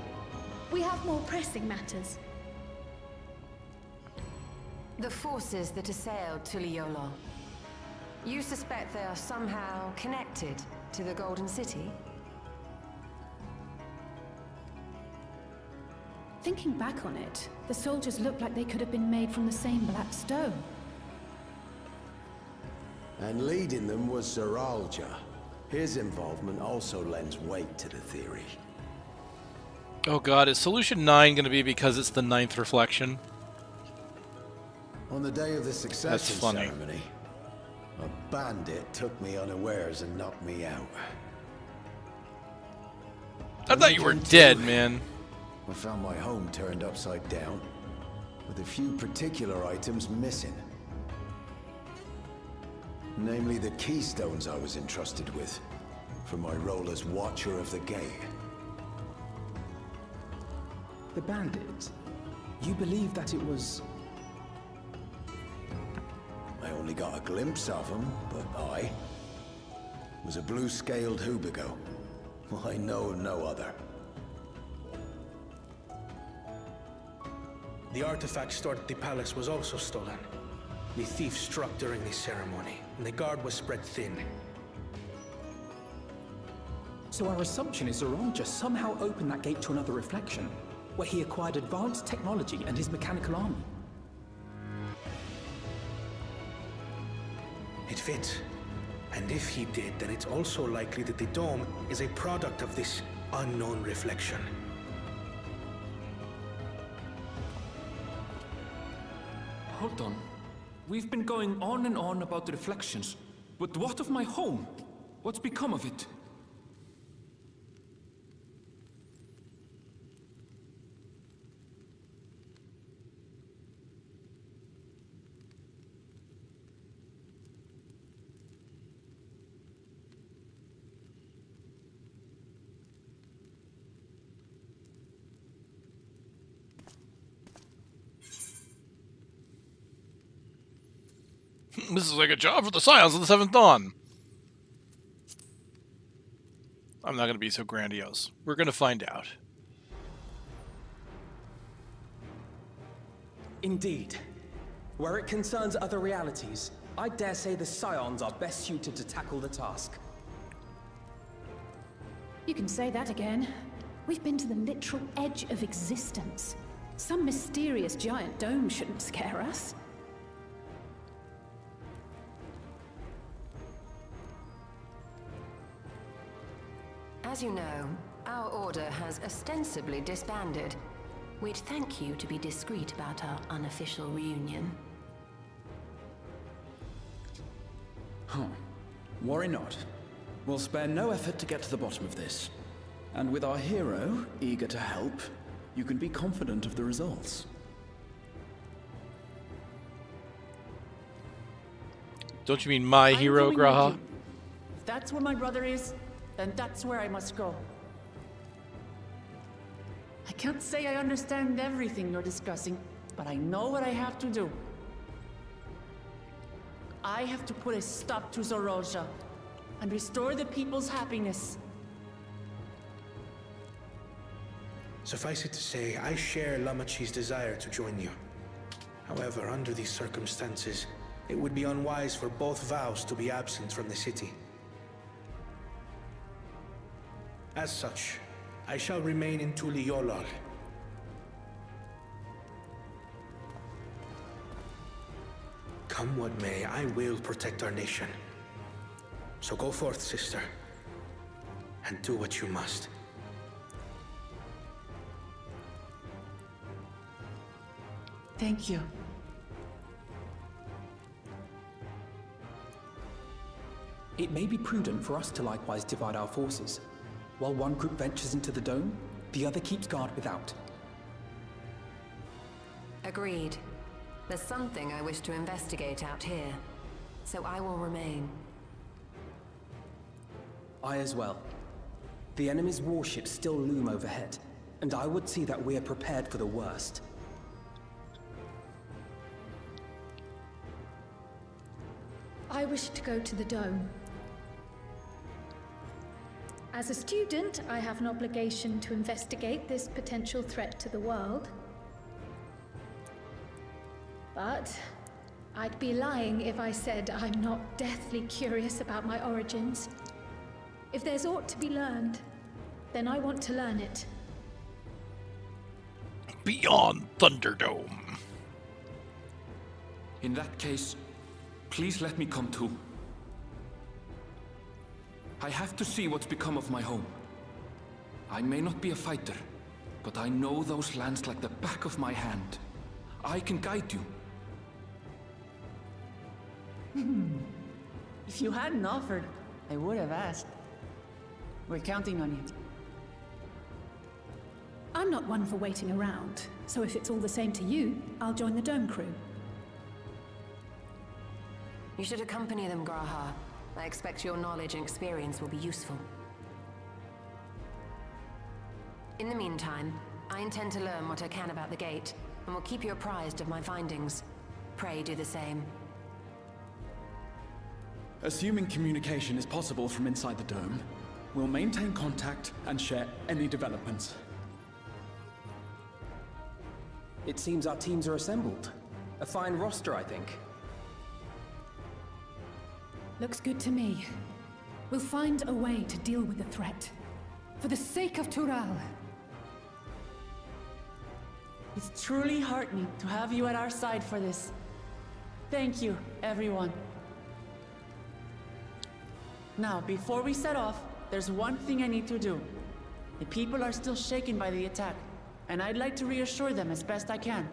We have more pressing matters. The forces that assailed Tuliyola. You suspect they are somehow connected to the Golden City? Thinking back on it, the soldiers looked like they could have been made from the same black stone. And leading them was Zeralja. His involvement also lends weight to the theory. Oh god, is Solution 9 going to be because it's the 9th reflection? On the day of the succession ceremony, a bandit took me unawares and knocked me out. I thought you were dead, man. I found my home turned upside down, with a few particular items missing. Namely the keystones I was entrusted with, for my role as Watcher of the Gate. The bandit? You believe that it was... I only got a glimpse of him, but I was a blue-scaled Hubigo. I know no other. The artifact stored at the palace was also stolen. The thief struck during the ceremony, and the guard was spread thin. So our assumption is Zeralja somehow opened that gate to another reflection. where he acquired advanced technology and his mechanical army. It fits. And if he did, then it's also likely that the dome is a product of this unknown reflection. Hold on. We've been going on and on about the reflections, but what of my home? What's become of it? This is like a job for the Scions of the Seventh Dawn. I'm not going to be so grandiose. We're going to find out. Indeed. Where it concerns other realities, I dare say the Scions are best suited to tackle the task. You can say that again. We've been to the literal edge of existence. Some mysterious giant dome shouldn't scare us. As you know, our order has ostensibly disbanded. We'd thank you to be discreet about our unofficial reunion. Huh. Worry not. We'll spare no effort to get to the bottom of this. And with our hero eager to help, you can be confident of the results. Don't you mean my hero, Graha? If that's where my brother is, then that's where I must go. I can't say I understand everything you're discussing, but I know what I have to do. I have to put a stop to Zoroja and restore the people's happiness. Suffice it to say, I share Lamachi's desire to join you. However, under these circumstances, it would be unwise for both vows to be absent from the city. As such, I shall remain in Tuli Yolal. Come what may, I will protect our nation. So go forth, sister, and do what you must. Thank you. It may be prudent for us to likewise divide our forces. While one group ventures into the dome, the other keeps guard without. Agreed. There's something I wish to investigate out here, so I will remain. I as well. The enemy's warships still loom overhead, and I would see that we are prepared for the worst. I wish to go to the dome. As a student, I have an obligation to investigate this potential threat to the world. But I'd be lying if I said I'm not deathly curious about my origins. If there's aught to be learned, then I want to learn it. Beyond Thunderdome. In that case, please let me come too. I have to see what's become of my home. I may not be a fighter, but I know those lands like the back of my hand. I can guide you. If you hadn't offered, I would have asked. We're counting on you. I'm not one for waiting around, so if it's all the same to you, I'll join the dome crew. You should accompany them, Graha. I expect your knowledge and experience will be useful. In the meantime, I intend to learn what I can about the gate, and will keep you apprised of my findings. Pray do the same. Assuming communication is possible from inside the dome, we'll maintain contact and share any developments. It seems our teams are assembled. A fine roster, I think. Looks good to me. We'll find a way to deal with the threat. For the sake of Tural. It's truly heartening to have you at our side for this. Thank you, everyone. Now, before we set off, there's one thing I need to do. The people are still shaken by the attack, and I'd like to reassure them as best I can.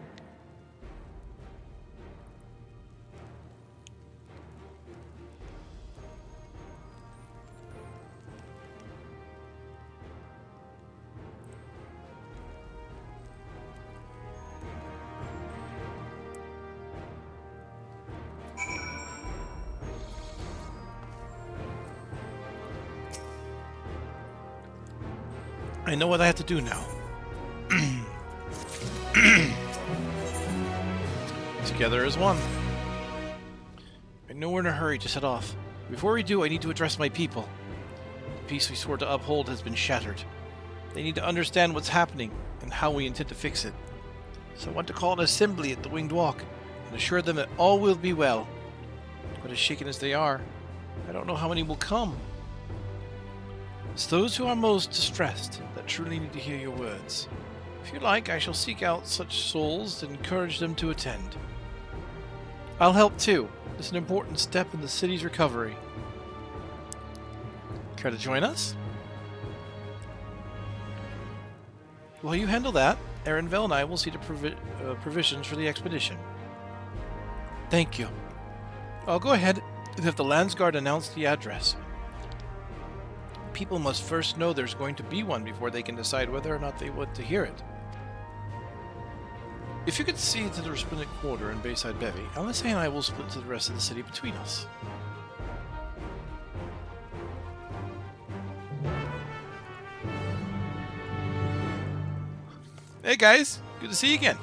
I know what I have to do now. Together as one. I know we're in a hurry to set off. Before we do, I need to address my people. The peace we swore to uphold has been shattered. They need to understand what's happening and how we intend to fix it. So I want to call an assembly at the Winged Walk and assure them that all will be well. But as shaken as they are, I don't know how many will come. It's those who are most distressed that truly need to hear your words. If you like, I shall seek out such souls and encourage them to attend. I'll help too. It's an important step in the city's recovery. Care to join us? While you handle that, Erenvel and I will see to provisions for the expedition. Thank you. I'll go ahead and have the Landsguard announce the address. People must first know there's going to be one before they can decide whether or not they want to hear it. If you could see to the Resplendent Quarter in Bayside Bevy, Alice and I will split to the rest of the city between us. Hey guys, good to see you again.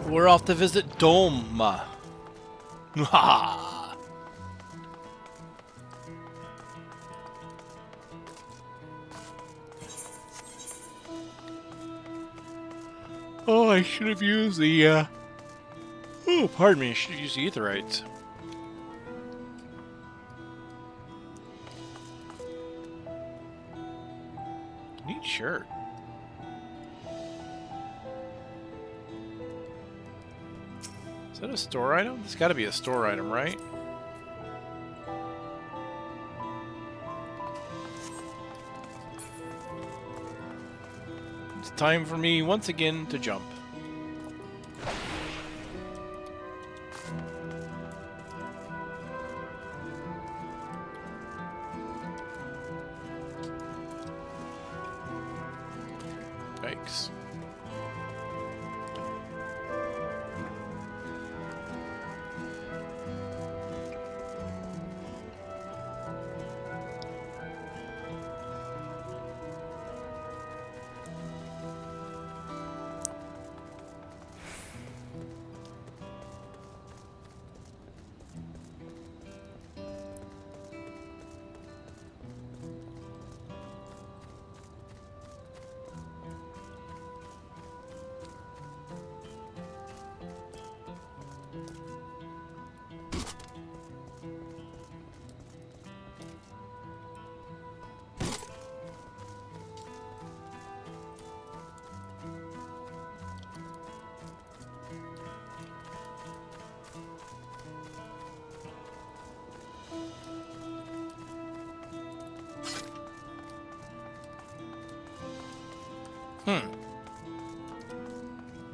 We're off to visit Dome. Oh, I should have used the, oh, pardon me, I should have used the Aetherites. Neat shirt. Is that a store item? It's got to be a store item, right? It's time for me once again to jump. Yikes.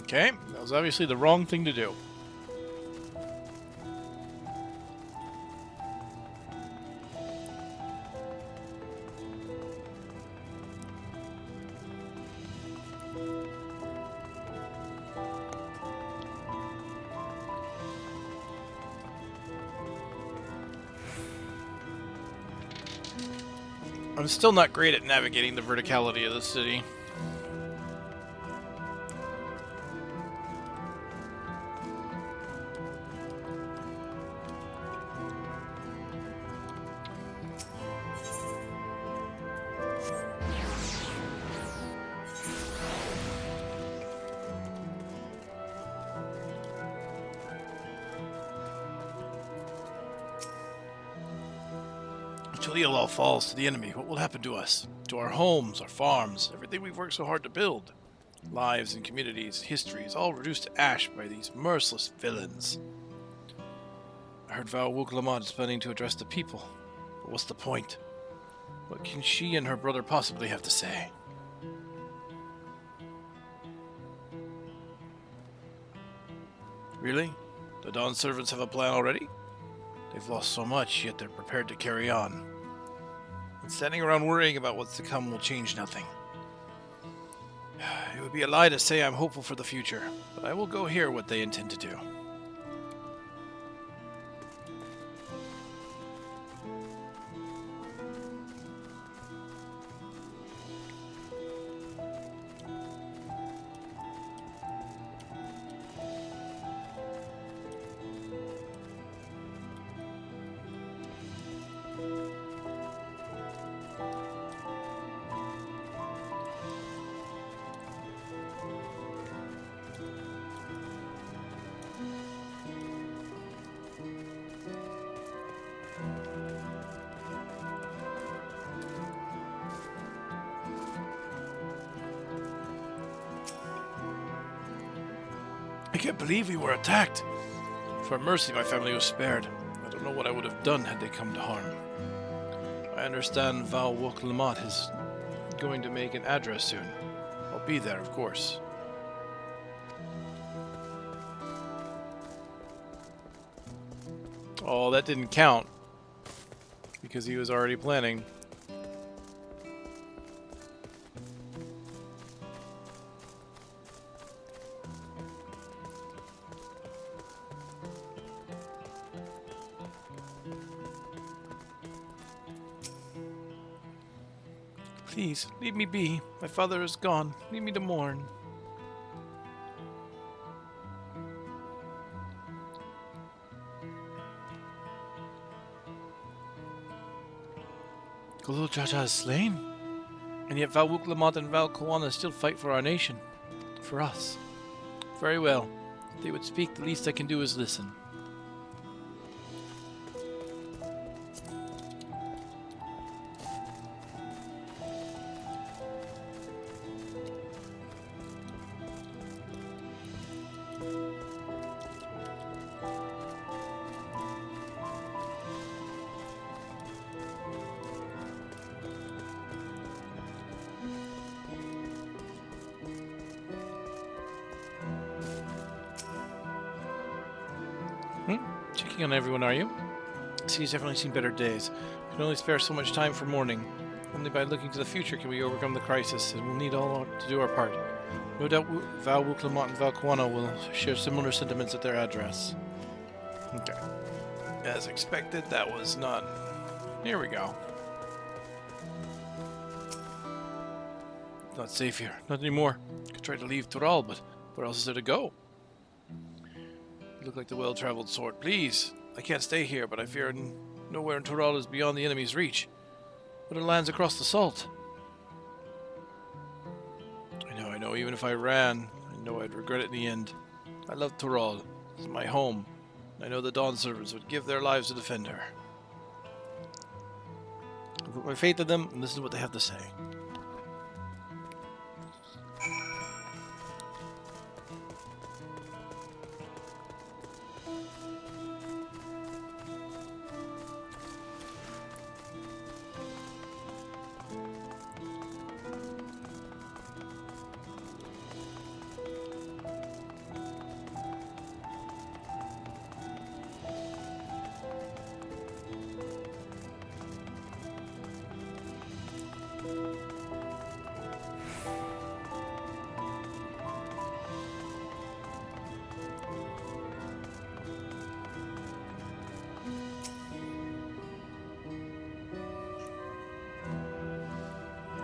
Okay, that was obviously the wrong thing to do. I'm still not great at navigating the verticality of the city. If all falls to the enemy, what will happen to us? To our homes, our farms, everything we've worked so hard to build? Lives and communities, histories, all reduced to ash by these merciless villains. I heard Val Wuklamad is planning to address the people. But what's the point? What can she and her brother possibly have to say? Really? The Dawn servants have a plan already? They've lost so much, yet they're prepared to carry on. And standing around worrying about what's to come will change nothing. It would be a lie to say I'm hopeful for the future, but I will go hear what they intend to do. I can't believe we were attacked. For mercy, my family was spared. I don't know what I would have done had they come to harm. I understand Val Wuklamad is going to make an address soon. I'll be there, of course. Oh, that didn't count. Because he was already planning. Please, leave me be. My father is gone. Leave me to mourn. Golul Jaja is slain? And yet Val Wuklamad and Val Kawana still fight for our nation. For us. Very well. If they would speak, the least I can do is listen. Checking on everyone, are you? He's definitely seen better days. We can only spare so much time for mourning. Only by looking to the future can we overcome the crisis, and we'll need all to do our part. No doubt Val Wuklamad and Val Kawana will share similar sentiments at their address. Okay. As expected, that was not... Here we go. Not safe here. Not anymore. Could try to leave Tural, but where else is there to go? You look like the well-traveled sort. Please, I can't stay here, but I fear nowhere in Tural is beyond the enemy's reach. But it lands across the salt. I know. Even if I ran, I know I'd regret it in the end. I love Tural. It's my home. I know the Dawn servants would give their lives to defend her. I put my faith in them and listen to what they have to say.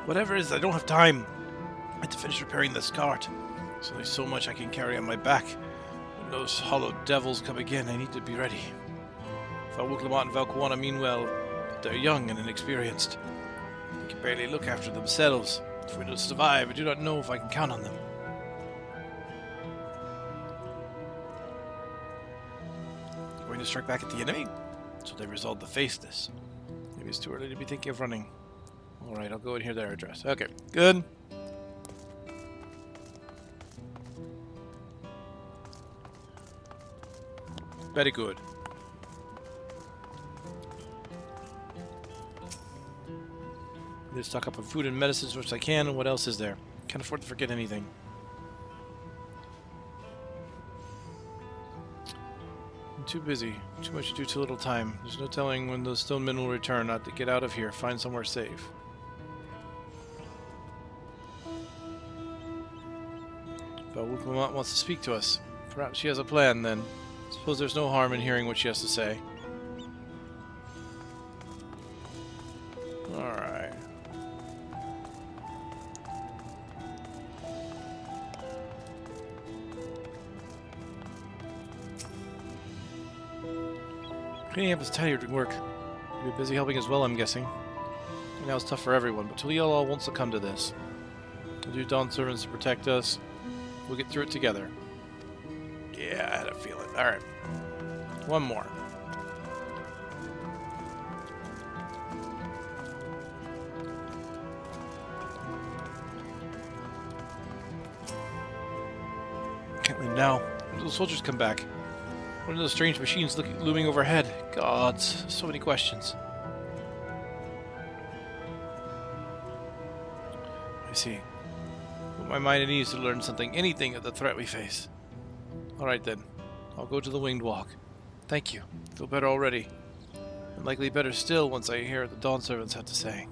Whatever it is, I don't have time. I have to finish repairing this cart. There's only so much I can carry on my back. When those hollow devils come again, I need to be ready. Val-Wuklamot and Val-Kuana mean well, but they're young and inexperienced. They can barely look after themselves. If we don't survive, I do not know if I can count on them. Going to strike back at the enemy? So they resolved to face this. Maybe it's too early to be thinking of running. Alright, I'll go and hear their address. Okay, good. Very good. Need to stock up on food and medicines which I can, and what else is there? Can't afford to forget anything. I'm too busy. Too much to do, too little time. There's no telling when those stone men will return. Not to get out of here. Find somewhere safe. Val-Wuklamot wants to speak to us. Perhaps she has a plan, then. Suppose there's no harm in hearing what she has to say. Alright. Cleaning up is tired work. You'll be busy helping as well, I'm guessing. Right now it's tough for everyone, but Tuliel won't succumb to this. We'll do Dawn servants to protect us. We'll get through it together. Yeah, I had a feeling. Alright. One more. Can't leave now. When do those soldiers come back? What are those strange machines looming overhead? Gods, so many questions. I see. Put my mind at ease to learn something, anything of the threat we face. Alright then. I'll go to the Winged Walk. Thank you. Feel better already. And likely better still once I hear what the Dawn servants have to say.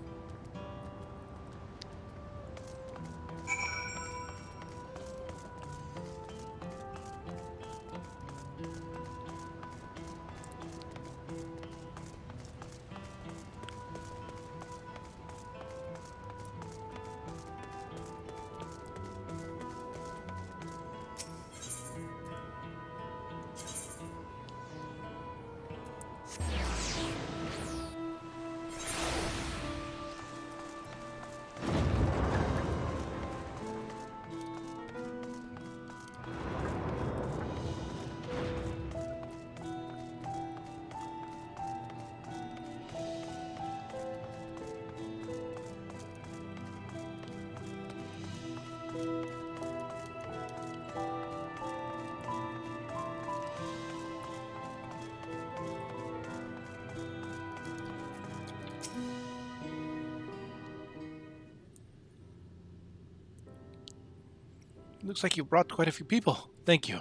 Looks like you brought quite a few people. Thank you.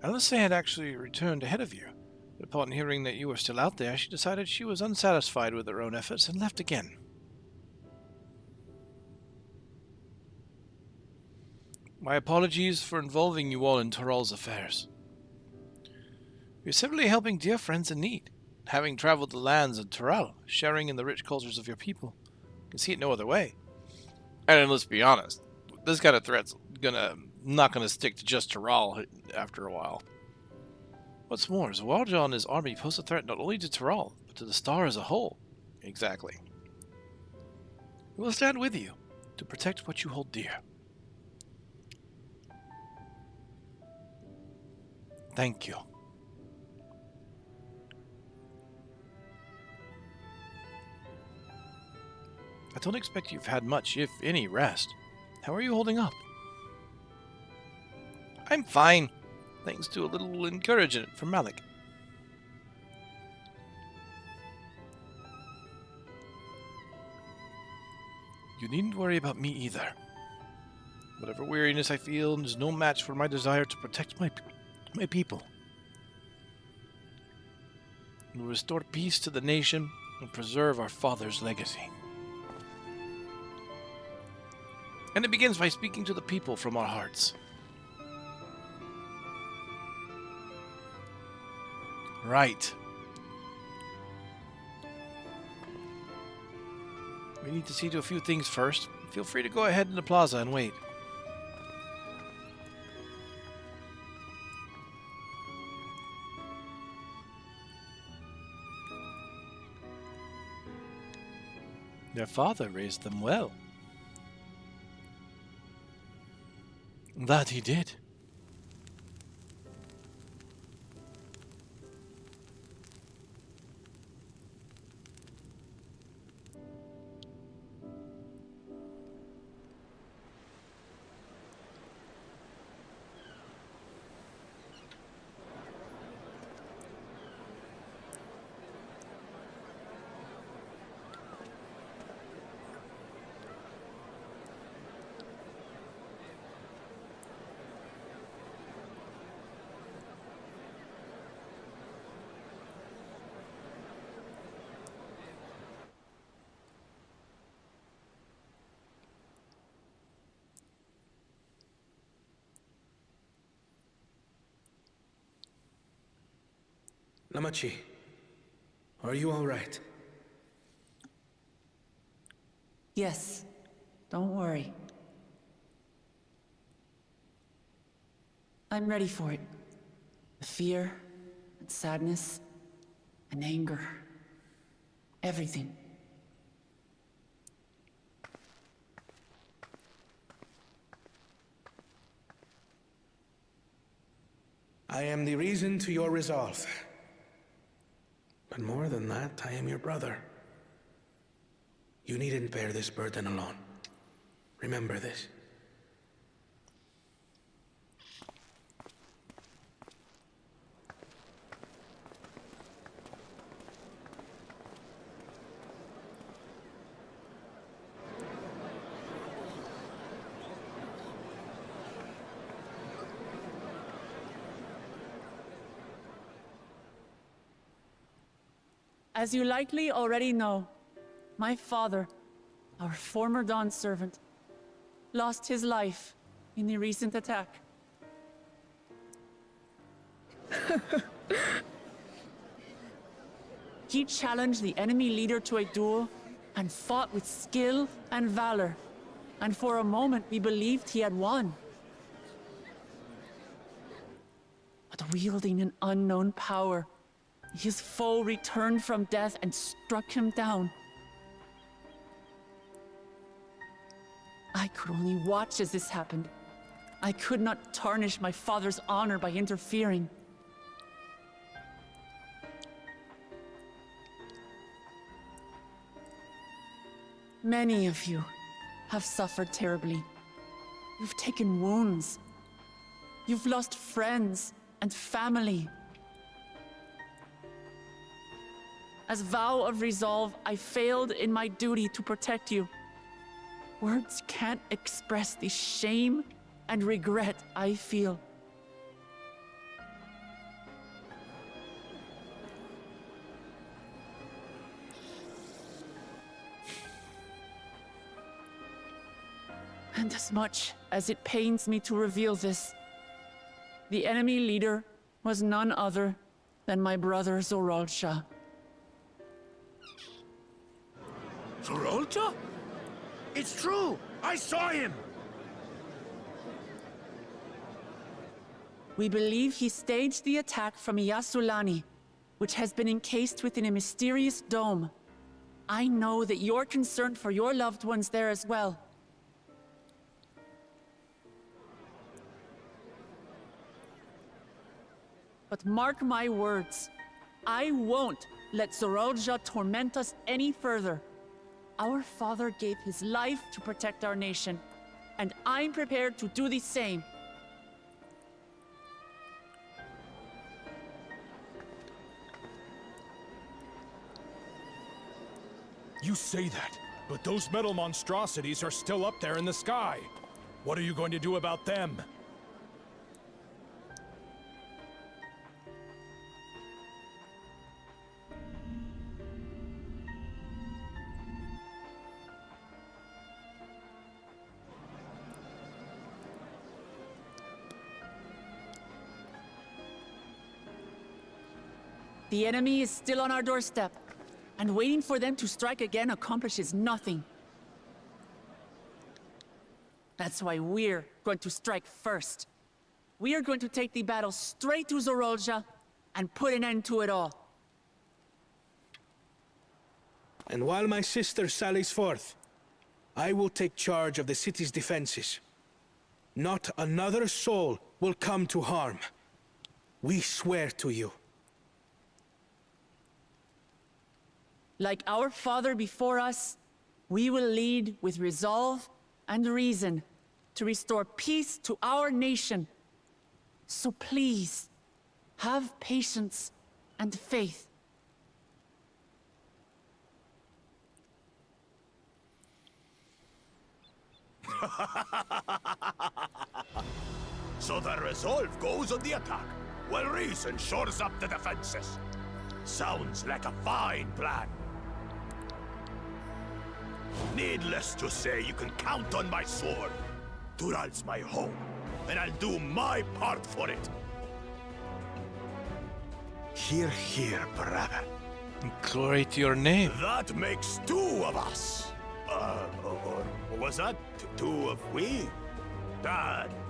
Alice had actually returned ahead of you, but upon hearing that you were still out there, she decided she was unsatisfied with her own efforts and left again. My apologies for involving you all in Toral's affairs. We are simply helping dear friends in need. Having traveled the lands of Toral, sharing in the rich cultures of your people, you can see it no other way. And let's be honest, this kind of threat's not gonna stick to just Toral after a while. What's more, Zawalja and his army pose a threat not only to Toral, but to the Star as a whole. Exactly. We will stand with you to protect what you hold dear. Thank you. I don't expect you've had much, if any, rest. How are you holding up? I'm fine, thanks to a little encouragement from Malik. You needn't worry about me either. Whatever weariness I feel is no match for my desire to protect my people. And restore peace to the nation and preserve our father's legacy. And it begins by speaking to the people from our hearts. Right. We need to see to a few things first. Feel free to go ahead in the plaza and wait. Their father raised them well. That he did. Namachi, are you all right? Yes, don't worry. I'm ready for it. The fear, and sadness, and anger. Everything. I am the reason to your resolve. But more than that, I am your brother. You needn't bear this burden alone. Remember this. As you likely already know, my father, our former Dawn servant, lost his life in the recent attack. He challenged the enemy leader to a duel and fought with skill and valor, and for a moment we believed he had won. But wielding an unknown power, his foe returned from death and struck him down. I could only watch as this happened. I could not tarnish my father's honor by interfering. Many of you have suffered terribly. You've taken wounds. You've lost friends and family. As vow of resolve, I failed in my duty to protect you. Words can't express the shame and regret I feel. And as much as it pains me to reveal this, the enemy leader was none other than my brother Zoralsha. Zoralsha? It's true! I saw him! We believe he staged the attack from Yasulani, which has been encased within a mysterious dome. I know that you're concerned for your loved ones there as well. But mark my words, I won't let Zoralsha torment us any further. Our father gave his life to protect our nation, and I'm prepared to do the same. You say that, but those metal monstrosities are still up there in the sky. What are you going to do about them? The enemy is still on our doorstep, and waiting for them to strike again accomplishes nothing. That's why we're going to strike first. We are going to take the battle straight to Zorolja and put an end to it all. And while my sister sallies forth, I will take charge of the city's defenses. Not another soul will come to harm. We swear to you. Like our father before us, we will lead with resolve and reason to restore peace to our nation. So please, have patience and faith. So the resolve goes on the attack, while reason shores up the defenses. Sounds like a fine plan. Needless to say, you can count on my sword. Tural's my home, and I'll do my part for it. Hear, hear, brother. Glory to your name. That makes two of us. Or was that two of we?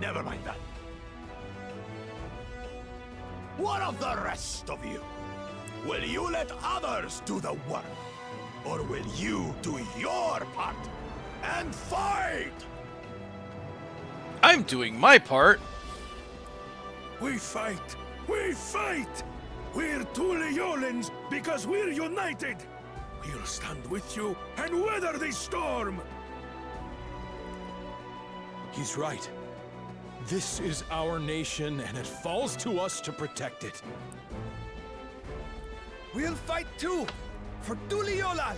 Never mind that. What of the rest of you? Will you let others do the work? Or will you do your part and fight? I'm doing my part. We fight! We fight! We're Tuliolans because we're united! We'll stand with you and weather this storm! He's right. This is our nation, and it falls to us to protect it. We'll fight too! For Tuliolal!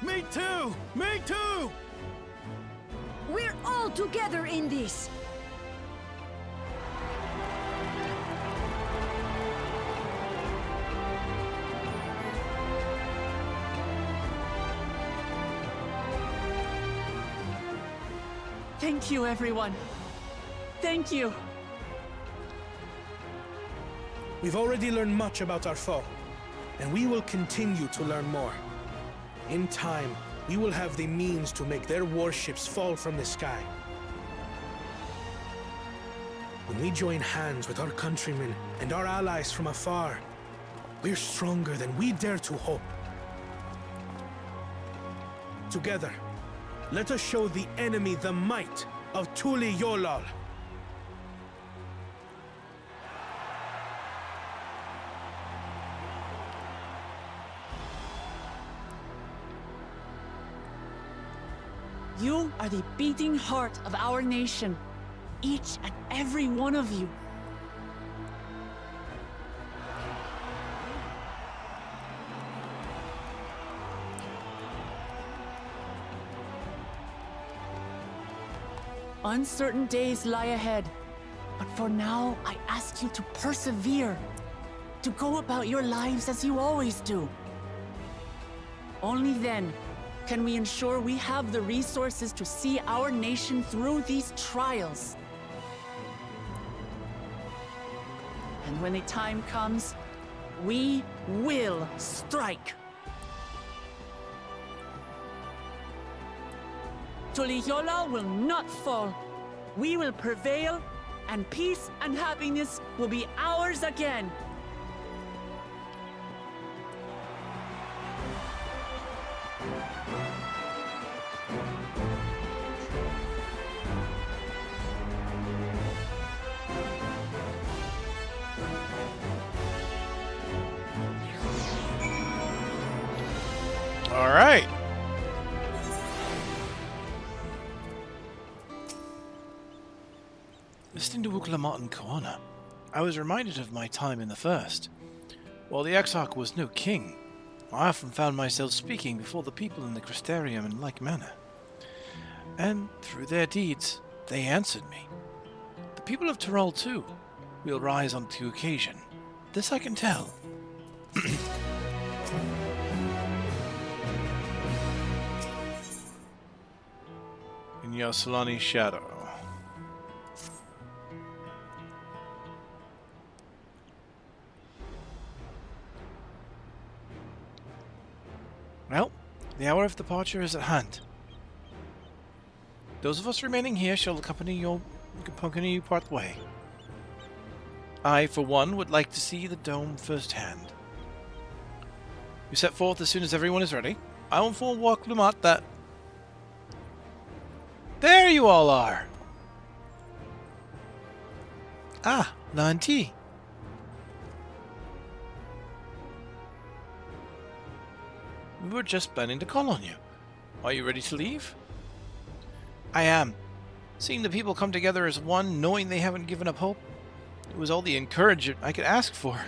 Me too! Me too! We're all together in this! Thank you, everyone. Thank you. We've already learned much about our foe, and we will continue to learn more. In time, we will have the means to make their warships fall from the sky. When we join hands with our countrymen and our allies from afar, we're stronger than we dare to hope. Together, let us show the enemy the might of Tuliolal. You are the beating heart of our nation, each and every one of you. Uncertain days lie ahead, but for now, I ask you to persevere, to go about your lives as you always do. Only then can we ensure we have the resources to see our nation through these trials. And when the time comes, we will strike. Tuliolal will not fall. We will prevail, and peace and happiness will be ours again. All right. Listening to Uklamat and Koana, I was reminded of my time in the First. While the Exarch was no king, I often found myself speaking before the people in the Crystarium in like manner. And through their deeds, they answered me. The people of Tyrol, too, will rise onto occasion. This I can tell. In Yasulani's shadow. Well, the hour of departure is at hand. Those of us remaining here shall accompany you part way. I, for one, would like to see the dome firsthand. We set forth as soon as everyone is ready. I will inform Lumat that... There you all are! Ah, Lanti. We were just planning to call on you. Are you ready to leave? I am. Seeing the people come together as one, knowing they haven't given up hope, it was all the encouragement I could ask for.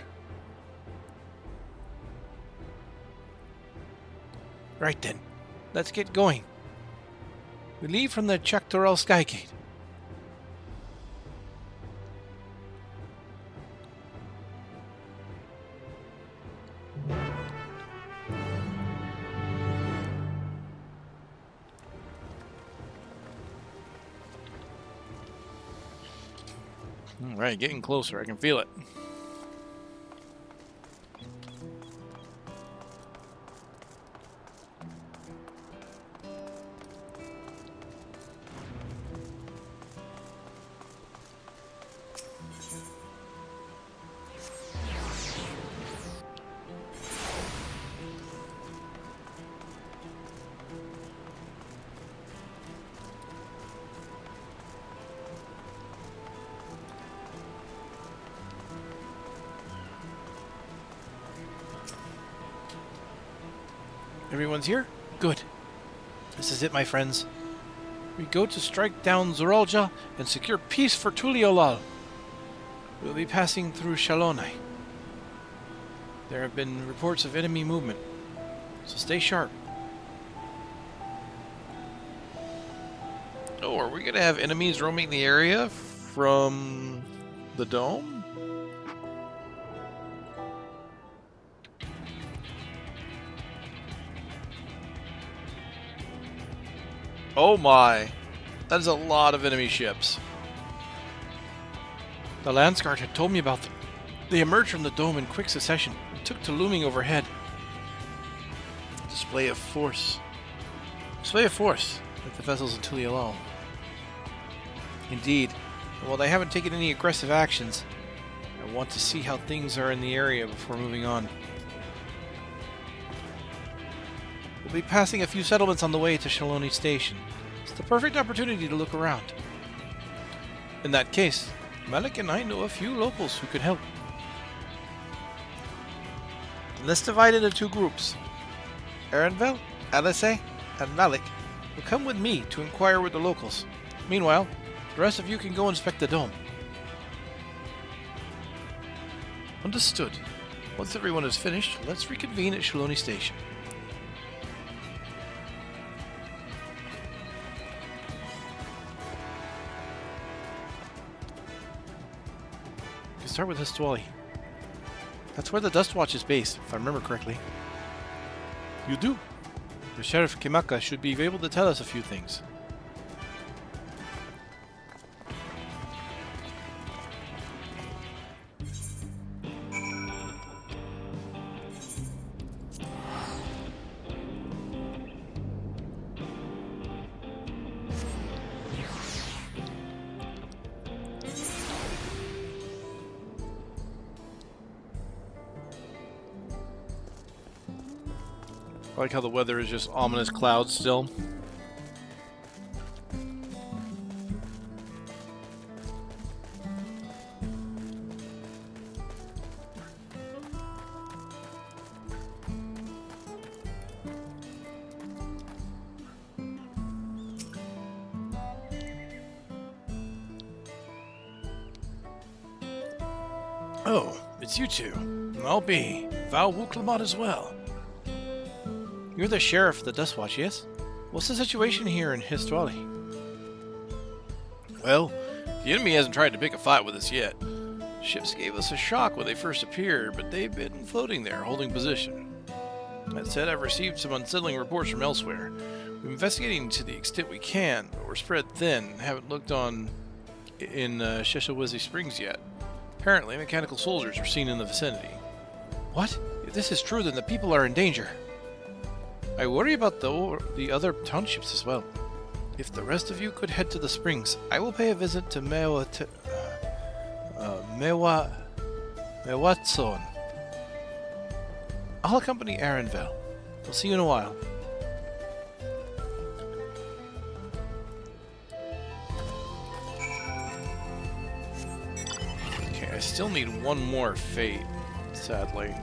Right then, let's get going. We leave from the Chaktorel Skygate. Alright, getting closer. I can feel it. Everyone's here? Good. This is it, my friends. We go to strike down Zoralja and secure peace for Tuliolal. We'll be passing through Shalonai. There have been reports of enemy movement, so stay sharp. Oh, are we gonna have enemies roaming the area from the dome? Oh my, that is a lot of enemy ships. The Landsguard had told me about them. They emerged from the dome in quick succession and took to looming overhead. Display of force. Display of force, like the vessels in Tuliolal. Indeed, and while they haven't taken any aggressive actions, I want to see how things are in the area before moving on. We'll be passing a few settlements on the way to Shaloni Station. It's the perfect opportunity to look around. In that case, Malik and I know a few locals who could help. Let's divide into two groups. Erenvel, Alisei, and Malik will come with me to inquire with the locals. Meanwhile, the rest of you can go inspect the dome. Understood. Once everyone is finished, let's reconvene at Shaloni Station. Start with Histwali. That's where the Dustwatch is based, if I remember correctly. You do. The Sheriff Kimaka should be able to tell us a few things. I like how the weather is just ominous clouds still. Oh, it's you two. I'll be Val Wuklamat as well. You're the sheriff of the Dustwatch, yes? What's the situation here in Histwali? Well, the enemy hasn't tried to pick a fight with us yet. Ships gave us a shock when they first appeared, but they've been floating there, holding position. That said, I've received some unsettling reports from elsewhere. We're investigating to the extent we can, but we're spread thin, haven't looked in Sheshawezi Springs yet. Apparently, mechanical soldiers are seen in the vicinity. What? If this is true, then the people are in danger. I worry about the other townships as well. If the rest of you could head to the springs, I will pay a visit to Mewatson. I'll accompany Arenville. We'll see you in a while. Okay, I still need one more fate, sadly.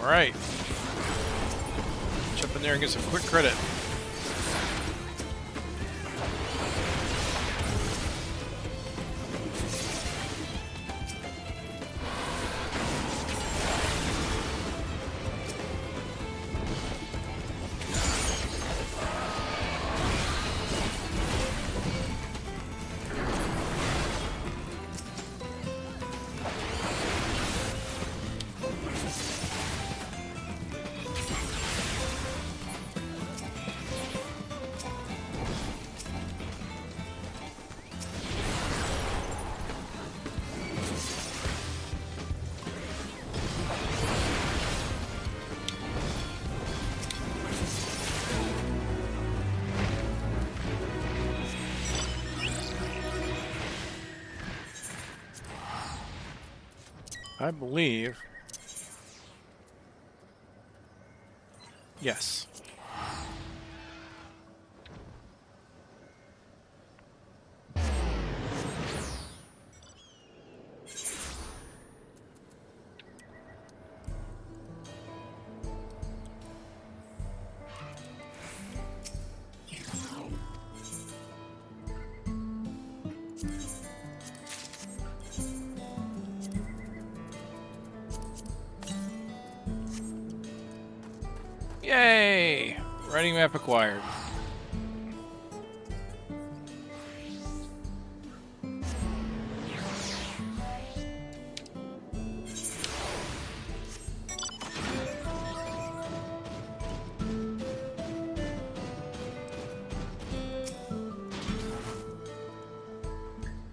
Alright. Jump in there and get some quick credit. I believe. Yes. Yay! Writing map acquired.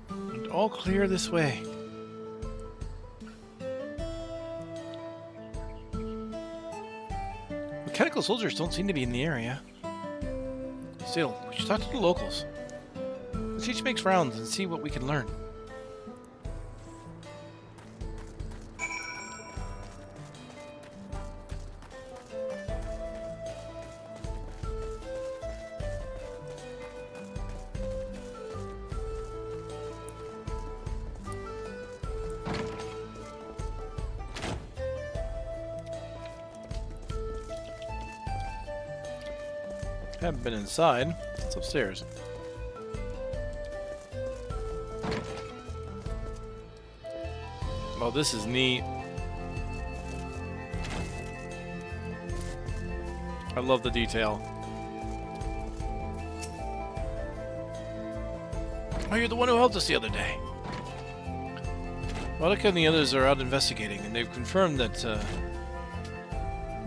And all clear this way. Mechanical soldiers don't seem to be in the area. Still, we should talk to the locals. Let's each make rounds and see what we can learn. Haven't been inside. It's upstairs. Oh, this is neat. I love the detail. Oh, you're the one who helped us the other day. Monica and the others are out investigating, and they've confirmed that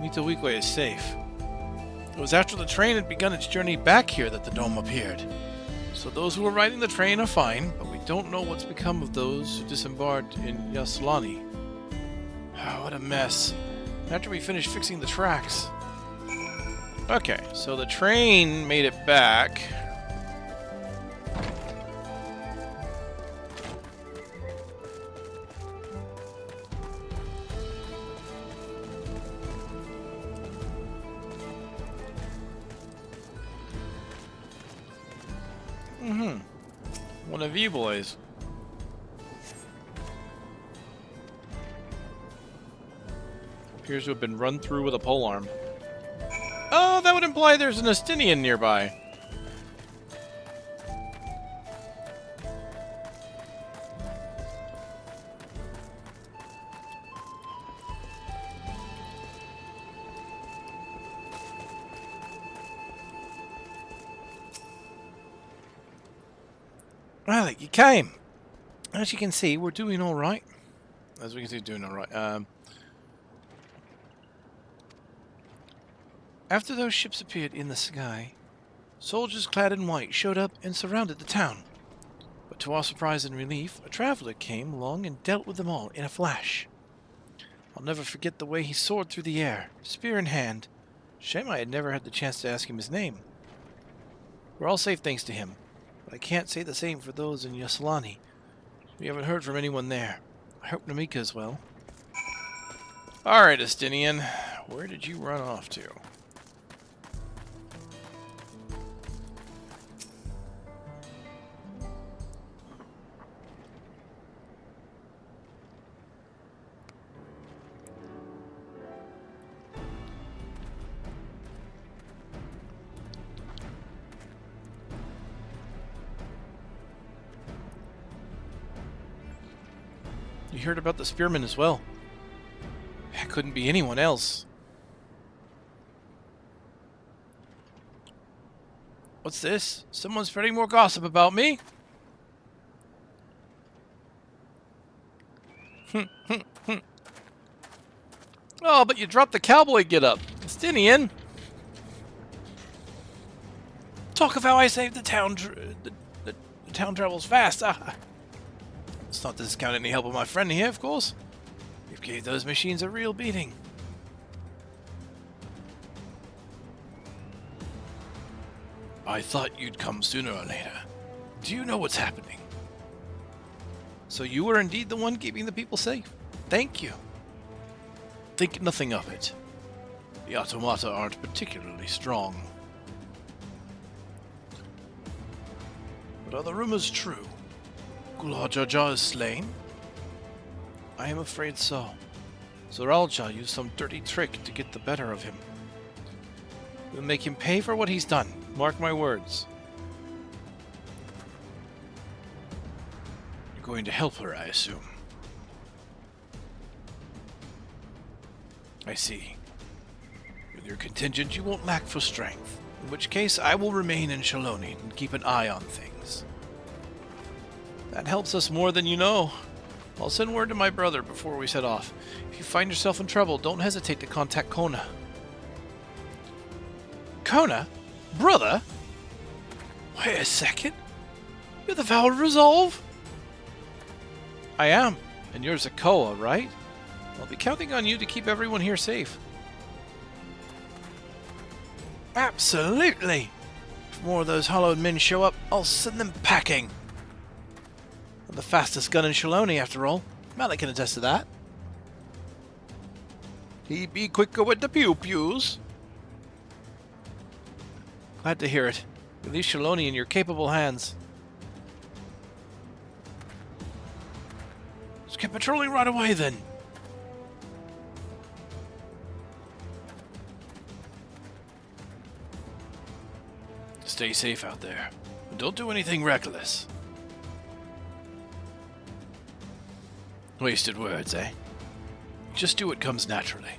Mitowikwe is safe. It was after the train had begun its journey back here that the dome appeared. So those who were riding the train are fine, but we don't know what's become of those who disembarked in Yaslani. Oh, what a mess. After we finished fixing the tracks. Okay, so the train made it back. One of you boys. Appears to have been run through with a polearm. Oh, that would imply there's an Estinian nearby. Well, you came. As you can see, we're doing all right. As we can see, doing all right. After those ships appeared in the sky, soldiers clad in white showed up and surrounded the town. But to our surprise and relief, a traveler came along and dealt with them all in a flash. I'll never forget the way he soared through the air, spear in hand. Shame I had never had the chance to ask him his name. We're all safe thanks to him. But I can't say the same for those in Yaslani. We haven't heard from anyone there. I hope Namika is well. Alright, Estinian. Where did you run off to? You heard about the spearmen as well. It couldn't be anyone else. What's this? Someone's spreading more gossip about me? Oh, but you dropped the cowboy get-up. Estinian! Talk of how I saved the town. The town travels fast. It's not to discount any help of my friend here, of course. You've gave those machines a real beating. I thought you'd come sooner or later. Do you know what's happening? So you were indeed the one keeping the people safe. Thank you. Think nothing of it. The automata aren't particularly strong. But are the rumors true? Gulajaja is slain? I am afraid so. Zoralja used some dirty trick to get the better of him. We'll make him pay for what he's done. Mark my words. You're going to help her, I assume. I see. With your contingent, you won't lack for strength. In which case, I will remain in Shaloni and keep an eye on things. That helps us more than you know. I'll send word to my brother before we set off. If you find yourself in trouble, don't hesitate to contact Kona. Kona? Brother? Wait a second. You're the Vow of Resolve? I am. And you're Zakoa, right? I'll be counting on you to keep everyone here safe. Absolutely! If more of those hollowed men show up, I'll send them packing. I'm the fastest gun in Shaloni, after all. Malik can attest to that. He be quicker with the pew-pews. Glad to hear it. You leave Shaloni in your capable hands. Let's get patrolling right away, then. Stay safe out there. And don't do anything reckless. Wasted words, eh? Just do what comes naturally.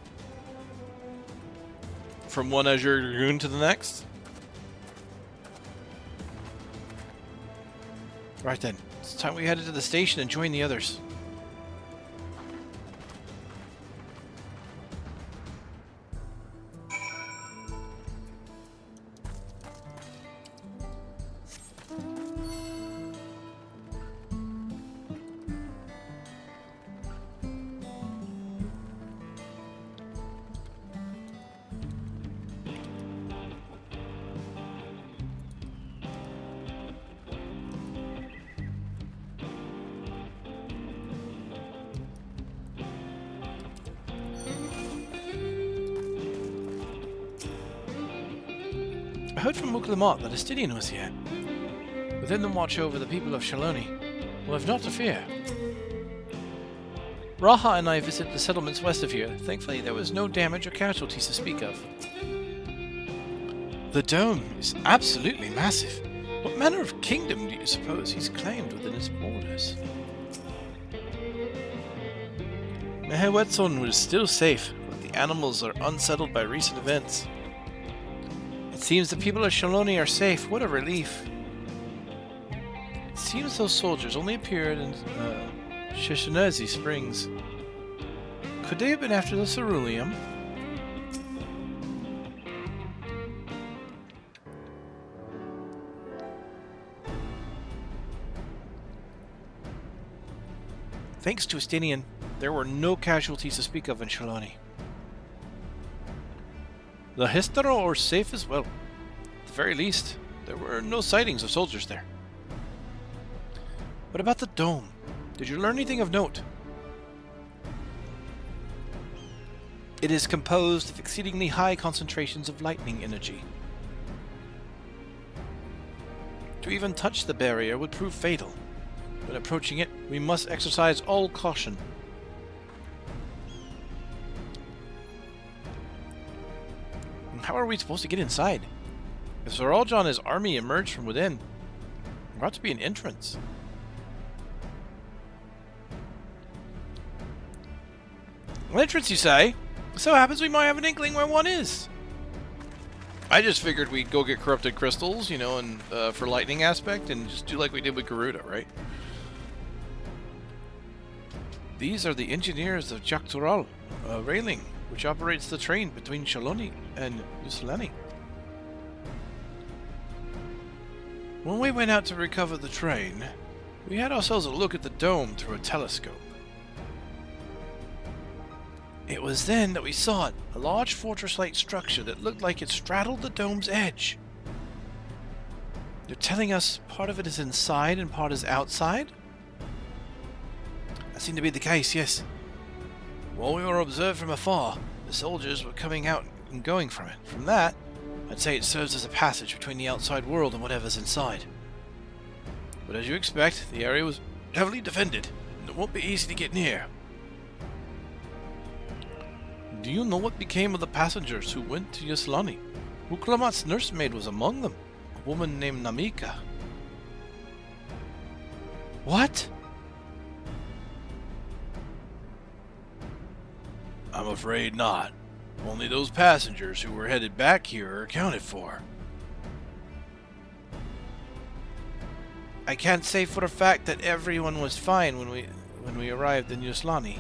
From one Azure Dragoon to the next? Right then, it's time we headed to the station and join the others. I heard from Boogaloo that Astidian was here. Within them watch over the people of Shaloni. We'll have not to fear. Raha and I visited the settlements west of here. Thankfully, there was no damage or casualties to speak of. The dome is absolutely massive. What manner of kingdom do you suppose he's claimed within its borders? Mehewetson was still safe, but the animals are unsettled by recent events. It seems the people of Shaloni are safe. What a relief. It seems those soldiers only appeared in Shishinazi Springs. Could they have been after the ceruleum? Thanks to Astidian, there were no casualties to speak of in Shaloni. The Histero are safe as well. At the very least, there were no sightings of soldiers there. What about the dome? Did you learn anything of note? It is composed of exceedingly high concentrations of lightning energy. To even touch the barrier would prove fatal. When approaching it, we must exercise all caution. How are we supposed to get inside? If Zoralja and his army emerge from within, there ought to be an entrance. An entrance, you say? So happens we might have an inkling where one is. I just figured we'd go get corrupted crystals, you know, and for lightning aspect, and just do like we did with Garuda, right? These are the engineers of Jaktural Railing, which operates the train between Shaloni and Yuslani. When we went out to recover the train, we had ourselves a look at the dome through a telescope. It was then that we saw it, a large fortress-like structure that looked like it straddled the dome's edge. You're telling us part of it is inside and part is outside? That seemed to be the case, yes. While we were observed from afar, the soldiers were coming out and going from it. From that, I'd say it serves as a passage between the outside world and whatever's inside. But as you expect, the area was heavily defended, and it won't be easy to get near. Do you know what became of the passengers who went to Yuslani? Uklamat's nursemaid was among them, a woman named Namika. What? I'm afraid not. Only those passengers who were headed back here are accounted for. I can't say for a fact that everyone was fine when we arrived in Yuslani.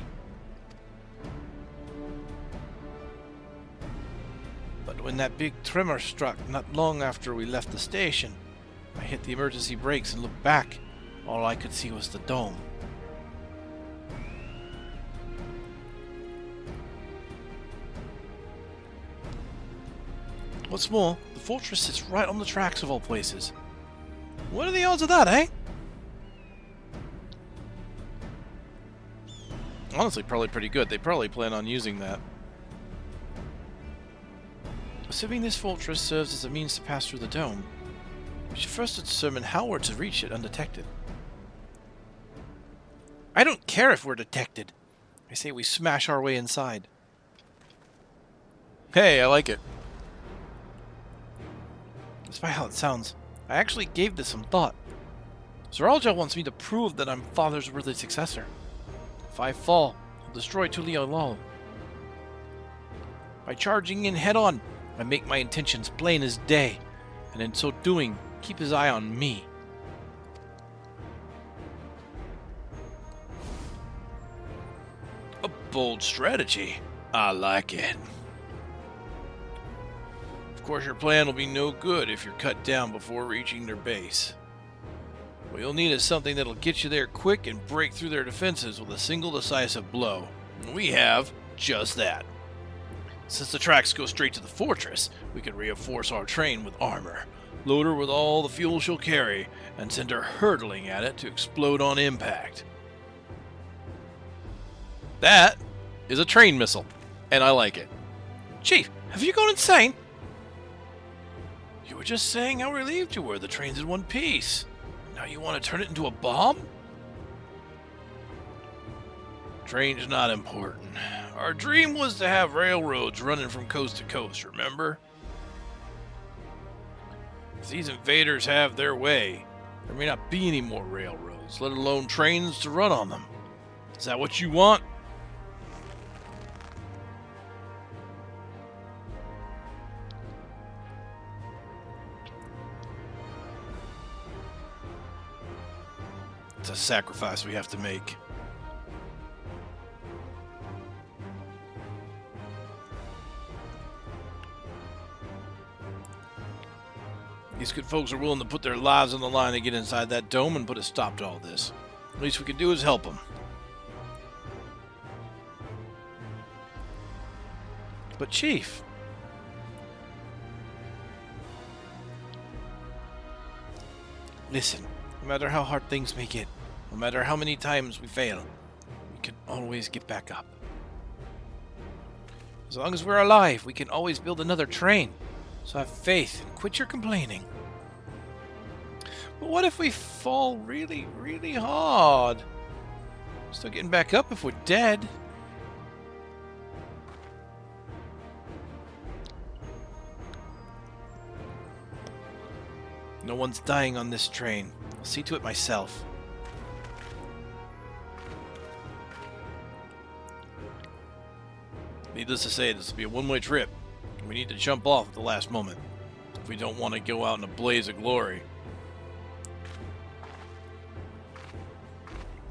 But when that big tremor struck not long after we left the station, I hit the emergency brakes and looked back. All I could see was the dome. What's more, the fortress sits right on the tracks of all places. What are the odds of that, eh? Honestly, probably pretty good. They probably plan on using that. Assuming this fortress serves as a means to pass through the dome, we should first determine how we're to reach it undetected. I don't care if we're detected. I say we smash our way inside. Hey, I like it. Despite how it sounds, I actually gave this some thought. Zoralja wants me to prove that I'm Father's worthy successor. If I fall, I'll destroy Tuliolol. By charging in head-on, I make my intentions plain as day, and in so doing, keep his eye on me. Bold strategy. I like it. Of course, your plan will be no good if you're cut down before reaching their base. What you'll need is something that'll get you there quick and break through their defenses with a single decisive blow. And we have just that. Since the tracks go straight to the fortress, we can reinforce our train with armor, load her with all the fuel she'll carry, and send her hurtling at it to explode on impact. That is a train missile, and I like it. Chief, have you gone insane? You were just saying how relieved you were the train's in one piece. Now you want to turn it into a bomb? Train's not important. Our dream was to have railroads running from coast to coast, remember? If these invaders have their way, there may not be any more railroads, let alone trains to run on them. Is that what you want? It's a sacrifice we have to make. These good folks are willing to put their lives on the line to get inside that dome and put a stop to all this. The least we can do is help them. But Chief, listen, no matter how hard things may get, no matter how many times we fail, we can always get back up. As long as we're alive, we can always build another train. So have faith and quit your complaining. But what if we fall really, really hard? Still getting back up if we're dead. No one's dying on this train. I'll see to it myself. Needless to say, this will be a one-way trip. We need to jump off at the last moment if we don't want to go out in a blaze of glory.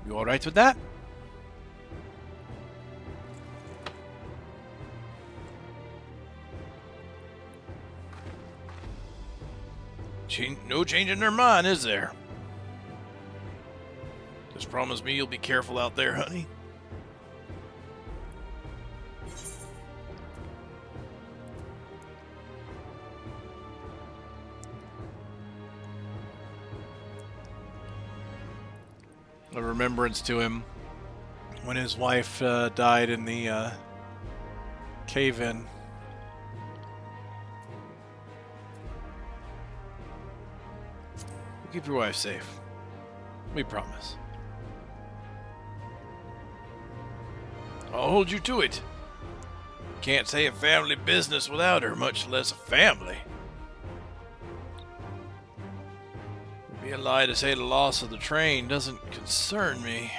You alright with that? No change in their mind, is there? Just promise me you'll be careful out there, honey. A remembrance to him when his wife died in the cave-in. We'll keep your wife safe. We promise. I'll hold you to it. Can't say a family business without her, much less a family. It'd be a lie to say the loss of the train doesn't concern me.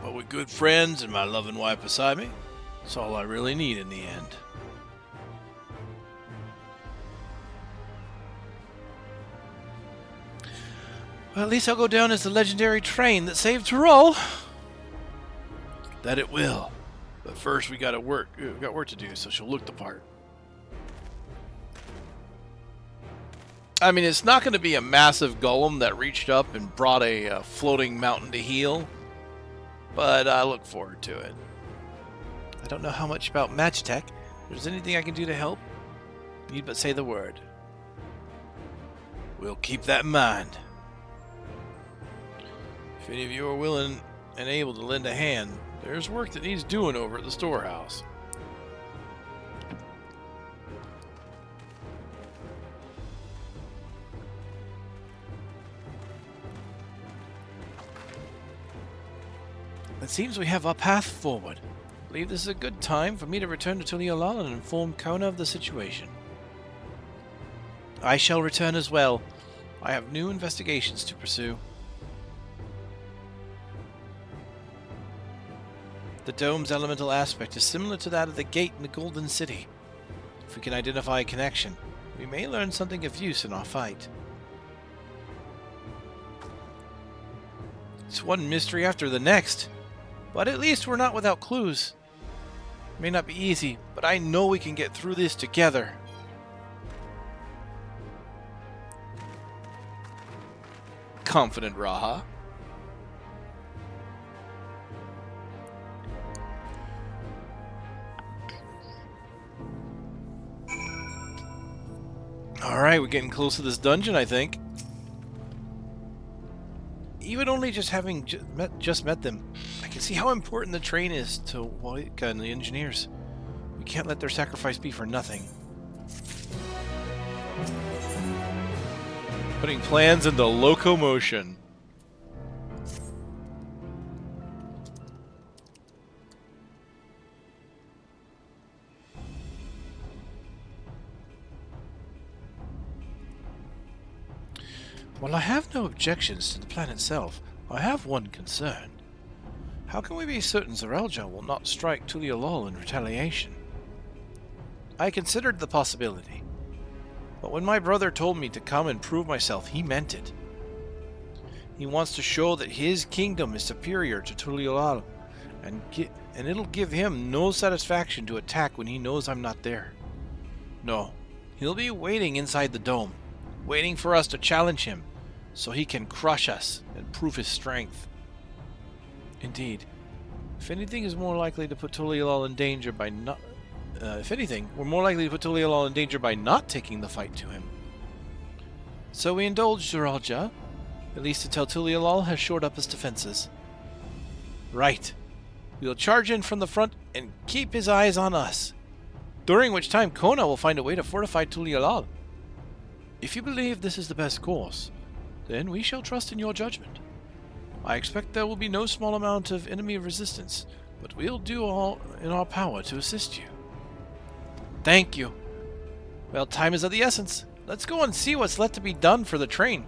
But with good friends and my loving wife beside me, that's all I really need in the end. Well, at least I'll go down as the legendary train that saved Trolley. That it will. But first we got work to do, so she'll look the part. I mean, it's not going to be a massive golem that reached up and brought a floating mountain to heal, but I look forward to it. I don't know how much about Magitech. If there's anything I can do to help, you'd but say the word. We'll keep that in mind. If any of you are willing and able to lend a hand, there's work that needs doing over at the storehouse. It seems we have a path forward. I believe this is a good time for me to return to Tuliolal and inform Kona of the situation. I shall return as well. I have new investigations to pursue. The dome's elemental aspect is similar to that of the gate in the Golden City. If we can identify a connection, we may learn something of use in our fight. It's one mystery after the next. But at least we're not without clues. It may not be easy, but I know we can get through this together. Confident Raha. Alright, we're getting close to this dungeon, I think. Even only just having just met them, I can see how important the train is to Waika and the engineers. We can't let their sacrifice be for nothing. Putting plans into locomotion. While I have no objections to the plan itself, I have one concern. How can we be certain Zerelja will not strike Tuliolol in retaliation? I considered the possibility, but when my brother told me to come and prove myself, he meant it. He wants to show that his kingdom is superior to Tuliolol, and it'll give him no satisfaction to attack when he knows I'm not there. No, he'll be waiting inside the dome, waiting for us to challenge him, so he can crush us and prove his strength. Indeed, if anything is more likely to put Tuliolol in danger by not... if anything, we're more likely to put Tuliolol in danger by not taking the fight to him. So we indulge Zeralja, at least until Tuliolol has shored up his defenses. Right. We'll charge in from the front and keep his eyes on us, during which time Kona will find a way to fortify Tuliolol. If you believe this is the best course, then we shall trust in your judgment. I expect there will be no small amount of enemy resistance, but we'll do all in our power to assist you. Thank you. Well, time is of the essence. Let's go and see what's left to be done for the train.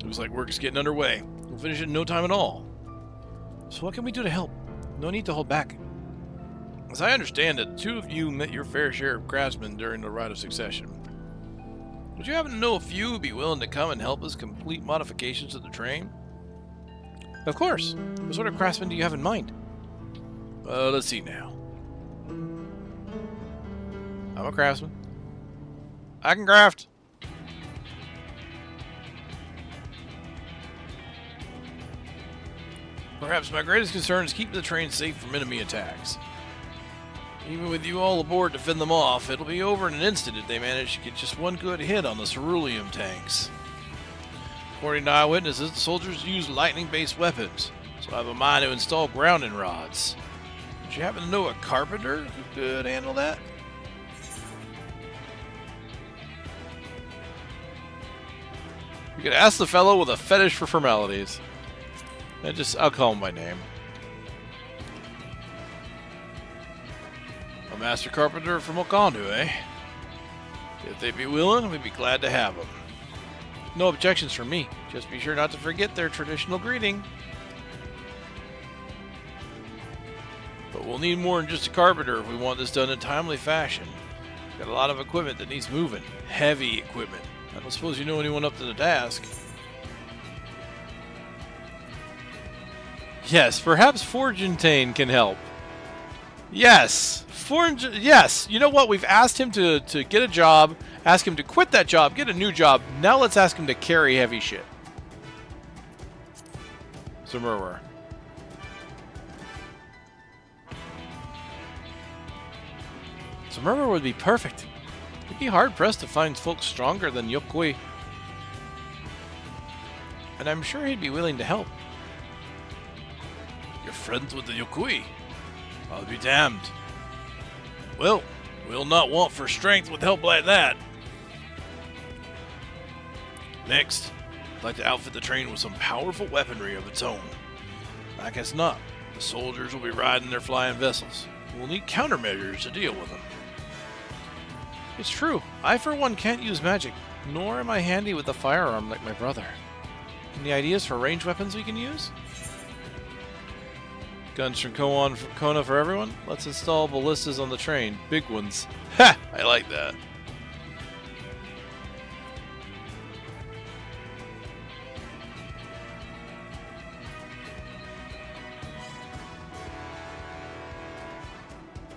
Looks like work is getting underway. We'll finish it in no time at all. So what can we do to help? No need to hold back. As I understand it, the two of you met your fair share of craftsmen during the Rite of Succession. Would you happen to know a few who'd be willing to come and help us complete modifications to the train? Of course. What sort of craftsmen do you have in mind? Let's see now. I'm a craftsman. I can craft. Perhaps my greatest concern is keeping the train safe from enemy attacks. Even with you all aboard to fend them off, it'll be over in an instant if they manage to get just one good hit on the ceruleum tanks. According to eyewitnesses, the soldiers use lightning-based weapons, so I have a mind to install grounding rods. Would you happen to know a carpenter who could handle that? You could ask the fellow with a fetish for formalities. I'll call him by name. A master carpenter from Okandu, eh? If they'd be willing, we'd be glad to have them. No objections from me. Just be sure not to forget their traditional greeting. But we'll need more than just a carpenter if we want this done in a timely fashion. Got a lot of equipment that needs moving. Heavy equipment. I don't suppose you know anyone up to the task. Yes, perhaps Forgentane can help. Yes, yes. You know what? We've asked him to get a job, ask him to quit that job, get a new job. Now let's ask him to carry heavy shit. Zermurwer. Zermurwer would be perfect. He'd be hard-pressed to find folks stronger than Yokui. And I'm sure he'd be willing to help. You're friends with the Yokui? I'll be damned. Well, we'll not want for strength with help like that. Next, I'd like to outfit the train with some powerful weaponry of its own. Like as not, The soldiers will be riding their flying vessels. We'll need countermeasures to deal with them. It's true. I, for one, can't use magic, nor am I handy with a firearm like my brother. Any ideas for ranged weapons we can use? Guns from Kona for everyone? Let's install ballistas on the train. Big ones. Ha! I like that.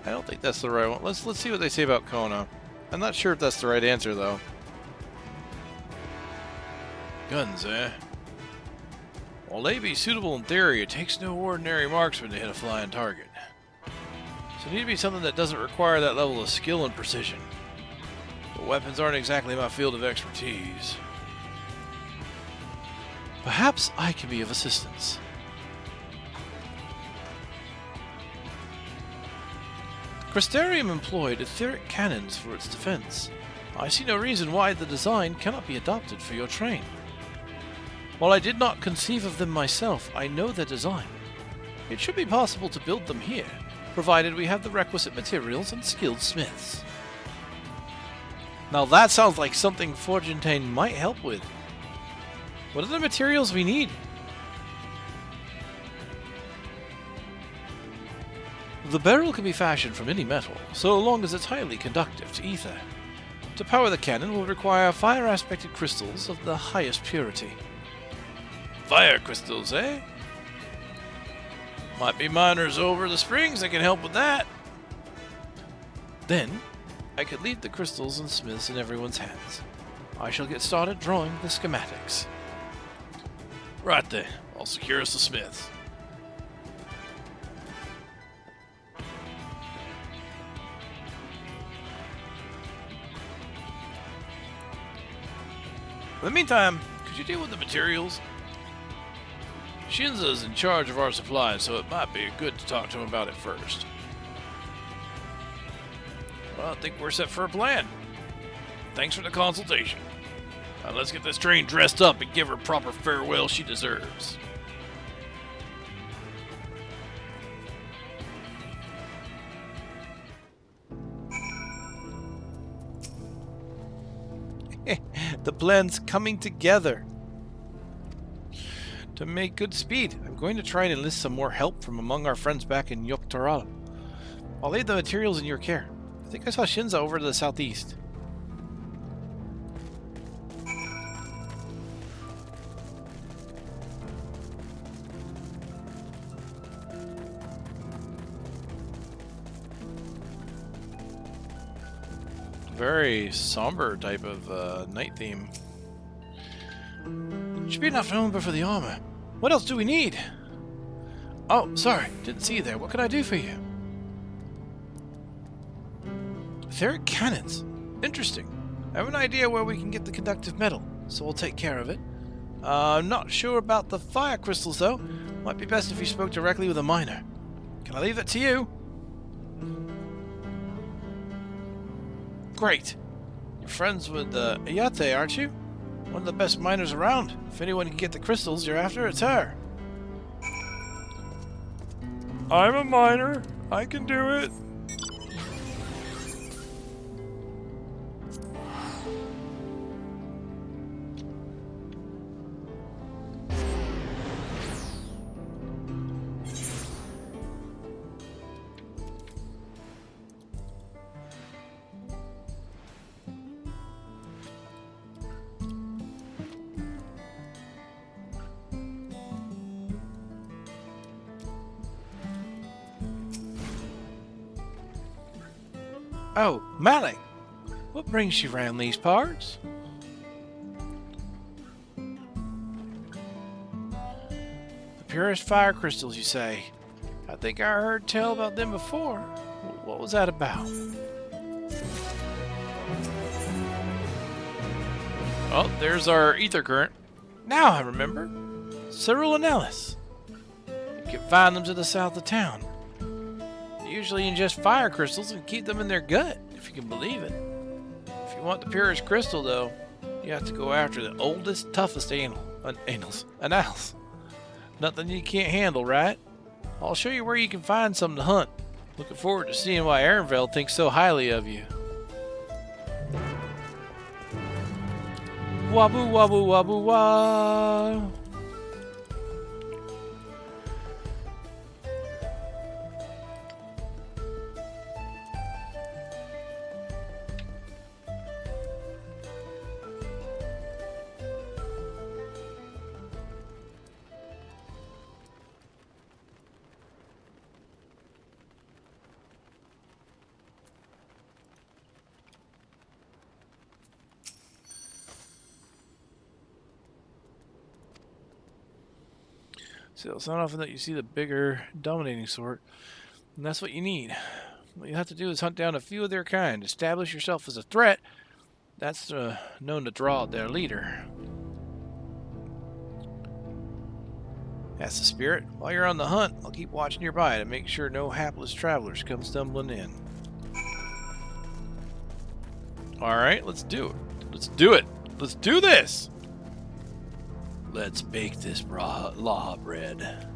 I don't think that's the right one. Let's see what they say about Kona. I'm not sure if that's the right answer, though. Guns, eh? While they be suitable in theory, it takes no ordinary marksman to hit a flying target. So it need to be something that doesn't require that level of skill and precision. But weapons aren't exactly my field of expertise. Perhaps I can be of assistance. Crystarium employed etheric cannons for its defense. I see no reason why the design cannot be adopted for your train. While I did not conceive of them myself, I know their design. It should be possible to build them here, provided we have the requisite materials and skilled smiths. Now that sounds like something Forgentine might help with. What are the materials we need? The barrel can be fashioned from any metal, so long as it's highly conductive to ether. To power the cannon will require fire-aspected crystals of the highest purity. Fire crystals, eh? Might be miners over the springs that can help with that. Then, I could leave the crystals and smiths in everyone's hands. I shall get started drawing the schematics. Right then, I'll secure us the smiths. In the meantime, could you deal with the materials? Shinza's in charge of our supplies, so it might be good to talk to him about it first. Well, I think we're set for a plan. Thanks for the consultation. Now let's get this train dressed up and give her proper farewell she deserves. The plan's coming together. To make good speed, I'm going to try and enlist some more help from among our friends back in Yoktoral. I'll leave the materials in your care. I think I saw Shinza over to the southeast. Very somber type of night theme. Should be enough room for the armor. What else do we need? Oh, sorry, didn't see you there. What can I do for you? Etheric cannons. Interesting. I have an idea where we can get the conductive metal, so we'll take care of it. I'm not sure about the fire crystals, though. Might be best if you spoke directly with a miner. Can I leave that to you? Great. You're friends with Ayate, aren't you? One of the best miners around. If anyone can get the crystals you're after, it's her. I'm a miner. I can do it. Oh, Malik! What brings you round these parts? The purest fire crystals, you say? I think I heard tell about them before. What was that about? Oh, there's our ether current. Now I remember. Cyril and Ellis. You can find them to the south of town. Usually ingest fire crystals and keep them in their gut, if you can believe it. If you want the purest crystal, though, you have to go after the oldest, toughest annals. Nothing you can't handle, right? I'll show you where you can find something to hunt. Looking forward to seeing why Ehrenfeld thinks so highly of you. Waboo waboo waboo wah. So it's not often that you see the bigger, dominating sort, and that's what you need. What you have to do is hunt down a few of their kind, establish yourself as a threat. That's known to draw out their leader. That's the spirit. While you're on the hunt, I'll keep watching nearby to make sure no hapless travelers come stumbling in. Alright, let's do it. Let's do it. Let's do this! Let's bake this law bread.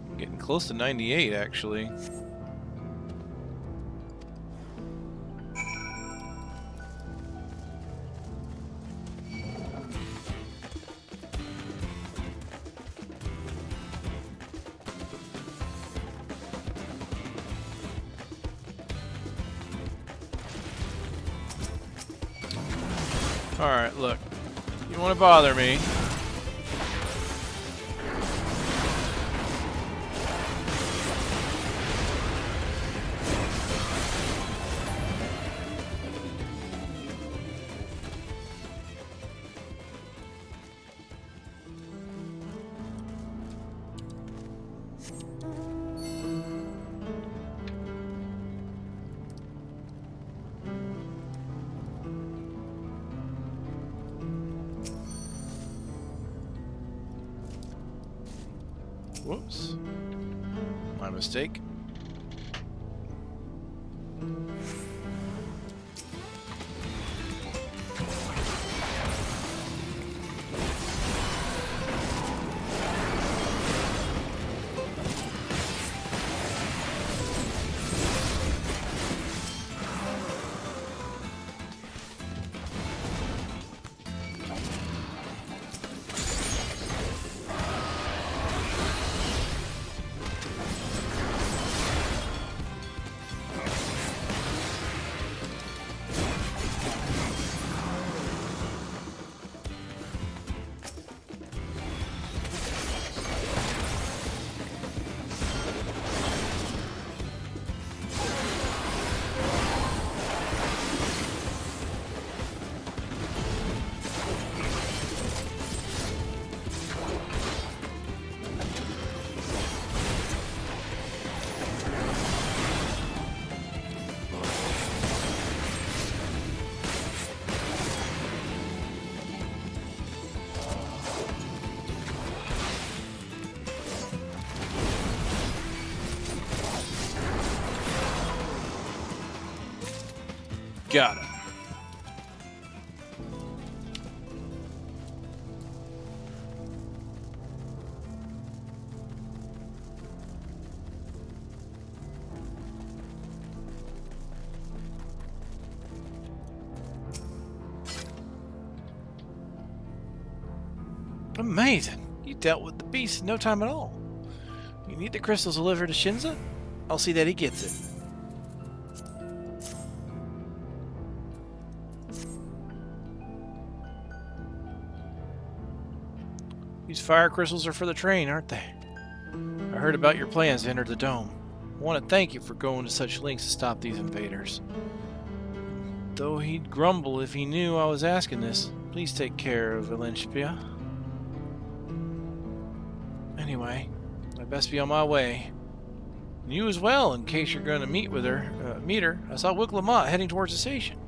I'm getting close to 98, actually. Alright, look. You want to bother me? Whoops. My mistake. Got it. Amazing. You dealt with the beast in no time at all. You need the crystals delivered to Shinza? I'll see that he gets it. These fire crystals are for the train, aren't they? I heard about your plans to enter the dome. I want to thank you for going to such lengths to stop these invaders. Though he'd grumble if he knew I was asking this, please take care of Valencia. Anyway, I best be on my way. And you as well, in case you're going to meet her. I saw Wick Lamont heading towards the station.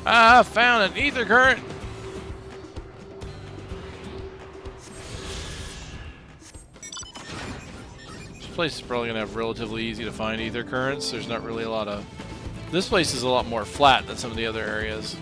I found an ether current. This place is probably gonna have relatively easy to find ether currents. There's not really a lot of. This place is a lot more flat than some of the other areas.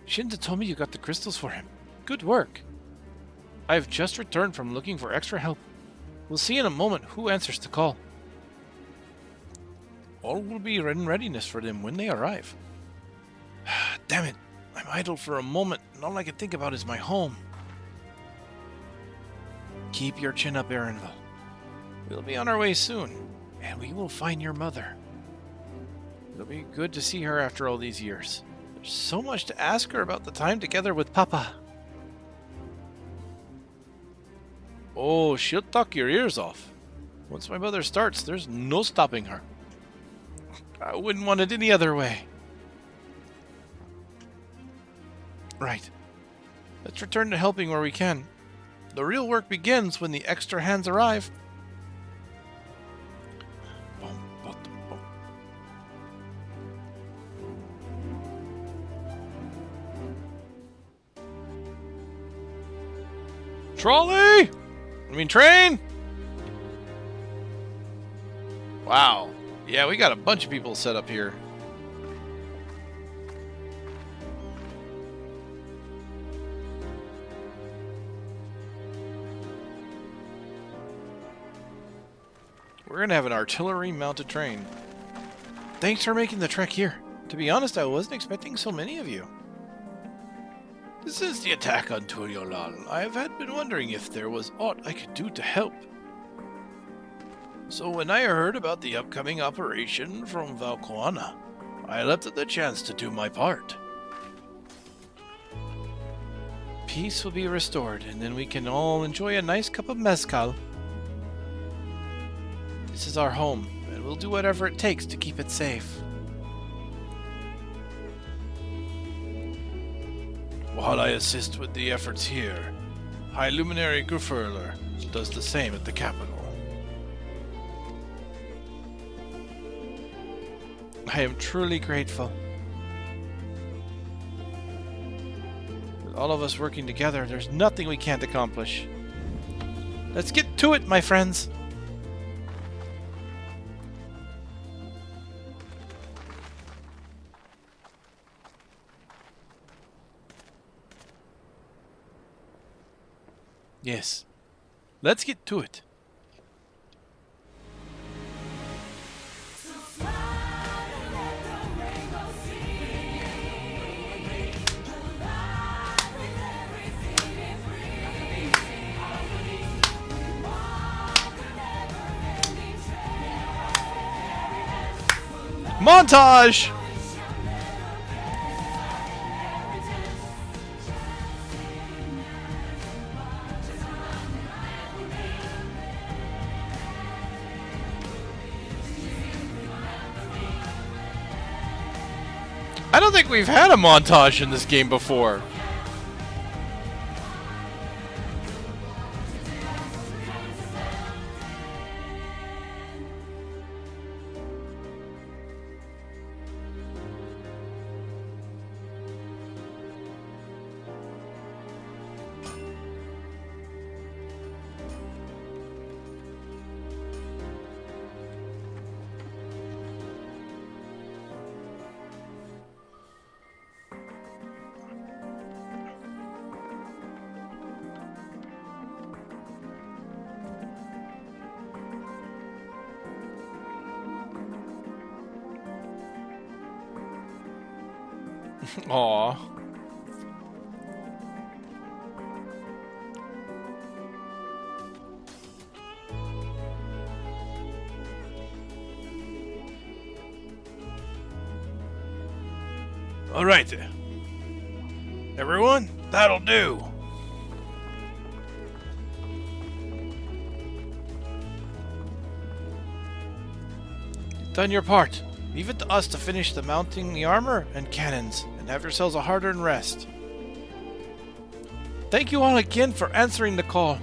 Shinda told me you got the crystals for him. Good work. I've just returned from looking for extra help. We'll see in a moment who answers the call. All will be in readiness for them when they arrive. Damn it. I'm idle for a moment, and all I can think about is my home. Keep your chin up, Erenville. We'll be on our way soon, and we will find your mother. It'll be good to see her after all these years. There's so much to ask her about the time together with Papa. Oh, she'll talk your ears off. Once my mother starts, there's no stopping her. I wouldn't want it any other way. Right. Let's return to helping where we can. The real work begins when the extra hands arrive. Trolley! Train! Wow. Yeah, we got a bunch of people set up here. We're gonna have an artillery-mounted train. Thanks for making the trek here. To be honest, I wasn't expecting so many of you. Since the attack on Turyolal, I have been wondering if there was aught I could do to help. So when I heard about the upcoming operation from Valkoana, I leapt at the chance to do my part. Peace will be restored, and then we can all enjoy a nice cup of mezcal. This is our home, and we'll do whatever it takes to keep it safe. While I assist with the efforts here, High Luminary Grufurler does the same at the capital. I am truly grateful. With all of us working together, there's nothing we can't accomplish. Let's get to it, my friends! Yes. Let's get to it. Montage! I don't think we've had a montage in this game before. Aww. All right. Everyone, that'll do. You've done your part. Leave it to us to finish the mounting the armor and cannons, and have yourselves a hard-earned rest. Thank you all again for answering the call.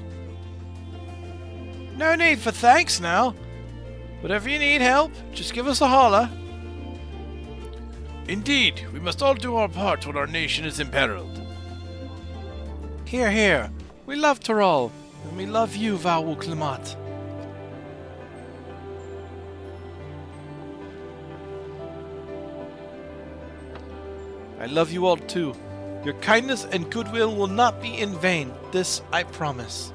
No need for thanks now. Whatever you need help, just give us a holler. Indeed, we must all do our part when our nation is imperiled. Hear, hear. We love Trolley, and we love you, Vau Klimat. I love you all too. Your kindness and goodwill will not be in vain. This I promise.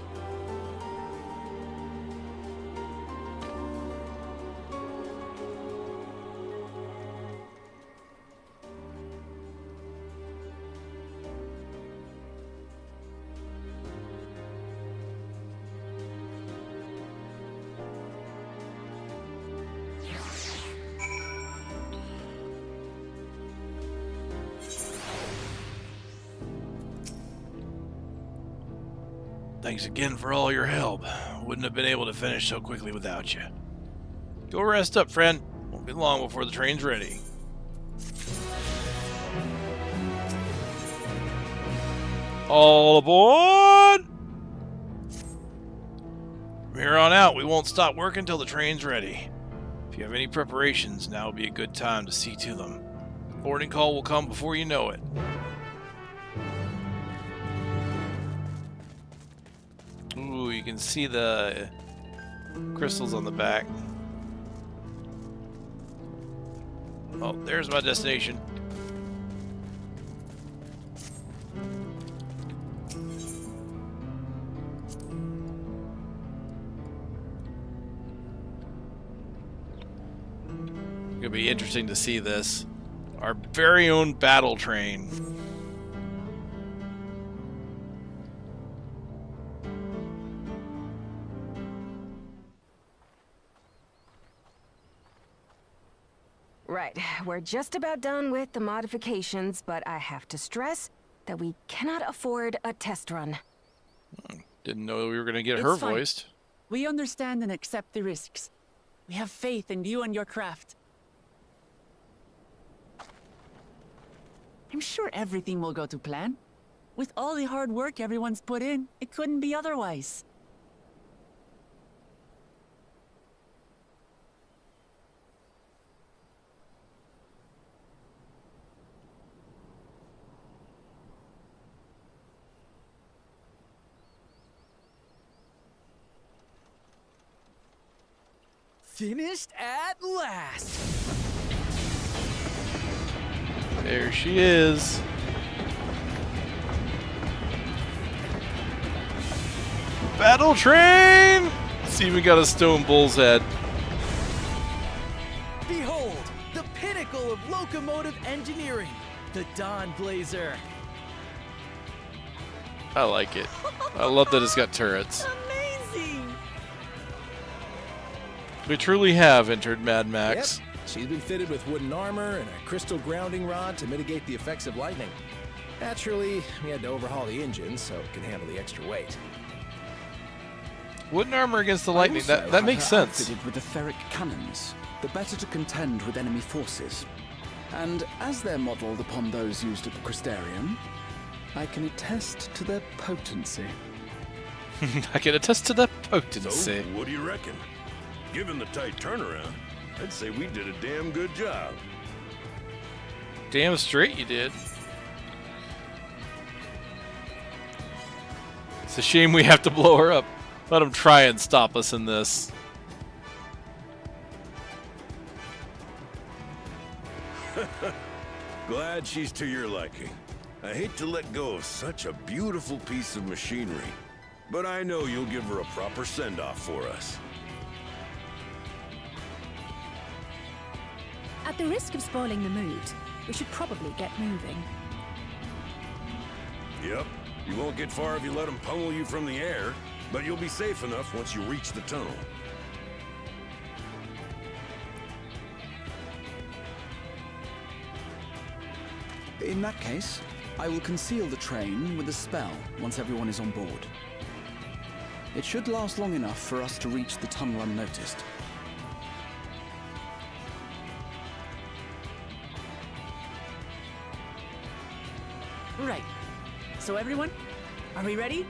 Thanks again for all your help. Wouldn't have been able to finish so quickly without you. Go rest up, friend. Won't be long before the train's ready. All aboard! From here on out, we won't stop working until the train's ready. If you have any preparations, now would be a good time to see to them. Boarding call will come before you know it. Ooh, you can see the crystals on the back. Oh, there's my destination. It'll be interesting to see this. Our very own battle train. Right, we're just about done with the modifications, but I have to stress that we cannot afford a test run. Didn't know we were going to get It's her fine. voiced. We understand and accept the risks. We have faith in you and your craft. I'm sure everything will go to plan. With all the hard work everyone's put in, it couldn't be otherwise. Finished at last! There she is. Battle train! It's even got a stone bull's head. Behold, the pinnacle of locomotive engineering, the Dawn Blazer. I like it. I love that it's got turrets. Amazing! We truly have entered Mad Max. Yep. She's been fitted with wooden armor and a crystal grounding rod to mitigate the effects of lightning. Naturally, we had to overhaul the engine so it can handle the extra weight. Wooden armor against the lightning, that makes sense. Outfitted with the ferric cannons, the better to contend with enemy forces. And as they're modelled upon those used at the Crystarium, I can attest to their potency. I can attest to the potency. So, what do you reckon? Given the tight turnaround, I'd say we did a damn good job. Damn straight you did. It's a shame we have to blow her up. Let them try and stop us in this. Glad she's to your liking. I hate to let go of such a beautiful piece of machinery, but I know you'll give her a proper send-off for us. At the risk of spoiling the mood, we should probably get moving. Yep, you won't get far if you let them pummel you from the air, but you'll be safe enough once you reach the tunnel. In that case, I will conceal the train with a spell once everyone is on board. It should last long enough for us to reach the tunnel unnoticed. Right. So everyone, are we ready?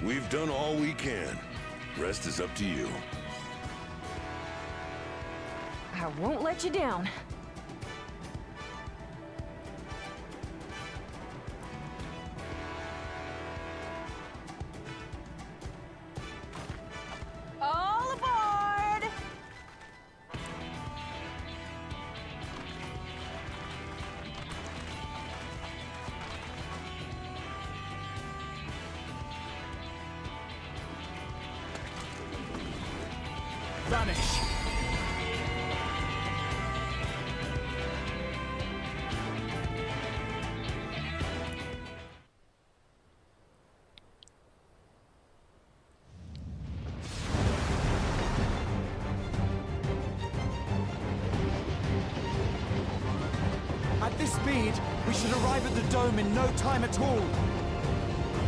We've done all we can. Rest is up to you. I won't let you down. All aboard! Vanish! At this speed, we should arrive at the dome in no time at all.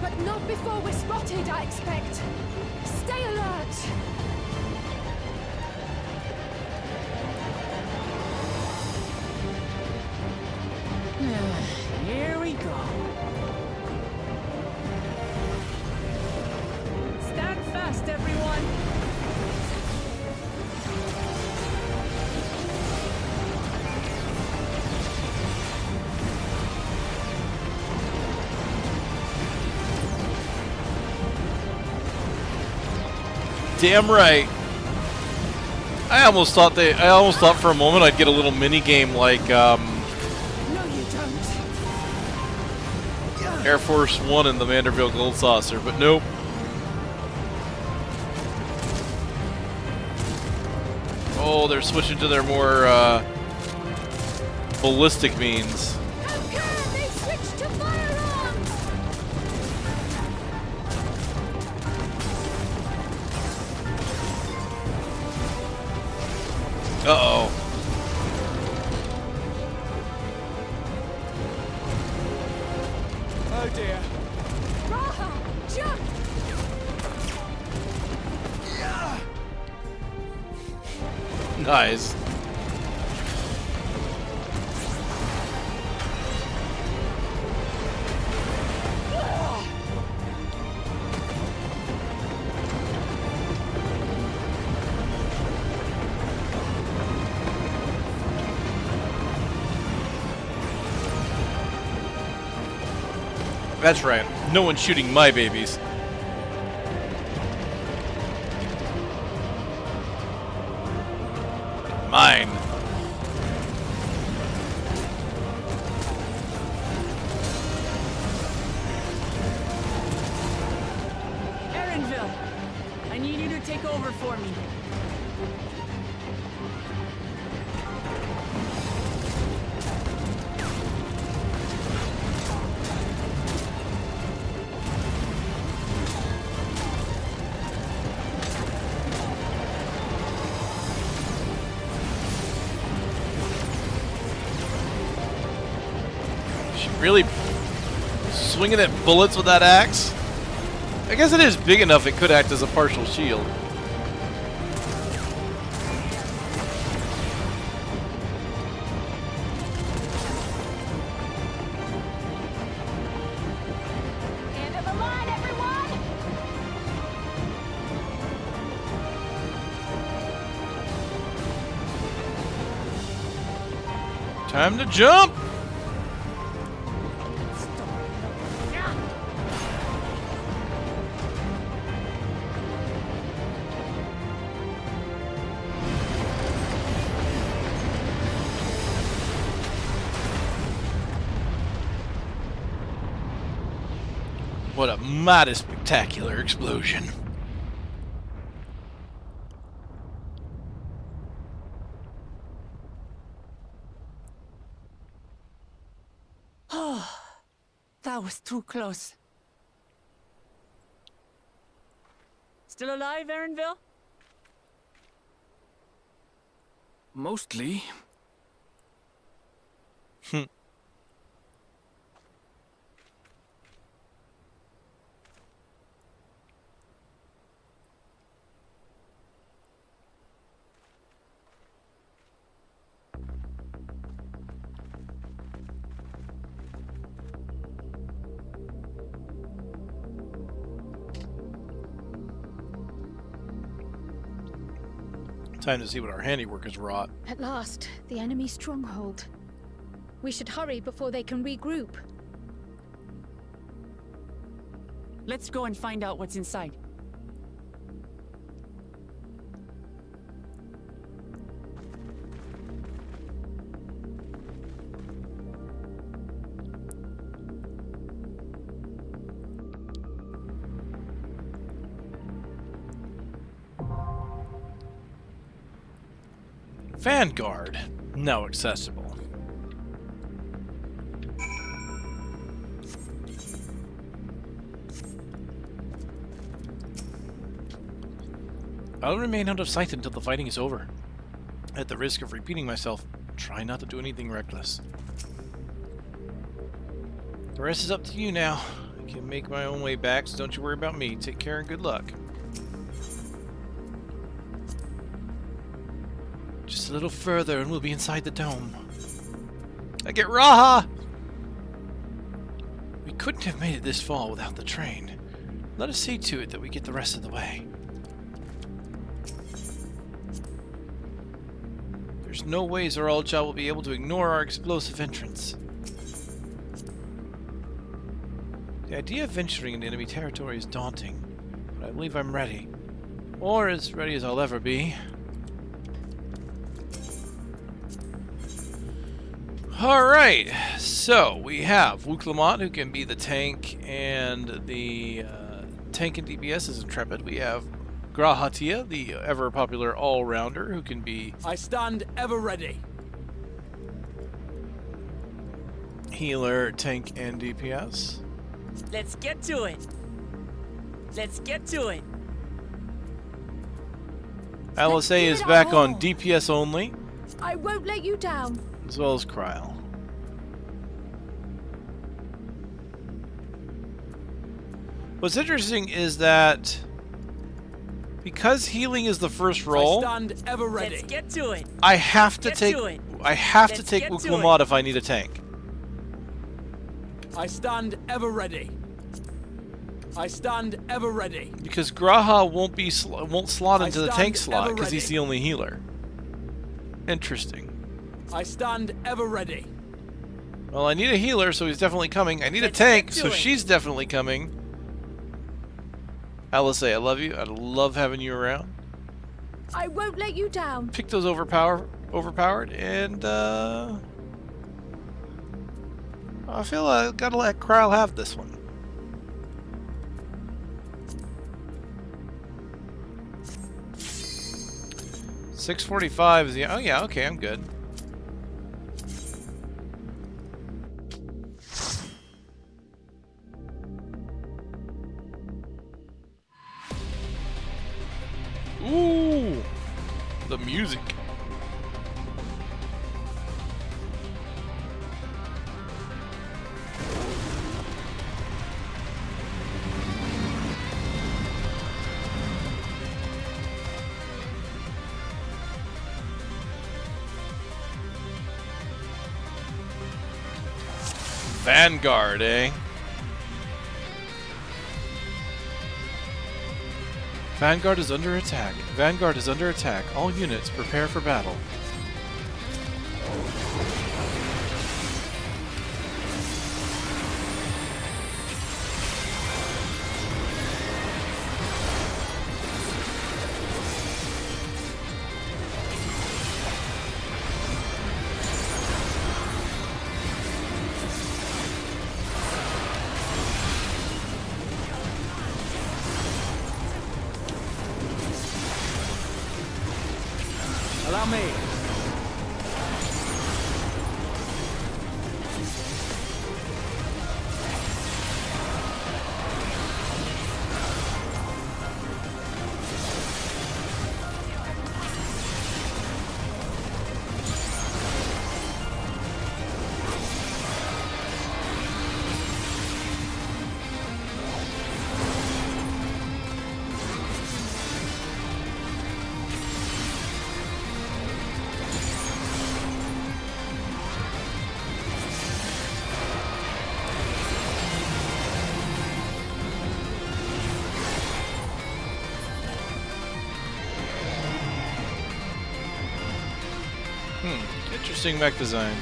But not before we're spotted, I expect. Stay alert! Here we go. Stand fast, everyone. Damn right. I almost thought for a moment I'd get a little mini game like No, you don't. Air Force One in the Vanderbilt Gold Saucer, but nope. Oh, they're switching to their more ballistic means. They switched to firearms! Uh-oh. Oh dear. Raha, jump! Nice. That's right. No one's shooting my babies. Mine. Erenville, I need you to take over for me. Really swinging at bullets with that axe? I guess it is big enough it could act as a partial shield. End of the line, everyone! Time to jump! What a mighty spectacular explosion. Oh, that was too close. Still alive, Erinville? Mostly. Time to see what our handiwork has wrought. At last, the enemy stronghold. We should hurry before they can regroup. Let's go and find out what's inside. Vanguard, now accessible. I'll remain out of sight until the fighting is over. At the risk of repeating myself, try not to do anything reckless. The rest is up to you now. I can make my own way back, so don't you worry about me. Take care and good luck. Just a little further and we'll be inside the dome. I get Raha! We couldn't have made it this far without the train. Let us see to it that we get the rest of the way. There's no way Zoralja will be able to ignore our explosive entrance. The idea of venturing into enemy territory is daunting, but I believe I'm ready. Or as ready as I'll ever be. Alright, so we have Wuklamot, who can be the tank and the tank and DPS as Intrepid. We have Grahatia, the ever-popular all-rounder, who can be... I stand ever ready. Healer, tank, and DPS. Let's get to it. Let's get to it. LSA is back on DPS only, I won't let you down. as well as Kryl. What's interesting is that because healing is the first role, I stand ever ready. Let's get to it. I have to take Let's Wuklamot if I need a tank. I stand ever ready. I stand ever ready. Because Graha won't slot into the tank stand slot ever because he's ready. the only healer. Interesting. I stand ever ready. Well, I need a healer, so he's definitely coming. I need a tank, so she's definitely coming. LSA, I love you. I love having you around. I won't let you down. Pick those overpowered, and I feel I gotta let Kryl have this one. $645 is the... Oh yeah, okay, I'm good. Ooh, the music. Vanguard, eh? Vanguard is under attack. Vanguard is under attack. All units prepare for battle. Allow me. Interesting mech design.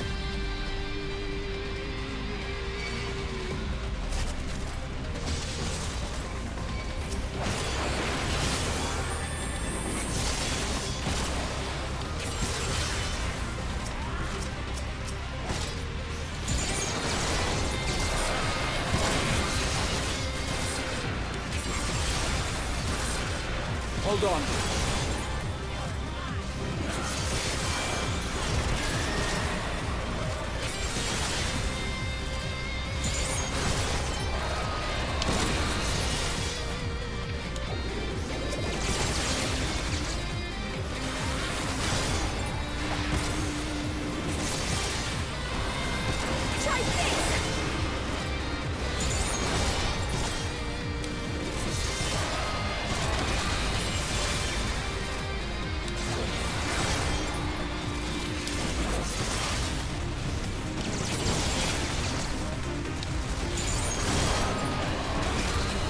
Hold on.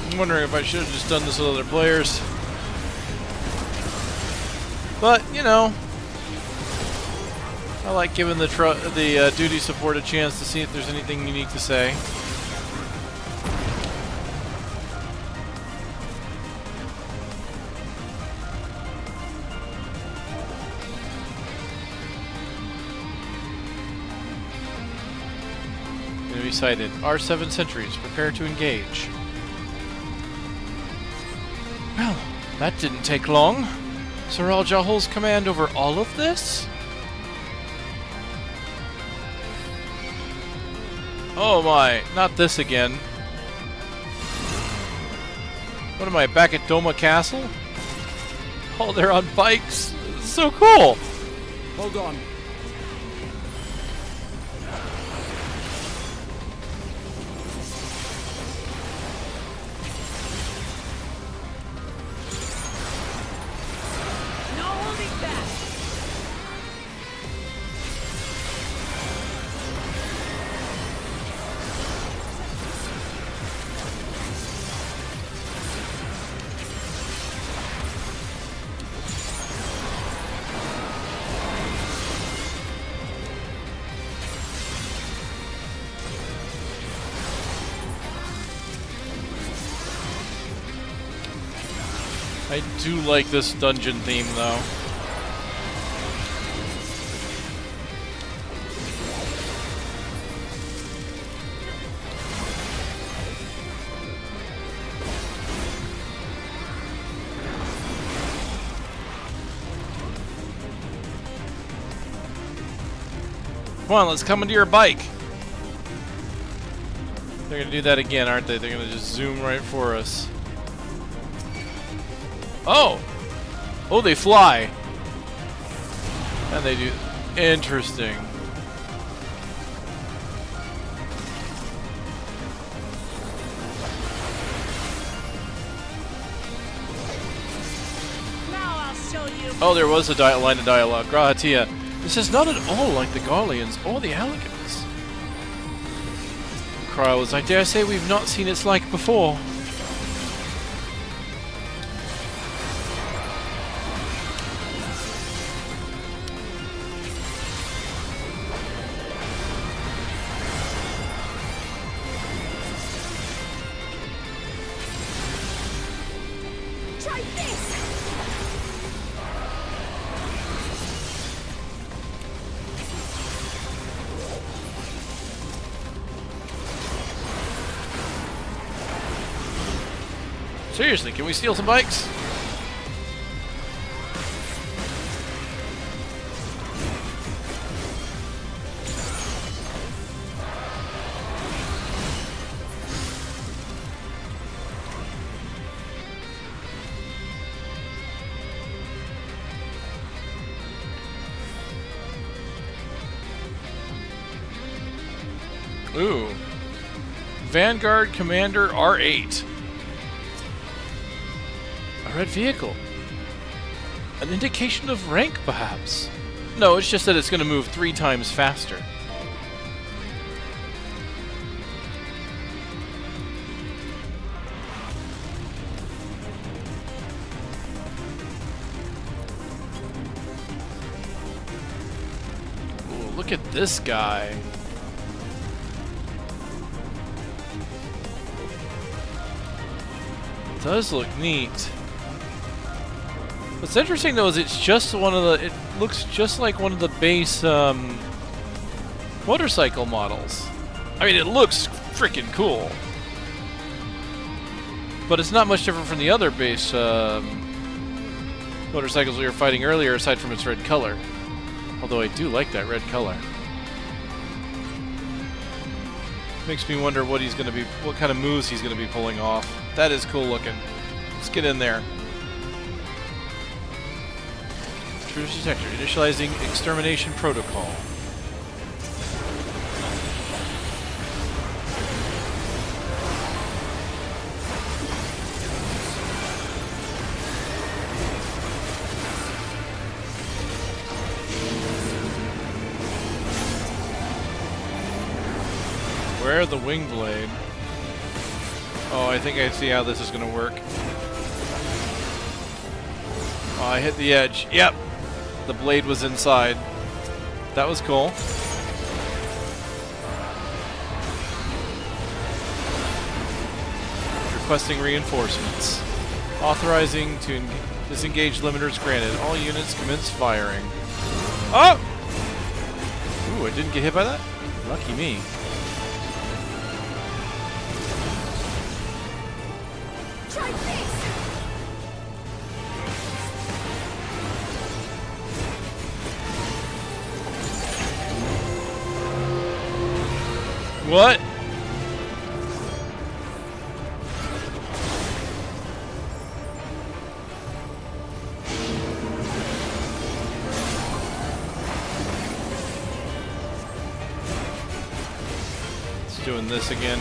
I'm wondering if I should have just done this with other players. But, you know, I like giving the duty support a chance to see if there's anything unique to say. Enemy sighted. R7 sentries. Prepare to engage. Well, that didn't take long. Sir Al-Jahul's command over all of this? Oh my, not this again. What am I, back at Doma Castle? Oh, they're on bikes. This is so cool. Hold on. I do like this dungeon theme, though. Come on, let's come into your bike. They're gonna do that again, aren't they? They're gonna just zoom right for us. Oh! Oh, they fly. And they do. Interesting. Now I'll show you. Oh, there was a line of dialogue. Grahatia. This is not at all like the Garleans or the Allegans. Kryles, I dare say we've not seen its like before. Seriously, can we steal some bikes? Ooh. Vanguard Commander R8. A red vehicle. An indication of rank, perhaps. No, it's just that it's going to move 3 times faster. Ooh, look at this guy. It does look neat. What's interesting though is it's just one of the, it looks just like one of the base motorcycle models. I mean, it looks freaking cool. But it's not much different from the other base motorcycles we were fighting earlier, aside from its red color. Although I do like that red color. Makes me wonder what he's going to be, what kind of moves he's going to be pulling off. That is cool looking. Let's get in there. Intruder detector, initializing extermination protocol. Where the wing blade? Oh, I think I see how this is going to work. Oh, I hit the edge. Yep. The blade was inside. That was cool. Requesting reinforcements. Authorizing to disengage limiters granted. All units commence firing. Oh! Ooh, I didn't get hit by that? Lucky me. Try this! What? It's doing this again.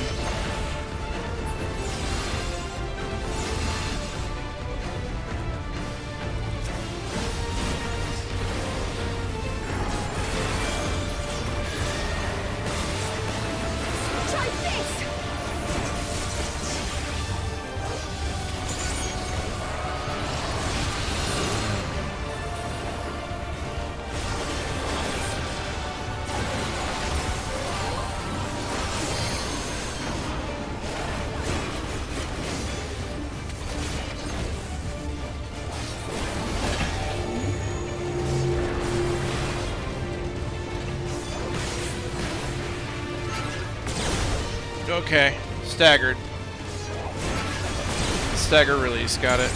Okay, staggered. Stagger release, got it.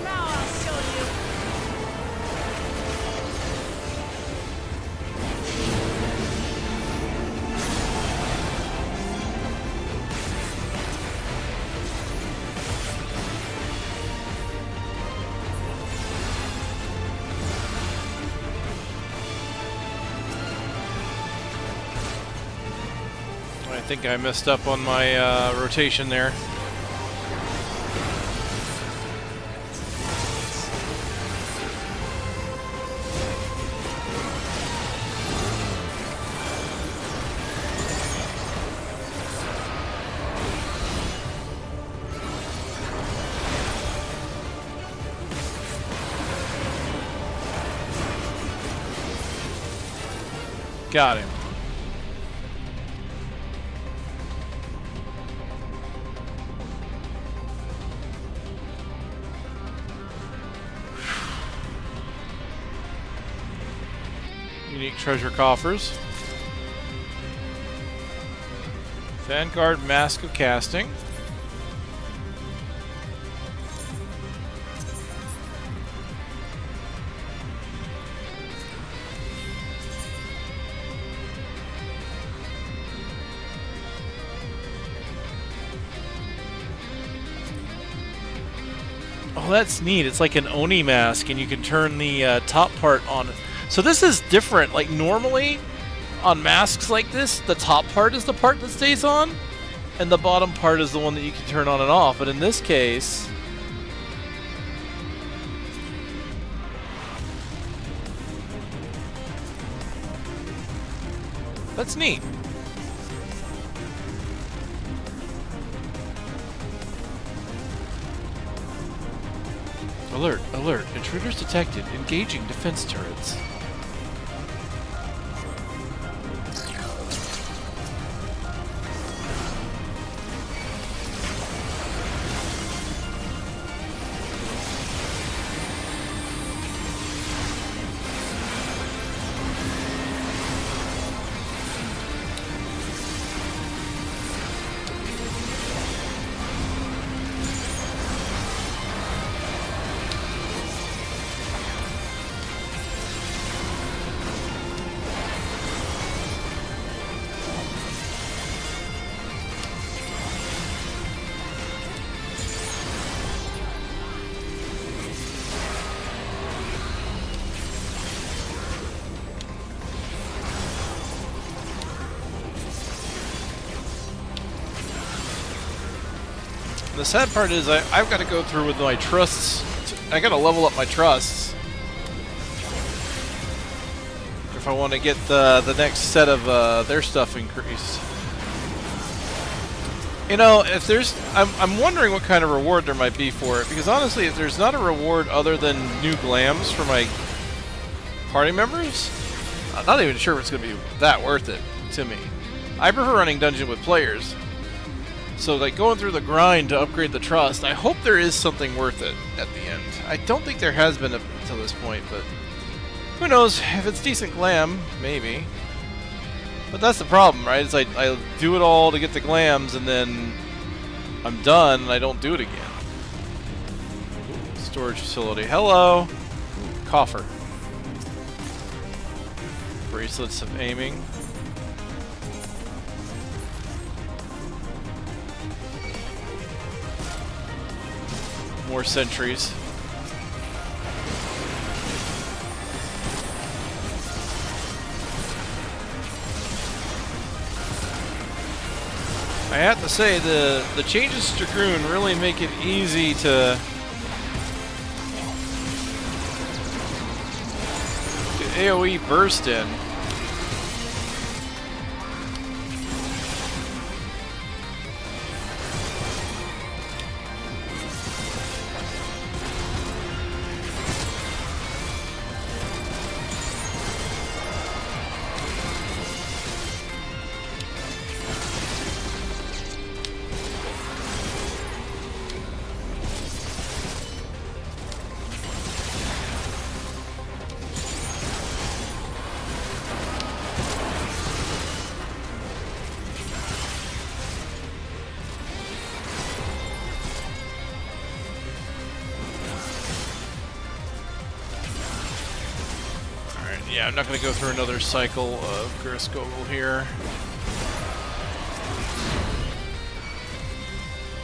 Now I'll show you. I think I messed up on my rotation there. Got him. Unique treasure coffers. Vanguard Mask of Casting. Oh, that's neat. It's like an Oni mask, and you can turn the top part on. So this is different. Like normally on masks like this, the top part is the part that stays on, and the bottom part is the one that you can turn on and off. But in this case, that's neat. Alert, alert. Intruders detected. Engaging defense turrets. The sad part is I've got to go through with my trusts. I got to level up my trusts if I want to get the next set of their stuff increased. You know, if there's, I'm wondering what kind of reward there might be for it, because honestly, if there's not a reward other than new glams for my party members, I'm not even sure if it's going to be that worth it to me. I prefer running dungeon with players. So, like, going through the grind to upgrade the trust, I hope there is something worth it at the end. I don't think there has been up until this point, but who knows? If it's decent glam, maybe. But that's the problem, right? It's like I do it all to get the glams, and then I'm done, and I don't do it again. Storage facility. Hello! Coffer. Bracelets of aiming. More sentries. I have to say the changes to Dragoon really make it easy to AoE burst in. Yeah, I'm not going to go through another cycle of Grisgogel here.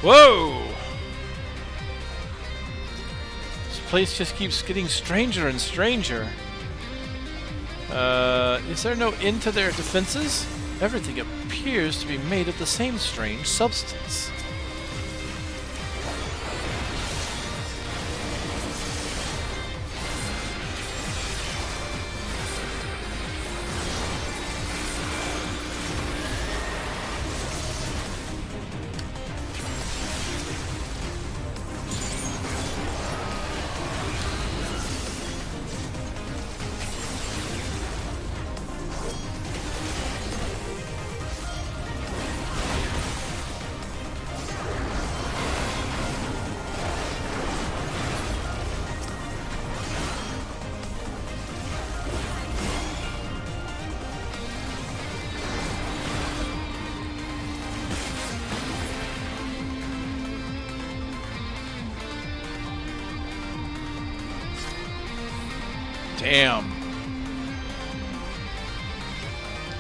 Whoa! This place just keeps getting stranger and stranger. Is there no end to their defenses? Everything appears to be made of the same strange substance. Damn.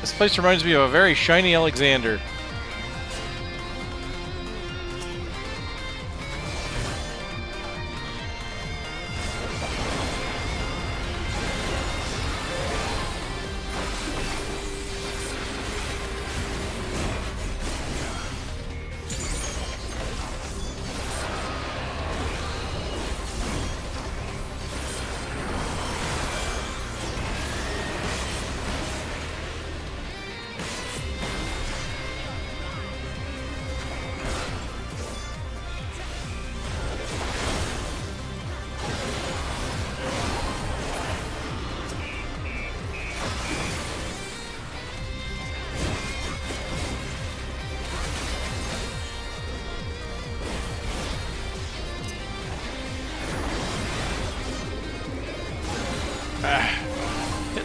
This place reminds me of a very shiny Alexander.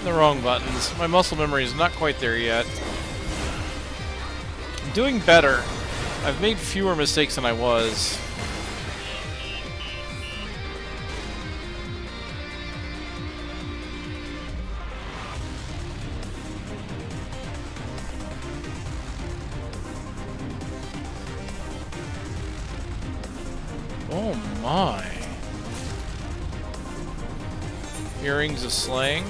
the wrong buttons. My muscle memory is not quite there yet. I'm doing better. I've made fewer mistakes than I was. Oh my. Earrings of slang.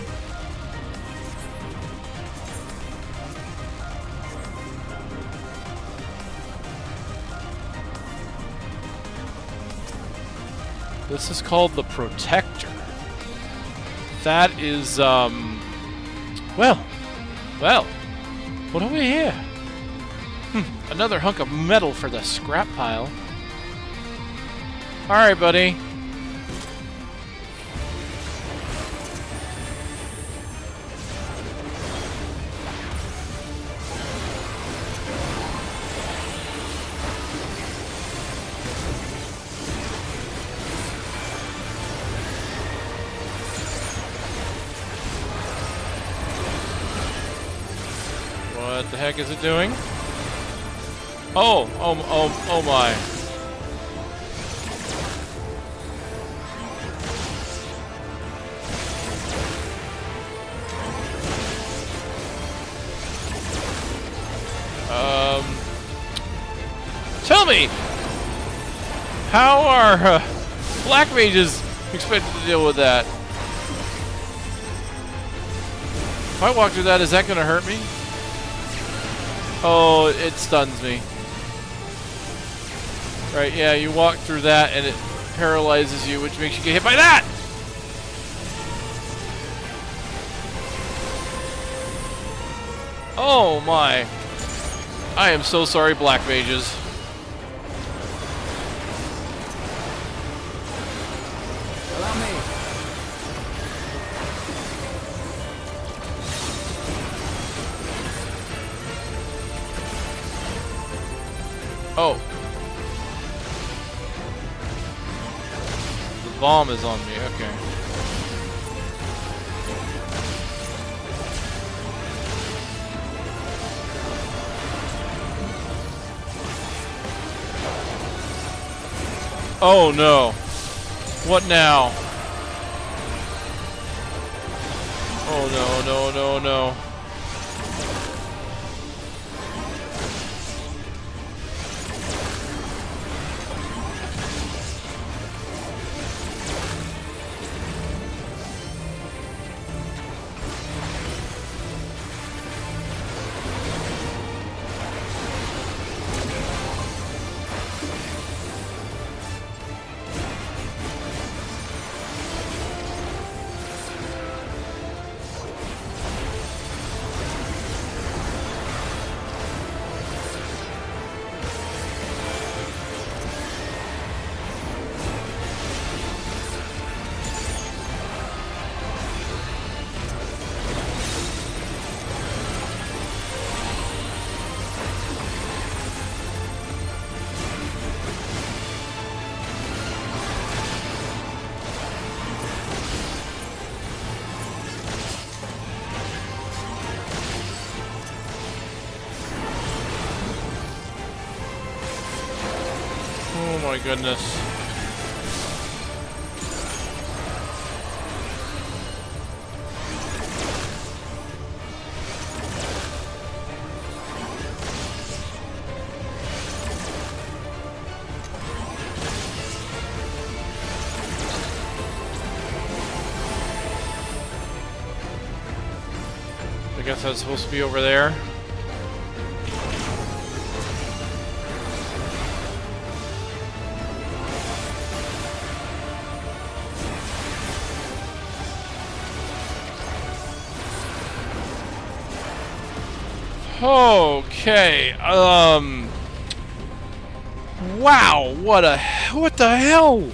This is called the Protector. That is, well, what do we here? Another hunk of metal for the scrap pile. Alright, buddy. What the heck is it doing? Oh my. Tell me, how are black mages expected to deal with that? If I walk through that, is that going to hurt me? Oh, it stuns me. Right, yeah, you walk through that and it paralyzes you, which makes you get hit by that! Oh my. I am so sorry, black mages. Allow me. Oh. The bomb is on me, okay. Oh no. What now? Oh no. Oh my goodness. I guess that's supposed to be over there. Okay, wow, what the hell?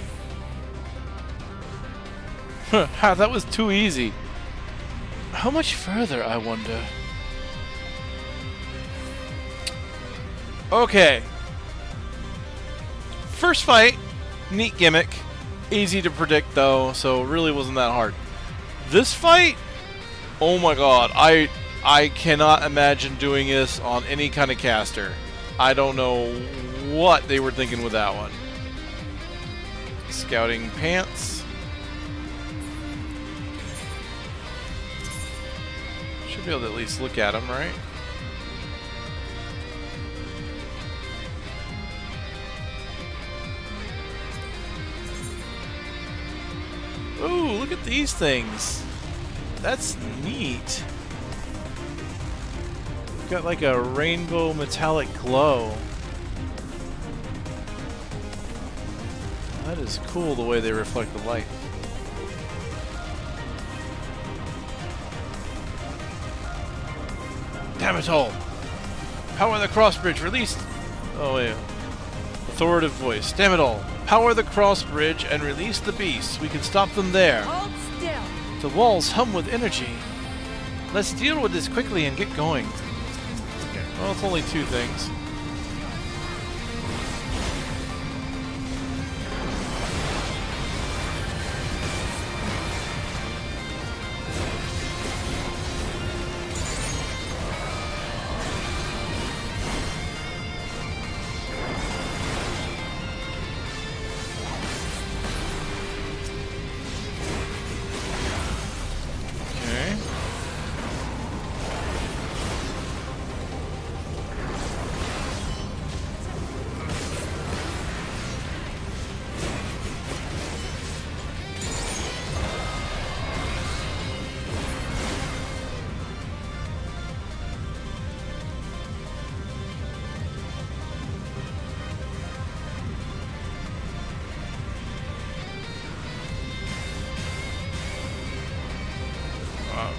That was too easy. How much further, I wonder? Okay. First fight, neat gimmick. Easy to predict though, so it really wasn't that hard. This fight, Oh my god, I cannot imagine doing this on any kind of caster. I don't know what they were thinking with that one. Scouting pants. Should be able to at least look at them, right? Ooh, look at these things. That's neat. Got like a rainbow metallic glow. That is cool the way they reflect the light. Damn it all! Power the cross bridge, release... Oh wait. Authoritative voice. Damn it all. Power the cross bridge and release the beasts. We can stop them there. Hold still. The walls hum with energy. Let's deal with this quickly and get going. Okay. Well, it's only two things.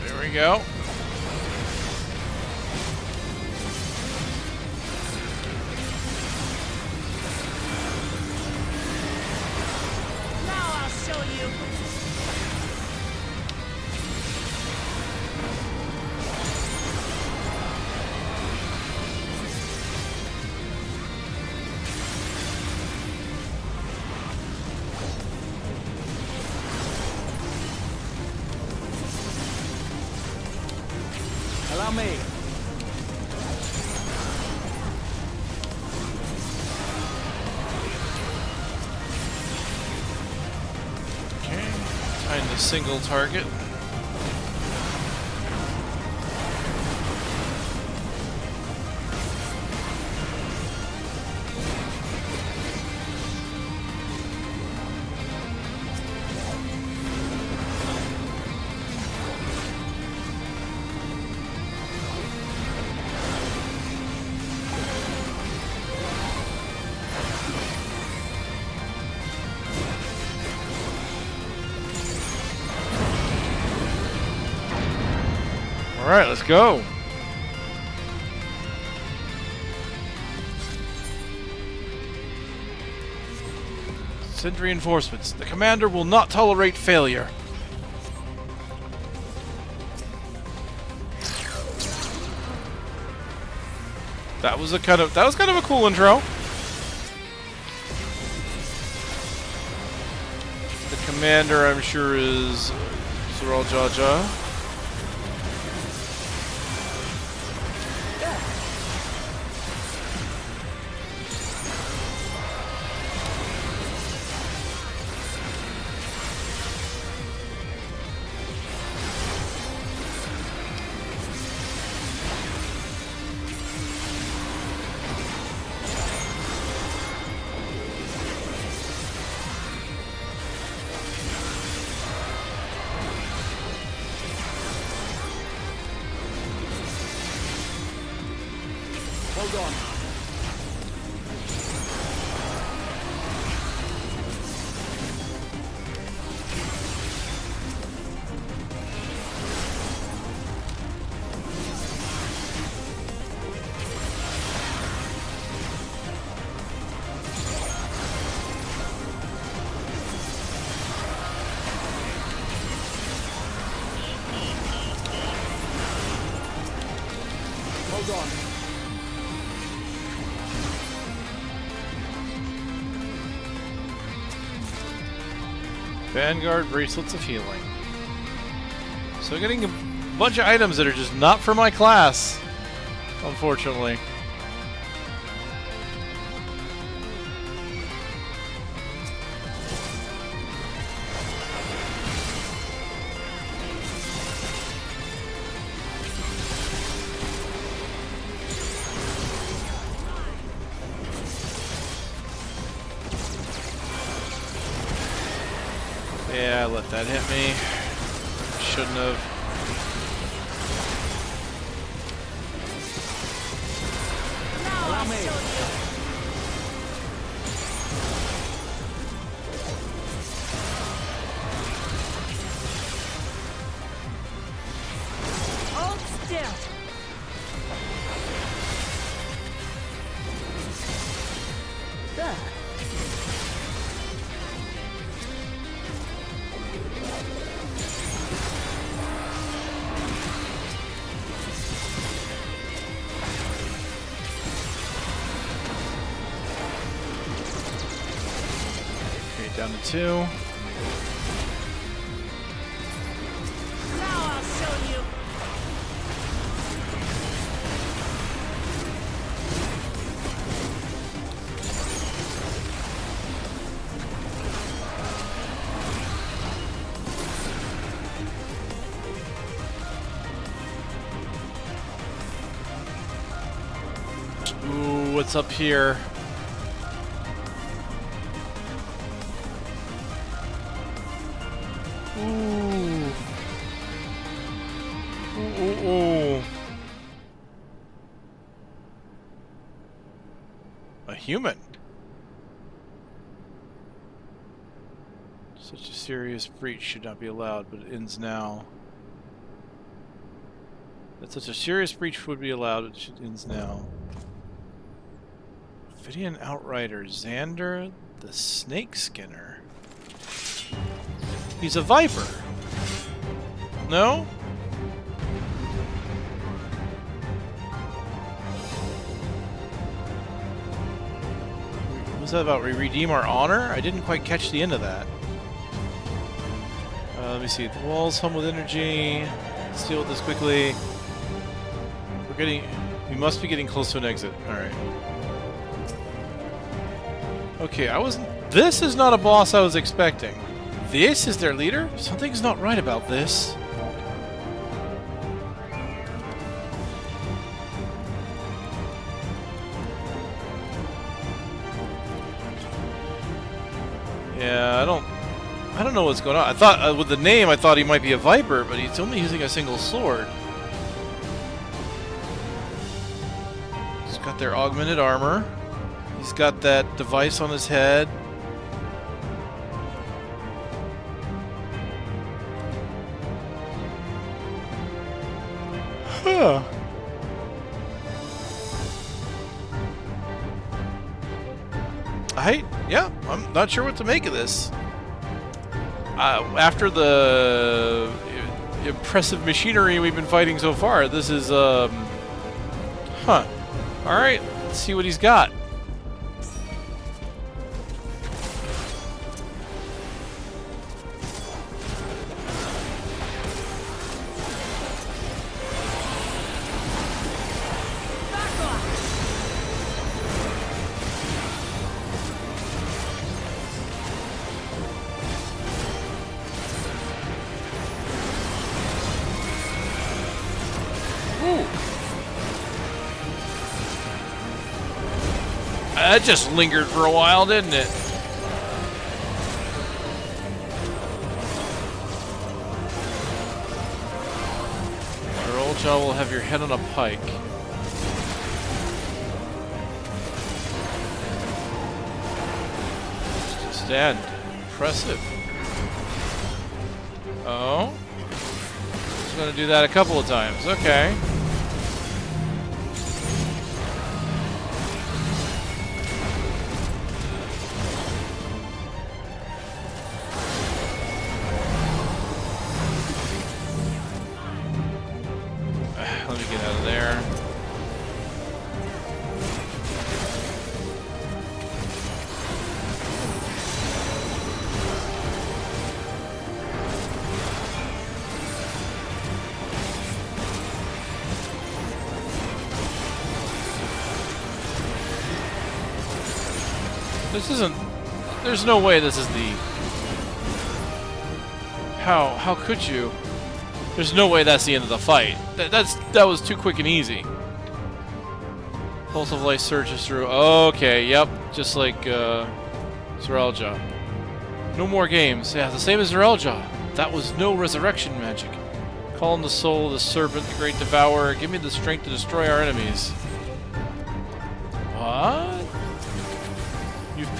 There we go. Now I'll show you. Allow me. Okay. Find a single target. Alright, let's go. Send reinforcements. The commander will not tolerate failure. That was kind of a cool intro. The commander, I'm sure, is Zoral Jaja. Hold on. Hold on. Vanguard bracelets of healing. So getting a bunch of items that are just not for my class, unfortunately. Yeah, let that hit me. Shouldn't have. Allow me. Hold still. There. Down to 2. Now I'll show you. Ooh, what's up here? Human. Such a serious breach should not be allowed, but it ends now. That such a serious breach would be allowed, but it ends now. Vidian Outrider, Xander the Snake Skinner. He's a Viper. No? What's that about? We redeem our honor? I didn't quite catch the end of that. Let me see. The walls hum with energy. Let's deal with this quickly. We must be getting close to an exit. Alright. Okay, this is not a boss I was expecting. This is their leader? Something's not right about this. Yeah, I don't know what's going on. I thought with the name, I thought he might be a Viper, but he's only using a single sword. He's got their augmented armor. He's got that device on his head. Huh. Yeah, I'm not sure what to make of this. After the impressive machinery we've been fighting so far, this is, huh. Alright, let's see what he's got. That just lingered for a while, didn't it? Your old jaw will have your head on a pike. Stand. Impressive. Oh? Just gonna do that a couple of times. Okay. Let me get out of there. This isn't... There's no way this is the... How could you? There's no way that's the end of the fight. That was too quick and easy. Pulse of Light surges through. Okay, yep. Just like, Zerelja. No more games. Yeah, the same as Zerelja. That was no resurrection magic. Call on the soul of the serpent, the great devourer. Give me the strength to destroy our enemies. What?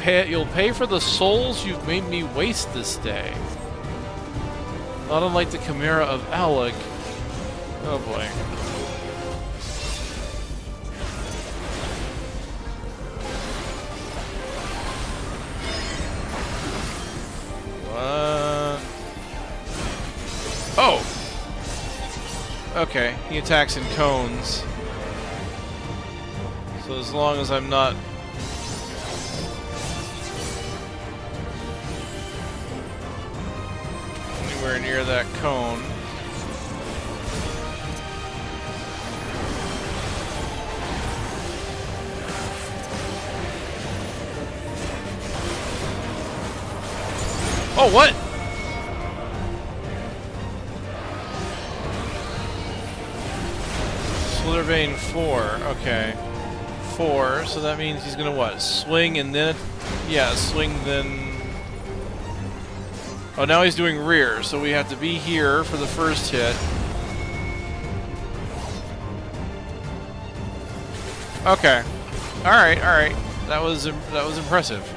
You'll pay for the souls you've made me waste this day. Not unlike the Chimera of Alec. Oh boy. What? Oh! Okay, he attacks in cones. So as long as I'm not... anywhere near that cone. Oh, what? Slithervane 4, okay. 4, so that means he's gonna what? Swing and then... yeah, swing then... Oh, now he's doing rear, so we have to be here for the first hit. Okay. Alright, alright. That was impressive.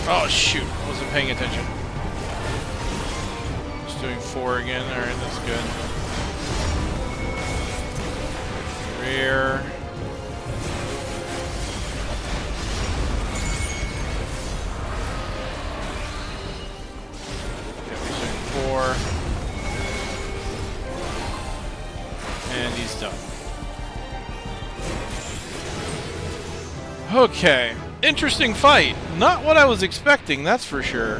Oh shoot, I wasn't paying attention. Just doing 4 again, alright, that's good. Rear. Okay, he's doing 4. And he's done. Okay. Interesting fight. Not what I was expecting, that's for sure.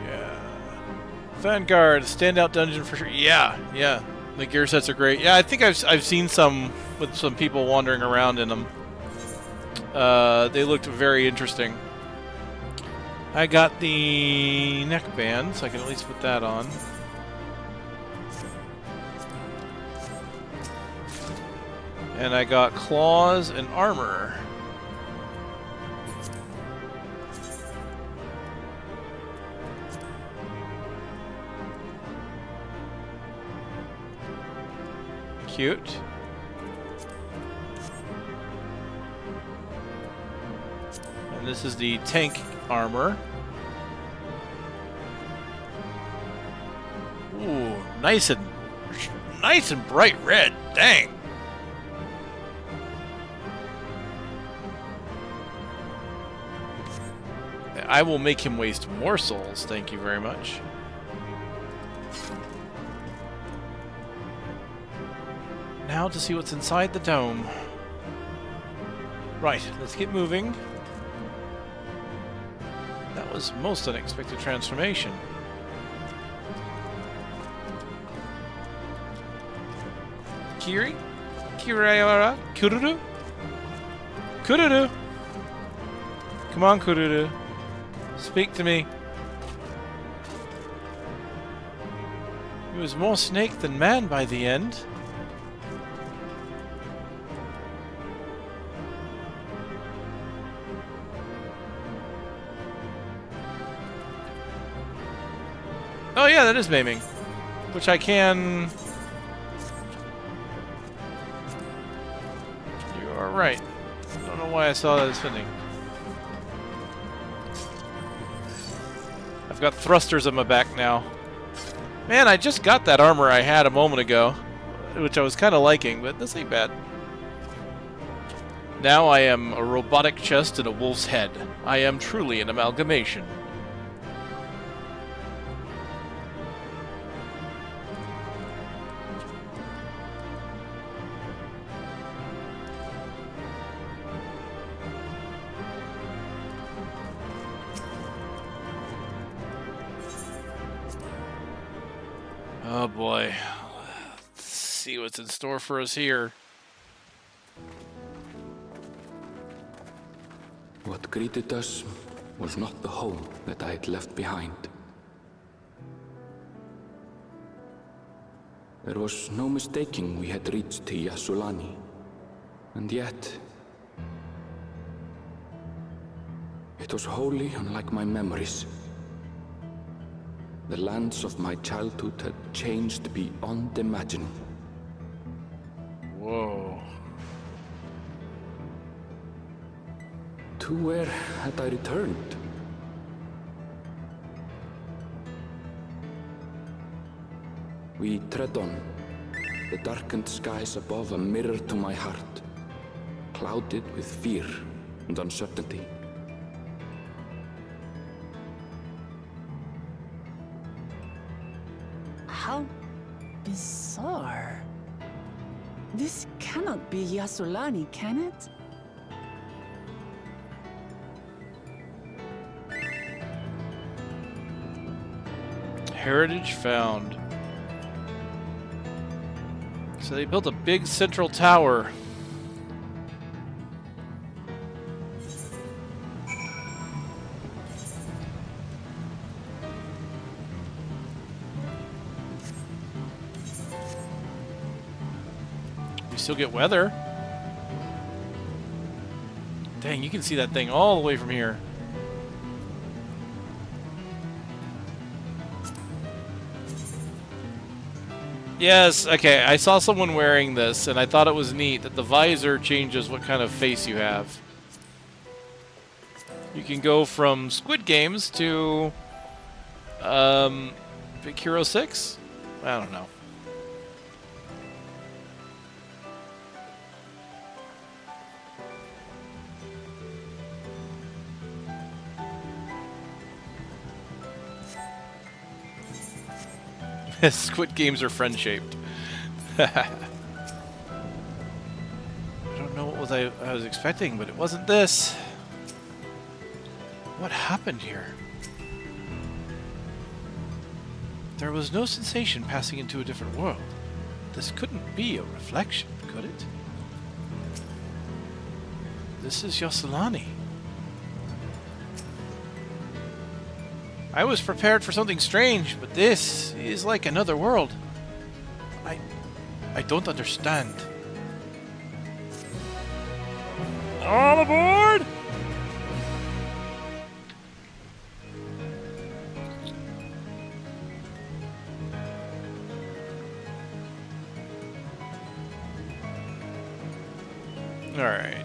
Yeah. Vanguard, standout dungeon for sure. Yeah, yeah. The gear sets are great. Yeah, I think I've seen some with some people wandering around in them. They looked very interesting. I got the neckband, so I can at least put that on. And I got claws and armor. Cute. And this is the tank armor. Ooh, nice and bright red. Dang. I will make him waste more souls. Thank you very much. Now to see what's inside the dome. Right, let's get moving. That was most unexpected transformation. Kiri? Kirayara? Kururu? Kururu! Come on, Kururu. Speak to me. He was more snake than man by the end. Oh yeah, that is maiming. Which I can... You are right. I don't know why I saw that as fitting. I've got thrusters on my back now. Man, I just got that armor I had a moment ago, which I was kind of liking, but this ain't bad. Now I am a robotic chest and a wolf's head. I am truly an amalgamation. Oh boy. Let's see what's in store for us here. What greeted us was not the home that I had left behind. There was no mistaking we had reached Yassulani, and yet it was wholly unlike my memories. The lands of my childhood had changed beyond imagining. Whoa. To where had I returned? We tread on, the darkened skies above a mirror to my heart, clouded with fear and uncertainty. How bizarre. This cannot be Yassulani, can it? Heritage found. So they built a big central tower. We still get weather. Dang, you can see that thing all the way from here. Yes, okay, I saw someone wearing this, and I thought it was neat that the visor changes what kind of face you have. You can go from Squid Games to Big Hero 6? I don't know. Squid Games are friend-shaped. I don't know what I was expecting, but it wasn't this. What happened here? There was no sensation passing into a different world. This couldn't be a reflection, could it? This is Yassulani. I was prepared for something strange, but this is like another world. I don't understand. All aboard! All right.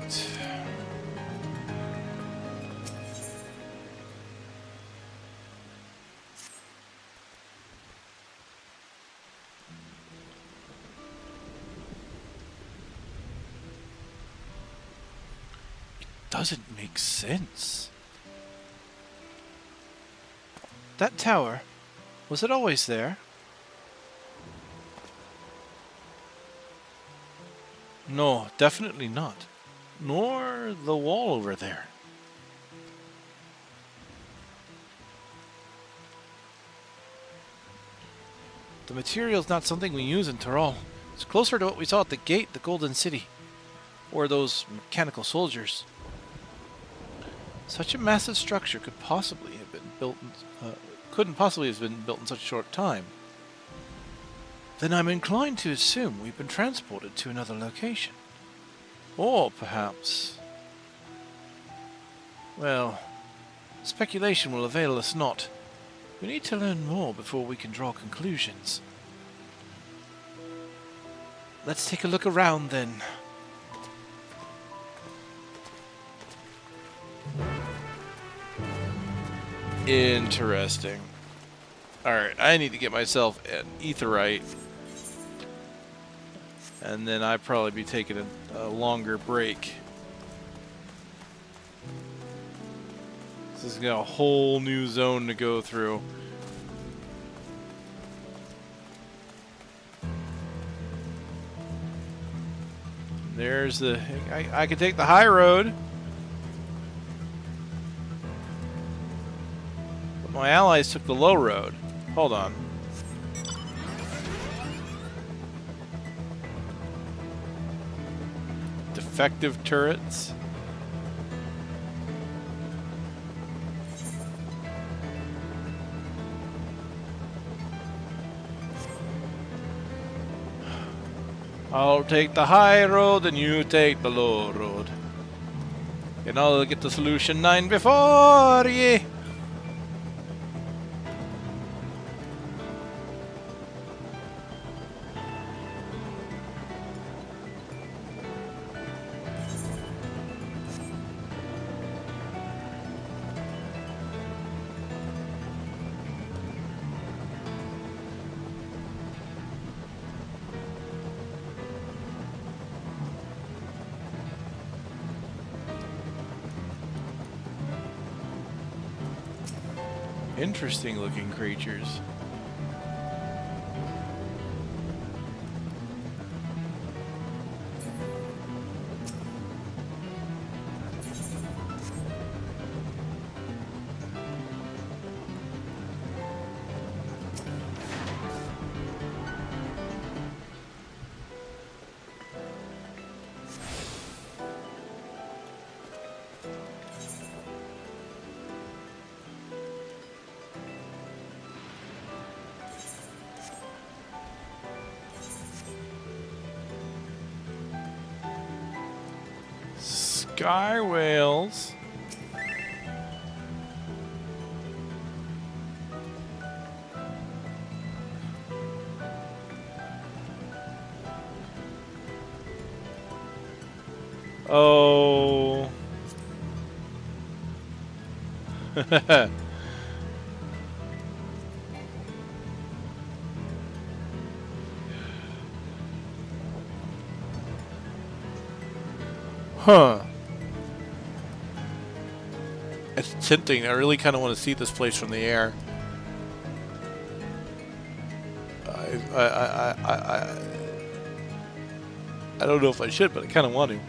Doesn't make sense. That tower, was it always there? No, definitely not. Nor the wall over there. The material's not something we use in Tyrol. It's closer to what we saw at the gate, the Golden City. Or those mechanical soldiers. Such a massive structure could possibly have been built. Couldn't possibly have been built in such a short time. Then I'm inclined to assume we've been transported to another location. Or perhaps... well, speculation will avail us not. We need to learn more before we can draw conclusions. Let's take a look around then. Interesting. Alright, I need to get myself an etherite. And then I'd probably be taking a longer break. This has got a whole new zone to go through. There's the... I could take the high road. But my allies took the low road. Hold on. Defective turrets. I'll take the high road and you take the low road. And I'll get the solution 9 before ye. Interesting looking creatures. Sky whales. Oh. Huh. It's tempting. I really kind of want to see this place from the air. I don't know if I should, but I kind of want to.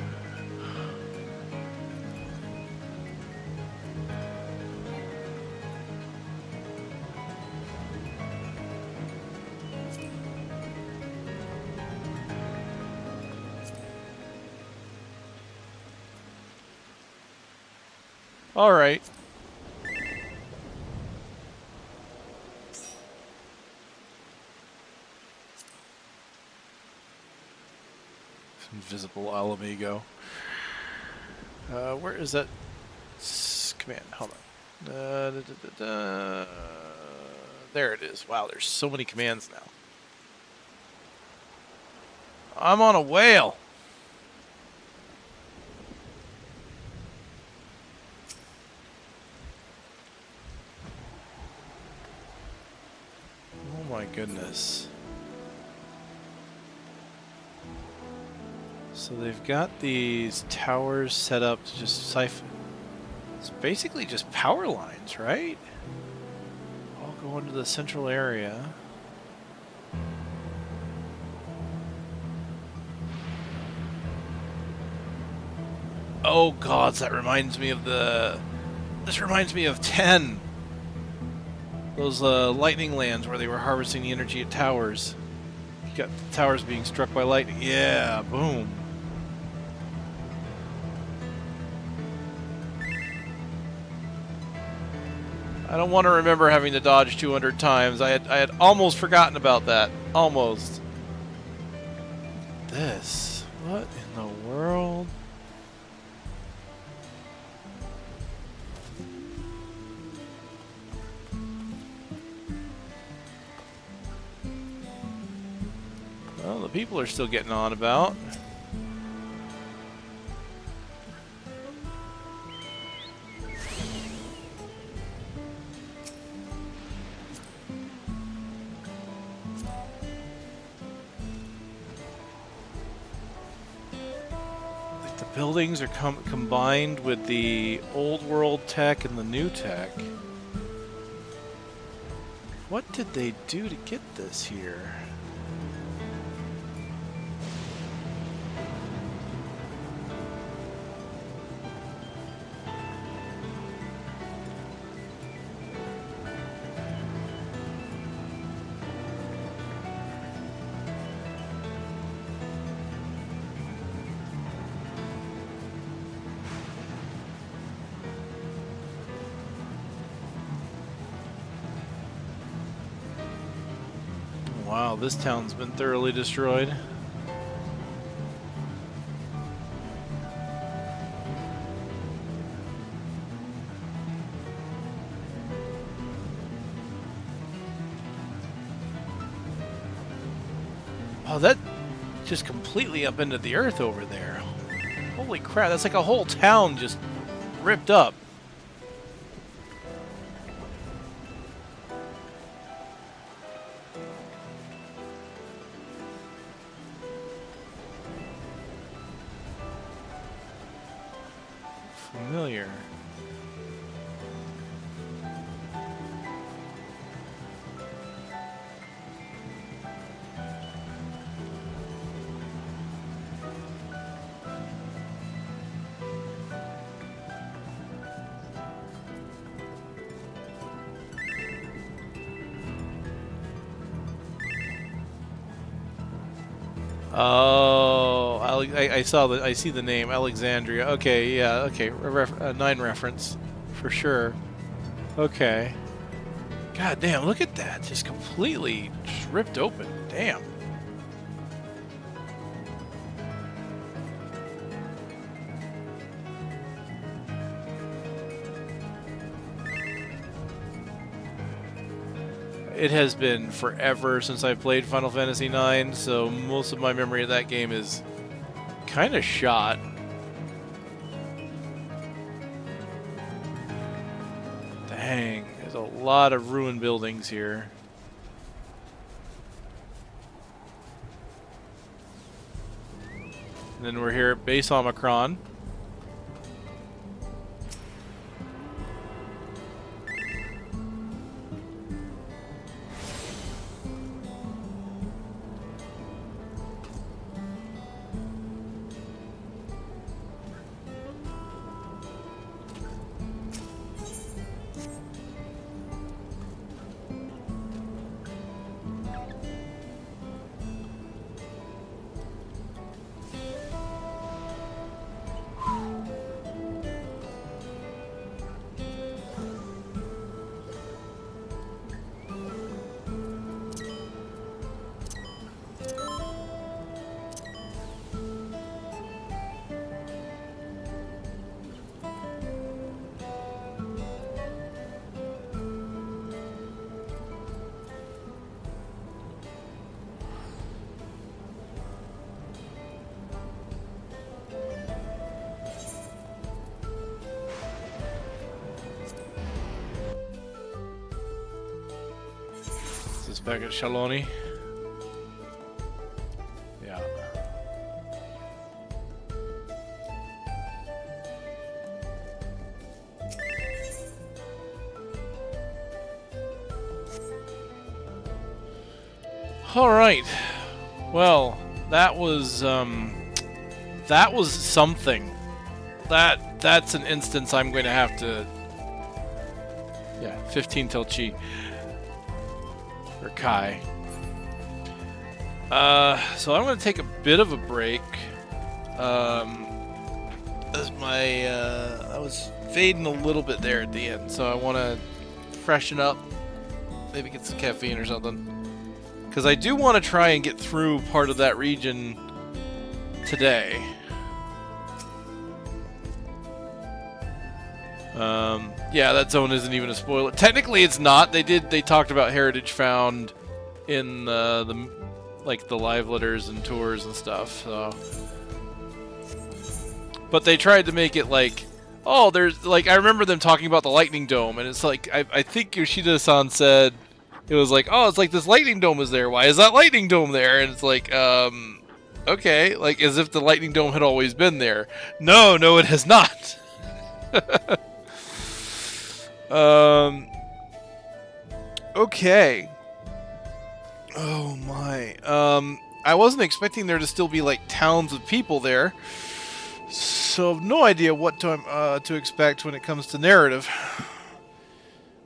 All right. Invisible Alamigo. Where is that command? Hold on. There it is. Wow, there's so many commands now. I'm on a whale. Oh my goodness. So they've got these towers set up to just siphon. It's basically just power lines, right? All go into the central area. Oh gods, that reminds me of the... This reminds me of 10. Those lightning lands where they were harvesting the energy at towers. You got the towers being struck by lightning. Yeah, boom. I don't want to remember having to dodge 200 times. I had almost forgotten about that. Almost. This. What in the world? Well, the people are still getting on about. The buildings are combined with the old world tech and the new tech. What did they do to get this here? Wow, this town's been thoroughly destroyed. Oh, that just completely up into the earth over there. Holy crap, that's like a whole town just ripped up. Familiar. Oh, I saw the. I see the name Alexandria. Okay, yeah. Okay, 9 reference for sure. Okay. God damn! Look at that. Just completely just ripped open. Damn. It has been forever since I played Final Fantasy IX, so most of my memory of that game is kind of shot. Dang, there's a lot of ruined buildings here. And then we're here at Base Omicron. Is this back at Shaloni? Yeah. All right. Well, that was something. That's an instance I'm going to have to. Yeah, 15 till Chi. Or Kai. So I'm going to take a bit of a break. As my I was fading a little bit there at the end, so I want to freshen up. Maybe get some caffeine or something. Because I do want to try and get through part of that region today. Yeah, that zone isn't even a spoiler. Technically, it's not. They talked about heritage found in the live letters and tours and stuff. So, but they tried to make it like, oh, there's like, I remember them talking about the lightning dome, and it's like I think Yoshida-san said it was like, oh, it's like this lightning dome is there. Why is that lightning dome there? And it's like, okay, like as if the lightning dome had always been there. No, it has not. Okay. Oh my. I wasn't expecting there to still be like towns of people there, so no idea what to expect when it comes to narrative.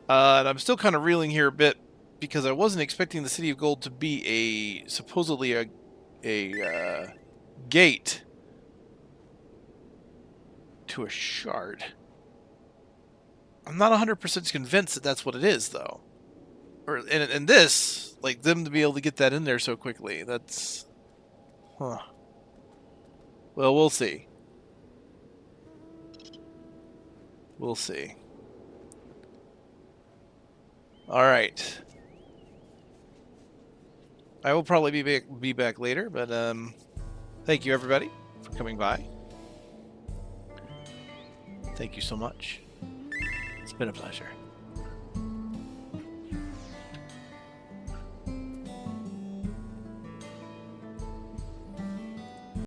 And I'm still kind of reeling here a bit because I wasn't expecting the City of Gold to be supposedly a gate to a shard. I'm not 100% convinced that that's what it is, though. Or and this, like them to be able to get that in there so quickly, that's, huh. Well, we'll see. We'll see. All right. I will probably be back later, but thank you everybody for coming by. Thank you so much. It's been a pleasure.